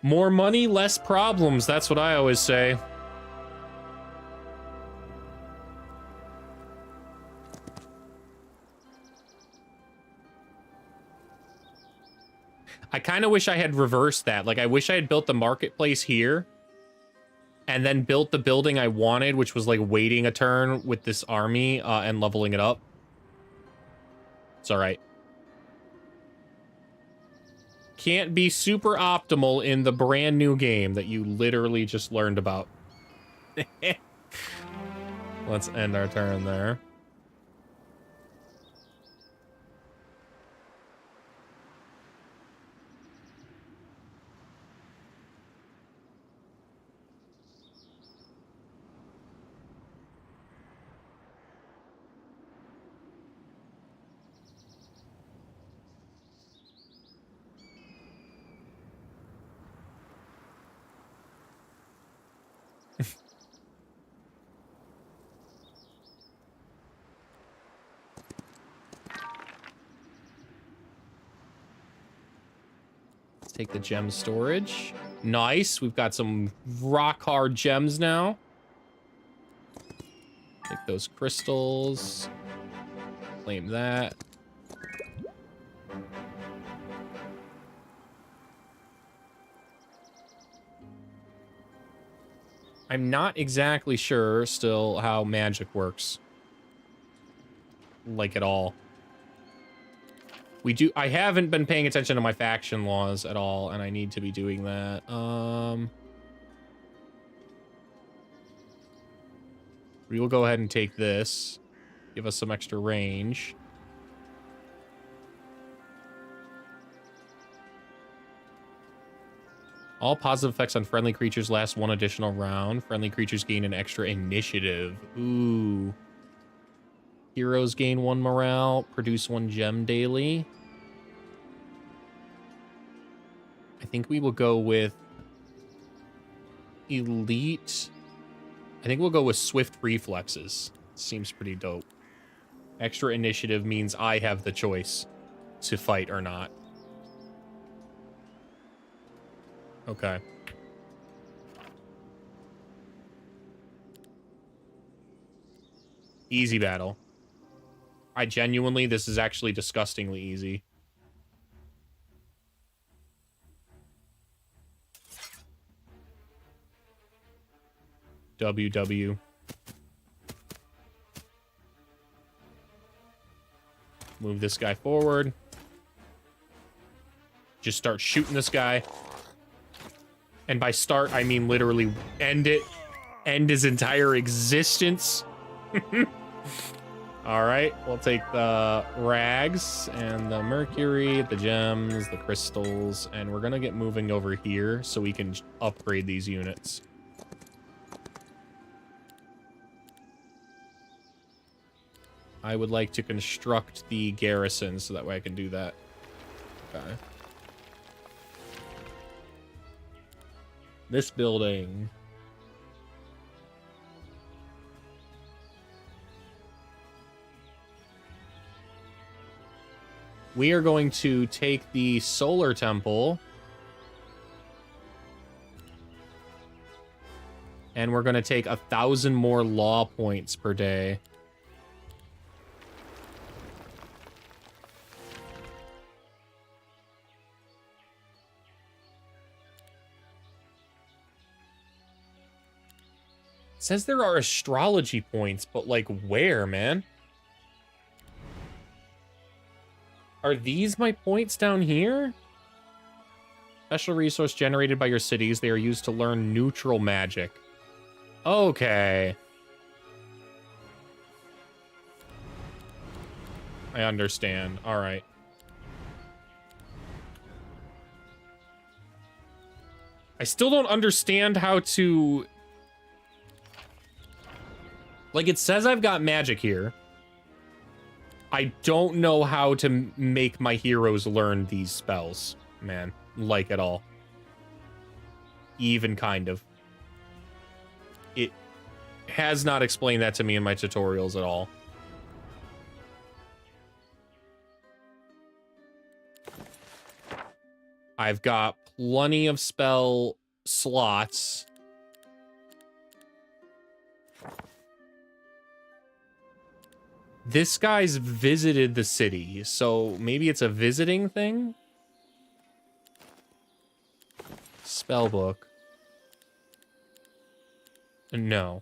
More money, less problems. That's what I always say. I kind of wish I had reversed that. Like, I wish I had built the marketplace here and then built the building I wanted, which was like waiting a turn with this army and leveling it up. It's all right. Can't be super optimal in the brand new game that you literally just learned about. Let's end our turn there. Take the gem storage. Nice. We've got some rock hard gems now. Take those crystals. Claim that. I'm not exactly sure still how magic works. Like, at all. I haven't been paying attention to my faction laws at all, and I need to be doing that. We will go ahead and take this. Give us some extra range. All positive effects on friendly creatures last one additional round. Friendly creatures gain an extra initiative. Ooh. Heroes gain 1 morale. Produce 1 gem daily. I think we will go with elite. I think we'll go with swift reflexes. Seems pretty dope. Extra initiative means I have the choice to fight or not. Okay. Easy battle. This is actually disgustingly easy. WW. Move this guy forward. Just start shooting this guy. And by start, I mean literally end it. End his entire existence. All right, we'll take the rags and the mercury, the gems, the crystals, and we're gonna get moving over here so we can upgrade these units. I would like to construct the garrison so that way I can do that. Okay. This building. We are going to take the solar temple. And we're going to take 1,000 more law points per day. It says there are astrology points, but like where, man? Are these my points down here? Special resource generated by your cities. They are used to learn neutral magic. Okay. I understand. All right. I still don't understand how to... Like, it says I've got magic here. I don't know how to make my heroes learn these spells, man. Like, at all. Even kind of. It has not explained that to me in my tutorials at all. I've got plenty of spell slots. This guy's visited the city, so maybe it's a visiting thing? Spellbook. No.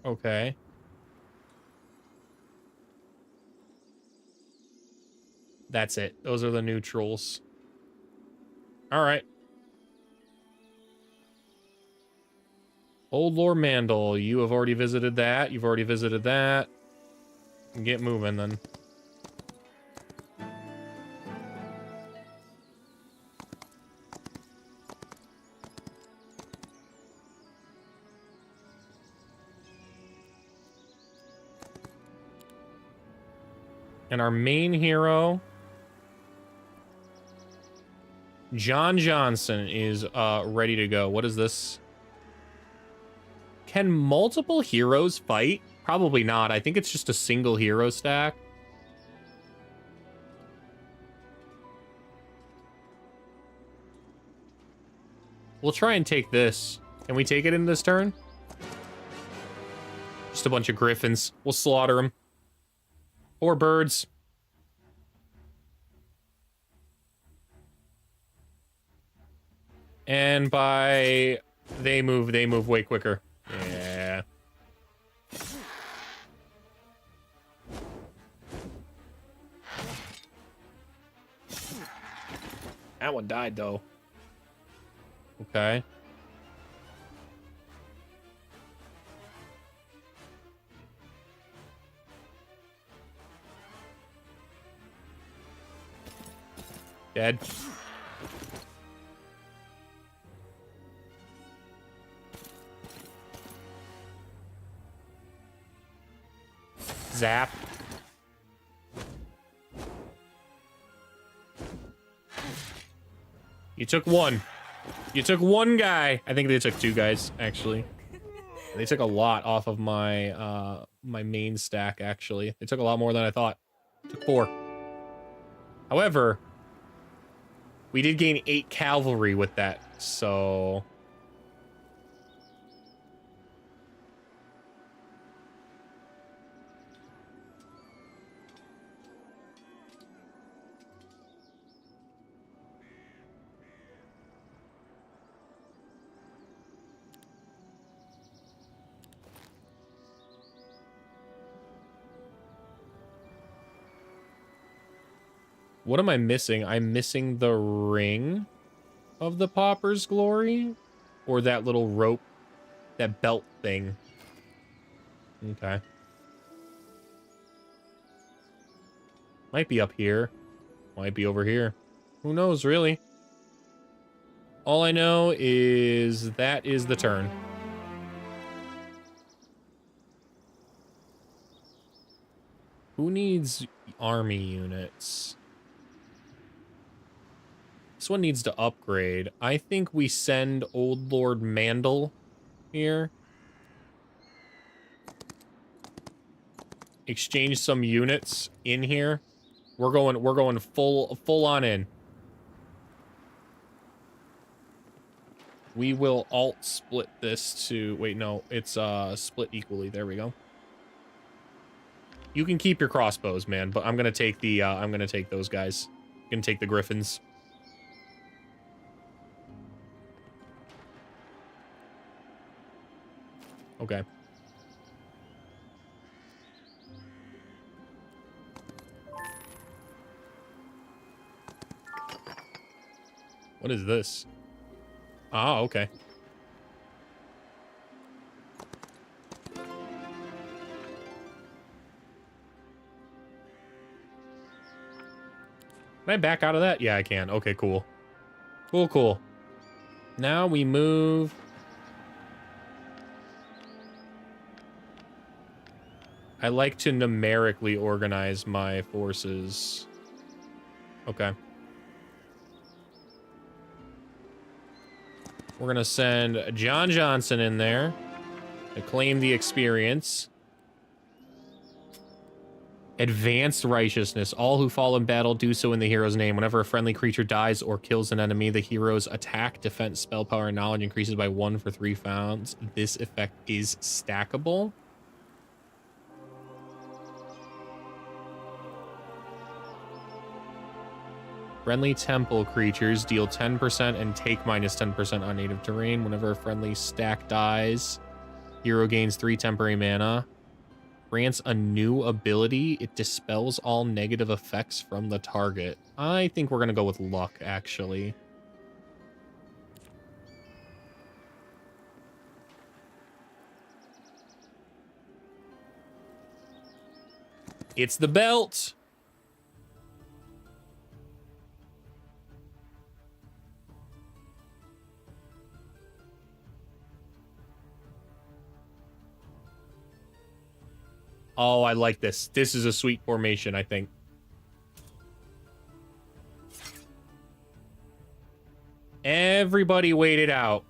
Okay. That's it. Those are the neutrals. All right. Old Lord Mandel, you have already visited that. You've already visited that. Get moving, then. And our main hero... John Johnson is ready to go. What is this? Can multiple heroes fight? Probably not. I think it's just a single hero stack. We'll try and take this. Can we take it in this turn? Just a bunch of griffins. We'll slaughter them. Or birds. And by they move way quicker. Yeah. That one died, though. Okay. Dead. Zap. You took one. You took one guy. I think they took two guys, actually. They took a lot off of my my main stack, actually. They took a lot more than I thought. Took 4. However, we did gain 8 cavalry with that, so... What am I missing? I'm missing the ring of the Pauper's Glory? Or that little rope, that belt thing. Okay. Might be up here. Might be over here. Who knows, really? All I know is that is the turn. Who needs army units? This one needs to upgrade. I think we send Old Lord Mandel here. Exchange some units in here. We're going full on in. We will alt split this to wait, no, it's split equally. There we go. You can keep your crossbows, man, but I'm gonna take the I'm gonna take those guys. I'm gonna take the griffins. Okay. What is this? Ah, okay. Can I back out of that? Yeah, I can. Okay, cool. Cool. Now we move... I like to numerically organize my forces. Okay. We're gonna send John Johnson in there to claim the experience. Advanced Righteousness. All who fall in battle do so in the hero's name. Whenever a friendly creature dies or kills an enemy, the hero's attack, defense, spell power, and knowledge increases by 1 for 3 rounds. This effect is stackable. Friendly temple creatures deal 10% and take minus 10% on native terrain. Whenever a friendly stack dies, hero gains 3 temporary mana. Grants a new ability. It dispels all negative effects from the target. I think we're going to go with luck, actually. It's the belt. Oh, I like this. This is a sweet formation, I think. Everybody wait it out.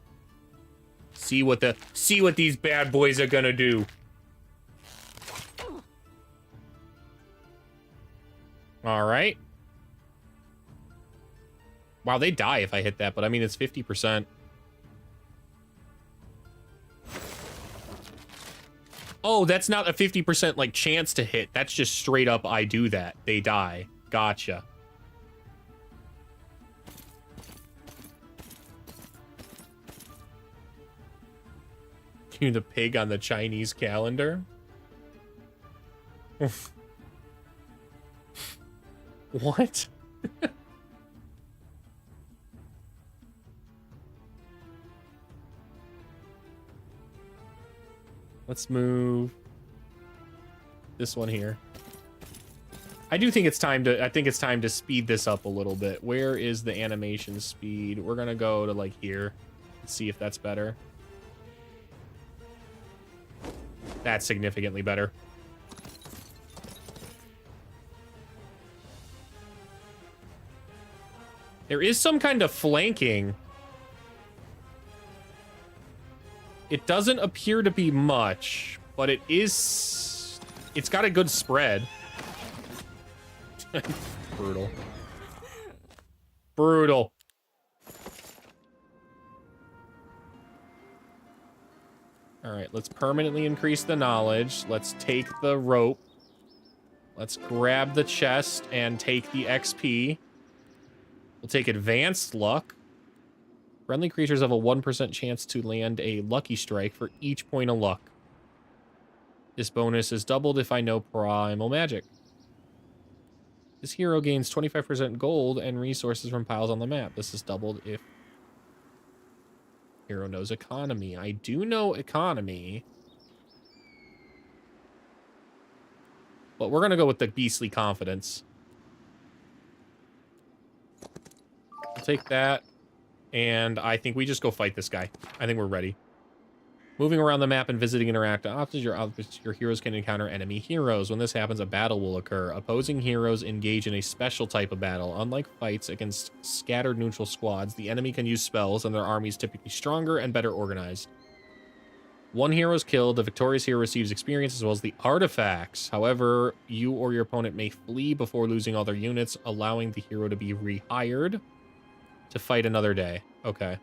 See what these bad boys are gonna do. All right. Wow, they die if I hit that, but I mean, it's 50%. Oh, that's not a 50% like chance to hit. That's just straight up I do that. They die. Gotcha. You the pig on the Chinese calendar? What? Let's move this one here. I do think it's time to speed this up a little bit. Where is the animation speed? We're gonna go to like here and see if that's better. That's significantly better. There is some kind of flanking. It doesn't appear to be much, but it is... It's got a good spread. Brutal. Brutal. All right, let's permanently increase the knowledge. Let's take the rope. Let's grab the chest and take the XP. We'll take advanced luck. Friendly creatures have a 1% chance to land a lucky strike for each point of luck. This bonus is doubled if I know primal magic. This hero gains 25% gold and resources from piles on the map. This is doubled if hero knows economy. I do know economy. But we're going to go with the beastly confidence. I'll take that. And I think we just go fight this guy. I think we're ready. Moving around the map and visiting interactive options, your heroes can encounter enemy heroes. When this happens, a battle will occur. Opposing heroes engage in a special type of battle. Unlike fights against scattered neutral squads, the enemy can use spells, and their army is typically stronger and better organized. One hero is killed. The victorious hero receives experience as well as the artifacts. However, you or your opponent may flee before losing all their units, allowing the hero to be rehired to fight another day. Okay.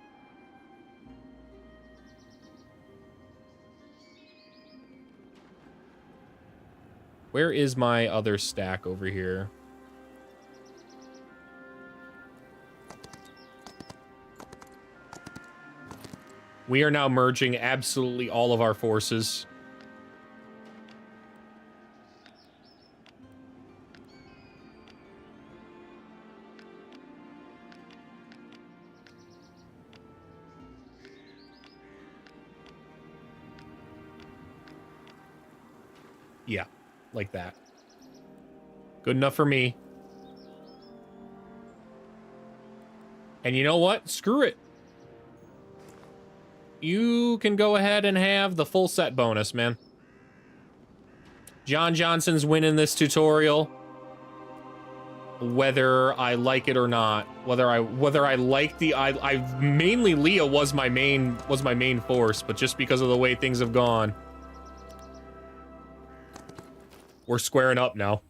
Where is my other stack over here? We are now merging absolutely all of our forces. Yeah, like that. Good enough for me. And you know what? Screw it. You can go ahead and have the full set bonus, man. John Johnson's winning this tutorial. Whether I like it or not. Whether I like the I mainly Leah was my main force, but just because of the way things have gone. We're squaring up now.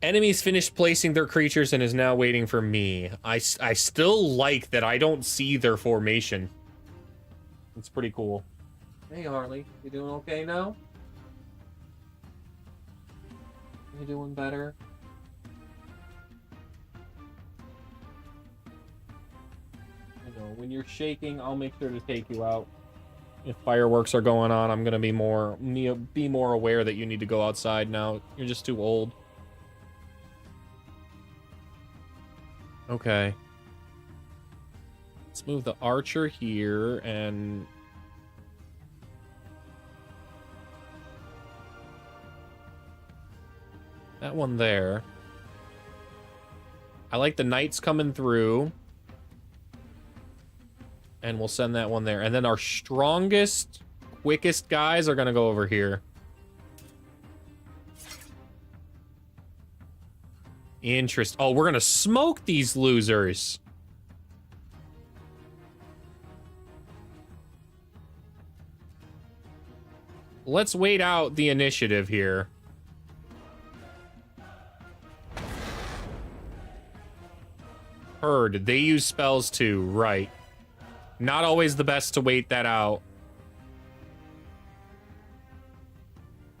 Enemies finished placing their creatures and is now waiting for me. I still like that I don't see their formation. It's pretty cool. Hey, Harley. You doing okay now? You doing better? You know, when you're shaking, I'll make sure to take you out. If fireworks are going on, I'm gonna be more aware that you need to go outside now. You're just too old. Okay. Let's move the archer here and that one there. I like the knights coming through. And we'll send that one there. And then our strongest, quickest guys are going to go over here. Interest. Oh, we're going to smoke these losers. Let's wait out the initiative here. Heard. They use spells too. Right. Not always the best to wait that out.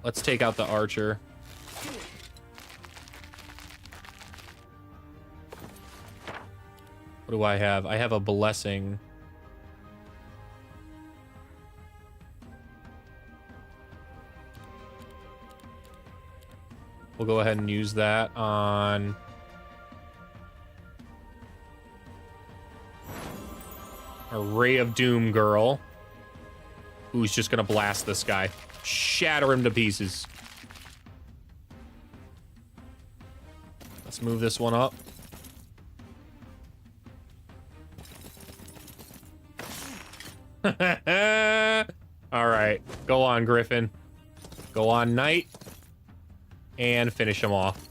Let's take out the archer. What do I have? I have a blessing. We'll go ahead and use that on... a Ray of Doom girl. Who's just gonna blast this guy. Shatter him to pieces. Let's move this one up. Alright. Go on, Griffin. Go on, Knight. And finish him off.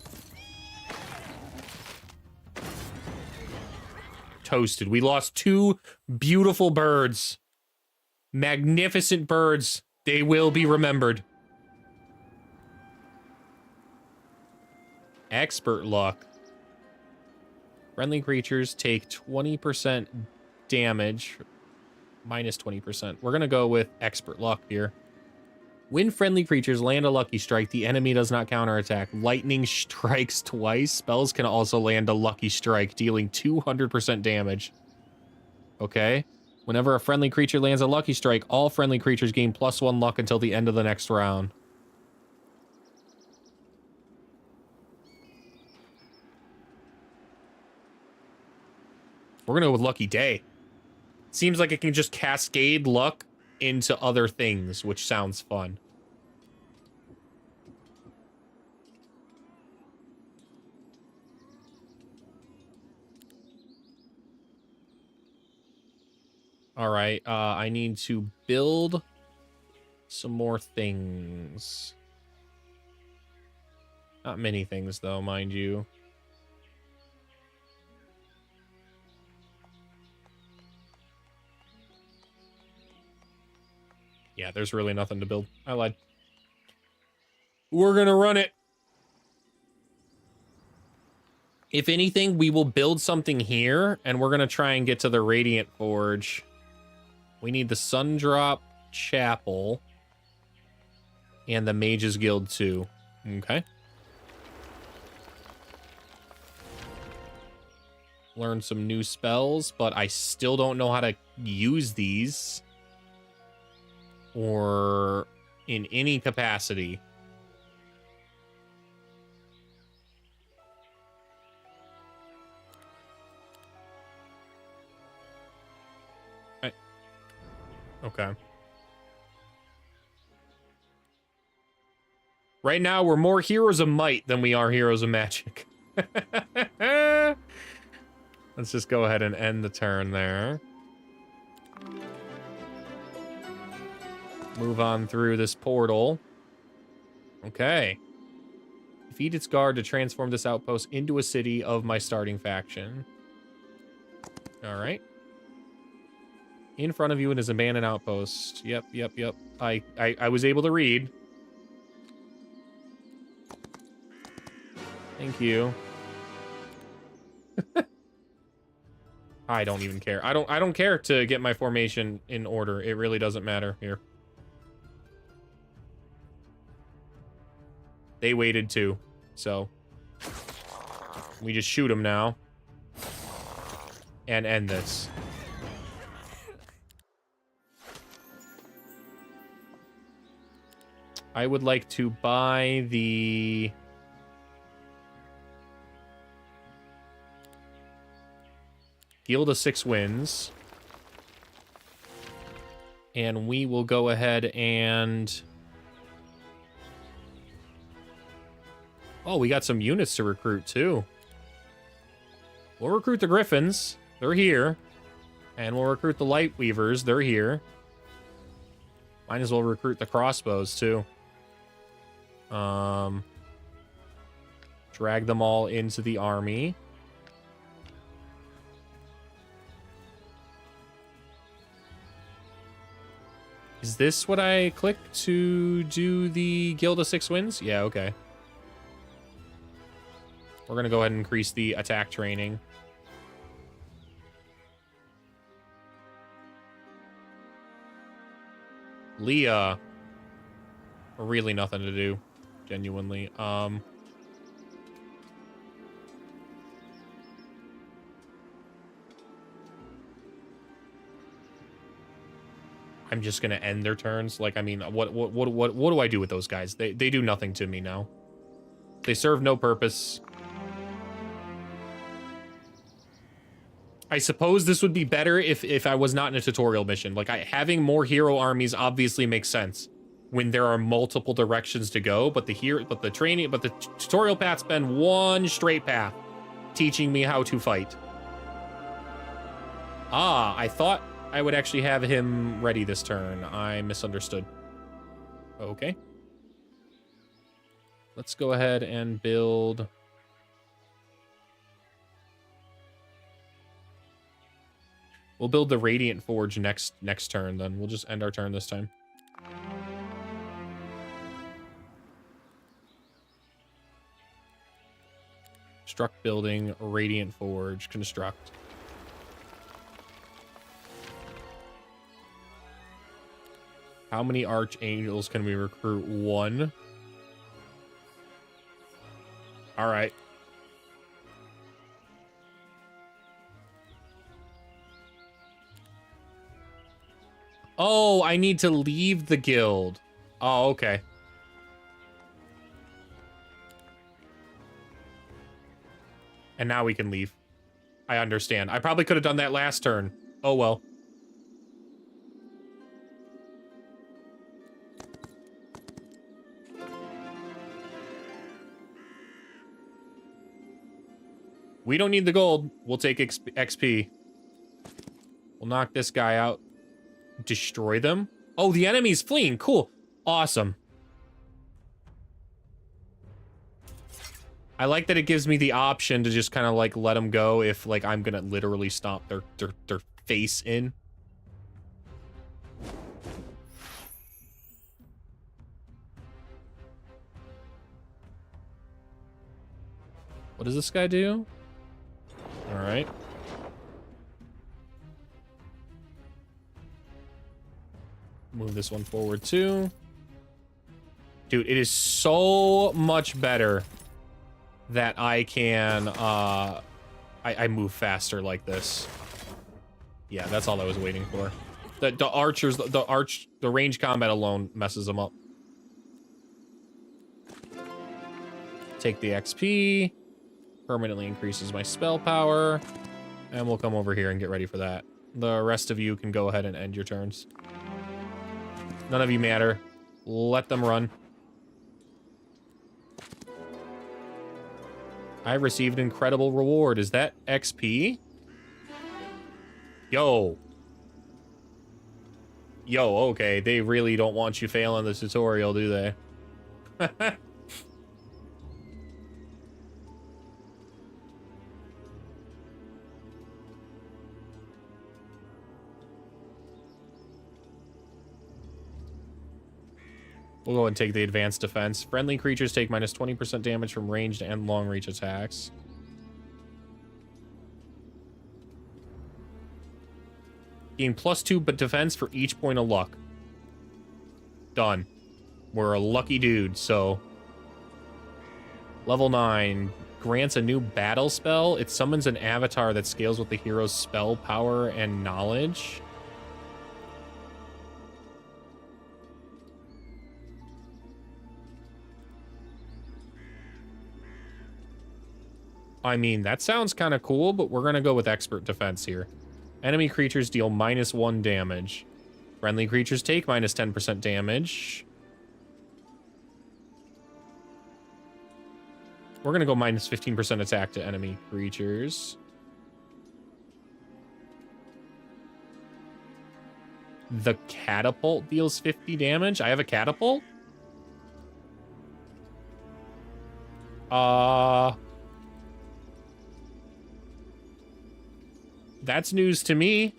Toasted. We lost 2 beautiful birds. Magnificent birds. They will be remembered. Expert luck. Friendly creatures take 20% damage. Minus 20%. We're going to go with expert luck here. When friendly creatures land a lucky strike, the enemy does not counterattack. Lightning strikes twice. Spells can also land a lucky strike, dealing 200% damage. Okay. Whenever a friendly creature lands a lucky strike, all friendly creatures gain +1 luck until the end of the next round. We're gonna go with Lucky Day. Seems like it can just cascade luck into other things, which sounds fun. All right, I need to build some more things. Not many things, though, mind you. Yeah, there's really nothing to build. I lied. We're gonna run it. If anything, we will build something here, and we're gonna try and get to the Radiant Forge. We need the Sundrop Chapel and the Mages Guild too. Okay. Learn some new spells, but I still don't know how to use these. Or in any capacity. Okay. Right now, we're more heroes of might than we are heroes of magic. Let's just go ahead and end the turn there. Move on through this portal. Okay. Defeat its guard to transform this outpost into a city of my starting faction. All right. In front of you is an abandoned outpost. Yep. I was able to read. Thank you. I don't even care. I don't care to get my formation in order. It really doesn't matter here. They waited too, so we just shoot them now and end this. I would like to buy the Guild of 6 Winds, and we will go ahead and... Oh, we got some units to recruit, too. We'll recruit the Griffins. They're here. And we'll recruit the Lightweavers. They're here. Might as well recruit the crossbows, too. Drag them all into the army. Is this what I clicked to do the Guild of 6 Winds? Yeah, okay. We're going to go ahead and increase the attack training. Leah. Really nothing to do, genuinely. I'm just gonna end their turns. Like, I mean, what do I do with those guys? They do nothing to me now. They serve no purpose. I suppose this would be better if I was not in a tutorial mission. Like, having more hero armies obviously makes sense when there are multiple directions to go, but the tutorial path's been one straight path, teaching me how to fight. Ah, I thought I would actually have him ready this turn. I misunderstood. Okay. Let's go ahead and build... We'll build the Radiant Forge next turn, then. We'll just end our turn this time. Construct building, Radiant Forge, construct. How many Archangels can we recruit? 1. All right. Oh, I need to leave the guild. Oh, okay. And now we can leave. I understand. I probably could have done that last turn. Oh, well. We don't need the gold. We'll take XP. We'll knock this guy out. Destroy them. Oh, the enemy's fleeing. Cool. Awesome. I like that it gives me the option to just kind of like let them go if like I'm gonna literally stomp their face in. What does this guy do? All right. Move this one forward too. Dude, it is so much better that I can I move faster like this. Yeah, that's all I was waiting for. The archers, the range combat alone messes them up. Take the XP. Permanently increases my spell power. And we'll come over here and get ready for that. The rest of you can go ahead and end your turns. None of you matter. Let them run. I received incredible reward. Is that XP? Yo. Yo, okay. They really don't want you failing the tutorial, do they? We'll go and take the advanced defense. Friendly creatures take minus 20% damage from ranged and long reach attacks. Gain +2 but defense for each point of luck. Done. We're a lucky dude, so. Level 9 grants a new battle spell. It summons an avatar that scales with the hero's spell power and knowledge. I mean, that sounds kind of cool, but we're going to go with expert defense here. Enemy creatures deal -1 damage. Friendly creatures take minus 10% damage. We're going to go minus 15% attack to enemy creatures. The catapult deals 50 damage. I have a catapult? That's news to me.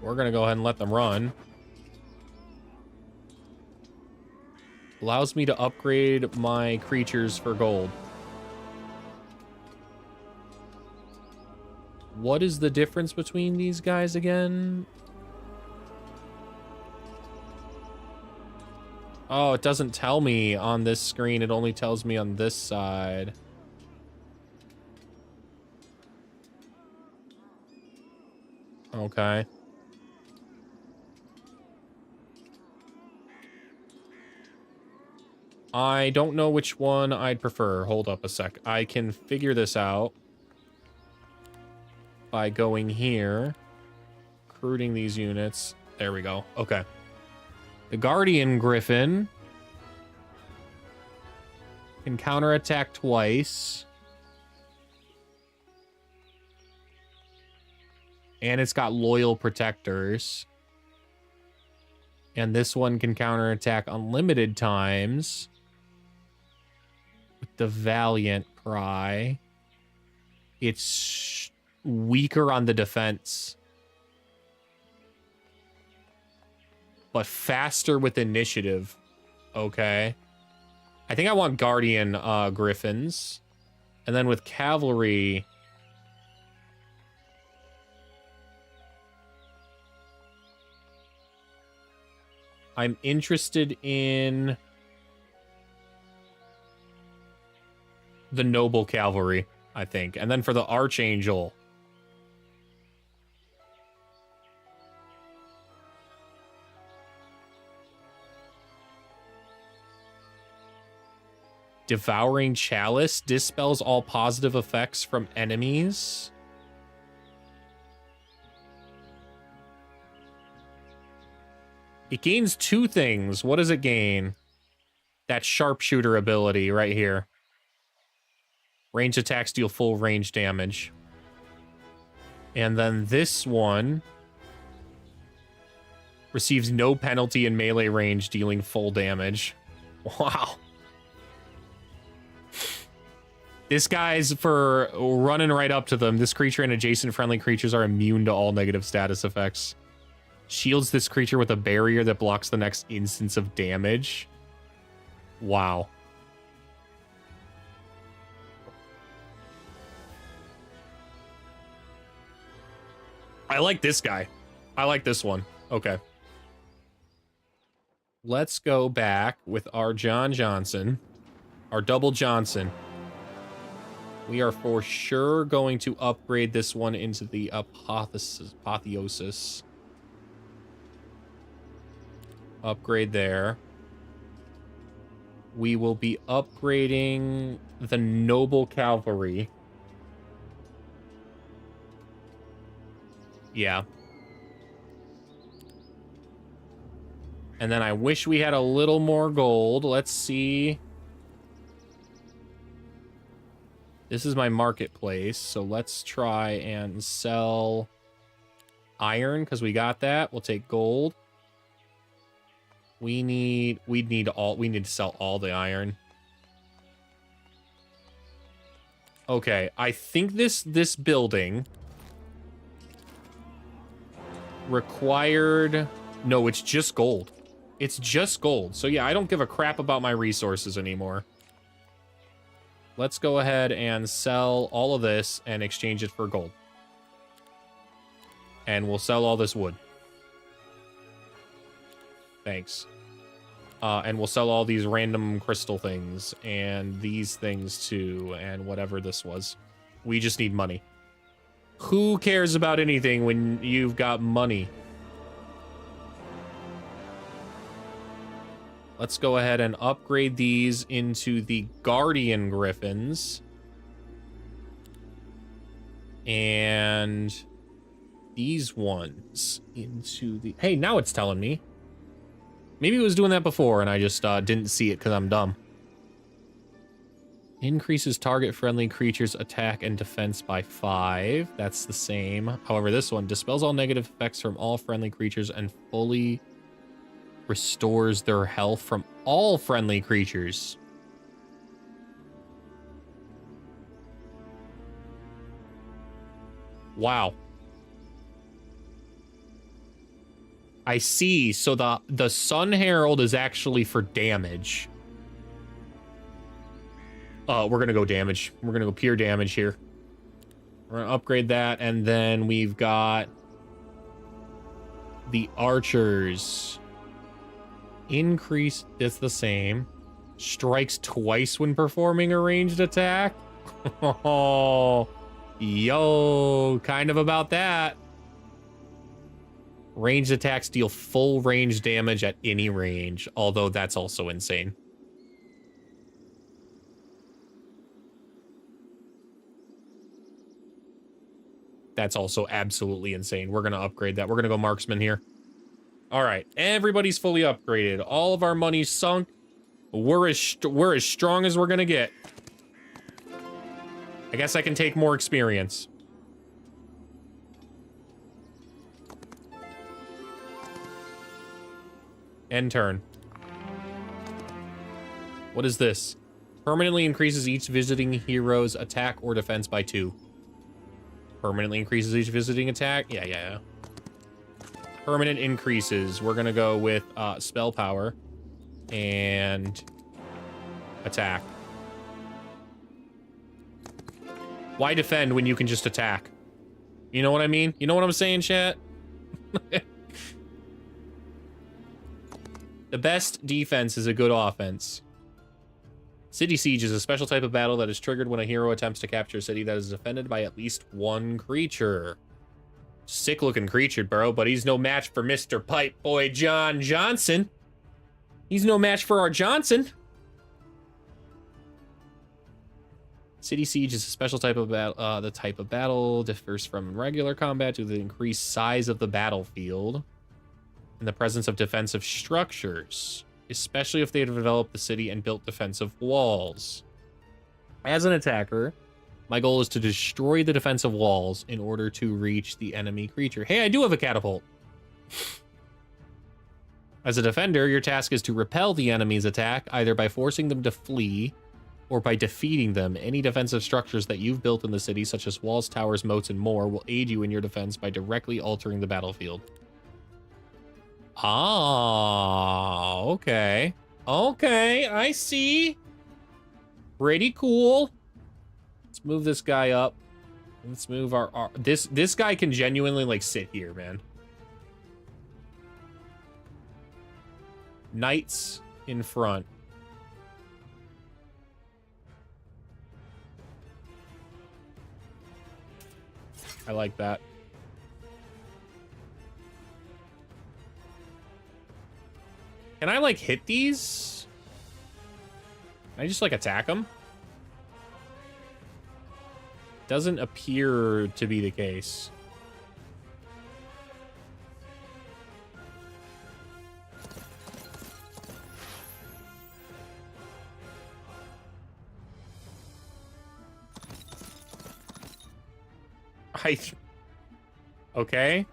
We're gonna go ahead and let them run. Allows me to upgrade my creatures for gold. What is the difference between these guys again? Oh, it doesn't tell me on this screen. It only tells me on this side. Okay. I don't know which one I'd prefer. Hold up a sec. I can figure this out by going here, recruiting these units. There we go. Okay. The Guardian Griffin can counterattack twice. And it's got loyal protectors. And this one can counterattack unlimited times. With the Valiant Cry. It's weaker on the defense. But faster with initiative. Okay. I think I want Guardian Griffins. And then with Cavalry... I'm interested in... the Noble Cavalry, I think. And then for the Archangel... Devouring Chalice dispels all positive effects from enemies. It gains 2 things. What does it gain? That sharpshooter ability right here. Range attacks deal full range damage. And then this one receives no penalty in melee range, dealing full damage. Wow. This guy's for running right up to them. This creature and adjacent friendly creatures are immune to all negative status effects. Shields this creature with a barrier that blocks the next instance of damage. Wow. I like this guy. I like this one. Okay. Let's go back with our John Johnson. Our double Johnson. We are for sure going to upgrade this one into the Apotheosis. Upgrade there. We will be upgrading the Noble Cavalry. Yeah. And then I wish we had a little more gold. Let's see. This is my marketplace, so let's try and sell iron, because we got that. We'll take gold. We need to sell all the iron. Okay, I think this building required... No, it's just gold. It's just gold. So yeah, I don't give a crap about my resources anymore. Let's go ahead and sell all of this and exchange it for gold. And we'll sell all this wood. Thanks. And we'll sell all these random crystal things and these things too, and whatever this was. We just need money. Who cares about anything when you've got money? Let's go ahead and upgrade these into the Guardian Griffins. And these ones into the... Hey, now it's telling me. Maybe it was doing that before and I just didn't see it because I'm dumb. Increases target friendly creatures attack and defense by 5. That's the same. However, this one dispels all negative effects from all friendly creatures and fully restores their health from all friendly creatures. Wow. I see. So the Sun Herald is actually for damage. We're going to go damage. We're going to go pure damage here. We're going to upgrade that. And then we've got the archers. Increase is the same. Strikes twice when performing a ranged attack. Oh, yo, kind of about that. Ranged attacks deal full range damage at any range, although that's also insane. That's also absolutely insane. We're going to upgrade that. We're going to go marksman here. All right, everybody's fully upgraded. All of our money's sunk. We're as strong as we're going to get. I guess I can take more experience. End turn. What is this? Permanently increases each visiting hero's attack or defense by 2. Permanently increases each visiting attack? Yeah. Permanent increases. We're gonna go with spell power and attack. Why defend when you can just attack? You know what I mean? You know what I'm saying, chat? The best defense is a good offense. City Siege is a special type of battle that is triggered when a hero attempts to capture a city that is defended by at least one creature. Sick-looking creature, bro, but he's no match for Mr. Pipe Boy John Johnson. He's no match for our Johnson. City Siege is a special type of battle. The type of battle differs from regular combat due to the increased size of the battlefield and the presence of defensive structures, especially if they have developed the city and built defensive walls. As an attacker, my goal is to destroy the defensive walls in order to reach the enemy creature. Hey, I do have a catapult. As a defender, your task is to repel the enemy's attack, either by forcing them to flee or by defeating them. Any defensive structures that you've built in the city, such as walls, towers, moats, and more, will aid you in your defense by directly altering the battlefield. Ah, okay. Okay, I see. Pretty cool. Let's move this guy up. Let's move our this guy can genuinely like sit here, man. Knights in front. I like that. Can I, like, hit these? Can I just, like, attack them? Doesn't appear to be the case. Okay.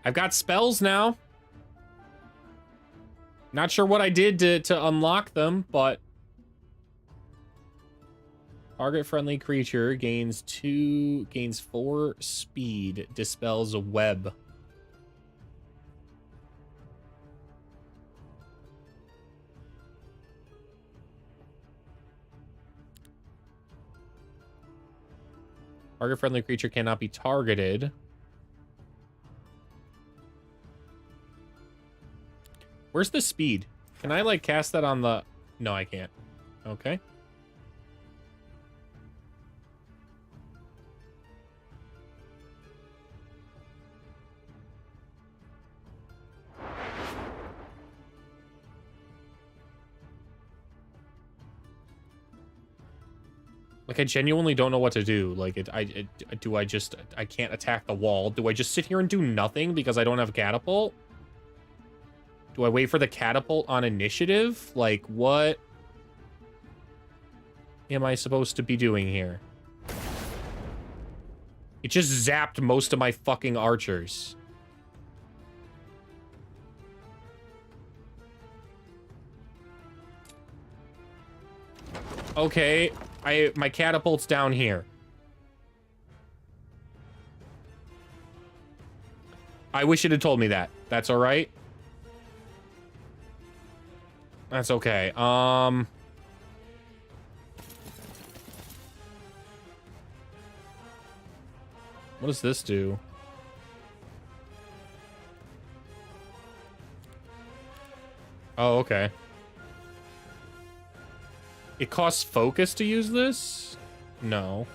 I've got spells now. Not sure what I did to unlock them, but target friendly creature gains 4 speed, dispels a web. Target friendly creature cannot be targeted. Where's the speed? Can I, like, cast that on the... No, I can't. Okay. Like, I genuinely don't know what to do. Like, I can't attack the wall. Do I just sit here and do nothing because I don't have a catapult? Do I wait for the catapult on initiative? Like, what am I supposed to be doing here? It just zapped most of my fucking archers. Okay, my catapult's down here. I wish it had told me that. That's all right. That's okay. What does this do? Oh, okay. It costs focus to use this? No.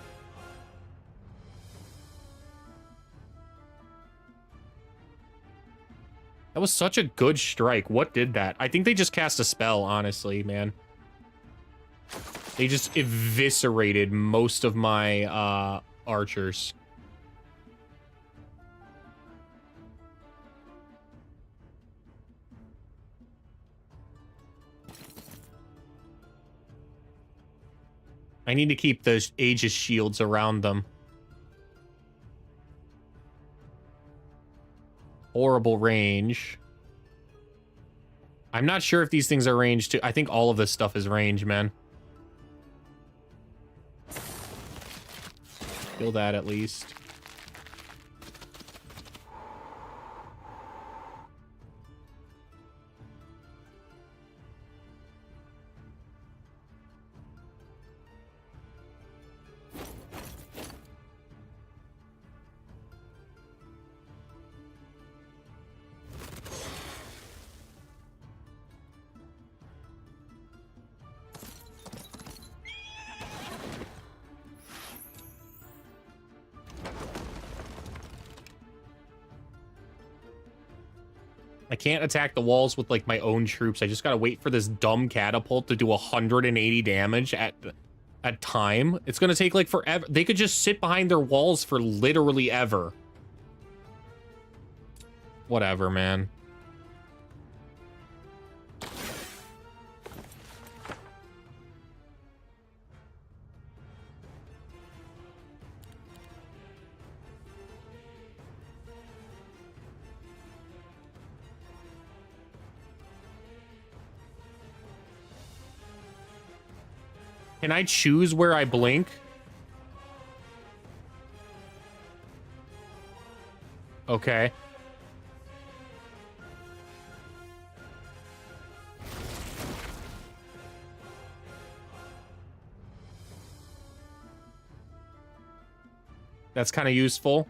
That was such a good strike. What did that? I think they just cast a spell, honestly, man. They just eviscerated most of my archers. I need to keep the Aegis shields around them. Horrible range. I'm not sure if these things are range too. I think all of this stuff is range, man. Kill that at least. I can't attack the walls with, like, my own troops. I just gotta wait for this dumb catapult to do 180 damage at time. It's gonna take, like, forever. They could just sit behind their walls for literally ever. Whatever, man. Can I choose where I blink? Okay. That's kind of useful.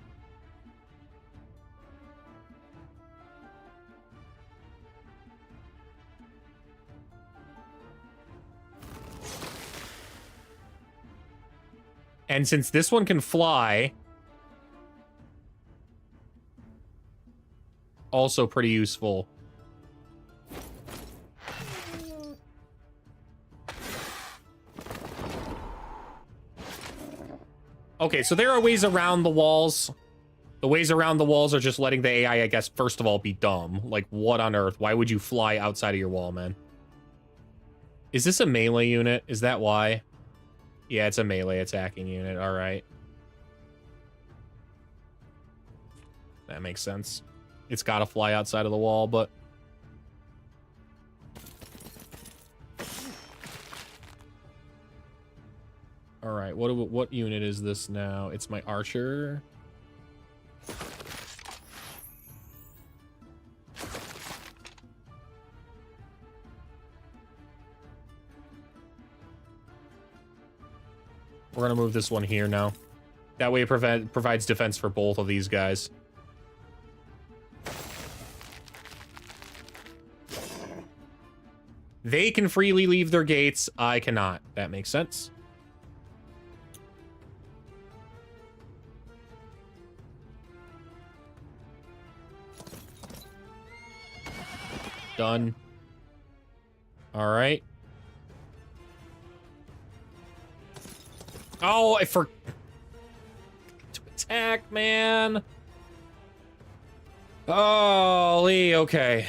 And since this one can fly, also pretty useful. Okay, so there are ways around the walls. The ways around the walls are just letting the AI, I guess, first of all, be dumb. Like, what on earth? Why would you fly outside of your wall, man? Is this a melee unit? Is that why? Yeah, it's a melee attacking unit. All right. That makes sense. It's got to fly outside of the wall, but... All right, what unit is this now? It's my archer. We're gonna move this one here now. That way it provides defense for both of these guys. They can freely leave their gates. I cannot. That makes sense. Done. All right. Oh, I forgot to attack, man. Holy, okay.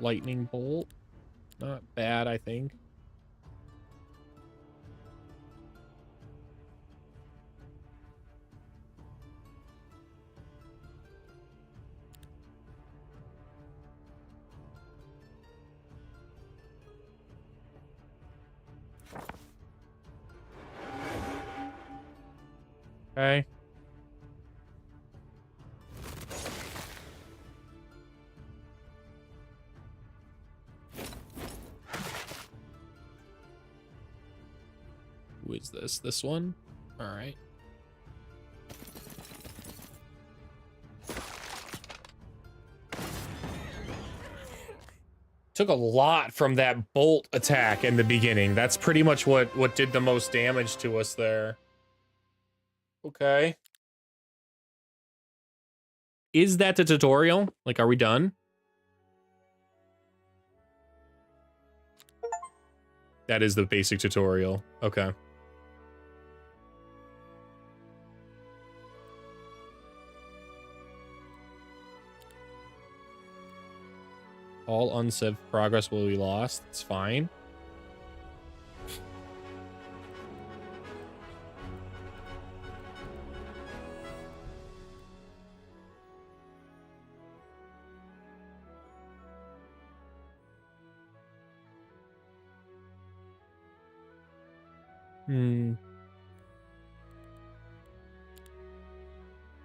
Lightning bolt. Not bad, I think. Okay. Who is this? This one? All right. Took a lot from that bolt attack in the beginning. That's pretty much what did the most damage to us there. Okay. Is that the tutorial? Like, are we done? That is the basic tutorial. Okay. All unsaved progress will be lost. It's fine.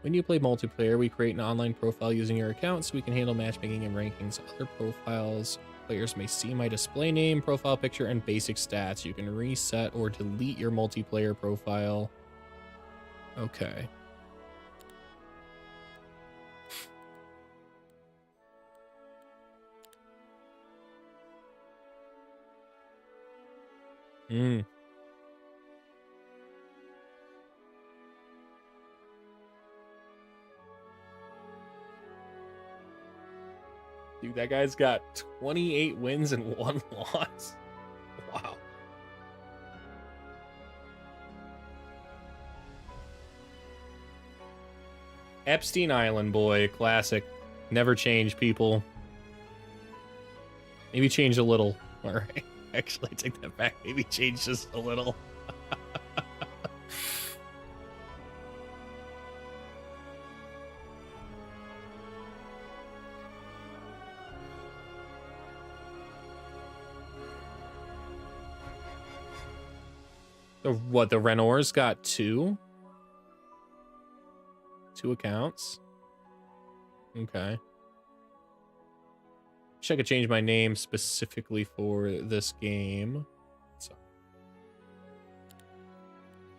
When you play multiplayer, we create an online profile using your account so we can handle matchmaking and rankings. Other profiles players may see my display name, profile picture, and basic stats. You can reset or delete your multiplayer profile. Okay. Dude, that guy's got 28 wins and 1 loss. Wow. Epstein Island boy, classic. Never change, people. Maybe change a little. All right. Actually, I take that back. Maybe change just a little. The Renor's got 2? 2 accounts? Okay. Wish I could change my name specifically for this game. So,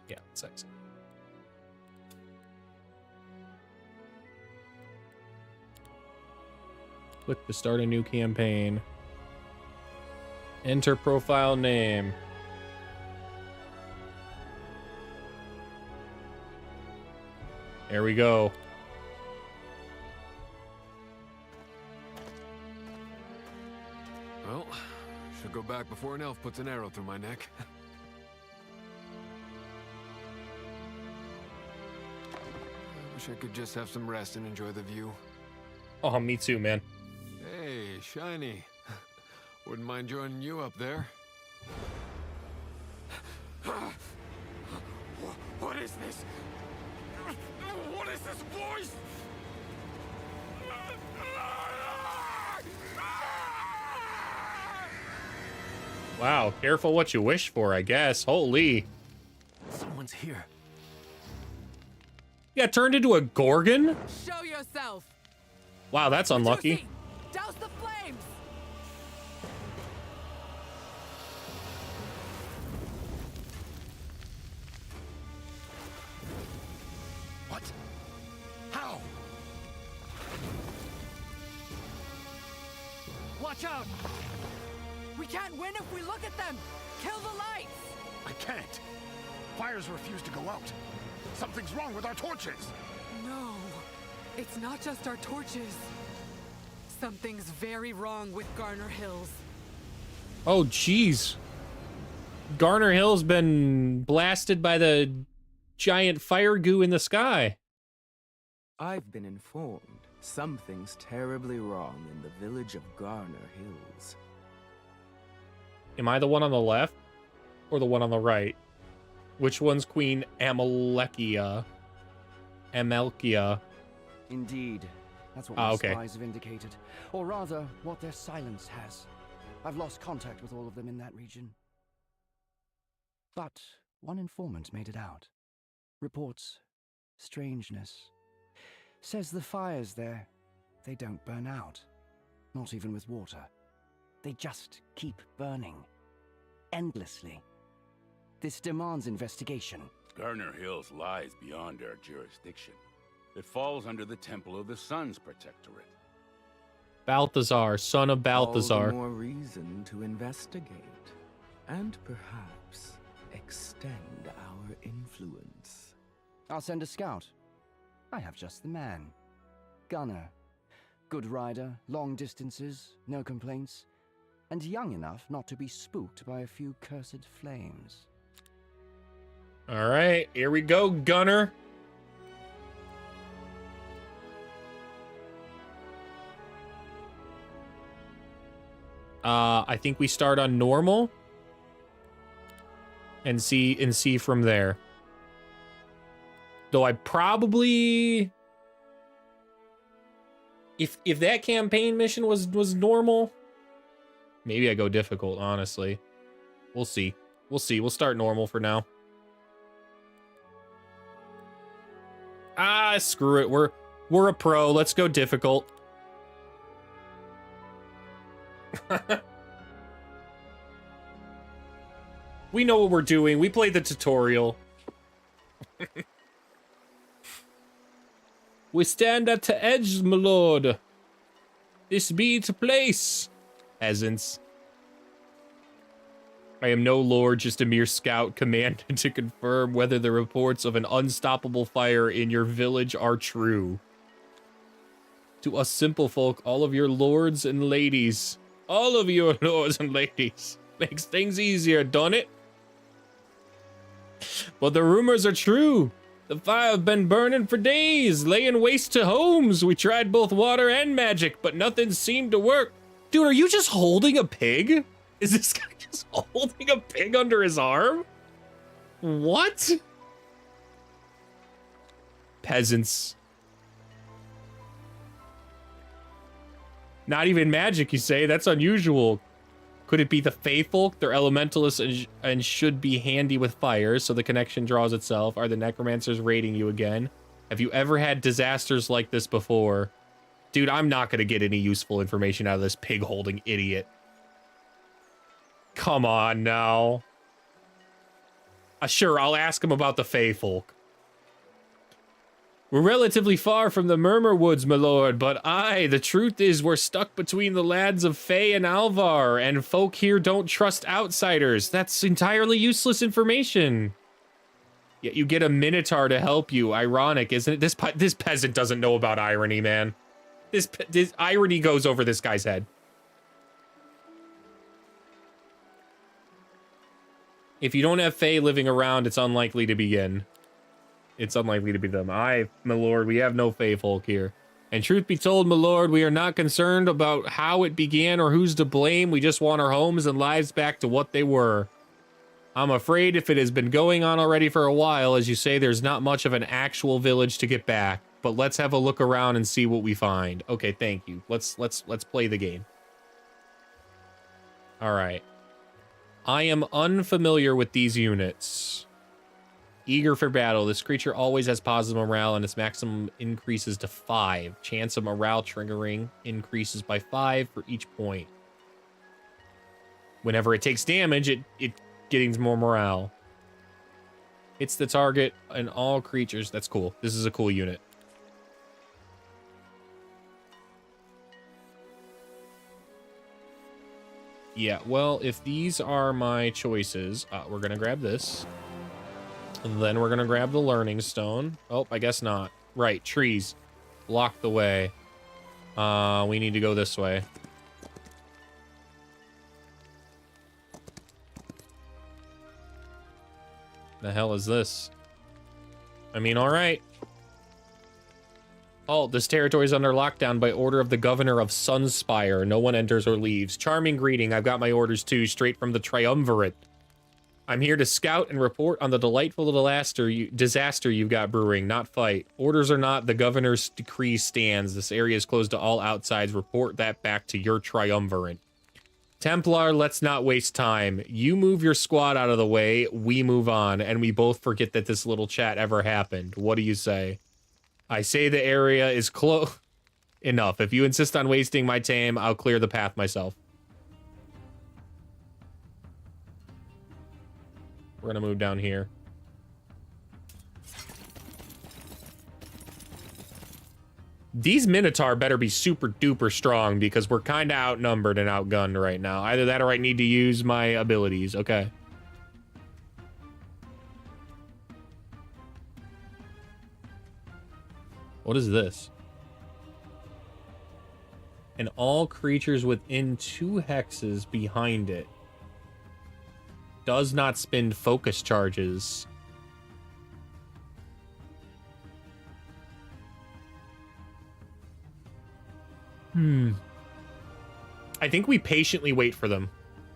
yeah, let's exit. Click to start a new campaign. Enter profile name. There we go. Well, should go back before an elf puts an arrow through my neck. I wish I could just have some rest and enjoy the view. Oh, me too, man. Hey, Shiny. Wouldn't mind joining you up there. What is this? What is this voice? Wow, careful what you wish for, I guess. Holy. Someone's here. Yeah, turned into a Gorgon? Show yourself. Wow, that's unlucky. Douse the flames. What? How? Watch out. We can't win if we look at them. Kill the lights. I can't. Fires refuse to go out. Something's wrong with our torches. No, it's not just our torches. Something's very wrong with Garner Hills. Oh, jeez. Garner Hill's been blasted by the giant fire goo in the sky. I've been informed something's terribly wrong in the village of Garner Hills. Am I the one on the left or the one on the right? Which one's Queen Amalkia? Amalkia. Indeed. That's what Ah, my okay. spies have indicated. Or rather, what their silence has. I've lost contact with all of them in that region. But one informant made it out. Reports strangeness. Says the fires there, they don't burn out. Not even with water. They just keep burning. Endlessly. This demands investigation. Garner Hills lies beyond our jurisdiction. It falls under the Temple of the Sun's protectorate. Balthazar, son of All Balthazar. the more reason to investigate. And perhaps extend our influence. I'll send a scout. I have just the man. Gunner. Good rider, long distances, no complaints, and young enough not to be spooked by a few cursed flames. All right, here we go, Gunner. I think we start on normal and see from there. Though I probably, if that campaign mission was normal, maybe I go difficult, honestly. We'll see. We'll see. We'll start normal for now. Ah, screw it. We're a pro. Let's go difficult. We know what we're doing. We played the tutorial. We stand at the edge, my lord. This be the place. Peasants. I am no lord, just a mere scout commanded to confirm whether the reports of an unstoppable fire in your village are true. To us simple folk, all of your lords and ladies, all of your lords and ladies, makes things easier, don't it? But the rumors are true. The fire have been burning for days, laying waste to homes. We tried both water and magic, but nothing seemed to work. Dude, are you just holding a pig? Is this guy just holding a pig under his arm? What? Peasants. Not even magic, you say? That's unusual. Could it be the faithful? They're elementalists and should be handy with fire, so the connection draws itself. Are the necromancers raiding you again? Have you ever had disasters like this before? Dude, I'm not gonna get any useful information out of this pig-holding idiot. Come on now. Sure, I'll ask him about the Feyfolk. We're relatively far from the Murmur Woods, my lord, but the truth is we're stuck between the lads of Fey and Alvar, and folk here don't trust outsiders. That's entirely useless information. Yet you get a Minotaur to help you. Ironic, isn't it? This peasant doesn't know about irony, man. This irony goes over this guy's head. If you don't have Fey living around, it's unlikely to begin. It's unlikely to be them. My lord, we have no Fey folk here. And truth be told, my lord, we are not concerned about how it began or who's to blame. We just want our homes and lives back to what they were. I'm afraid if it has been going on already for a while, as you say, there's not much of an actual village to get back. But let's have a look around and see what we find. Okay, thank you. Let's play the game. All right. I am unfamiliar with these units. Eager for battle. This creature always has positive morale and its maximum increases to 5. Chance of morale triggering increases by 5 for each point. Whenever it takes damage, it gains more morale. Hits the target and all creatures. That's cool. This is a cool unit. Yeah, well, if these are my choices, we're gonna grab this. Then we're gonna grab the learning stone. Oh, I guess not. Right, trees. Block the way. We need to go this way. The hell is this? I mean, all right. Oh, this territory is under lockdown by order of the governor of Sunspire. No one enters or leaves. Charming greeting. I've got my orders too, straight from the Triumvirate. I'm here to scout and report on the delightful disaster you've got brewing, not fight. Orders or not, the governor's decree stands. This area is closed to all outsides. Report that back to your Triumvirate. Templar, let's not waste time. You move your squad out of the way, we move on, and we both forget that this little chat ever happened. What do you say? I say the area is close. Enough. If you insist on wasting my time, I'll clear the path myself. We're gonna move down here. These Minotaur better be super duper strong because we're kind of outnumbered and outgunned right now. Either that or I need to use my abilities. Okay. What is this? And all creatures within 2 hexes behind it does not spend focus charges. I think we patiently wait for them.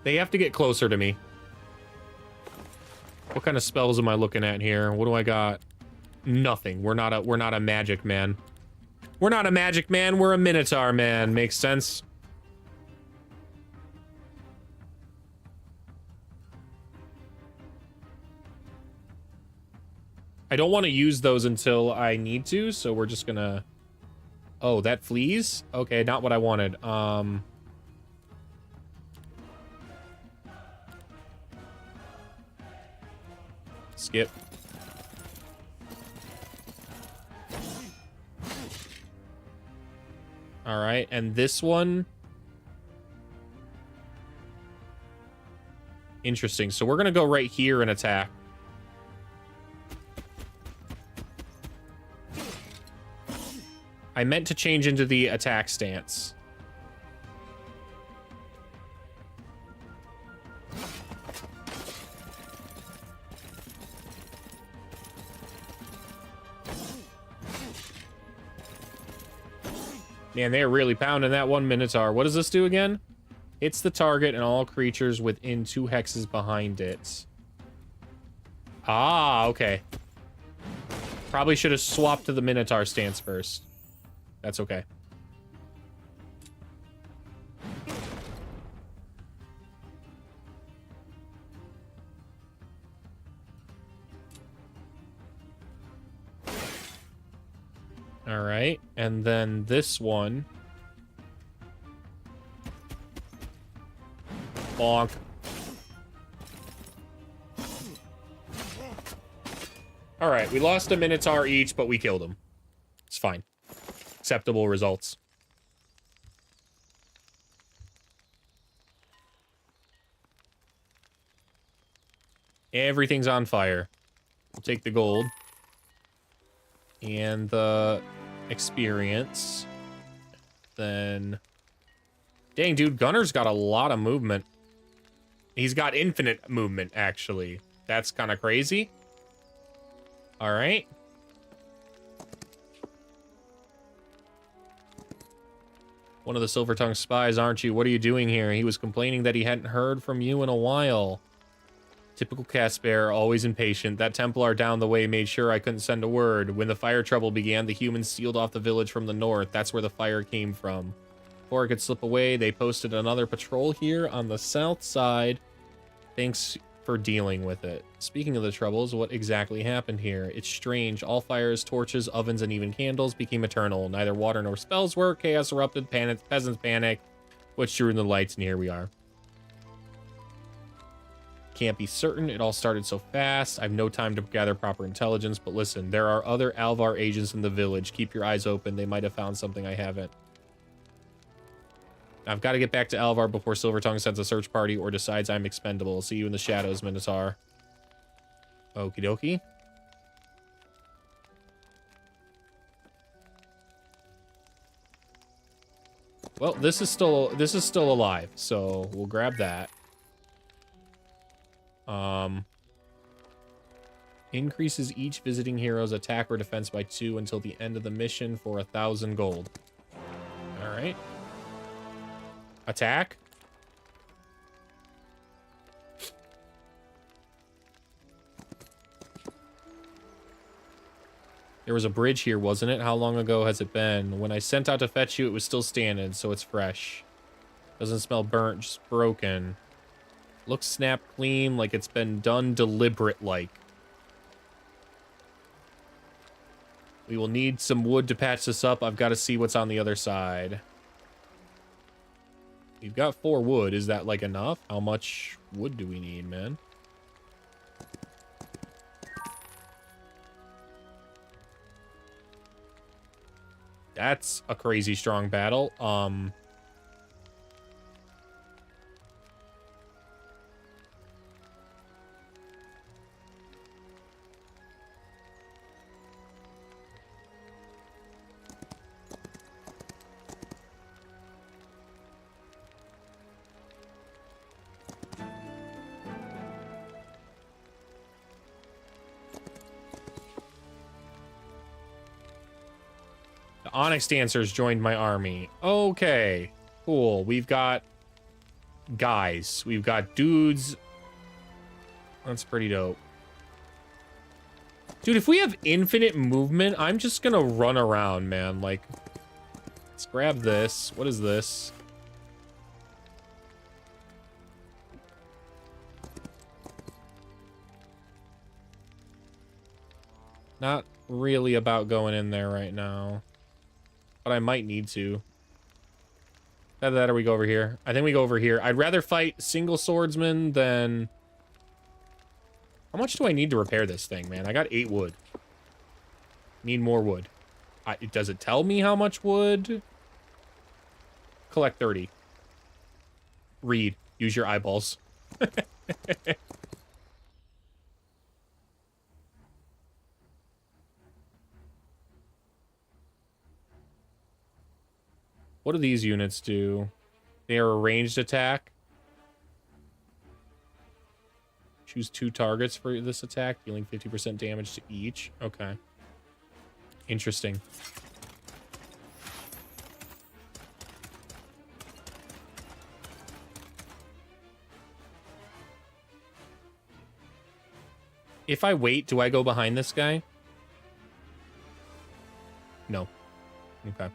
They have to get closer to me. What kind of spells am I looking at here? What do I got? Nothing. We're not a magic man. We're not a magic man, we're a Minotaur man. Makes sense. I don't want to use those until I need to, so we're just gonna... Oh, that flees? Okay, not what I wanted. Skip. All right, and this one... Interesting. So we're gonna go right here and attack. I meant to change into the attack stance. Man, they're really pounding that one Minotaur. What does this do again? Hits the target and all creatures within 2 hexes behind it. Ah, okay. Probably should have swapped to the Minotaur stance first. That's okay. All right, and then this one. Bonk. All right, we lost a Minotaur each, but we killed him. It's fine. Acceptable results. Everything's on fire. We'll take the gold. And the experience. Then... Dang, dude, Gunner's got a lot of movement. He's got infinite movement, actually. That's kind of crazy. All right. One of the Silver-Tongue spies, aren't you? What are you doing here? He was complaining that he hadn't heard from you in a while. Typical Casper, always impatient. That Templar down the way made sure I couldn't send a word. When the fire trouble began, the humans sealed off the village from the north. That's where the fire came from. Before it could slip away, they posted another patrol here on the south side. Thanks for dealing with it. Speaking of the troubles, what exactly happened here? It's strange. All fires, torches, ovens, and even candles became eternal. Neither water nor spells work. Chaos erupted. Peasants panic. Which drew in the lights, and here we are. Can't be certain. It all started so fast. I've no time to gather proper intelligence, but listen, there are other Alvar agents in the village. Keep your eyes open. They might have found something I haven't. I've got to get back to Alvar before Silvertongue sends a search party or decides I'm expendable. See you in the shadows, Minotaur. Okie dokie. Well, this is still alive, so we'll grab that. Increases each visiting hero's attack or defense by 2 until the end of the mission for 1,000 gold. All right. Attack. There was a bridge here, wasn't it? How long ago has it been? When I sent out to fetch you, it was still standing, so it's fresh. Doesn't smell burnt, just broken. Looks snap clean, like it's been done deliberate like. We will need some wood to patch this up. I've got to see what's on the other side. We've got 4 wood. Is that like enough? How much wood do we need, man? That's a crazy strong battle. The Onyx Dancers joined my army. Okay, cool. We've got guys. We've got dudes. That's pretty dope. Dude, if we have infinite movement, I'm just gonna run around, man. Like, let's grab this. What is this? Not really about going in there right now. But I might need to. Either that or we go over here. I think we go over here. I'd rather fight single swordsmen than... How much do I need to repair this thing, man? I got 8 wood. Need more wood. Does it tell me how much wood? Collect 30. Read. Use your eyeballs. What do these units do? They are a ranged attack. Choose 2 targets for this attack, dealing 50% damage to each. Okay. Interesting. If I wait, do I go behind this guy? No. Okay.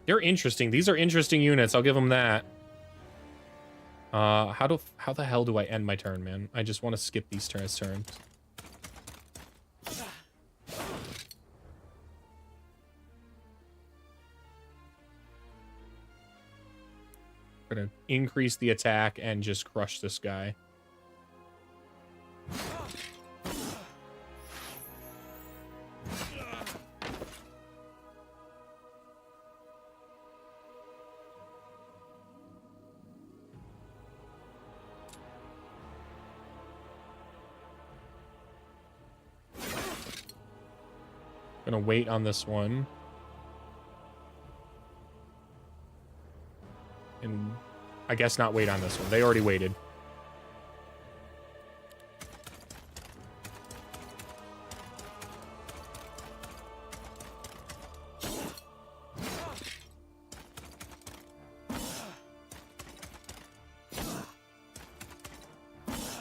They're interesting. These are interesting units. I'll give them that. How the hell do I end my turn, man? I just want to skip these turns. We're gonna increase the attack and just crush this guy. Gonna wait on this one. And I guess not wait on this one. They already waited.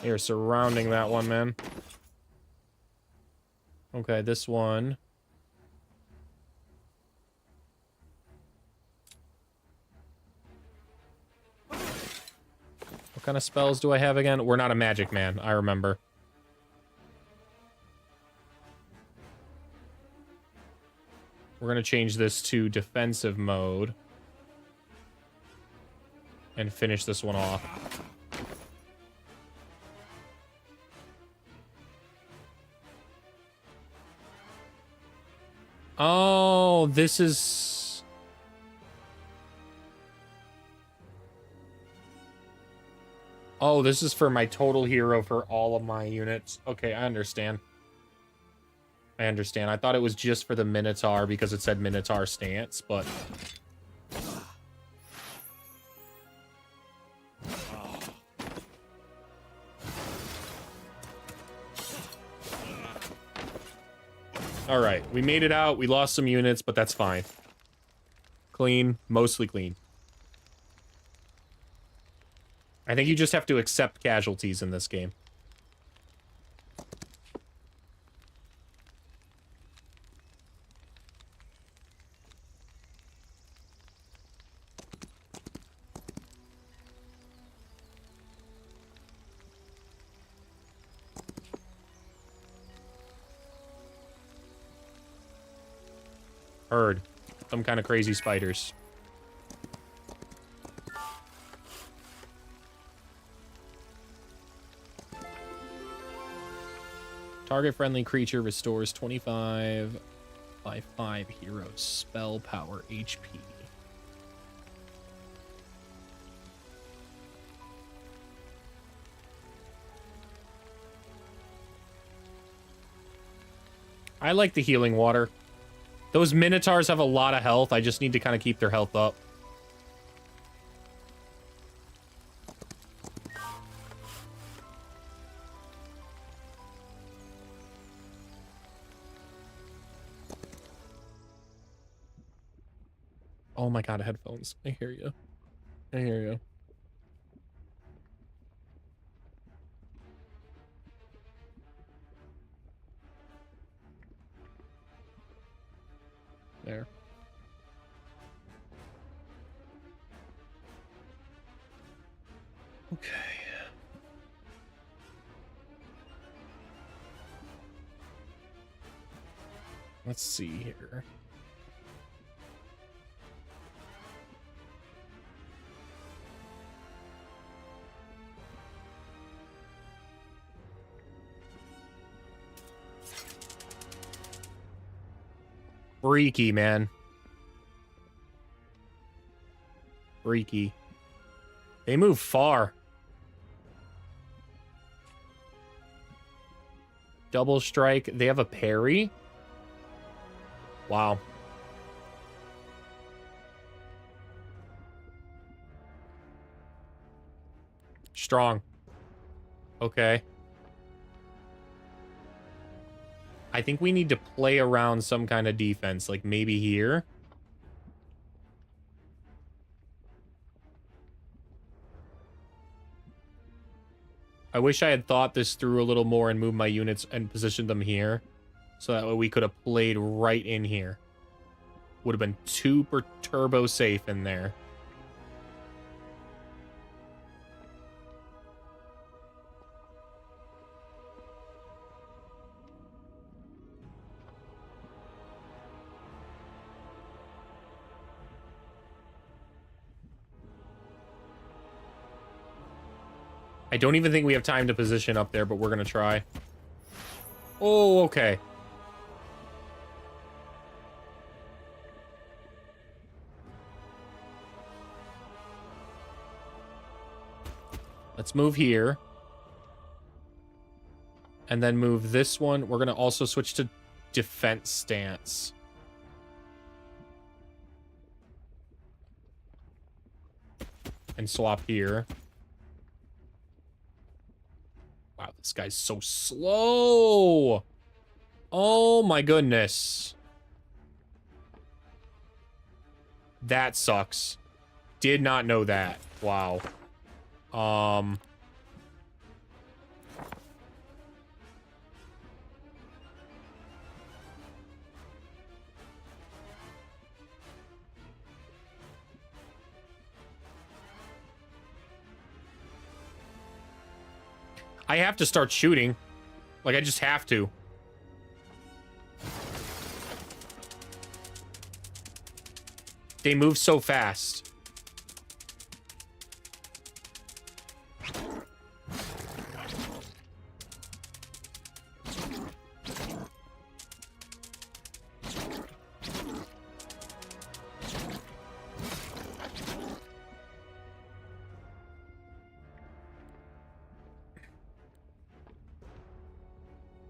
They're surrounding that one, man. Okay, this one. What kind of spells do I have again? We're not a magic man, I remember. We're gonna change this to defensive mode. And finish this one off. Oh, this is... Oh, this is for my total hero for all of my units. Okay, I understand. I understand. I thought it was just for the Minotaur because it said Minotaur stance, but... All right, we made it out. We lost some units, but that's fine. Clean, mostly clean. I think you just have to accept casualties in this game. Heard. Some kind of crazy spiders. Target friendly creature restores 25 by 5 heroes spell power HP. I like the healing water. Those minotaurs have a lot of health. I just need to kind of keep their health up. Oh my god, headphones. I hear you. I hear you. There. Okay. Let's see here. Freaky, man. Freaky. They move far. Double strike. They have a parry. Wow. Strong. Okay. I think we need to play around some kind of defense, like maybe here. I wish I had thought this through a little more and moved my units and positioned them here. So that way we could have played right in here. Would have been super turbo safe in there. I don't even think we have time to position up there, but we're going to try. Oh, okay. Let's move here. And then move this one. We're going to also switch to defense stance. And swap here. Wow, this guy's so slow. Oh my goodness. That sucks. Did not know that. Wow. I have to start shooting. Like, I just have to. They move so fast.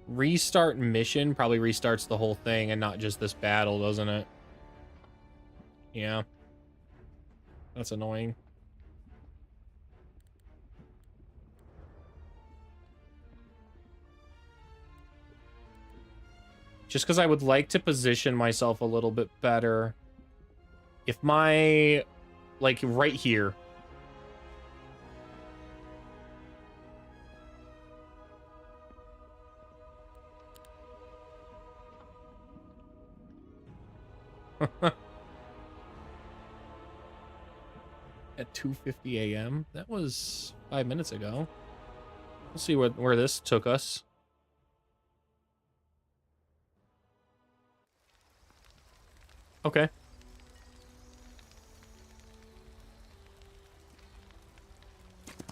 Restart mission probably restarts the whole thing and not just this battle, doesn't it? Yeah. That's annoying. Just because I would like to position myself a little bit better. If my... Like, right here. At 2:50 a.m.? That was 5 minutes ago. We'll see where this took us. Okay.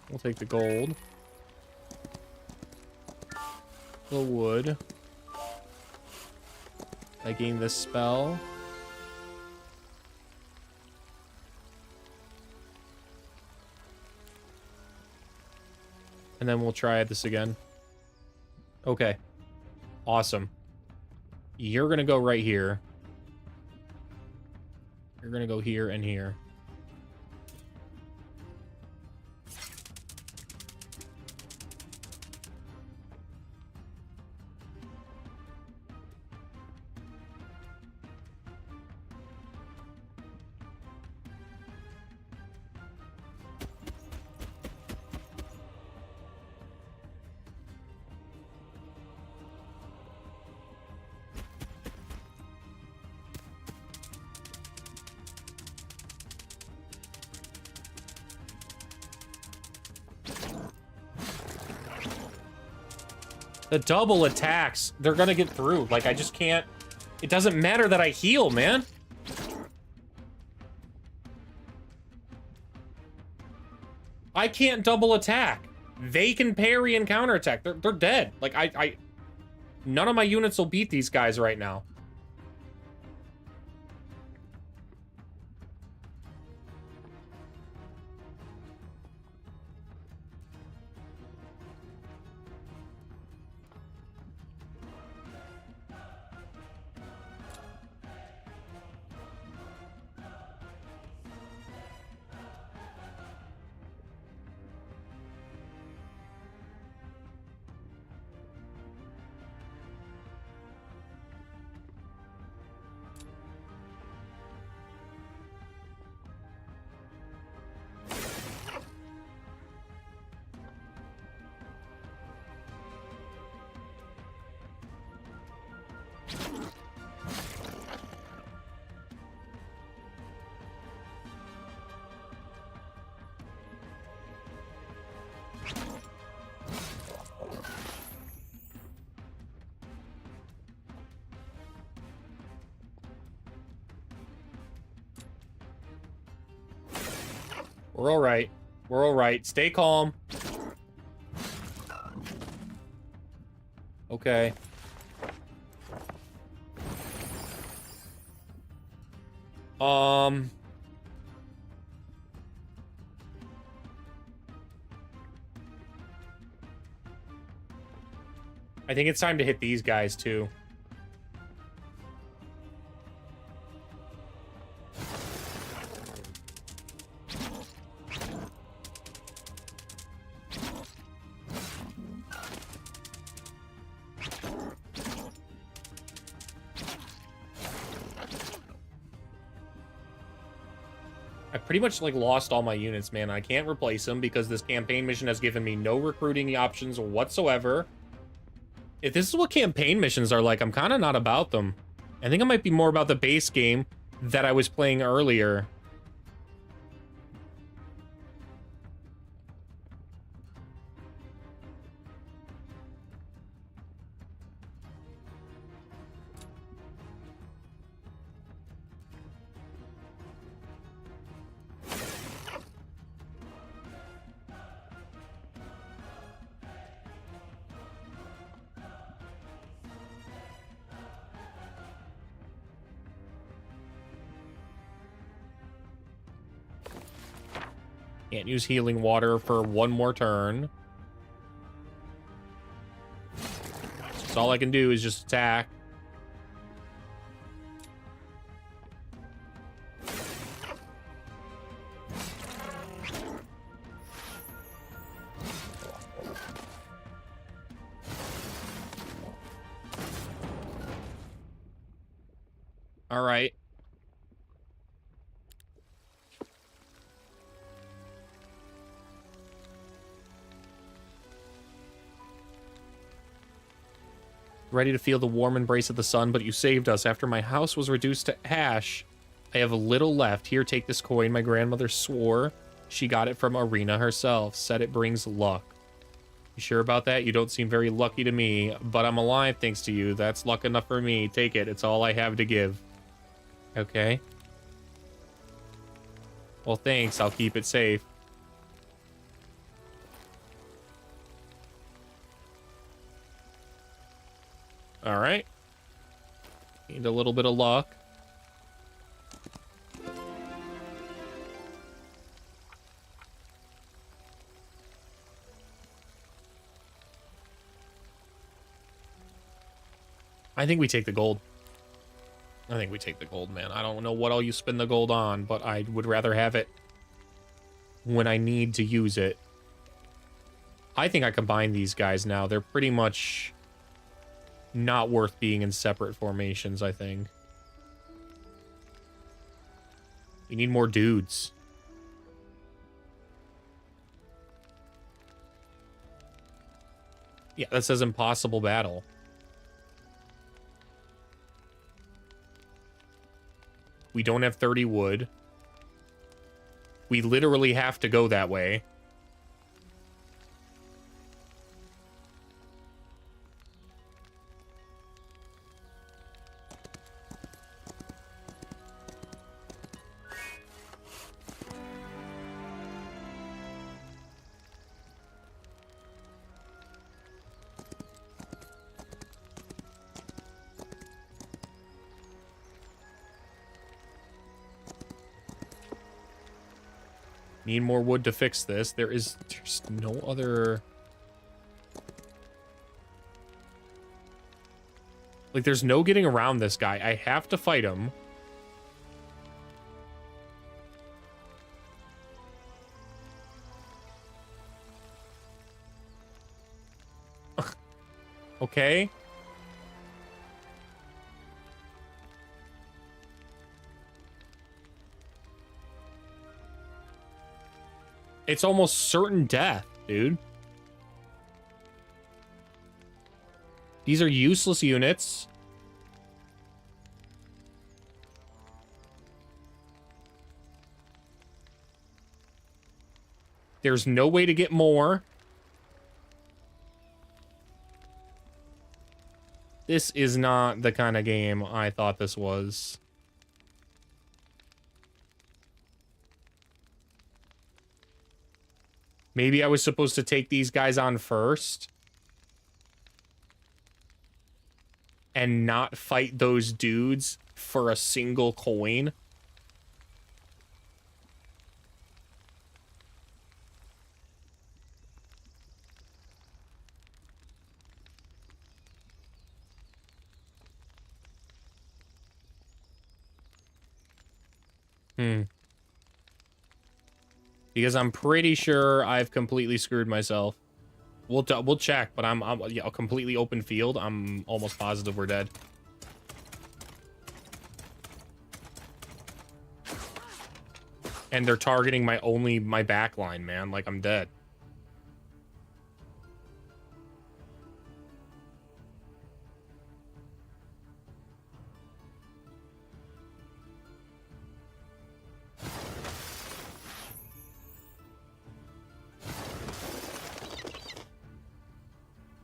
We'll take the gold. The wood. I gain this spell. And then we'll try this again. Okay. Awesome. You're gonna go right here. You're gonna go here and here. The double attacks, they're gonna get through. Like, I just can't... It doesn't matter that I heal, man. I can't double attack. They can parry and counterattack. They're dead. Like, none of my units will beat these guys right now. We're all right. We're all right. Stay calm. Okay. I think it's time to hit these guys too. Pretty much like lost all my units, man. I can't replace them because this campaign mission has given me no recruiting options whatsoever. If this is what campaign missions are like, I'm kind of not about them. I think I might be more about the base game that I was playing earlier. Can't use healing water for one more turn. So all I can do is just attack. All right. Ready to feel the warm embrace of the sun, but you saved us. After my house was reduced to ash, I have a little left. Here, take this coin. My grandmother swore she got it from Arena herself. Said it brings luck. You sure about that? You don't seem very lucky to me, but I'm alive thanks to you. That's luck enough for me. Take it. It's all I have to give. Okay. Well, thanks. I'll keep it safe. All right. Need a little bit of luck. I think we take the gold. I think we take the gold, man. I don't know what all you spend the gold on, but I would rather have it when I need to use it. I think I combine these guys now. They're pretty much not worth being in separate formations, I think. We need more dudes. Yeah, that says impossible battle. We don't have 30 wood. We literally have to go that way. Need more wood to fix this. There's no other... Like, there's no getting around this guy. I have to fight him. Okay. It's almost certain death, dude. These are useless units. There's no way to get more. This is not the kind of game I thought this was. Maybe I was supposed to take these guys on first. And not fight those dudes for a single coin. Because I'm pretty sure I've completely screwed myself. We'll check, but I'm yeah, a completely open field. I'm almost positive we're dead. And they're targeting my back line, man. Like, I'm dead.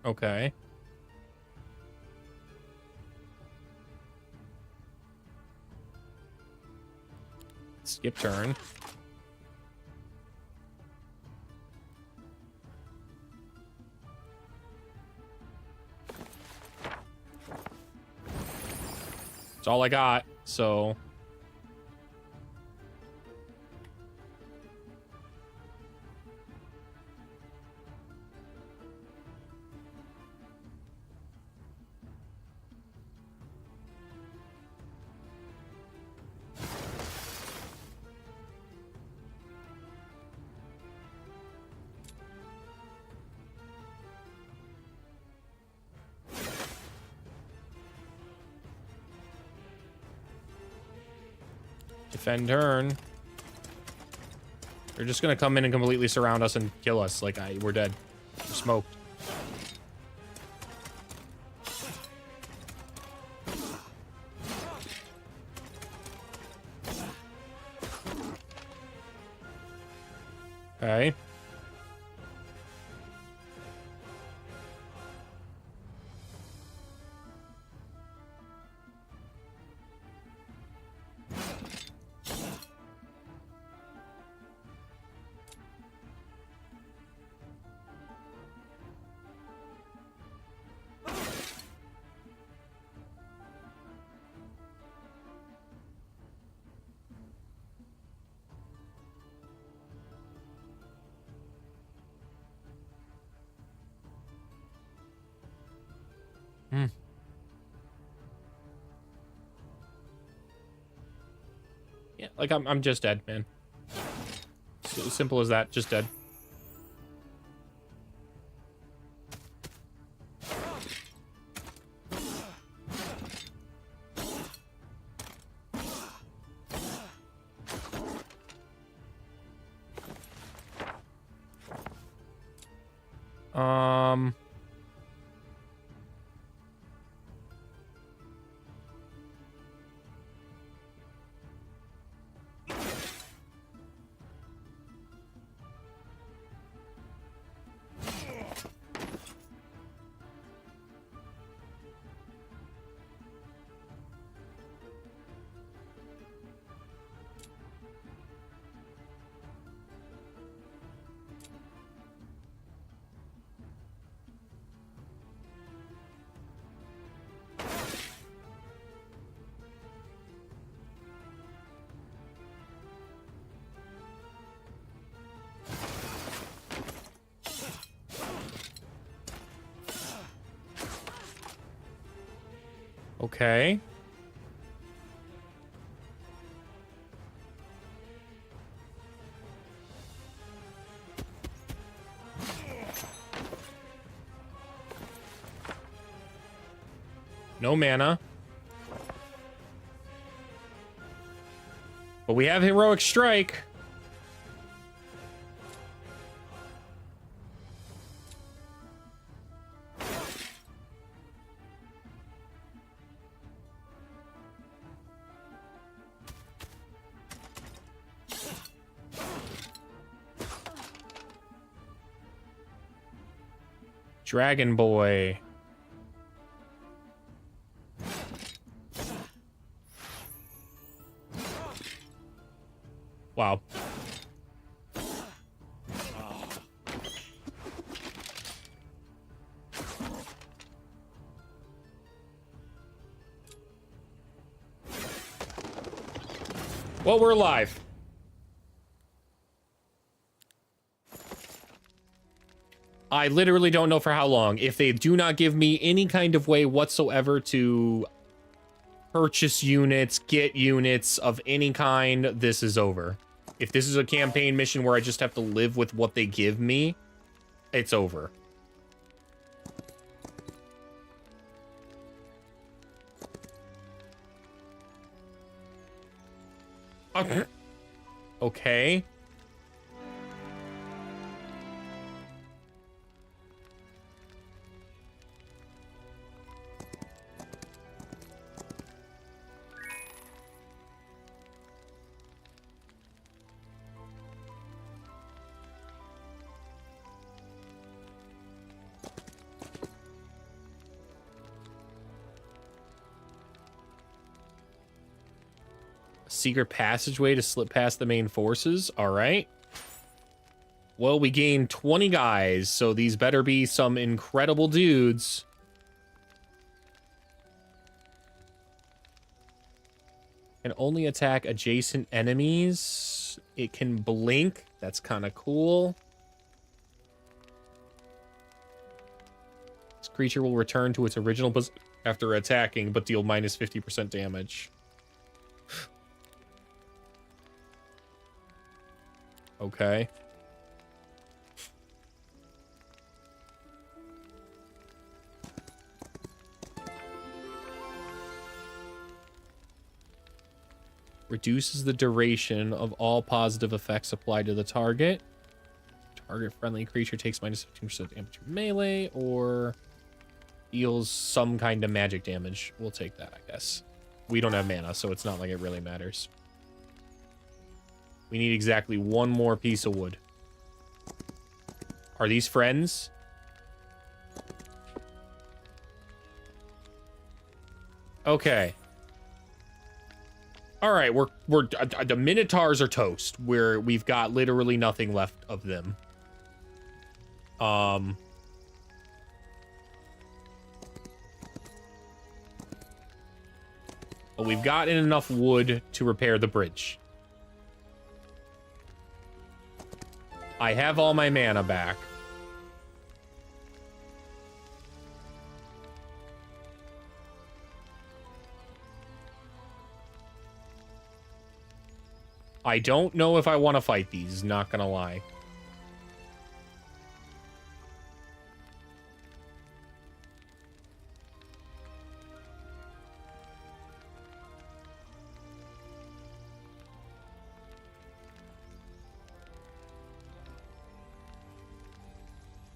Okay. Skip turn. It's all I got, so... Defend turn. They're just gonna come in and completely surround us and kill us. Like, we're dead. We're smoked. Okay. Hmm. Yeah, like I'm just dead, man. It's as simple as that, just dead. Okay. No mana. But we have Heroic Strike. Dragon Boy. Wow. Well, we're alive. I literally don't know for how long. If they do not give me any kind of way whatsoever to purchase units, get units of any kind, this is over. If this is a campaign mission where I just have to live with what they give me, it's over. Okay. Secret passageway to slip past the main forces. All right. Well, we gained 20 guys, so these better be some incredible dudes. Can only attack adjacent enemies. It can blink. That's kind of cool. This creature will return to its original position after attacking, but deal minus 50% damage. Okay. Reduces the duration of all positive effects applied to the target. Target friendly creature takes minus 15% damage to melee, or deals some kind of magic damage. We'll take that, I guess. We don't have mana, so it's not like it really matters. We need exactly one more piece of wood. Are these friends? Okay. All right, we're the Minotaurs are toast. We've got literally nothing left of them. But we've gotten enough wood to repair the bridge. I have all my mana back. I don't know if I want to fight these, not gonna lie.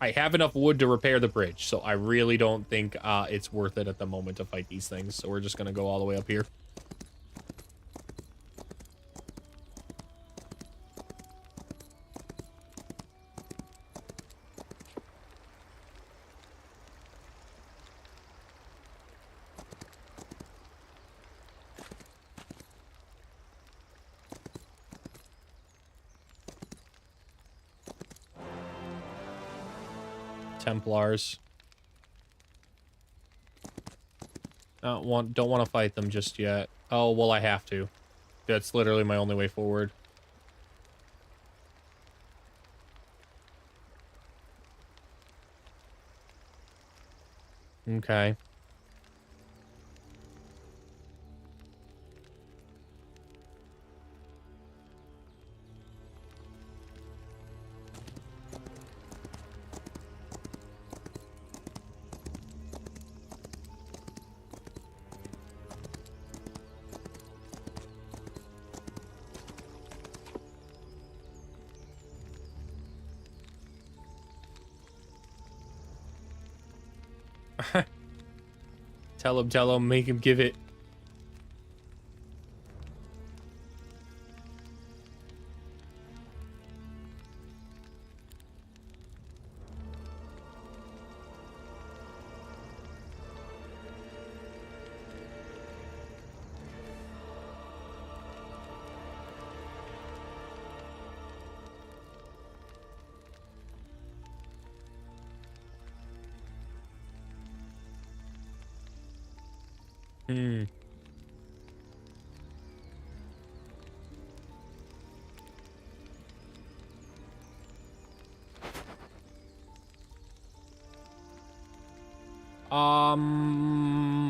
I have enough wood to repair the bridge, so I really don't think it's worth it at the moment to fight these things. So we're just gonna go all the way up here. Templars. Don't want to fight them just yet. Oh, well, I have to. That's literally my only way forward. Okay. Tell him, make him give it.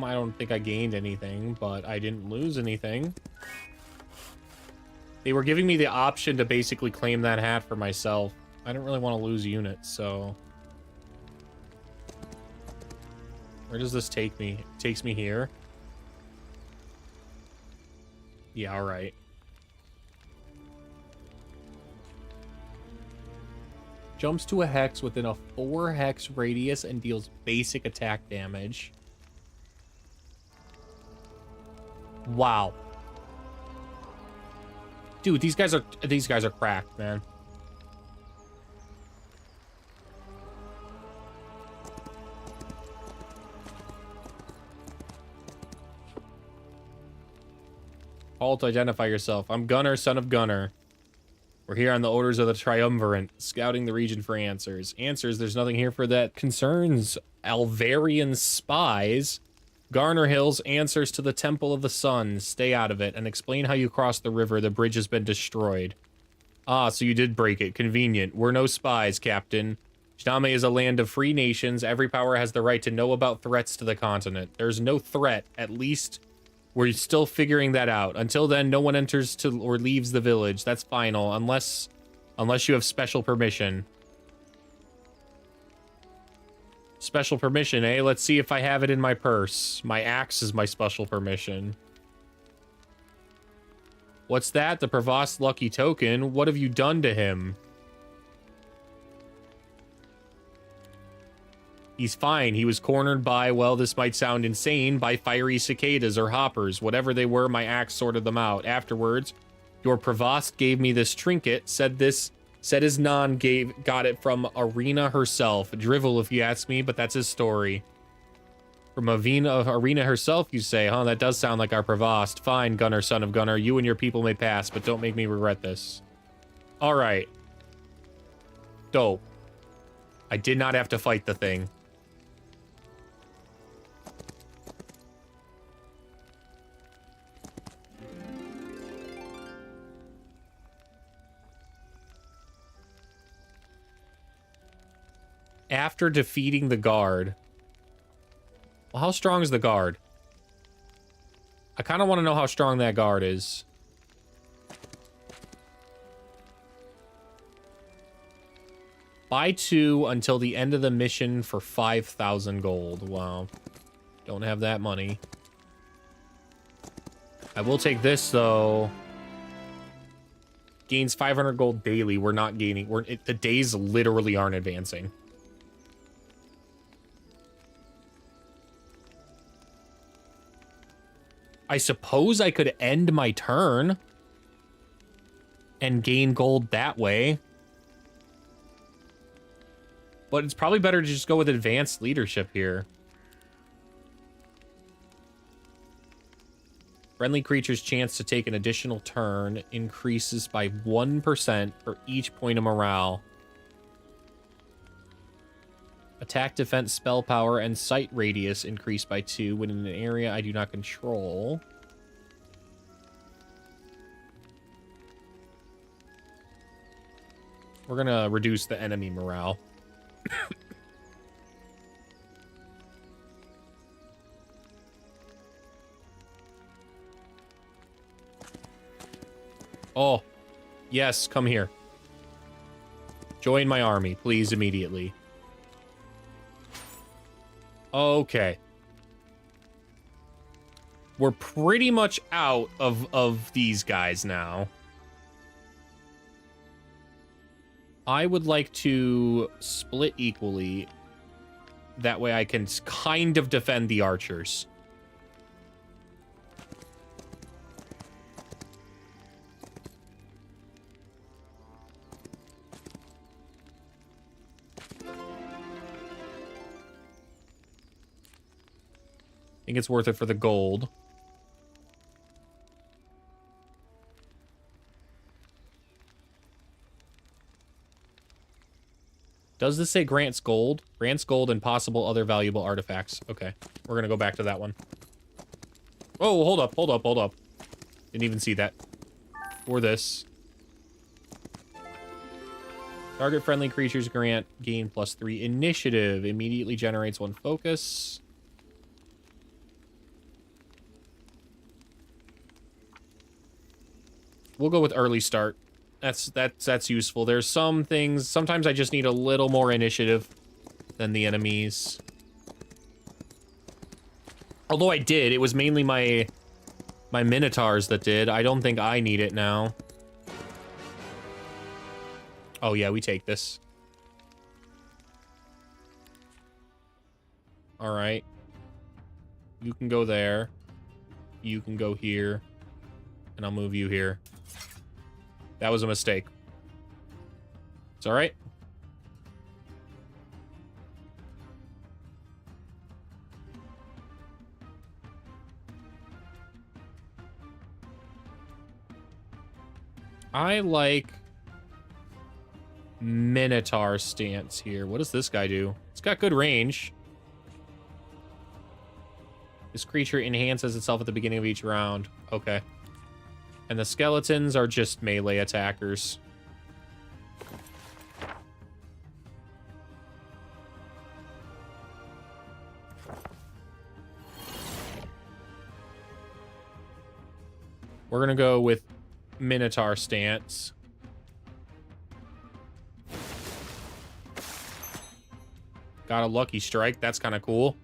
I don't think I gained anything, but I didn't lose anything. They were giving me the option to basically claim that hat for myself. I don't really want to lose units, so... Where does this take me? It takes me here? Yeah, alright. Jumps to a hex within a 4 hex radius and deals basic attack damage. Wow. Dude, these guys are cracked, man. Call to identify yourself. I'm Gunner, son of Gunner. We're here on the orders of the Triumvirate, scouting the region for answers. Answers, there's nothing here for that concerns Alvarian spies. Garner Hills, answers to the Temple of the Sun. Stay out of it, and explain how you crossed the river. The bridge has been destroyed. Ah, so you did break it. Convenient. We're no spies, Captain. Jammy is a land of free nations. Every power has the right to know about threats to the continent. There's no threat, at least... We're still figuring that out. Until then, no one enters to or leaves the village. That's final, unless you have special permission. Special permission, eh? Let's see if I have it in my purse. My axe is my special permission. What's that? The Provost lucky token? What have you done to him? He's fine. He was cornered by, well, this might sound insane, by fiery cicadas or hoppers. Whatever they were, my axe sorted them out. Afterwards, your Provost gave me this trinket, said his non got it from Arena herself. Drivel, if you ask me, but that's his story. From Arena herself, you say, huh? That does sound like our Provost. Fine, Gunner, son of Gunner. You and your people may pass, but don't make me regret this. All right. Dope. I did not have to fight the thing. After defeating the guard. Well, how strong is the guard? I kind of want to know how strong that guard is. Buy 2 until the end of the mission for 5,000 gold. Wow. Don't have that money. I will take this, though. Gains 500 gold daily. We're not gaining. The days literally aren't advancing. I suppose I could end my turn and gain gold that way. But it's probably better to just go with advanced leadership here. Friendly creature's chance to take an additional turn increases by 1% for each point of morale. Attack, defense, spell power, and sight radius increase by 2 when in an area I do not control. We're gonna reduce the enemy morale. Oh, yes, come here. Join my army, please, immediately. Okay. We're pretty much out of these guys now. I would like to split equally. That way I can kind of defend the archers. I think it's worth it for the gold. Does this say grants gold? Grants gold and possible other valuable artifacts. Okay, we're gonna go back to that one. Oh, hold up, hold up, hold up. Didn't even see that. Or this. Target friendly creatures grant gain +3 initiative. Immediately generates 1 focus. We'll go with early start. That's useful. There's some things, sometimes I just need a little more initiative than the enemies. Although I did, it was mainly my Minotaurs that did. I don't think I need it now. Oh yeah, we take this. All right. You can go there. You can go here. And I'll move you here. That was a mistake. It's all right. I like Minotaur stance here. What does this guy do? It's got good range. This creature enhances itself at the beginning of each round. Okay. And the skeletons are just melee attackers. We're gonna go with Minotaur stance. Got a lucky strike. That's kind of cool.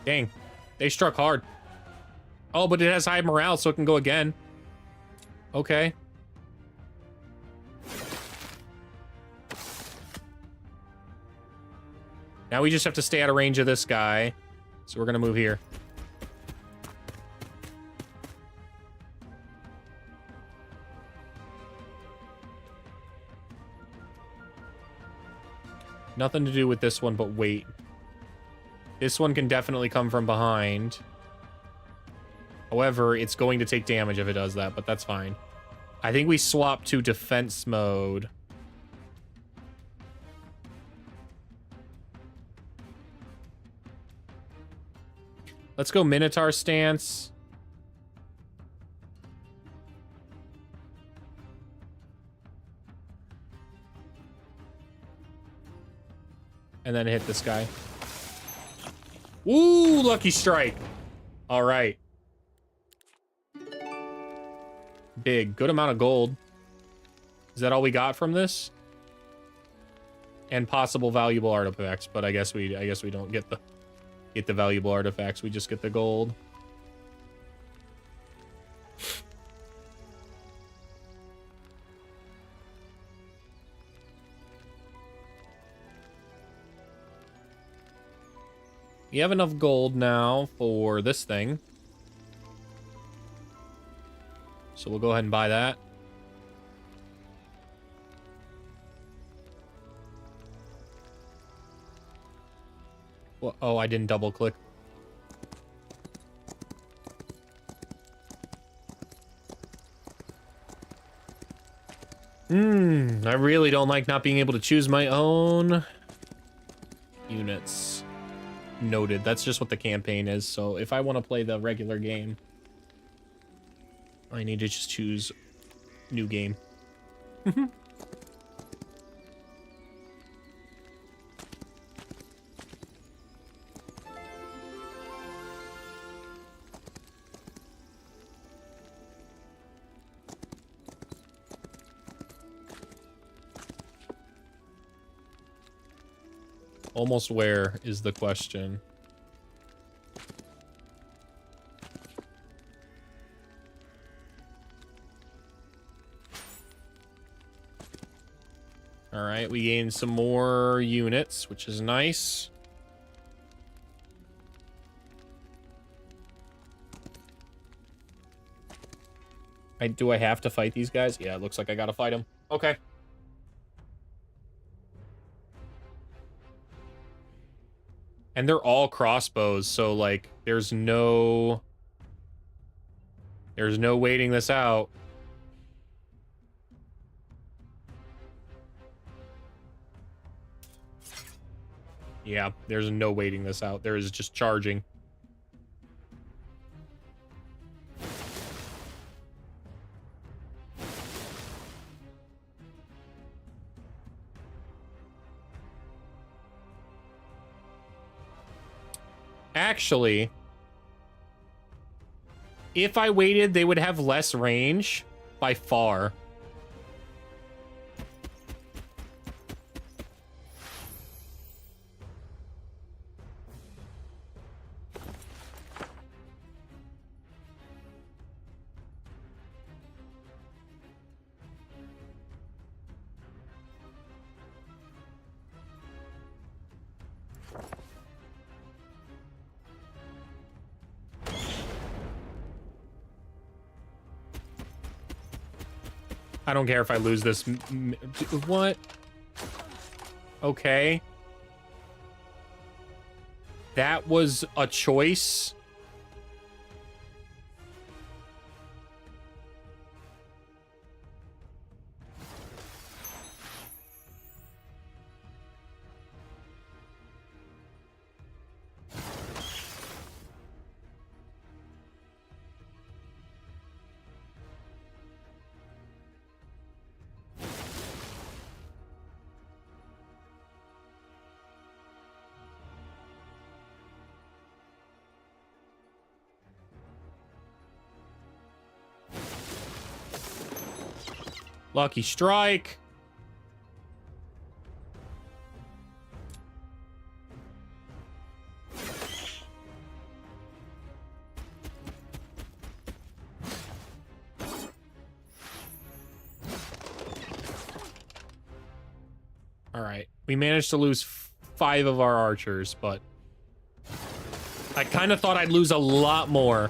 Dang. They struck hard. Oh, but it has high morale, so it can go again. Okay. Now we just have to stay out of range of this guy. So we're gonna move here. Nothing to do with this one, but wait. This one can definitely come from behind. However, it's going to take damage if it does that, but that's fine. I think we swap to defense mode. Let's go Minotaur stance. And then hit this guy. Ooh, lucky strike. All right. Big, good amount of gold. Is that all we got from this? And possible valuable artifacts, but I guess we don't get the valuable artifacts. We just get the gold. You have enough gold now for this thing. So we'll go ahead and buy that. Well, oh, I didn't double click. I really don't like not being able to choose my own units. Noted. That's just what the campaign is. So if I want to play the regular game, I need to just choose new game. Almost where is the question? All right, we gained some more units, which is nice. Do I have to fight these guys? Yeah, it looks like I gotta fight them. Okay. And they're all crossbows, so like there's no waiting this out. Yeah, there's no waiting this out. There is just charging. Actually, if I waited, they would have less range by far. I don't care if I lose this. What? Okay. That was a choice. Lucky strike. All right. We managed to lose 5 of our archers, but I kind of thought I'd lose a lot more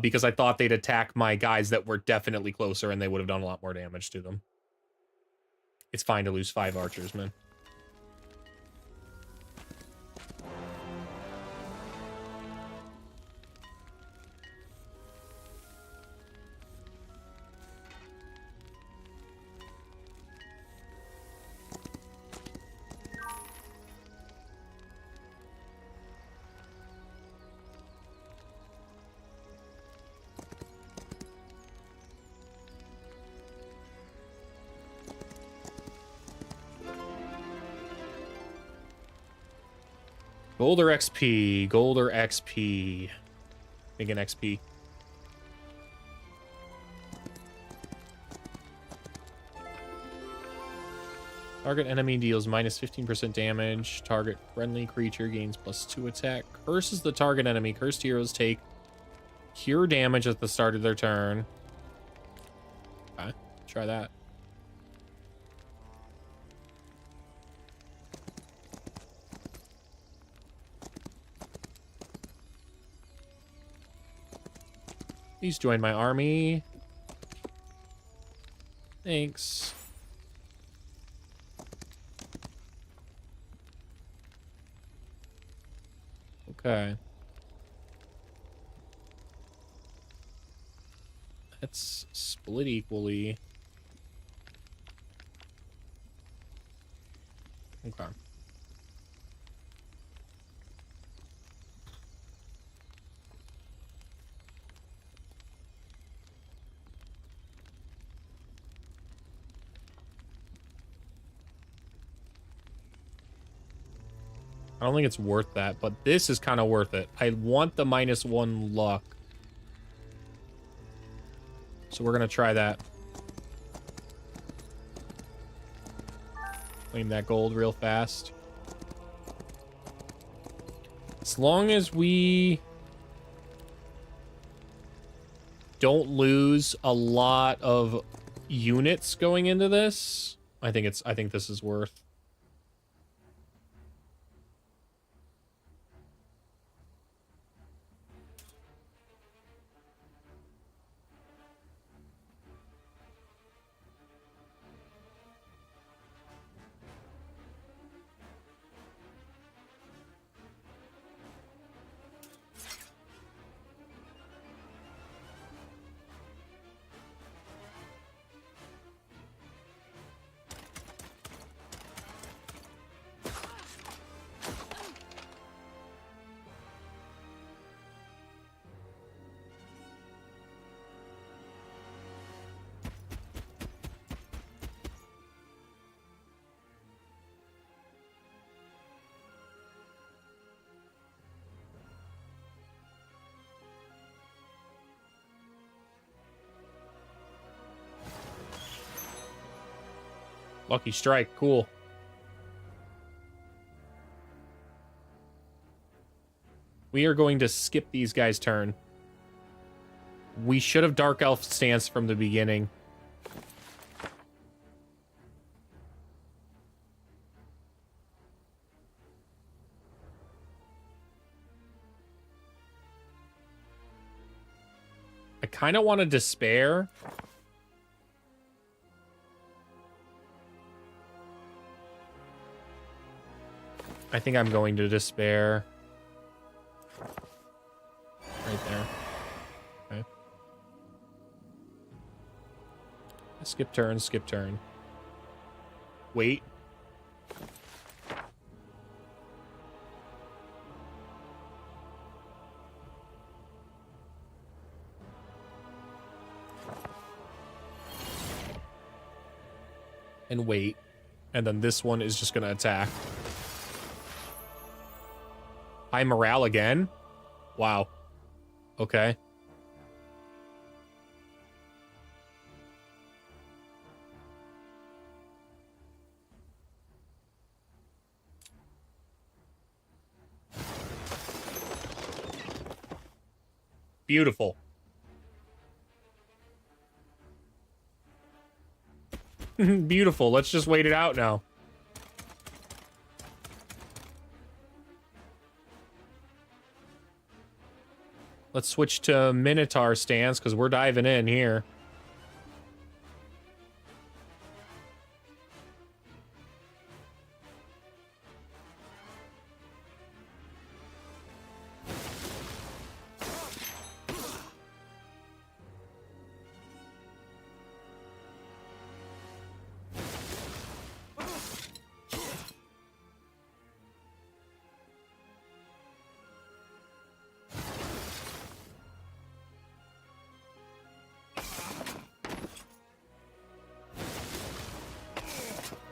because I thought they'd attack my guys that were definitely closer and they would have done a lot more damage to them. It's fine to lose 5 archers, man. Gold or XP? Gold or XP? Making XP. Target enemy deals minus 15% damage. Target friendly creature gains +2 attack. Curses the target enemy. Cursed heroes take cure damage at the start of their turn. Okay, try that. Please join my army. Thanks. Okay. Let's split equally. Okay. I don't think it's worth that, but this is kind of worth it. I want the -1 luck. So we're going to try that. Claim that gold real fast. As long as we don't lose a lot of units going into this, I think this is worth. Lucky strike, cool. We are going to skip these guys' turn. We should have Dark Elf stance from the beginning. I kind of want to despair. I think I'm going to despair. Right there. Okay. Skip turn, skip turn. Wait. And wait. And then this one is just going to attack. High morale again? Wow. Okay. Beautiful. Beautiful. Let's just wait it out now. Let's switch to Minotaur stance, because we're diving in here.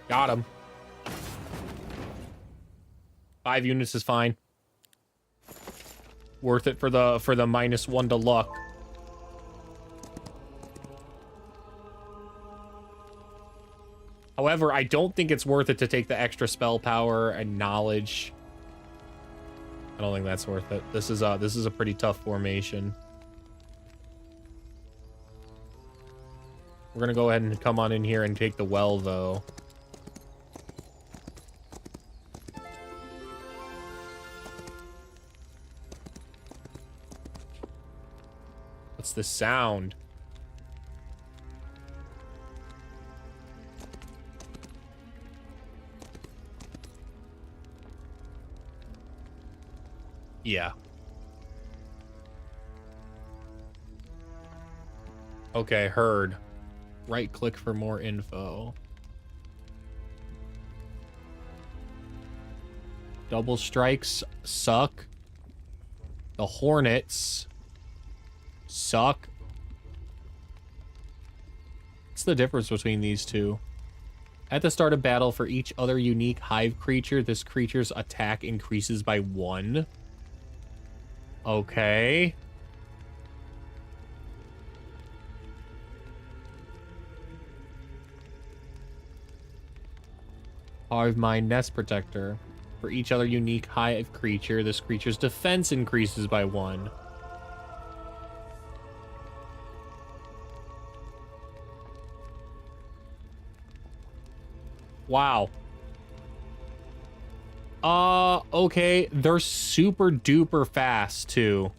Got him. 5 units is fine. Worth it for the -1 to luck. However, I don't think it's worth it to take the extra spell power and knowledge. I don't think that's worth it. This is a pretty tough formation. We're gonna go ahead and come on in here and take the well, though. What's the sound? Yeah. Okay, heard. Right click for more info. Double strikes suck. The Hornets suck. What's the difference between these two? At the start of battle, for each other unique hive creature, this creature's attack increases by 1. Okay. Hive Mind Nest Protector. For each other unique hive creature, this creature's defense increases by 1. Wow. Okay. They're super duper fast, too.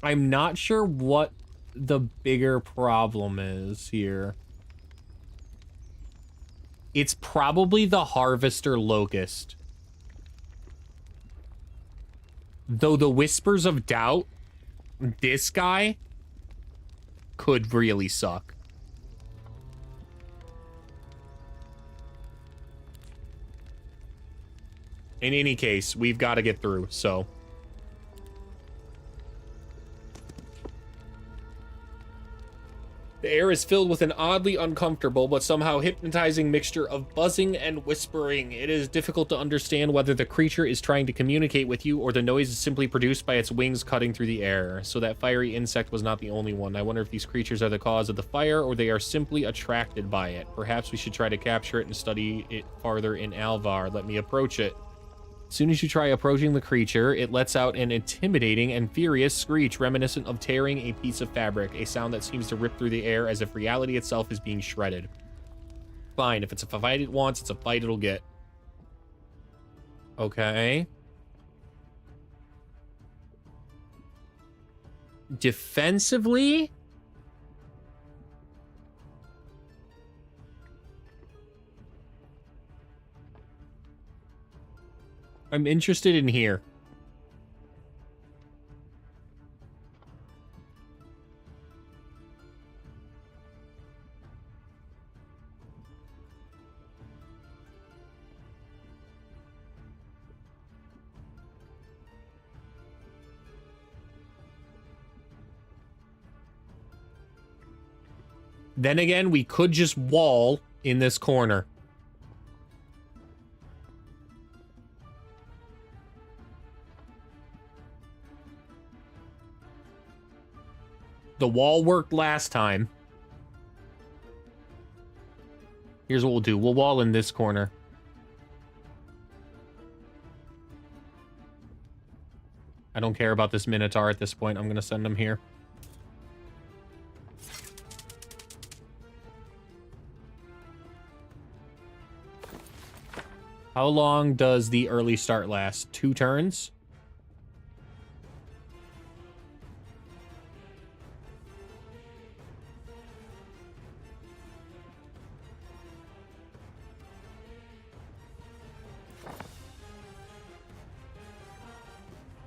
I'm not sure what the bigger problem is here. It's probably the Harvester Locust. Though the Whispers of Doubt, this guy could really suck. In any case, we've got to get through, so. The air is filled with an oddly uncomfortable but somehow hypnotizing mixture of buzzing and whispering. It is difficult to understand whether the creature is trying to communicate with you or the noise is simply produced by its wings cutting through the air. So that fiery insect was not the only one. I wonder if these creatures are the cause of the fire or they are simply attracted by it. Perhaps we should try to capture it and study it farther in Alvar. Let me approach it. As soon as you try approaching the creature, it lets out an intimidating and furious screech reminiscent of tearing a piece of fabric, a sound that seems to rip through the air as if reality itself is being shredded. Fine, if it's a fight it wants, it's a fight it'll get. Okay. Defensively? I'm interested in here. Then again, we could just wall in this corner. The wall worked last time. Here's what we'll do. We'll wall in this corner. I don't care about this Minotaur at this point. I'm going to send him here. How long does the early start last? 2 turns?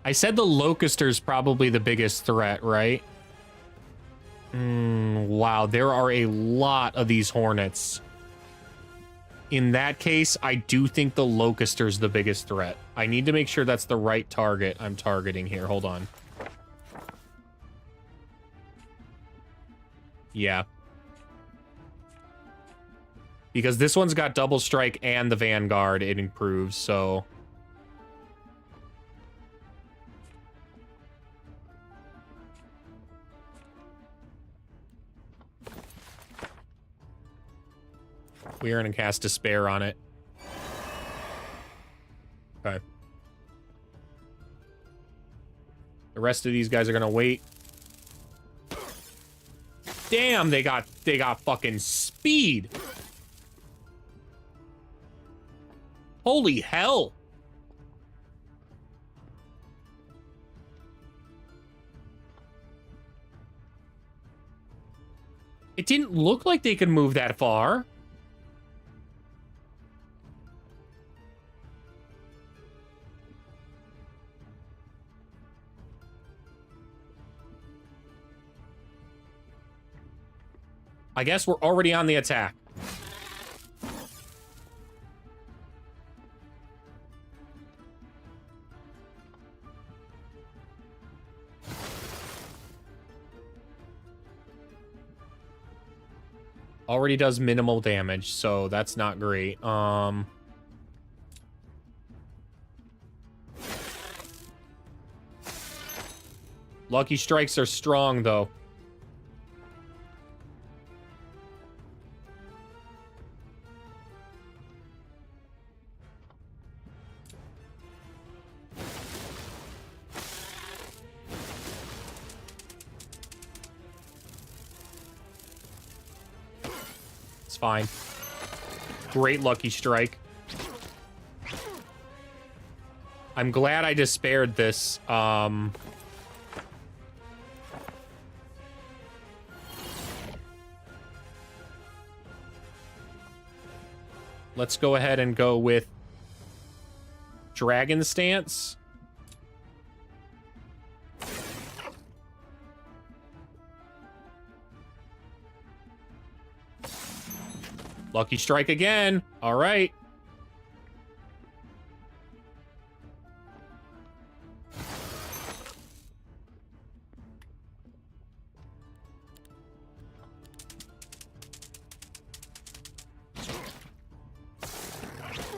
I said the Locuster's probably the biggest threat, right? Wow, there are a lot of these Hornets. In that case, I do think the Locuster's the biggest threat. I need to make sure that's the right target I'm targeting here. Hold on. Yeah. Because this one's got double strike and the Vanguard it improves, so... We are going to cast Despair on it. Okay. The rest of these guys are going to wait. Damn, they got fucking speed. Holy hell. It didn't look like they could move that far. I guess we're already on the attack. Already does minimal damage, so that's not great. Lucky strikes are strong, though. Fine. Great lucky strike. I'm glad I despaired this. Let's go ahead and go with Dragon Stance. Lucky strike again. All right.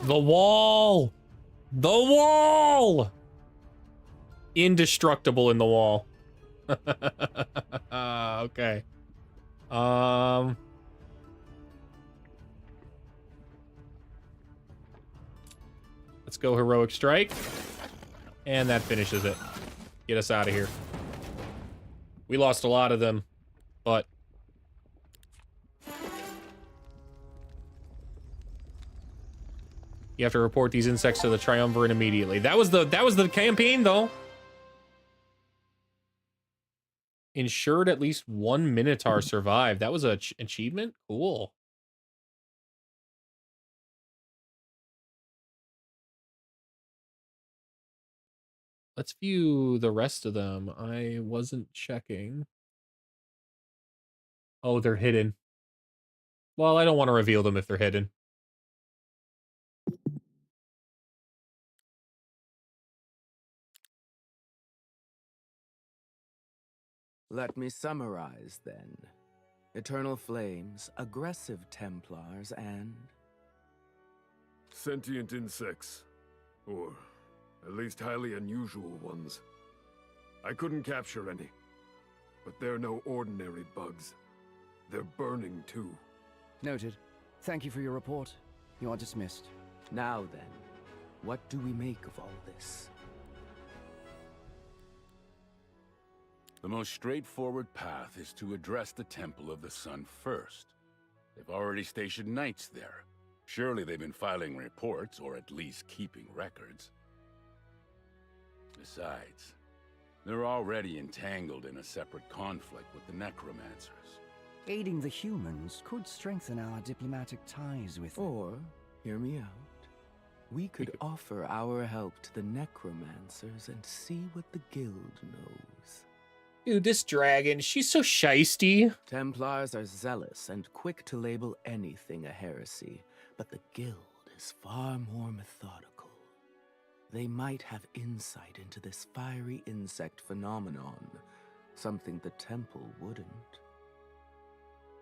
The wall. The wall. Indestructible in the wall. Okay. Let's go Heroic Strike. And that finishes it. Get us out of here. We lost a lot of them, but... You have to report these insects to the Triumvirate immediately. That was the campaign, though. Ensured at least 1 Minotaur survived. That was an achievement? Cool. Let's view the rest of them. I wasn't checking. Oh, they're hidden. Well, I don't want to reveal them if they're hidden. Let me summarize, then. Eternal Flames, aggressive Templars, and... Sentient insects. Or at least highly unusual ones. I couldn't capture any. But they're no ordinary bugs. They're burning, too. Noted. Thank you for your report. You are dismissed. Now then, what do we make of all this? The most straightforward path is to address the Temple of the Sun first. They've already stationed knights there. Surely they've been filing reports, or at least keeping records. Besides, they're already entangled in a separate conflict with the necromancers. Aiding the humans could strengthen our diplomatic ties with... Or, hear me out, we could offer our help to the necromancers and see what the guild knows. Dude, this dragon, she's so shisty. Templars are zealous and quick to label anything a heresy, but the guild is far more methodical. They might have insight into this fiery insect phenomenon, something the temple wouldn't.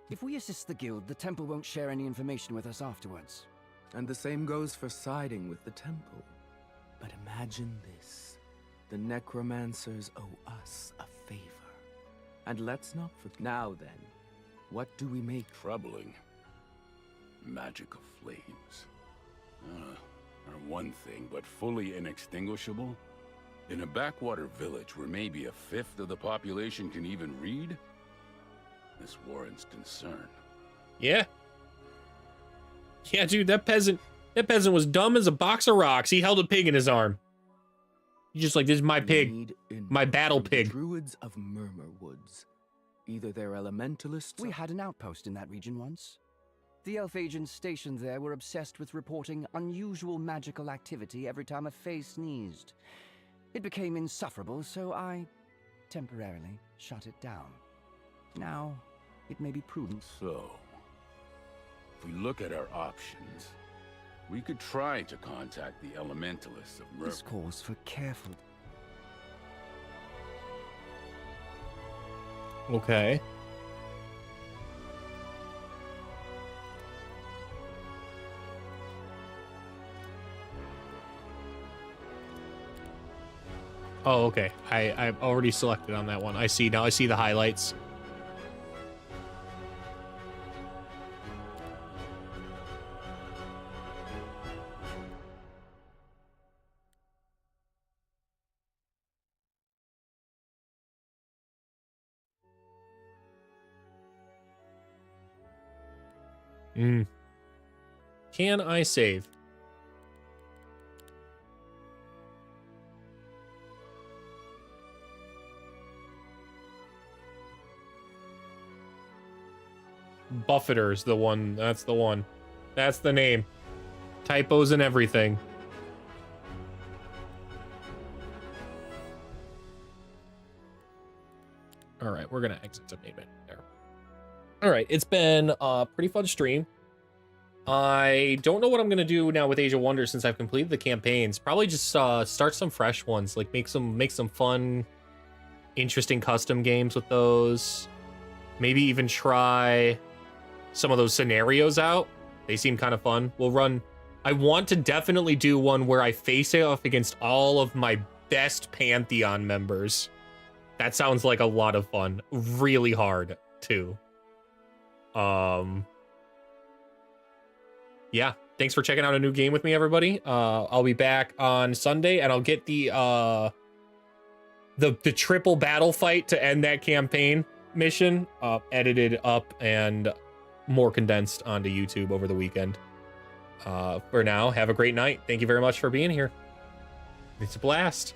If we assist the guild, the temple won't share any information with us afterwards. And the same goes for siding with the temple. But imagine this. The necromancers owe us a favor. And let's not forget. Now then, what do we make? Troubling. Magical flames. Are one thing, but fully inextinguishable? In a backwater village where maybe a fifth of the population can even read? This warrants concern. Yeah. Yeah, dude, that peasant was dumb as a box of rocks. He held a pig in his arm. He's just like, this is my pig. My battle pig. Druids of Murmur Woods. Either they're elementalists. We had an outpost in that region once. The elf agents stationed there were obsessed with reporting unusual magical activity every time a fae sneezed. It became insufferable, so I temporarily shut it down. Now, it may be prudent. So, if we look at our options, we could try to contact the elementalists of Murmur. This calls for careful... Okay. Oh, okay. I've already selected on that one. I see now. I see the highlights. Can I save? Buffeter's the one. That's the one. That's the name. Typos and everything. All right, we're gonna exit some payment there. All right, it's been a pretty fun stream. I don't know what I'm gonna do now with Age of Wonders since I've completed the campaigns. Probably just start some fresh ones, like make some fun, interesting custom games with those. Maybe even try some of those scenarios out. They seem kind of fun. We'll run. I want to definitely do one where I face it off against all of my best Pantheon members. That sounds like a lot of fun. Really hard too. Yeah, thanks for checking out a new game with me, everybody. I'll be back on Sunday, and I'll get the triple battle fight to end that campaign mission edited up and more condensed onto YouTube over the weekend. For now, have a great night. Thank you very much for being here. It's a blast.